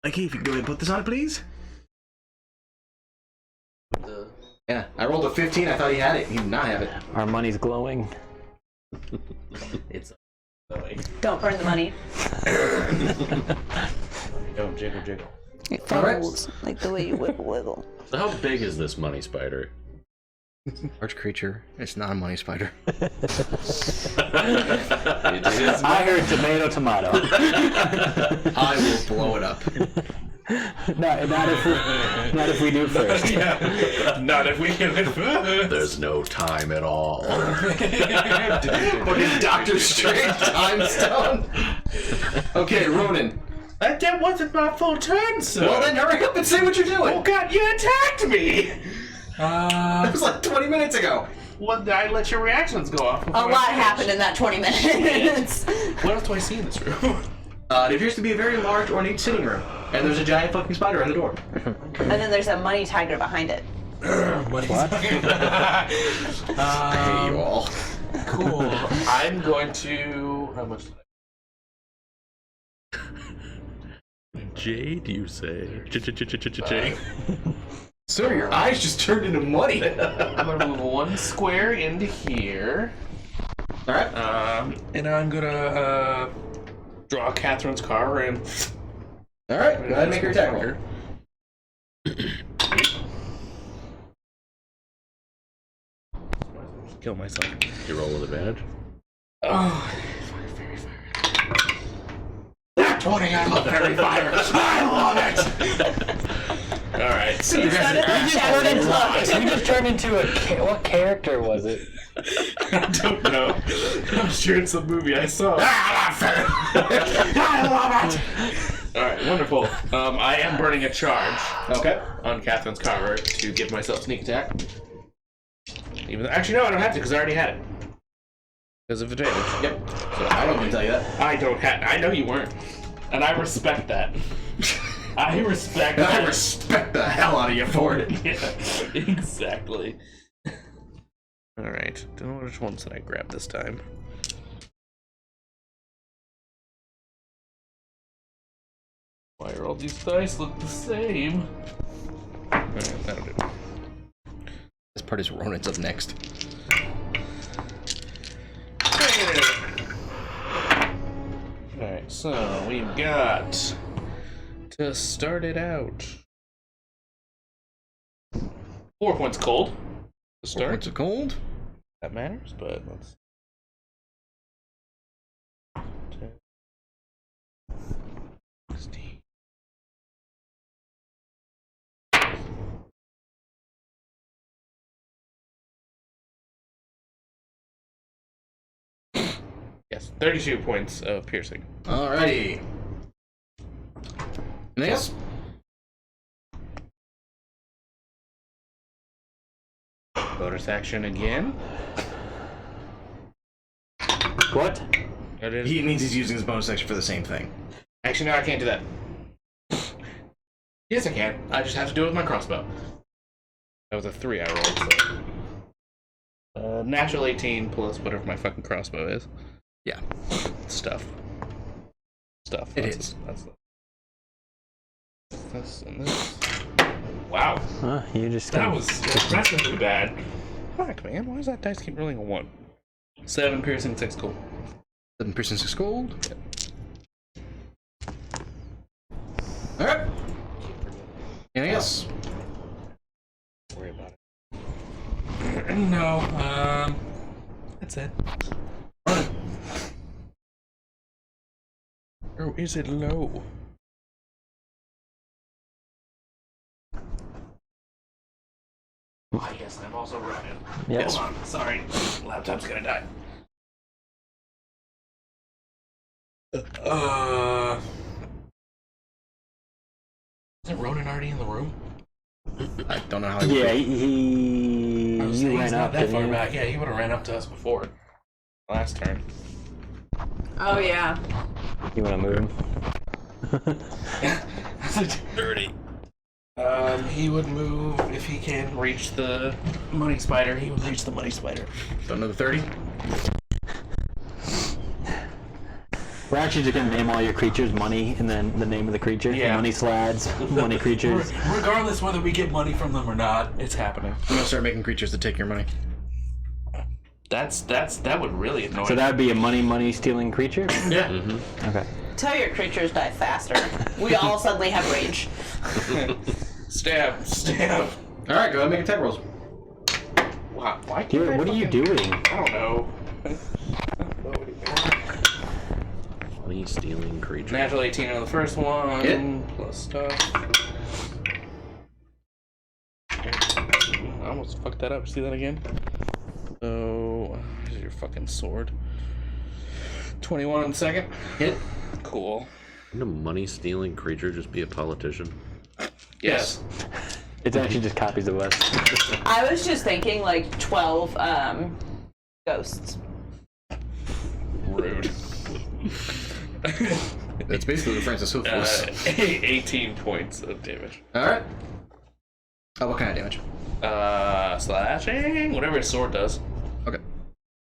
Okay, if you can go ahead and put this on, please. Yeah, I rolled a 15. I thought he had it. He did not have it. Our money's glowing. It's Don't burn the money. don't jiggle jiggle. It Alright. falls like the way you wiggle wiggle. So how big is this money spider? Large creature. It's not a money spider. It is. I heard tomato. I will blow it up. Not if we do first. Yeah. Not if we can. There's no time at all. Fucking Doctor Strange time stone. Okay, Ronan. That wasn't my full turn, sir. Well then hurry up and say what you're doing. Oh god, you attacked me! That was like 20 minutes ago. Well, I let your reactions go off. A lot happened in that 20 minutes. What else do I see in this room? It appears to be a very large, ornate sitting room, and there's a giant fucking spider on the door. And then there's a money tiger behind it. What? I hate you all. Cool. I'm going to. How much did Jade, you say? Jade. Sir, your eyes just turned into money. I'm gonna move 1 square into here. All right. And I'm gonna draw Catherine's car and. All right. Go ahead and make your attack roll. Kill myself. You roll with advantage? Oh, fairy fire. That 20, I love fairy fire. I love it. All right. So You just turned into a. What character was it? I don't know. I'm sure it's a movie I saw. I love it. All right, wonderful. I am burning a charge. Okay. On Catherine's car to give myself sneak attack. Even though, actually, no, I don't have to because I already had it. Because of advantage. Yep. So I don't need to tell you that. I don't have. I know you weren't, and I respect that. I respect. I respect the hell out of you for it. Yeah, exactly. All right. Don't know which ones did I grab this time. Why are all these dice look the same? All right, that'll do. This part is Ronan's up next. Alright, so we've got to start it out 4 points cold to start. What's it cold? That matters, but let's 10, 16. Yes, 32 points of piercing. Alrighty. Anything else? Bonus action again. What? It is. He means he's using his bonus action for the same thing. Actually, no, I can't do that. Yes, I can. I just have to do it with my crossbow. That was a 3 I rolled, so. Natural 18 plus whatever my fucking crossbow is. Yeah. Stuff. It is. That's this and this. Wow. Huh, you just. That was impressively bad. Fuck, man. Why does that dice keep rolling a 1? 7 piercing, 6 cold. 7 piercing, 6 gold. Alright. Anything else? No. That's it. Or is it low? Oh, yes, I'm also running. Yes. Hold on. Sorry. Laptop's gonna die. Isn't Ronan already in the room? I don't know how. Yeah, I was you saying ran he's up, not that didn't far you? back. Yeah, he would have ran up to us before. Last turn. Oh yeah. You want to move him? Dirty. He would move if he can reach the money spider. He would reach the money spider. So another 30. We're actually just gonna name all your creatures money and then the name of the creature. Yeah. Money slads, money creatures. Regardless whether we get money from them or not, it's happening. I'm gonna start making creatures to take your money. That would really annoy So me. that would be a money stealing creature? Yeah. Okay. Tell your creatures die faster. We all suddenly have rage. Stab. All right, go ahead and make attack rolls. Wow, why can't Dude, I what are you fucking- doing? I don't know. Money stealing creature. Natural 18 on the first one. Hit. Plus stuff. I almost fucked that up. See that again? So, here's your fucking sword. 21 on the second. Hit. Cool. Wouldn't a money stealing creature just be a politician? Yes. It's actually just copies of us. I was just thinking like 12 ghosts. Rude. That's basically what Francis Hoof was. 18 points of damage. All right. Oh, what kind of damage? Slashing? Whatever his sword does. Okay.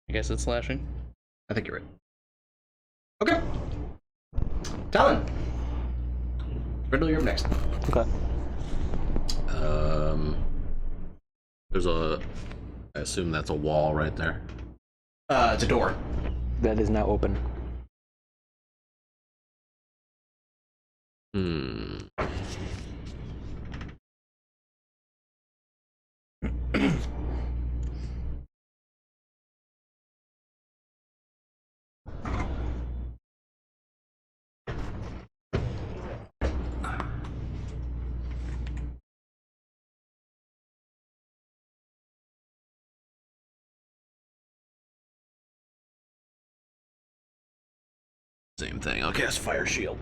I guess it's slashing. I think you're right. Okay. Talon. Brindle, you're up next. Okay. There's a. I assume that's a wall right there. It's a door. That is now open. Same thing. I'll cast Fire Shield.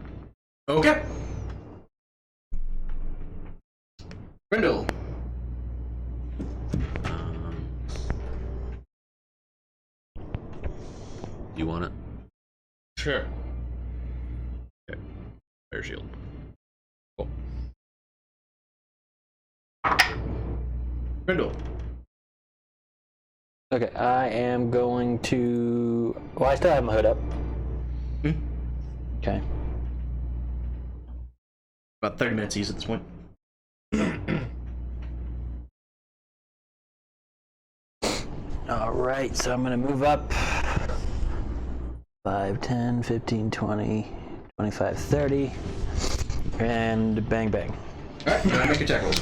Okay. Brindle. You want it? Sure. Okay. Fire Shield. Cool. Brindle. Okay, I am going to. Well, I still have my hood up. Okay. About 30 minutes ease at this point. Alright, so I'm going to move up 5, 10, 15, 20, 25, 30. And bang, bang. Alright, go ahead and make attack rolls.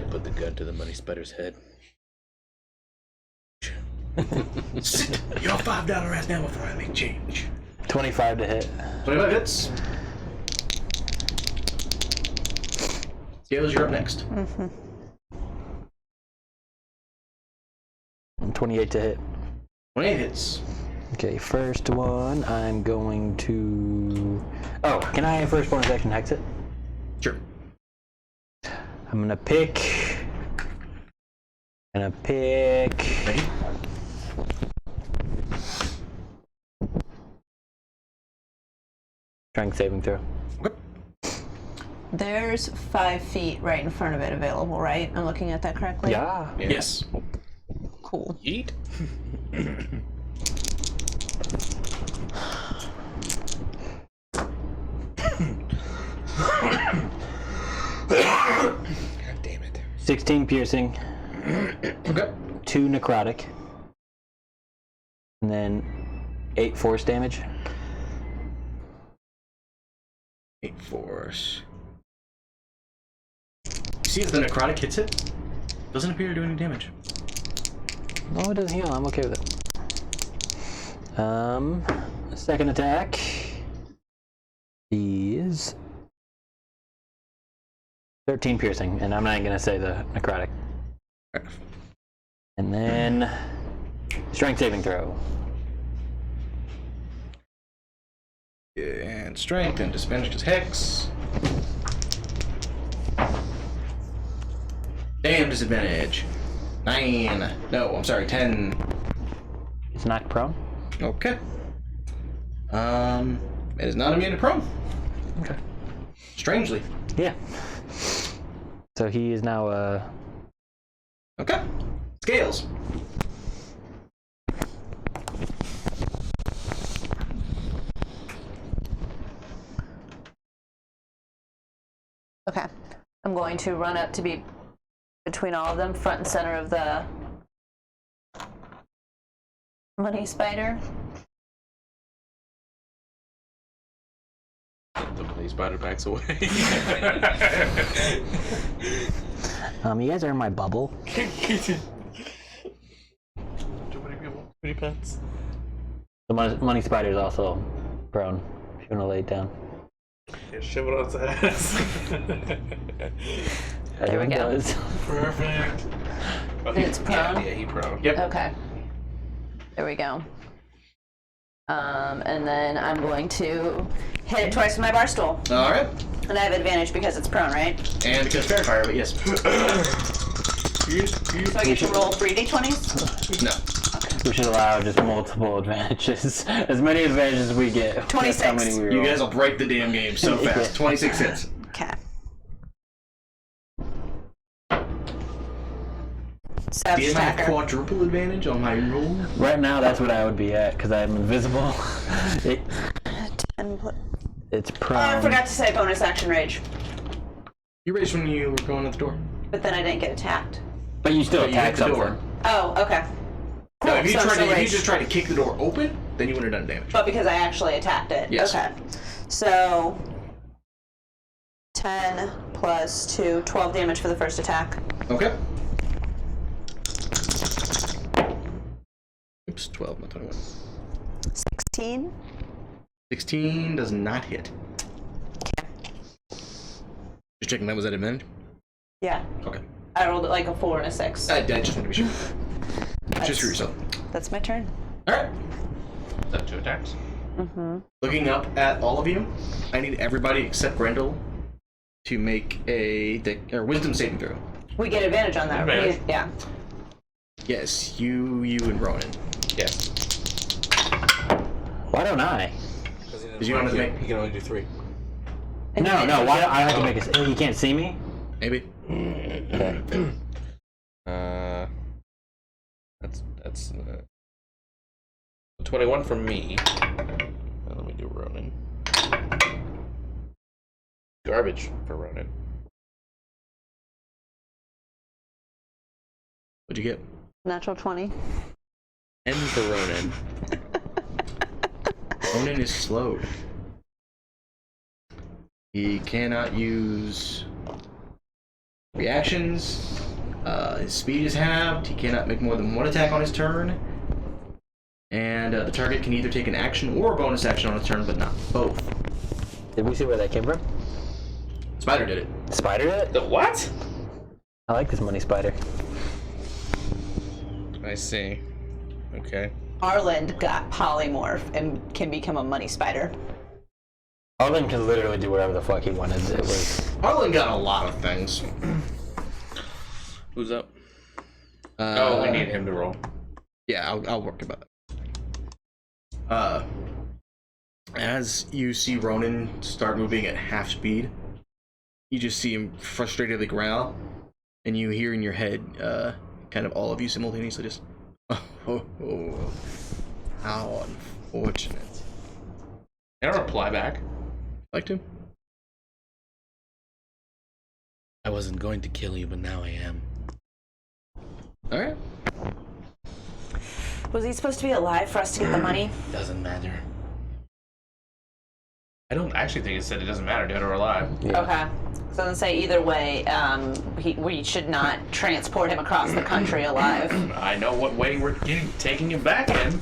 Put the gun to the money spider's head. Sit your $5 ass down before I make change. 25 to hit. 25 hits. Scales, you're up next. And 28 to hit. 28 hits. Okay, first one, I'm going to. Oh, can I first bonus action hex it? Sure. I'm gonna pick. Ready? Strength saving throw. Okay. There's 5 feet right in front of it available, right? I'm looking at that correctly? Yeah. Yes. Cool. Yeet. God damn it. 16 piercing, Okay. 2 necrotic, and then 8 force damage. 8 force. You see if the necrotic hits it? Doesn't appear to do any damage. Oh, it does heal. I'm okay with it. Second attack is 13 piercing, and I'm not gonna say the necrotic. And then strength saving throw. And strength and disadvantage is hex. Damn disadvantage. 9. No, I'm sorry, 10. It's knocked prone. Okay. It is not immune to prone. Okay. Strangely. Yeah. So he is now Okay. Scales. Okay. I'm going to run up to be between all of them, front and center of the money spider. The money spider backs away. you guys are in my bubble. Too many people, too many pets. The money spider is also prone. If you want to lay it down. Yeah, shove it on its ass. Everyone we go. does. Perfect. Oh, It's prone? Yeah, he prone. Yep. Okay. There we go. And then I'm going to hit it twice with my bar stool. Alright. And I have advantage because it's prone, right? And because fair fire, but yes. So I get to roll 3d20s? No. We should allow just multiple advantages. As many advantages as we get. That's 26. how many we You roll. guys will break the damn game so fast. 26 hits. Okay. 7 Do you have stacker. quadruple advantage on my roll? Right now, that's what I would be at, because I'm invisible. 10 put- It's Oh, prone. I forgot to say bonus action rage. You raised when you were going out the door. But then I didn't get attacked. But you still But you attack hit the door. something. Oh, okay. No, if you, So I'm still if you raged. just tried to kick the door open, then you would have done damage. But because I actually attacked it. Yes. Okay. So 10 plus 2, 12 damage for the first attack. Okay. Oops, 12, not 21. 16. 16 does not hit. Just checking that was at advantage? Yeah. Okay. I rolled it like a 4 and a 6. I just want to be sure. Just for yourself. That's my turn. Alright. Is that 2 attacks? Looking up at all of you, I need everybody except Grendel to make a wisdom saving throw. We get advantage on that. Advantage. Yeah. Yes, you and Ronan. Yes. Why don't I? Did you want to make He can only do 3. No, why don't I have to make a... You can't see me? maybe? That's 21 from me. Let me do Ronan. Garbage for Ronan. What'd you get? Natural 20. And for Ronan. Ronan is slowed. He cannot use reactions. His speed is halved. He cannot make more than one attack on his turn. And the target can either take an action or a bonus action on his turn, but not both. Did we see where that came from? Spider did it. Spider did it? The what? I like this money spider. I see. Okay. Arland got polymorph and can become a money spider. Arlen can literally do whatever the fuck he wanted. It was... Arlen got a lot of things. Who's up? Oh, we need him to roll. Yeah, I'll work about that. As you see Ronan start moving at half speed, you just see him frustratedly growl, and you hear in your head, kind of all of you simultaneously just, oh, how unfortunate. Can I reply back? Like to? I wasn't going to kill you, but now I am. Alright. Was he supposed to be alive for us to get the money? Doesn't matter. I don't actually think it said it doesn't matter, dead or alive. Yeah. Okay. So let's say either way, we should not transport him across the country alive. I know what way we're taking him back in.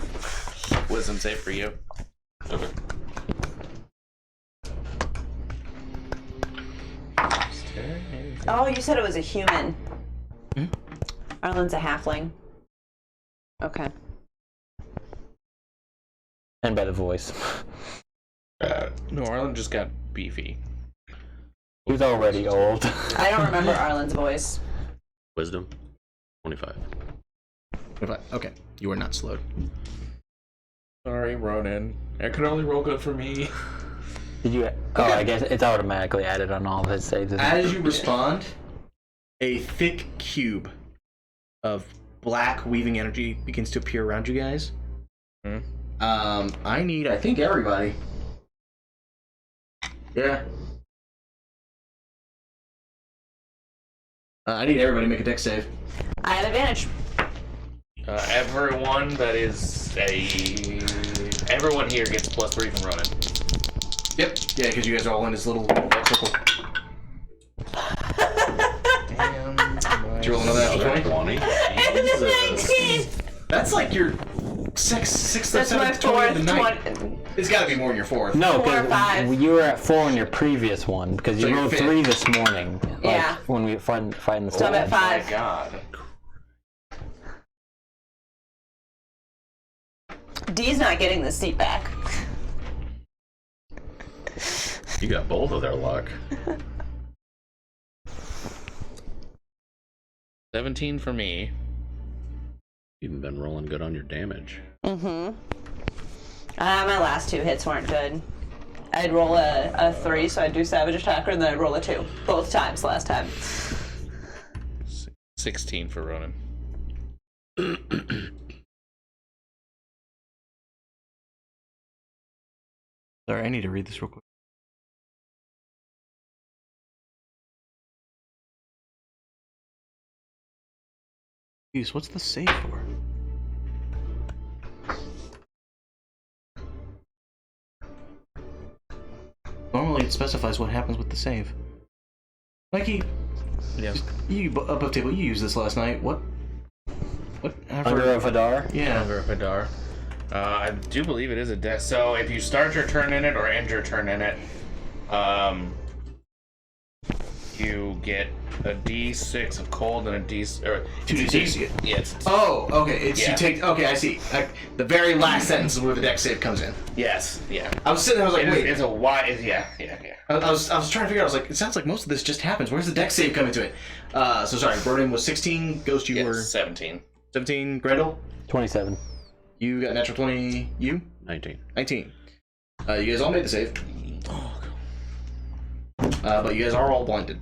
Wisdom save for you. Okay. Oh, you said it was a human. Arlen's a halfling. Okay. And by the voice. No, Arlen just got beefy. He was already old. I don't remember Arlen's voice. Wisdom, 25. Okay, you are not slowed. Sorry, Ronan. I could only roll good for me. Did you? Oh, I guess it's automatically added on all of his saves. isn't it? As you respond, a thick cube of black weaving energy begins to appear around you guys. I need, I think, everybody. Yeah. I need everybody to make a dex save. I have advantage. Everyone that is everyone here gets +3 from Ronan. Yep. Yeah, because you guys are all in this little circle. Damn. Did you roll another natural 20? 20? It's 19! That's like your sixth or That's my seventh 20 of the fourth night. 20. It's got to be more than your fourth. No, 4 or 5. because you were at 4 on your previous one, because So you you're rolled fifth. 3 this morning. Like, Yeah. When we fighting the So I'm storm. at 5. My God. D's not getting the seat back. You got both of their luck. 17 for me. You've been rolling good on your damage. My last 2 hits weren't good. I'd roll a 3, so I'd do Savage Attacker, and then I'd roll a 2. Both times last time. 16 for Ronan. Sorry, I need to read this real quick. Jeez, what's the save for? Normally it specifies what happens with the save. Mikey, Yeah. you above table, you used this last night. What? Under a Vidar? Yeah. Under a Vidar. I do believe it is a death. So if you start your turn in it or end your turn in it, you get a D6 of cold and a D or 2d6 you get. Yes. Oh, okay. It's Yeah. you take. Okay, I see. Like, the very last sentence is where the deck save comes in. Yes. Yeah. I was sitting there. I was like, wait. It's a Y. Yeah. I was trying to figure out. I was like, it sounds like most of this just happens. Where's the deck save come into it? So sorry. Burden was 16. Ghost, you were 17. 17. Grendel, 27. you got natural 20. You 19. 19. You guys all made the save. But you guys are all blinded,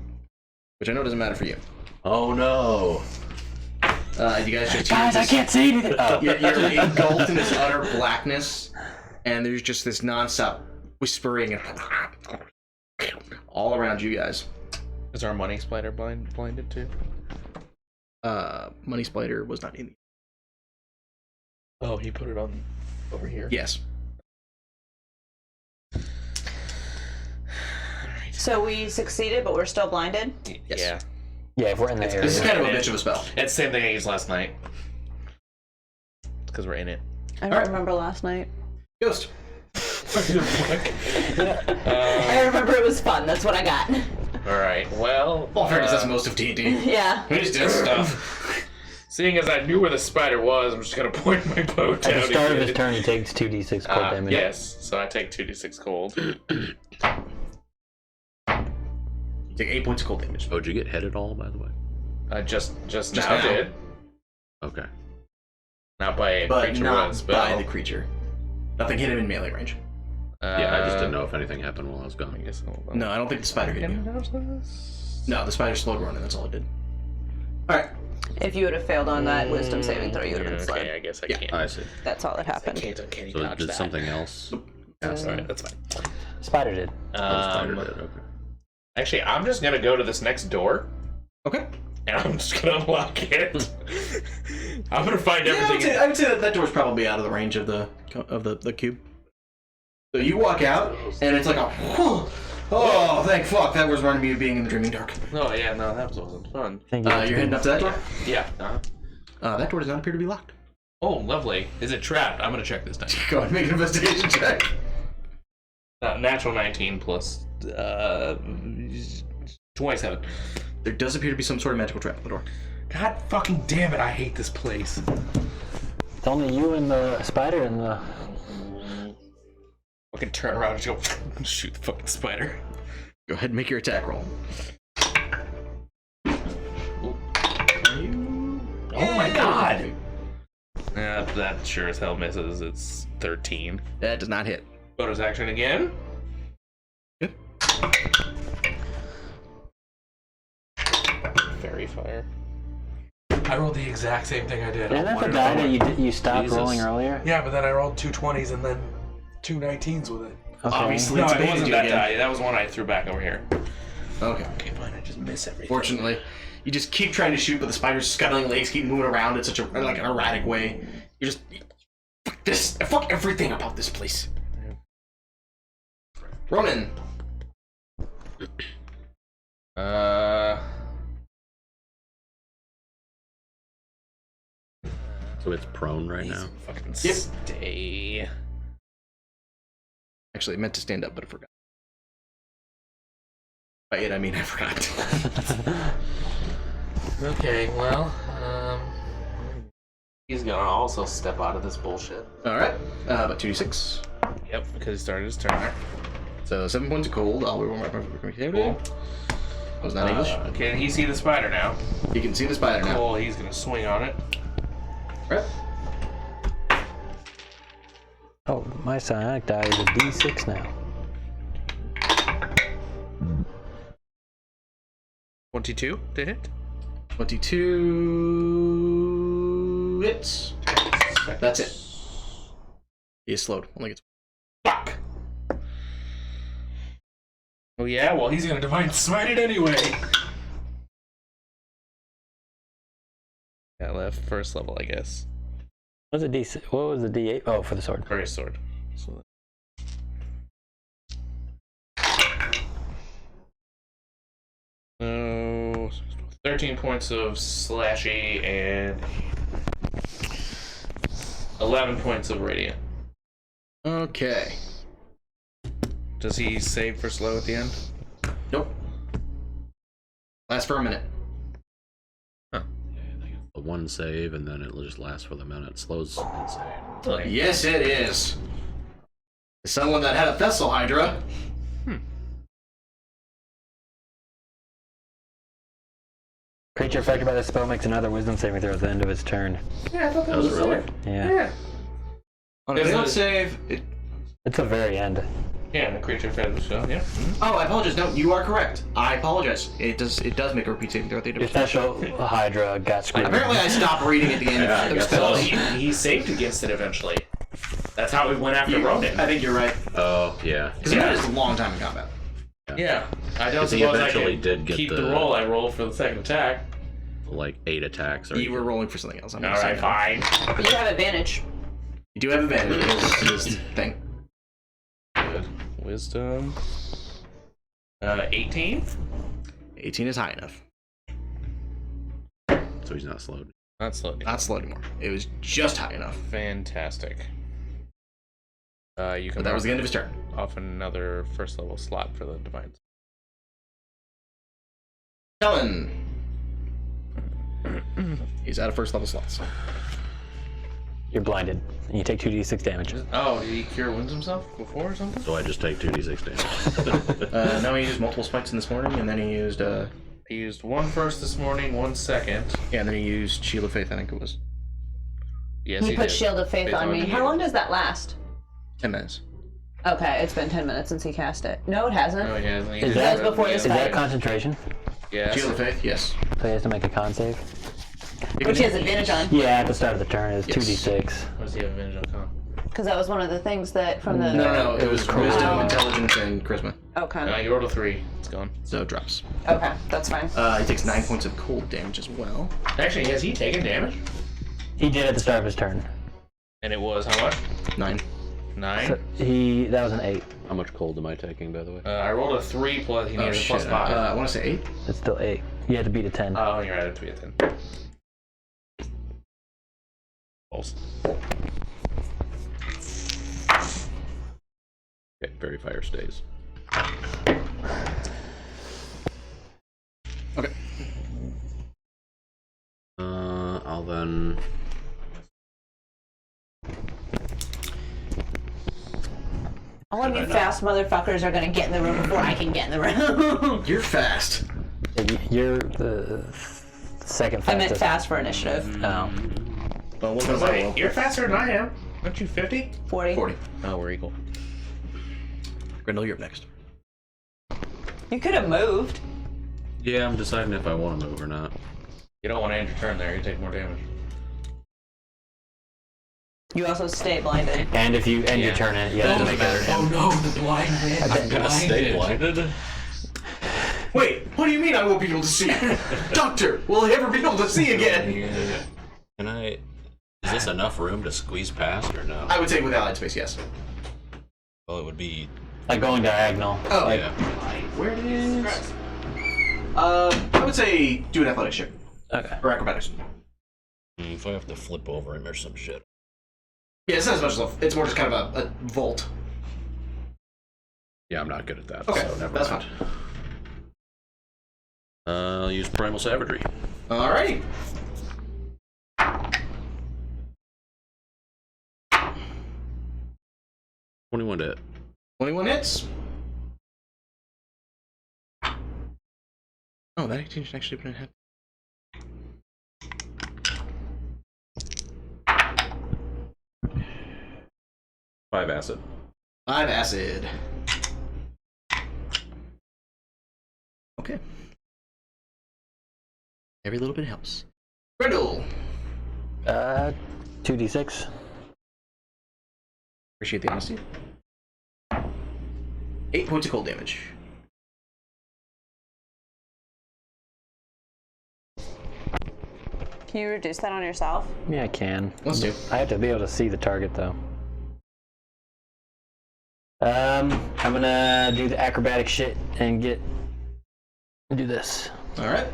which I know doesn't matter for you. Oh no! You guys just Guys, I can't see anything! Oh. You're engulfed in this utter blackness, and there's just this nonstop whispering all around you guys. Is our money splitter blinded too? Money Splitter was not in. Oh, he put it on over here. Yes. So we succeeded, but we're still blinded? Yes. Yeah. Yeah, if we're in the area. This is kind of a bitch of a spell. It's the same thing I used last night. Because we're in it. I don't remember last night. Ghost. I remember it was fun. That's what I got. Alright, well. Well, fairness, that's most of D&D. Yeah. We just did stuff. Seeing as I knew where the spider was, I'm just gonna point my bow down. At the start of his again. turn, he takes 2d6 cold damage. Yes, so I take 2d6 cold. You take 8 points of cold damage. Oh, did you get hit at all, by the way? Just now, now. did. Okay. Not by a But creature not with a spell. by the creature. Nothing hit him in melee range. Yeah, I just didn't know if anything happened while I was I gone. guess hold on. No, I don't think the spider hit you. No, the spider slowed running. That's all it did. Alright. If you would have failed on that wisdom saving throw, you would have been Okay, slowed. I guess I Yeah. can't. I see. That's all that I happened. can't So dodge did that. something else? Alright, that's fine. Spider did. Oh, spider did, okay. Actually, I'm just gonna go to this next door, Okay. and I'm just gonna unlock it. I'm gonna find Yeah, everything. I would say that door's probably out of the range of the cube. So you walk out, and it's like a Oh, thank fuck. That was reminding me of being in the dreaming dark. Oh yeah, no, that wasn't fun. Thank you. You're heading up to that door? Yeah. That door does not appear to be locked. Oh, lovely. Is it trapped? I'm gonna check this time. Go ahead and make an investigation check. Natural 19 plus 27. There does appear to be some sort of magical trap at the door. God fucking damn it! I hate this place. It's only you and the spider and the. I can turn around and go shoot the fucking spider. Go ahead and make your attack roll. Oh my god! That sure as hell misses. It's 13. That does not hit. Bonus action again. Yep. Fairy fire. I rolled the exact same thing I did. Isn't that the guy that you stopped rolling earlier? Yeah, but then I rolled 2 20s and then 2 19s with it. Okay. Obviously, No, it's it baited wasn't you that again. die. That was one I threw back over here. Okay. Okay, fine. I just miss everything. Fortunately, you just keep trying to shoot, but the spider's scuttling legs keep moving around in such a an erratic way. You just fuck everything about this place. Ronan. So it's prone right He's now. fucking Yep. stay. Actually, I meant to stand up, but I forgot. By it, I mean I forgot. Okay, well, he's gonna also step out of this bullshit. All right, about 2d6. Yep, because he started his turn. So 7 points of cold. I'll roll my Cool. Was that English? Can he see the spider now? You can see the spider now. Cool, he's gonna swing on it. Right. Oh, my psionic die is a D6 now. 22 to hit. 22 hits. That's it. He is slowed. Only gets. Fuck! Oh yeah, well he's gonna divine smite it anyway. Yeah, left first level, I guess. What was the D6? What was the D8? Oh, for the sword. For his sword. So 13 points of slashy and 11 points of radiant. Okay. Does he save for slow at the end? Nope. Lasts for a minute. The one save, and then it'll just last for the minute. Slows insane. Yes, it is. Someone that had a Thessal Hydra. Creature affected by the spell makes another wisdom saving throw at the end of its turn. Yeah, I thought that was really? Yeah. On a Is failed it- save. It's the very end. Yeah, the creature fed the spell, yeah. Oh, I apologize. No, you are correct. I apologize. It does make a repeat saving throw at the end Your of the special Hydra got screwed. Apparently, I stopped reading at the end Yeah, I of the guess spell. so. He saved against it eventually. That's how we went after Ronan. I think you're right. Oh, yeah. Because that is a long time in combat. Yeah, I don't 'Cause he suppose I eventually can did get keep the the- roll I rolled for the second attack. Like 8 attacks. Or You were rolling for something else. I'm gonna Alright, say fine. But you have advantage. You do have advantage in this thing. Good. Wisdom. 18? 18 is high enough. So he's not slowed. Not slow. Not slow anymore. It was just high enough. Fantastic. You can But that was the mark end of his turn. off another first level slot for the divine. Helen. He's out of first level slots. You're blinded. And you take 2d6 damage. Oh, did he cure wounds himself before or something? So I just take 2d6 damage. No, he used multiple spikes in this morning, and then he used, He used one first this morning, one second. yeah, and then he used Shield of Faith, I think it was. Yes, He put did. Shield of Faith Faith on on me. you. How long does that last? 10 minutes. Okay, it's been 10 minutes since he cast it. No, it hasn't. No, he hasn't. He Is did that it before at the this Is end. that concentration? Yes. Shield of Faith, yes. So he has to make a con save? Which he has advantage on. Yeah, at the start of the turn it's Yes. 2d6. What does he have advantage on con? Because that was one of the things that from the. No, it was charisma. Wisdom, Intelligence, and Charisma. Okay. You rolled a 3. It's gone. So it drops. Okay, that's fine. He takes 9 points of cold damage as well. Actually, has he taken damage? He did at the start of his turn. And it was how much? 9. 9. So that was an 8. How much cold am I taking, by the way? I rolled a 3 plus. He needed a plus 5. I want to say 8. It's still 8. You had to beat a 10. Oh, you're right. I have to be a 10. False. Okay, Fairy Fire stays. Okay. I'll then. All of you fast motherfuckers are gonna get in the room before I can get in the room. You're fast. You're the second I meant fastest. fast for initiative. Oh. Well, we'll go Wait, you're faster than I am. Aren't you 50? 40. 40. Oh, we're equal. Grendel, you're up next. You could have moved. Yeah, I'm deciding if I want to move or not. You don't want to end your turn there. You take more damage. You also stay blinded. And if you end your turn in it, you have to make it. Oh no, the blind man. I'm gonna stay blinded. Wait, what do you mean I won't be able to see? Doctor, will I ever be able to see again? Can I? Is this enough room to squeeze past or no? I would say with allied space, yes. Well, it would be. Like going diagonal. Oh, Yeah. where it is? I would say do an athletics check. Okay. Or acrobatics. If I have to flip over him or some shit. Yeah, it's not as much as it's more just kind of a vault. Yeah, I'm not good at that. Okay, so never that's mind. fine. I'll use Primal Savagery. Alrighty. $21 to hit. 21 hits. Oh, that 18 should actually put in hit. Five acid. 5 acid. Okay. Every little bit helps. Grendel. 2d6. Appreciate the honesty. 8 points of cold damage. Can you reduce that on yourself? Yeah, I can. Let's do. I have to be able to see the target though. I'm gonna do the acrobatic shit and do this. Alright.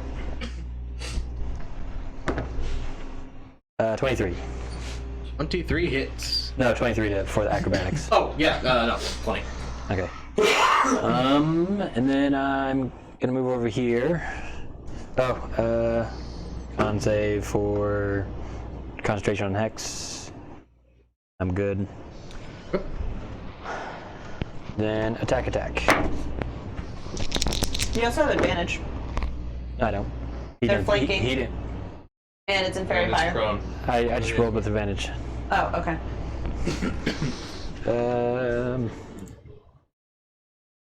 23. 23 hits. No, 23 for the acrobatics. Oh, yeah, no, plenty. Okay. And then I'm gonna move over here. Oh, con save for concentration on hex. I'm good. Yep. Then attack. You also have advantage. I don't. They're flanking. He didn't. And it's in fairy And it's fire. prone. I just rolled with advantage. Oh, okay.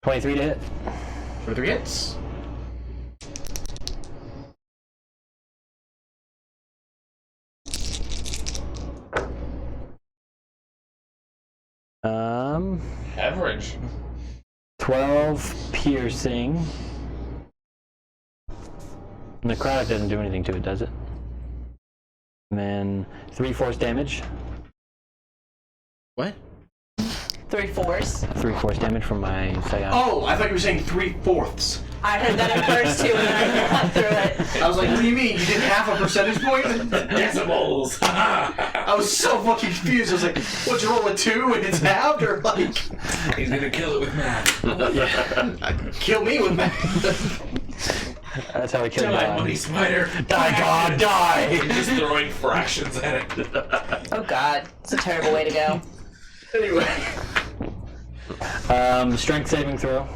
23 to hit. 23 hits. Average. 12 piercing. Necrotic doesn't do anything to it, does it? And then 3 force damage. What? 3 force. 3 force damage from my Scion. Oh, I thought you were saying 3/4. I heard that at first too, and I got through it. I was like, what do you mean? You did half a percentage point? Decimals. I was so fucking confused. I was like, what'd you roll a 2 and it's halved? Or like, He's gonna kill it with math. kill me with math. That's how we kill Die, God. money spider. Die, God, die! Just throwing fractions at it. Oh god, it's a terrible way to go. Anyway. Strength saving throw.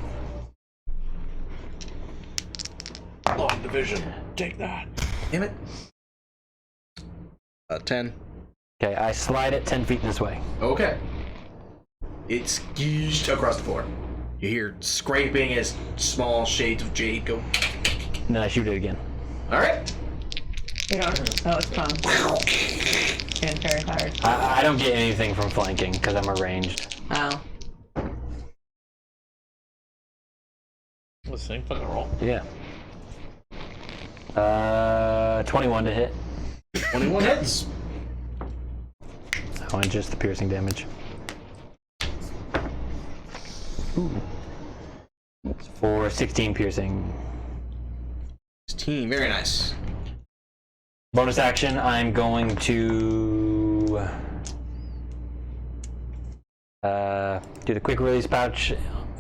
Long division. Take that. Damn it. 10. Okay, I slide it 10 feet this way. Okay. It's skeezed across the floor. You hear scraping as small shades of jade go. And then I shoot it again. Alright. You don't. Oh, it's prone. And fairy fire. I don't get anything from flanking because I'm arranged. Oh. The same fucking roll. Yeah. 21 to hit. 21 hits. Oh, and just the piercing damage. For 16 piercing. 16, very nice. Bonus action, I'm going to do the quick release pouch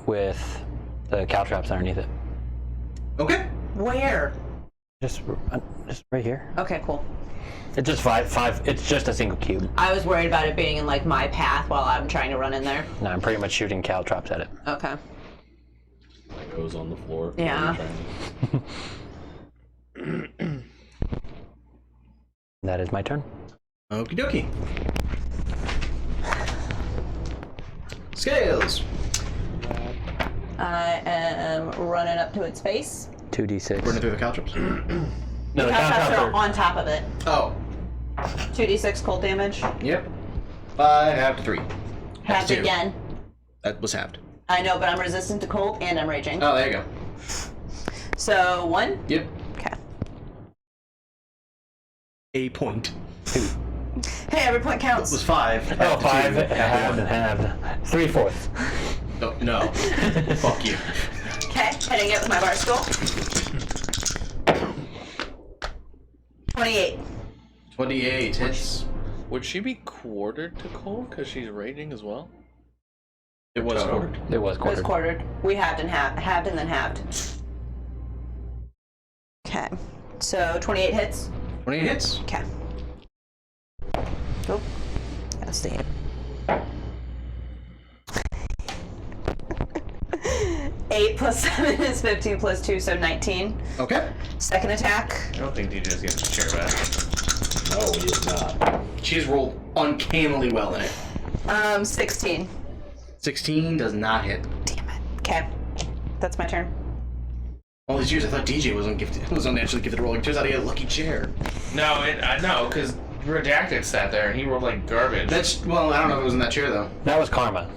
with the caltrops underneath it. Okay. Where? Just right here. Okay, cool. It's just five. It's just a single cube. I was worried about it being in like my path while I'm trying to run in there. No, I'm pretty much shooting caltrops at it. Okay. Legos on the floor. Yeah. That is my turn. Okie dokie. Scales. I am running up to its face. 2d6. Running through the caltrops. No, the Caltrops caltrops are are on top of it. Oh. 2d6 cold damage. Yep. 5 half to 3. Halved to 2. again. That was halved. I know, but I'm resistant to cold and I'm raging. Oh, there you go. So 1. Yep. Okay. A point. Hey, every point It was counts. 5. Oh, 5 half halved and halved. 3/4. Oh, no. Fuck you. Okay, hitting it with my bar skull. 28. 28 hits. Would she be quartered to cold because she's raging as well? It was quartered. It was It was quartered. quartered. We halved and halved and then halved. Okay. So 28 hits. 28 hits. Okay. Oh, that's the hit. Eight plus 7 is 15 plus 2, so 19. Okay. Second attack. I don't think DJ's getting his chair back. No, he is not. She's rolled uncannily well in it. 16. 16 does not hit. Damn it. Okay. That's my turn. All these years I thought DJ was unnaturally gifted rolling. Turns out he had a lucky chair. No, no, because Redacted sat there and he rolled like garbage. Well, I don't know if it was in that chair though. That was karma.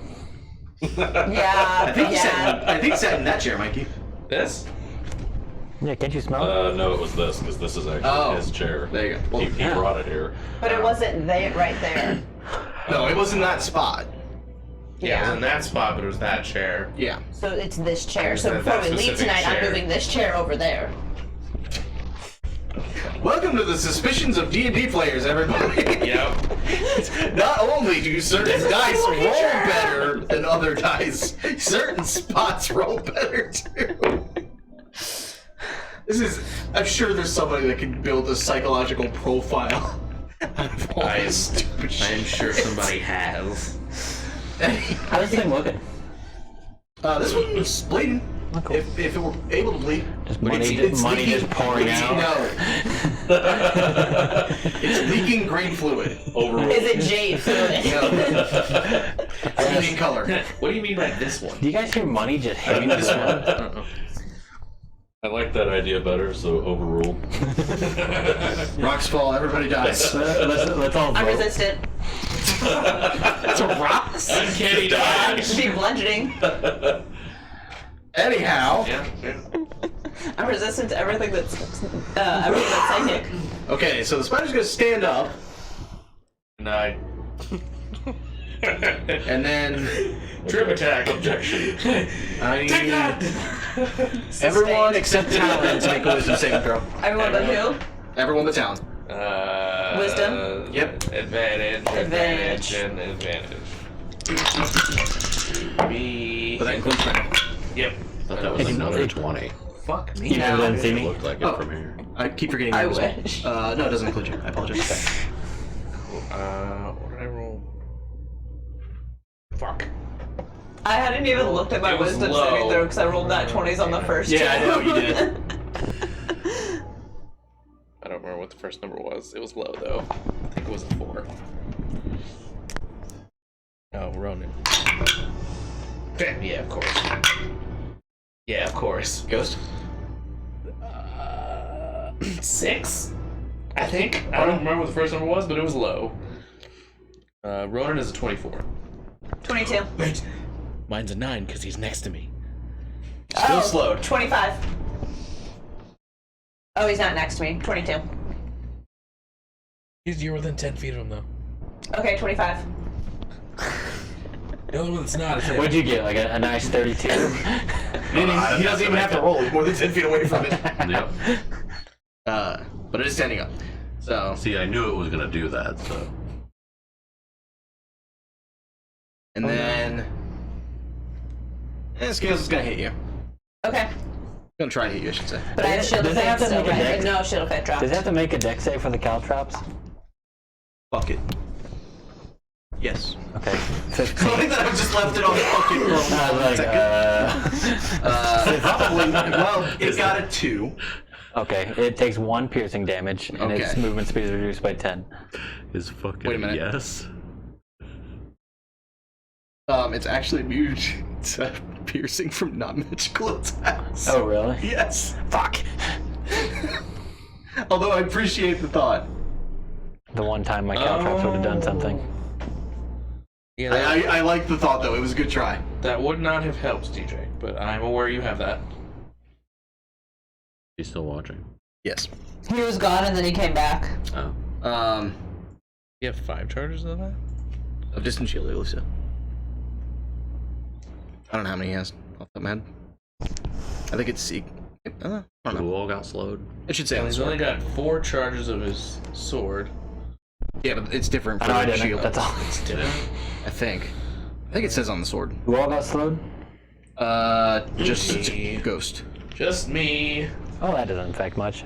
Yeah. I think he sat in that chair, Mikey. This? Yeah, can't you smell it? No, it was this, because this is actually his chair. There you go. Well, He brought it here. But it wasn't right there. no, it was in that spot. Yeah, it was in that spot, but it was that chair. Yeah. So it's this chair. Is So that before we that leave specific tonight, I'm chair? moving this chair over there. Welcome to the suspicions of D&D players, everybody. Yep. Not only do certain dice roll better than other dice, certain spots roll better too. I'm sure there's somebody that can build a psychological profile out of all this stupid shit. I'm sure somebody has. How's this thing looking? This one's bleeding. Oh, cool. If it were able to bleed. Just But money, it's money leaking- just pouring out. No. It's leaking green fluid. Overruled. Is it jade fluid? No. Green color. What do you mean by this one? Do you guys hear money just hitting This this one. one? I like that idea better, so overruled. Rocks fall, everybody dies. Let's all I'm vote. resistant. It's a rocks. Uncanny dodge. Be bludgeoning. Anyhow. Yeah. I'm resistant to everything that's psychic. Okay, so the spider's gonna stand up, No. and then Trip attack. Objection. I need everyone except Talon to make a wisdom saving throw. Everyone but who? Everyone but Talon. Wisdom? Yep. Advantage. Advantage. And advantage. Me. But that includes Brandon. Yep. Thought that was another 20. Fuck me. You never didn't see It me? looked like it Oh. from here. I keep forgetting. I yours as well. wish. No, it doesn't include you. I apologize. What did I roll? Fuck. I hadn't even looked at my It was wisdom low. saving throw because I rolled that 20s on the first Yeah, two. I know you did. I don't remember what the first number was. It was low though. I think it was a 4. Oh, Ronan. Yeah, of course. Yeah, of course. Ghost. 6? I think. I don't remember what the first number was, but it was low. Ronan is a 24. 22. Wait. Mine's a 9 because he's next to me. Still slowed. 25. Oh, he's not next to me. 22. You're within 10 feet of him though. Okay, 25. The only one that's not is him. What'd you get? Like a nice 32? He doesn't even have to roll. He's more than 10 feet away from it. Yep. But it is standing up. So. See, I knew it was gonna do that, so. And then. And Scales is gonna hit you. Okay. Gonna try to hit you, I should say. But I have shield Does of it have fate to still, make a right? dex? No, shield of fate dropped. Does it have to make a dex save for the caltrops? Fuck it. Yes. Okay. So I think that I've just left it on the fucking roll. Probably not. Well, it got a 2. Okay, it takes 1 piercing damage, and its Okay. movement speed is reduced by 10. Is fucking Wait a minute. yes. It's actually immune to piercing from non-magical attacks. Oh, really? Yes. Fuck. Although I appreciate the thought. The one time my caltrops would have done something. Yeah, that, I like the thought though. It was a good try. that would not have helped, DJ, but I'm aware you have that. He's still watching. Yes. He was gone and then he came back. Oh. You have 5 charges of that? Of distant shield, Lucia. I don't know how many he has off the top of my head. I think it's Seek. I don't know. Who all got slowed? It should say on the He's sword. only got 4 charges of his sword. Yeah, but it's different I for know I the didn't. shield. That's all. I think it says on the sword. Who all got slowed? Just Me. Ghost. Just me. Oh, that doesn't affect much.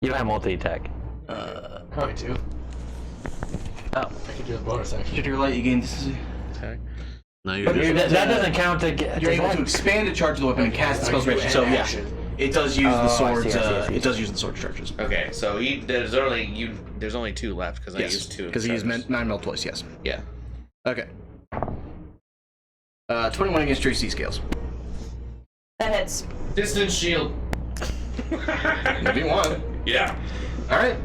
You don't have multi-attack. Probably 2. Oh. I could do a bonus action. Should your light, you gain this. Attack. No, you're That, just. that doesn't count to get. You're able to expand a charge of the weapon and cast the spell's do range. an So yeah, action. it does use the Oh, I sword's. see, I see. It does use the sword's charges. Okay, so there's only 2 left because I Yes, used 2. because he used 9 mil twice. Yes. Yeah. Okay. 21 against Tracy Scales. That hits. Distance shield. If you want. Yeah. All right.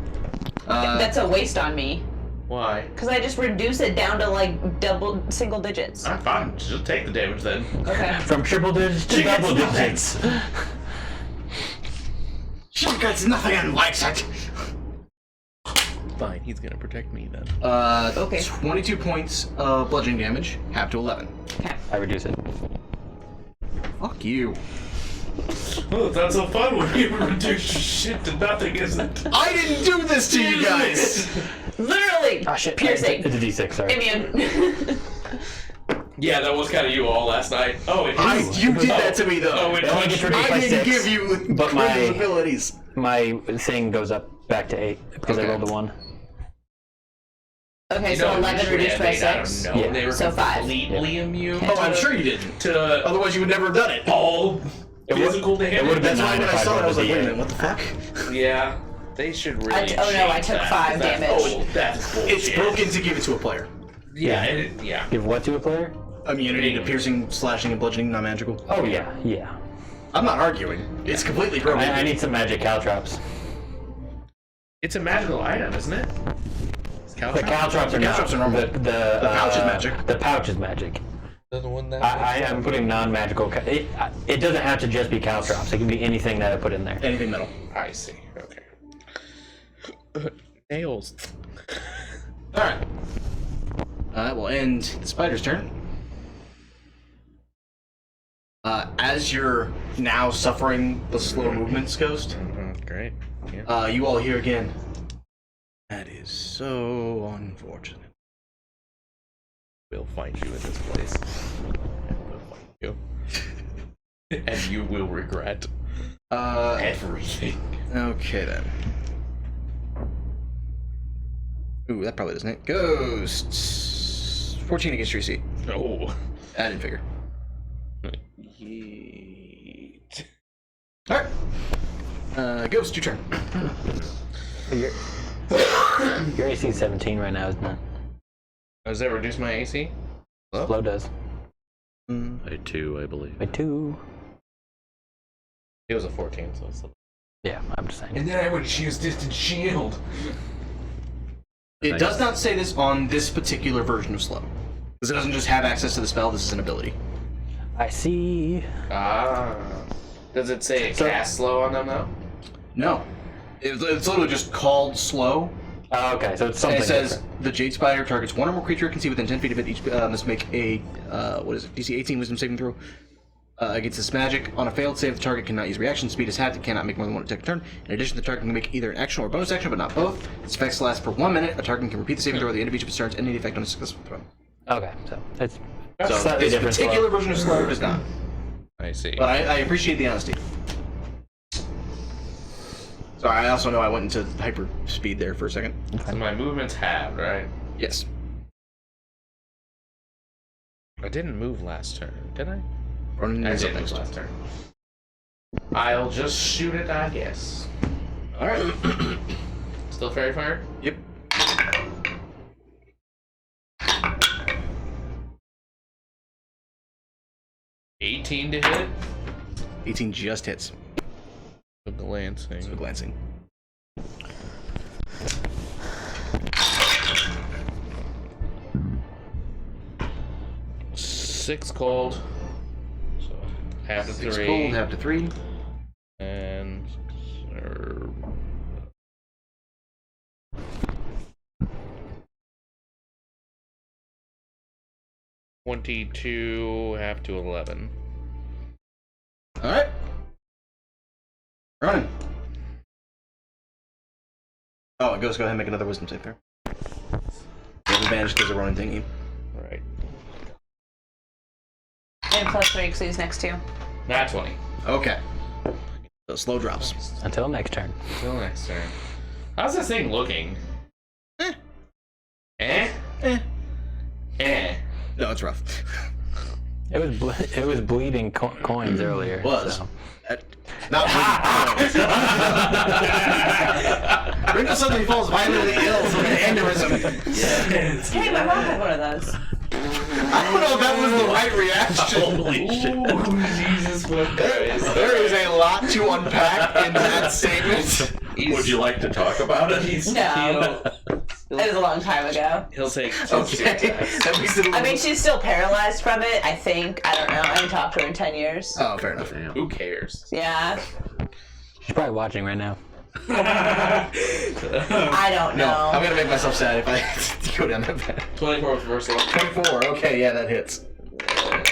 That's a waste on me. Why? Because I just reduce it down to like single digits. I'm fine. Just take the damage then. Okay. From triple digits to double digits. She gets nothing and likes it. Fine. He's gonna protect me then. Okay. 22 points of bludgeoning damage, half to 11. I reduce it. Fuck you. Oh, that's so fun when you reduce shit to nothing, isn't it? I didn't do this to you guys. Literally. Oh shit. Piercing. It's a d6, sorry. Immune. Yeah, that was kind of you all last night. Oh, it is. You did that to me though. Oh, it It only gets reduced by I didn't 6. give you But Chris' abilities. My thing goes up back to 8 because Okay. I rolled a 1. Okay, You so know, 11 usually reduced I by think, I don't 6. know, Yeah. they were So 5. completely immune. Oh, I'm sure you didn't. To Otherwise, you would never have done it. all physical damage. it would've been That's why 9 when if I I saw it, I rolled was a like, wait a D8. minute, what the fuck? Yeah, they should really. I change took that. 5 That's- damage. Oh, that's bullshit. It's broken to give it to a player. Yeah, yeah. Give what to a player? Immunity to piercing, slashing, and bludgeoning, non-magical. Oh yeah, yeah. I'm not arguing. It's completely broken. I need some magic caltrops. It's a magical item, isn't it? The caltrops are caltrops are normal. The pouch is magic. The pouch is magic. The one that. I am putting non-magical. It doesn't have to just be caltrops. It can be anything that I put in there. Anything metal. I see. Okay. Nails. Alright. That will end the spider's turn. As you're now suffering the slow movements, Ghost, Great. Yeah. you all hear again. That is so unfortunate. We'll find you in this place. And we'll find you. And you will regret everything. Okay then. Ooh, that probably doesn't hit. Ghosts. 14 against your AC. No. I didn't figure. Yeet. Alright. Ghost, your turn. Your AC is 17 right now, isn't it? Does that reduce my AC? Slow does. By 2, I believe. By 2. It was a 14, so it's. Yeah, I'm just saying. And then I would choose distant shield. It does not say this on this particular version of slow. Because it doesn't just have access to the spell, this is an ability. I see. Ah. Does it say it So- cast slow on them though? No. It's literally just called slow, Oh, okay, so it's something. And it says different. the Jade Spider targets one or more creature it can see within 10 feet of it. Each must make a DC 18 Wisdom saving throw against this magic. On a failed save, the target cannot use reaction speed as halved. It cannot make more than one attack a turn. In addition, the target can make either an action or a bonus action, but not both. Its effects last for 1 minute. A target can repeat the saving throw at the end of each of its turns, and any effect on a successful throw. Okay, so it's So slightly this different. particular version of Slow does not. I see. But I appreciate the honesty. Sorry, I also know I went into hyper speed there for a second. So my movement's halved, right? Yes. I didn't move last turn, did I? Ronan I is up did move next. last turn. I'll just shoot it, I guess. Alright. Still fairy fire? Yep. $18 to hit. 18 just hits. With the lancing. So glancing. Six cold. So half to 6 3. cold, half to 3. And 22, half to 11. Alright. Ronan. Oh, Ghost, go ahead and make another wisdom save there. You have advantage because of Ronan thingy. Right. And +3 because he's next to you. Not 20. Okay. So slow drops. Until next turn. Until next turn. How's this thing looking? Eh. Eh? Eh. Eh. No, it's rough. It was bleeding coins earlier. Was. So. Not Wrinkle suddenly falls violently ill from an aneurysm. Hey, my mom had one of those. I don't know if that was the right reaction. Holy shit. Jesus Christ. There is a lot to unpack in that statement. Would you like to talk about it? No. It was a long time ago. He'll take Okay. At least it'll... I mean, she's still paralyzed from it, I think. I don't know. I haven't talked to her in 10 years. Oh, fair enough. Who cares? Yeah. She's probably watching right now. I don't No, know. I'm gonna make myself sad if I go down that path. 24 with reversal. 24, okay, yeah, that hits.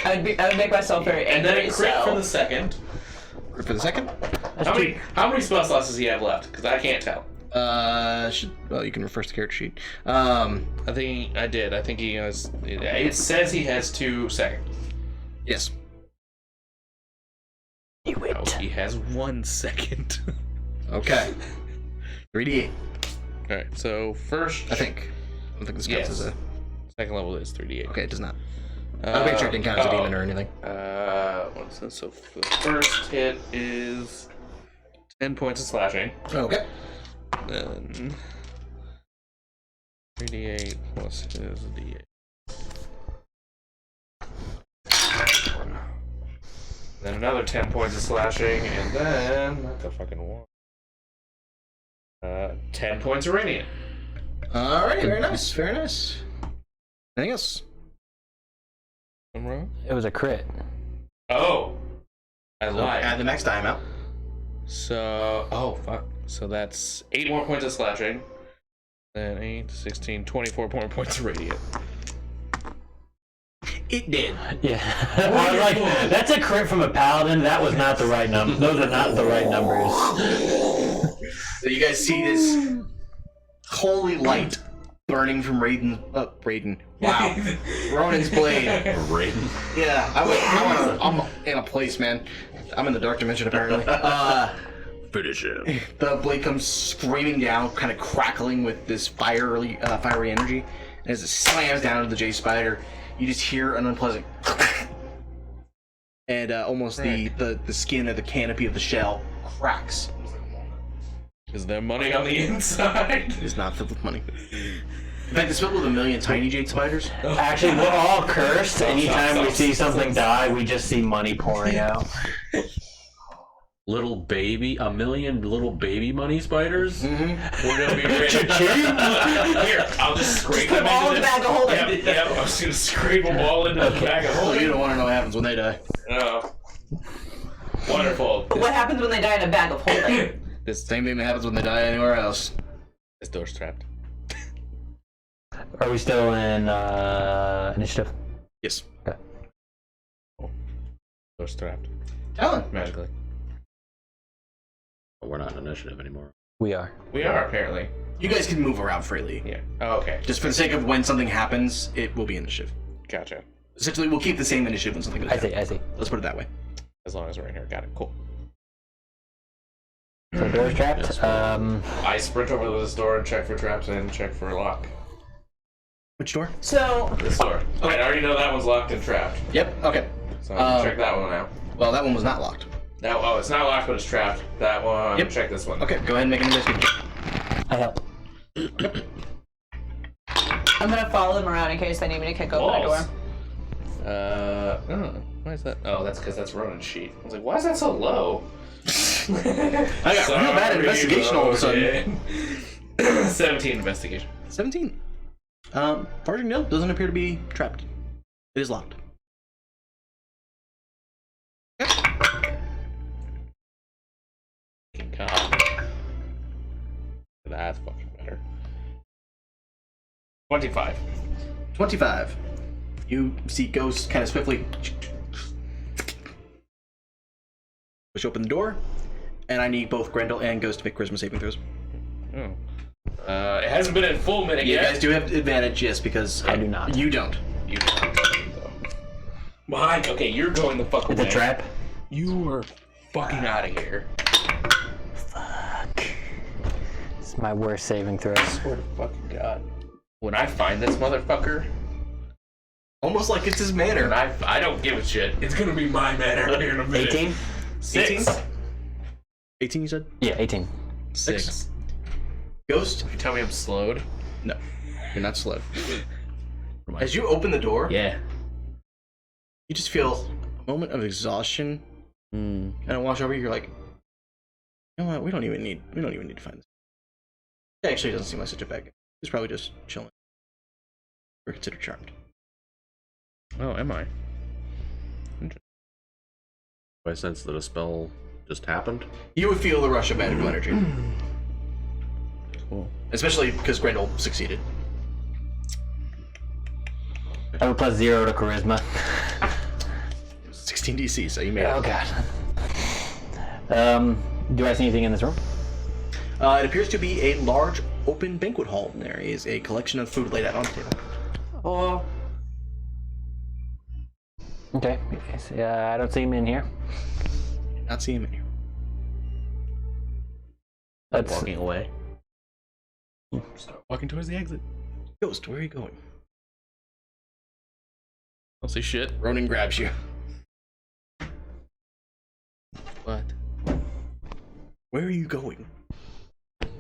I would make myself very And angry. then it crit so. for the second. For the second? How many spell slots does he have left? Because I can't tell. Well, you can reverse the character sheet. I think I did. I think he has. It says he has 2 seconds. Yes. You No, he has 1 second. Okay. 3d8, Alright, so first. I think. I don't think this counts Yes. as a... Second level is 3d8. Okay, it does not. I'll make sure it didn't count as a demon or anything. What's this? So the first hit is 10 points of slashing. Okay. Then 3d8 plus his d8. Then another 10 points of slashing, and then not the fucking one. 10 points of radiant. Alright, very nice, very nice. Anything else? It was a crit. Oh, I lied. Add the next time out. So, oh fuck. So that's 8 more points of slashing. Then 8, 16, 24 more points of radiant. It did. Yeah. I was like, that's a crit from a paladin. That was not the right number. Those are not the right numbers. So you guys see this holy light burning from Raiden. Wow. Ronan's blade. Raiden. Yeah, I'm in a place, man. I'm in the dark dimension, apparently. Finish him. The blade comes screaming down, kind of crackling with this fiery energy. And as it slams down into the J Spider, you just hear an unpleasant and almost the skin or the canopy of the shell cracks. Is there money on the inside? It is not filled with money. In fact, it's filled with 1,000,000 tiny jade spiders. Actually, we're all cursed. Anytime we see something die, we just see money pouring out. Little baby, 1,000,000 little baby money spiders? Mm-hmm. We're gonna be rich. Here, I'll just scrape Put them them all in into the bag of holding. Yep, I was gonna scrape them all into the bag of Oh, you holding. don't want to know what happens when they die. Oh. Wonderful. But what happens when they die in a bag of holding? This Same thing that happens when they die anywhere else. door's trapped. Are we still in initiative? Yes. Okay. They're strapped Talon. magically. But we're not in initiative anymore. We are. We are apparently. You guys can move around freely. Yeah. Oh, okay. Just for the sake of when something happens, it will be initiative. Gotcha. Essentially, we'll keep the same initiative when something goes down. I see. Let's put it that way. As long as we're in here. Got it. Cool. So door's trapped. Yes. I sprint over to this door and check for traps and check for a lock. Which door? So, This door. I already know that one's locked and trapped. Yep. Okay. So I'm gonna check that one out. Well, that one was not locked. That, oh, it's not locked, but it's trapped. That one. Yep. Check this one. Okay. Go ahead and make an investigation. I help. I'm gonna follow them around in case they need me to kick open a Walls. door. Why is that? Oh, that's because that's Ronan's sheet. I was like, why is that so low? I got real bad investigation all of a sudden. 17 investigation. 17. Far as you know, doesn't appear to be trapped. It is locked. God. That's fucking better. 25. 25. You see Ghost kind of swiftly push open the door, and I need both Grendel and Ghost to make charisma saving throws. Oh. It hasn't been in full minute You yet. guys do have advantage, yes, because I do not. You don't. You don't. Mike, okay, you're going the fuck away. It's a trap. You are fucking out of here. Fuck. It's my worst saving throw. Swear to fucking God. When I find this motherfucker, Almost like it's his manner. and I don't give a shit. It's gonna be my manner here in a minute. 18? 6. 18, you said? Yeah, 18. 6. Ghost? You tell me I'm slowed? No. You're not slowed. As you open the door, Yeah. you just feel a moment of exhaustion kind of wash over you. You're like, you know what? We don't even need to find this. It actually doesn't seem like such a bad guy. He's probably just chilling. We're considered charmed. Oh, am I? I sense that a spell just happened. You would feel the rush of magical energy. Cool. Especially because Grendel succeeded. I have a +0 to charisma. 16 DC, so you made Oh it. god. Do I see anything in this room? It appears to be a large open banquet hall. There is a collection of food laid out on the table. Oh. Okay. I don't see him in here. Not seeing him in here. That's Walking away. Start walking towards the exit. Ghost, where are you going? I'll see shit. Ronan grabs you. What? Where are you going?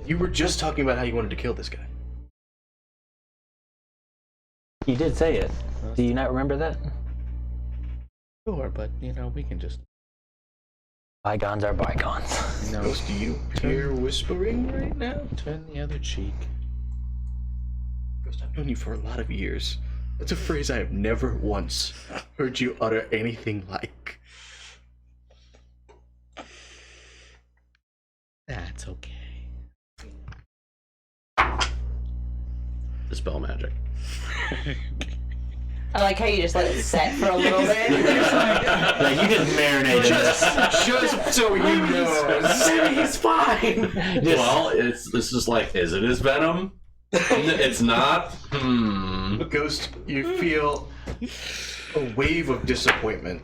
You were just talking about how you wanted to kill this guy. You did say it. Do you not remember that? Sure, but you know, we can just. Bygones are bygones. No. Ghost, do you hear whispering right now? Turn the other cheek. Ghost, I've known you for a lot of years. That's a phrase I have never once heard you utter anything like. That's okay. Dispel magic. I like how you just let it set for a little bit. Like, you just marinated this. Just so you know. He's fine. Well, it's just like, is it his venom? It's not. Ghost, you feel a wave of disappointment,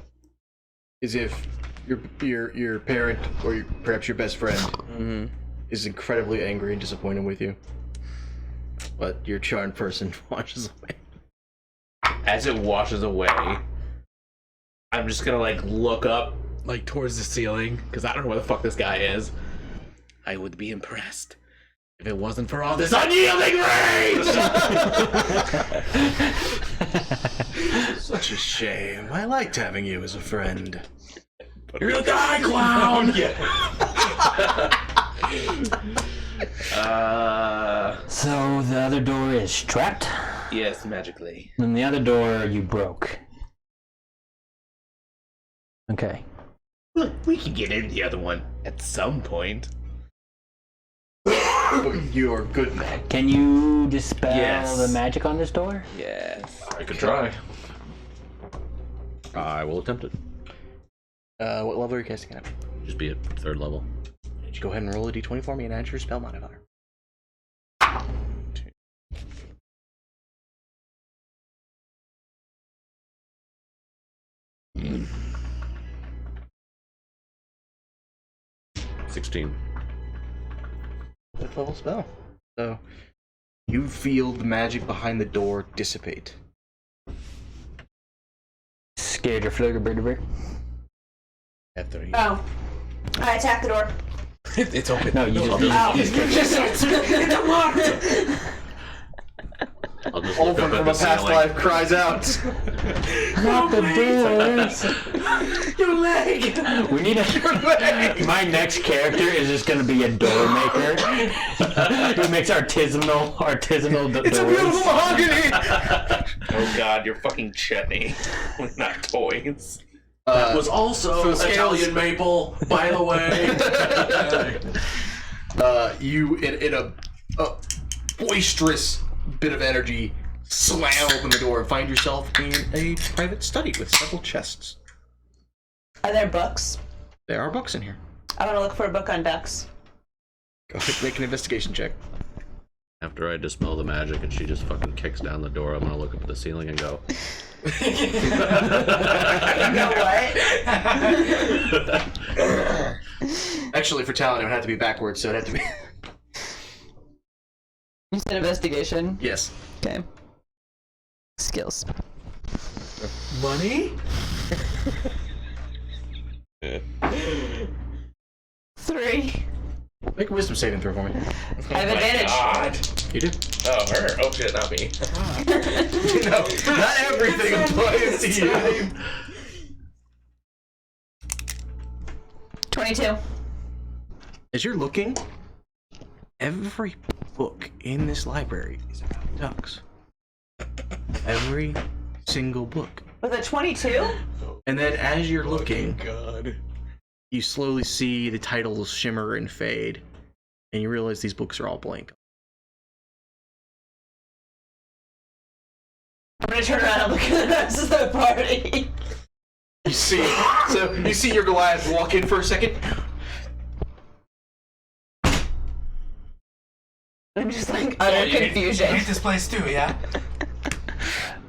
as if your parent or perhaps your best friend is incredibly angry and disappointed with you, but your charmed person washes away. As it washes away, I'm just gonna like look up like towards the ceiling because I don't know where the fuck this guy is. I would be impressed if it wasn't for all this unyielding rage. Such a shame. I liked having you as a friend. You're the guy, clown. So the other door is trapped, Yes, magically. and the other door you broke. Okay. Look, we can get in the other one at some point. You are good now. Can you dispel Yes. the magic on this door? Yes. I could try. I will attempt it. What level are you casting at? Just be at 3rd level. Just go ahead and roll a d20 for me and add your spell modifier. Mm. 16. 5th level spell. So, you feel the magic behind the door dissipate. Scared your flugger. At 30. Oh. I attack the door. It's open. No, you just Ow. It's locked. I'll just look up at the ceiling. cries out. Lock the doors. Your leg. We need a. My next character is just gonna be a door maker who makes artisanal It's a beautiful doors. mahogany. Oh god, you're fucking chutney. Not toys. That was also so scales- Italian maple, by the way. You, in a boisterous bit of energy, slam open the door and find yourself in a private study with several chests. Are there books? There are books in here. I want to look for a book on ducks. Go ahead, make an investigation check. After I dispel the magic and she just fucking kicks down the door, I'm gonna look up at the ceiling and go, You know what? Actually, for talent, it would have to be backwards, so it'd have to be. You said investigation. Yes. Okay. Skills. Money? 3. Make a wisdom saving throw for me. I have advantage. God. You do. Oh, her. Oh shit, not me. No, not everything applies to you. 22. As you're looking, every book in this library is about ducks. Every single book. Was it 22? And then as you're looking, God. you slowly see the titles shimmer and fade, and you realize these books are all blank. I'm gonna turn around and look at the rest of the party. You see, so you see your Goliath walk in for a second. I'm just like utter confusion. Hate this place too, yeah?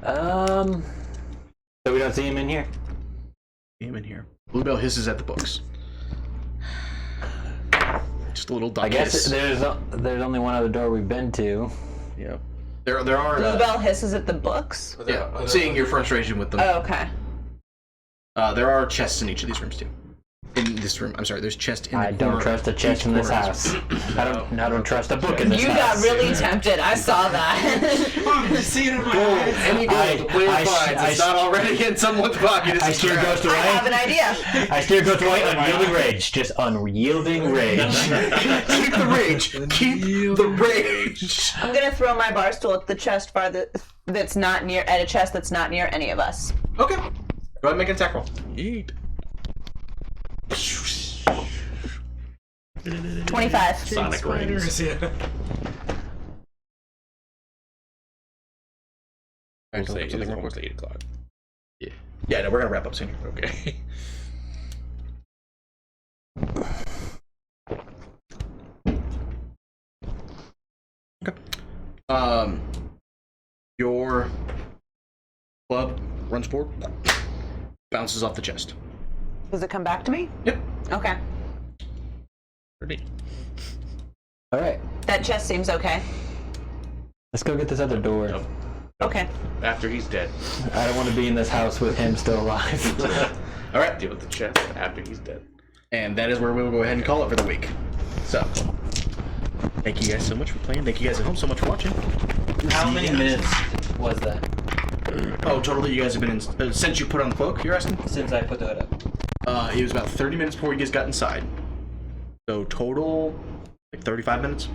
So we don't see him in here. See him in here. Bluebell hisses at the books. Just a little duck I guess hiss. there's only one other door we've been to. Yeah. There are. Bluebell hisses at the books. Yeah. Seeing your frustration with them. Oh, okay. There are chests in each of these rooms too. In this room, I'm sorry. There's chests in. I the don't corner trust a of chest each in this corner of house. I don't trust a book in this You house. got really tempted. I saw that. Oh, you see it in my Gold, eyes. any gold the player finds is not already in someone's pocket. Is I steer Ghost I have away. an idea. I steer Ghost away. Unyielding rage. Just unyielding rage. Keep the rage. Keep the rage. I'm gonna throw my bar stool at the chest that's not near at a chest that's not near any of us. Okay. Go ahead and make an attack roll. Yeet. 25. Sonic rings. Spiders, yeah. We'll say Something it's real almost quick. 8 o'clock. Yeah, no, we're gonna wrap up soon. Okay. Your club runs forward, bounces off the chest. Does it come back to me? Yep. Okay. Pretty. All right, That chest seems okay. let's go get this other door. Nope. Okay. After he's dead. I don't want to be in this house with him still alive. All right. Deal with the chest after he's dead. And that is where we will go ahead and call it for the week. So, thank you guys so much for playing. Thank you guys at home so much for watching. How many minutes was that Oh, totally. You guys have been in since you put on the cloak. You're asking? since I put the hood up? It was about 30 minutes before you guys got inside. So total, like 35 minutes.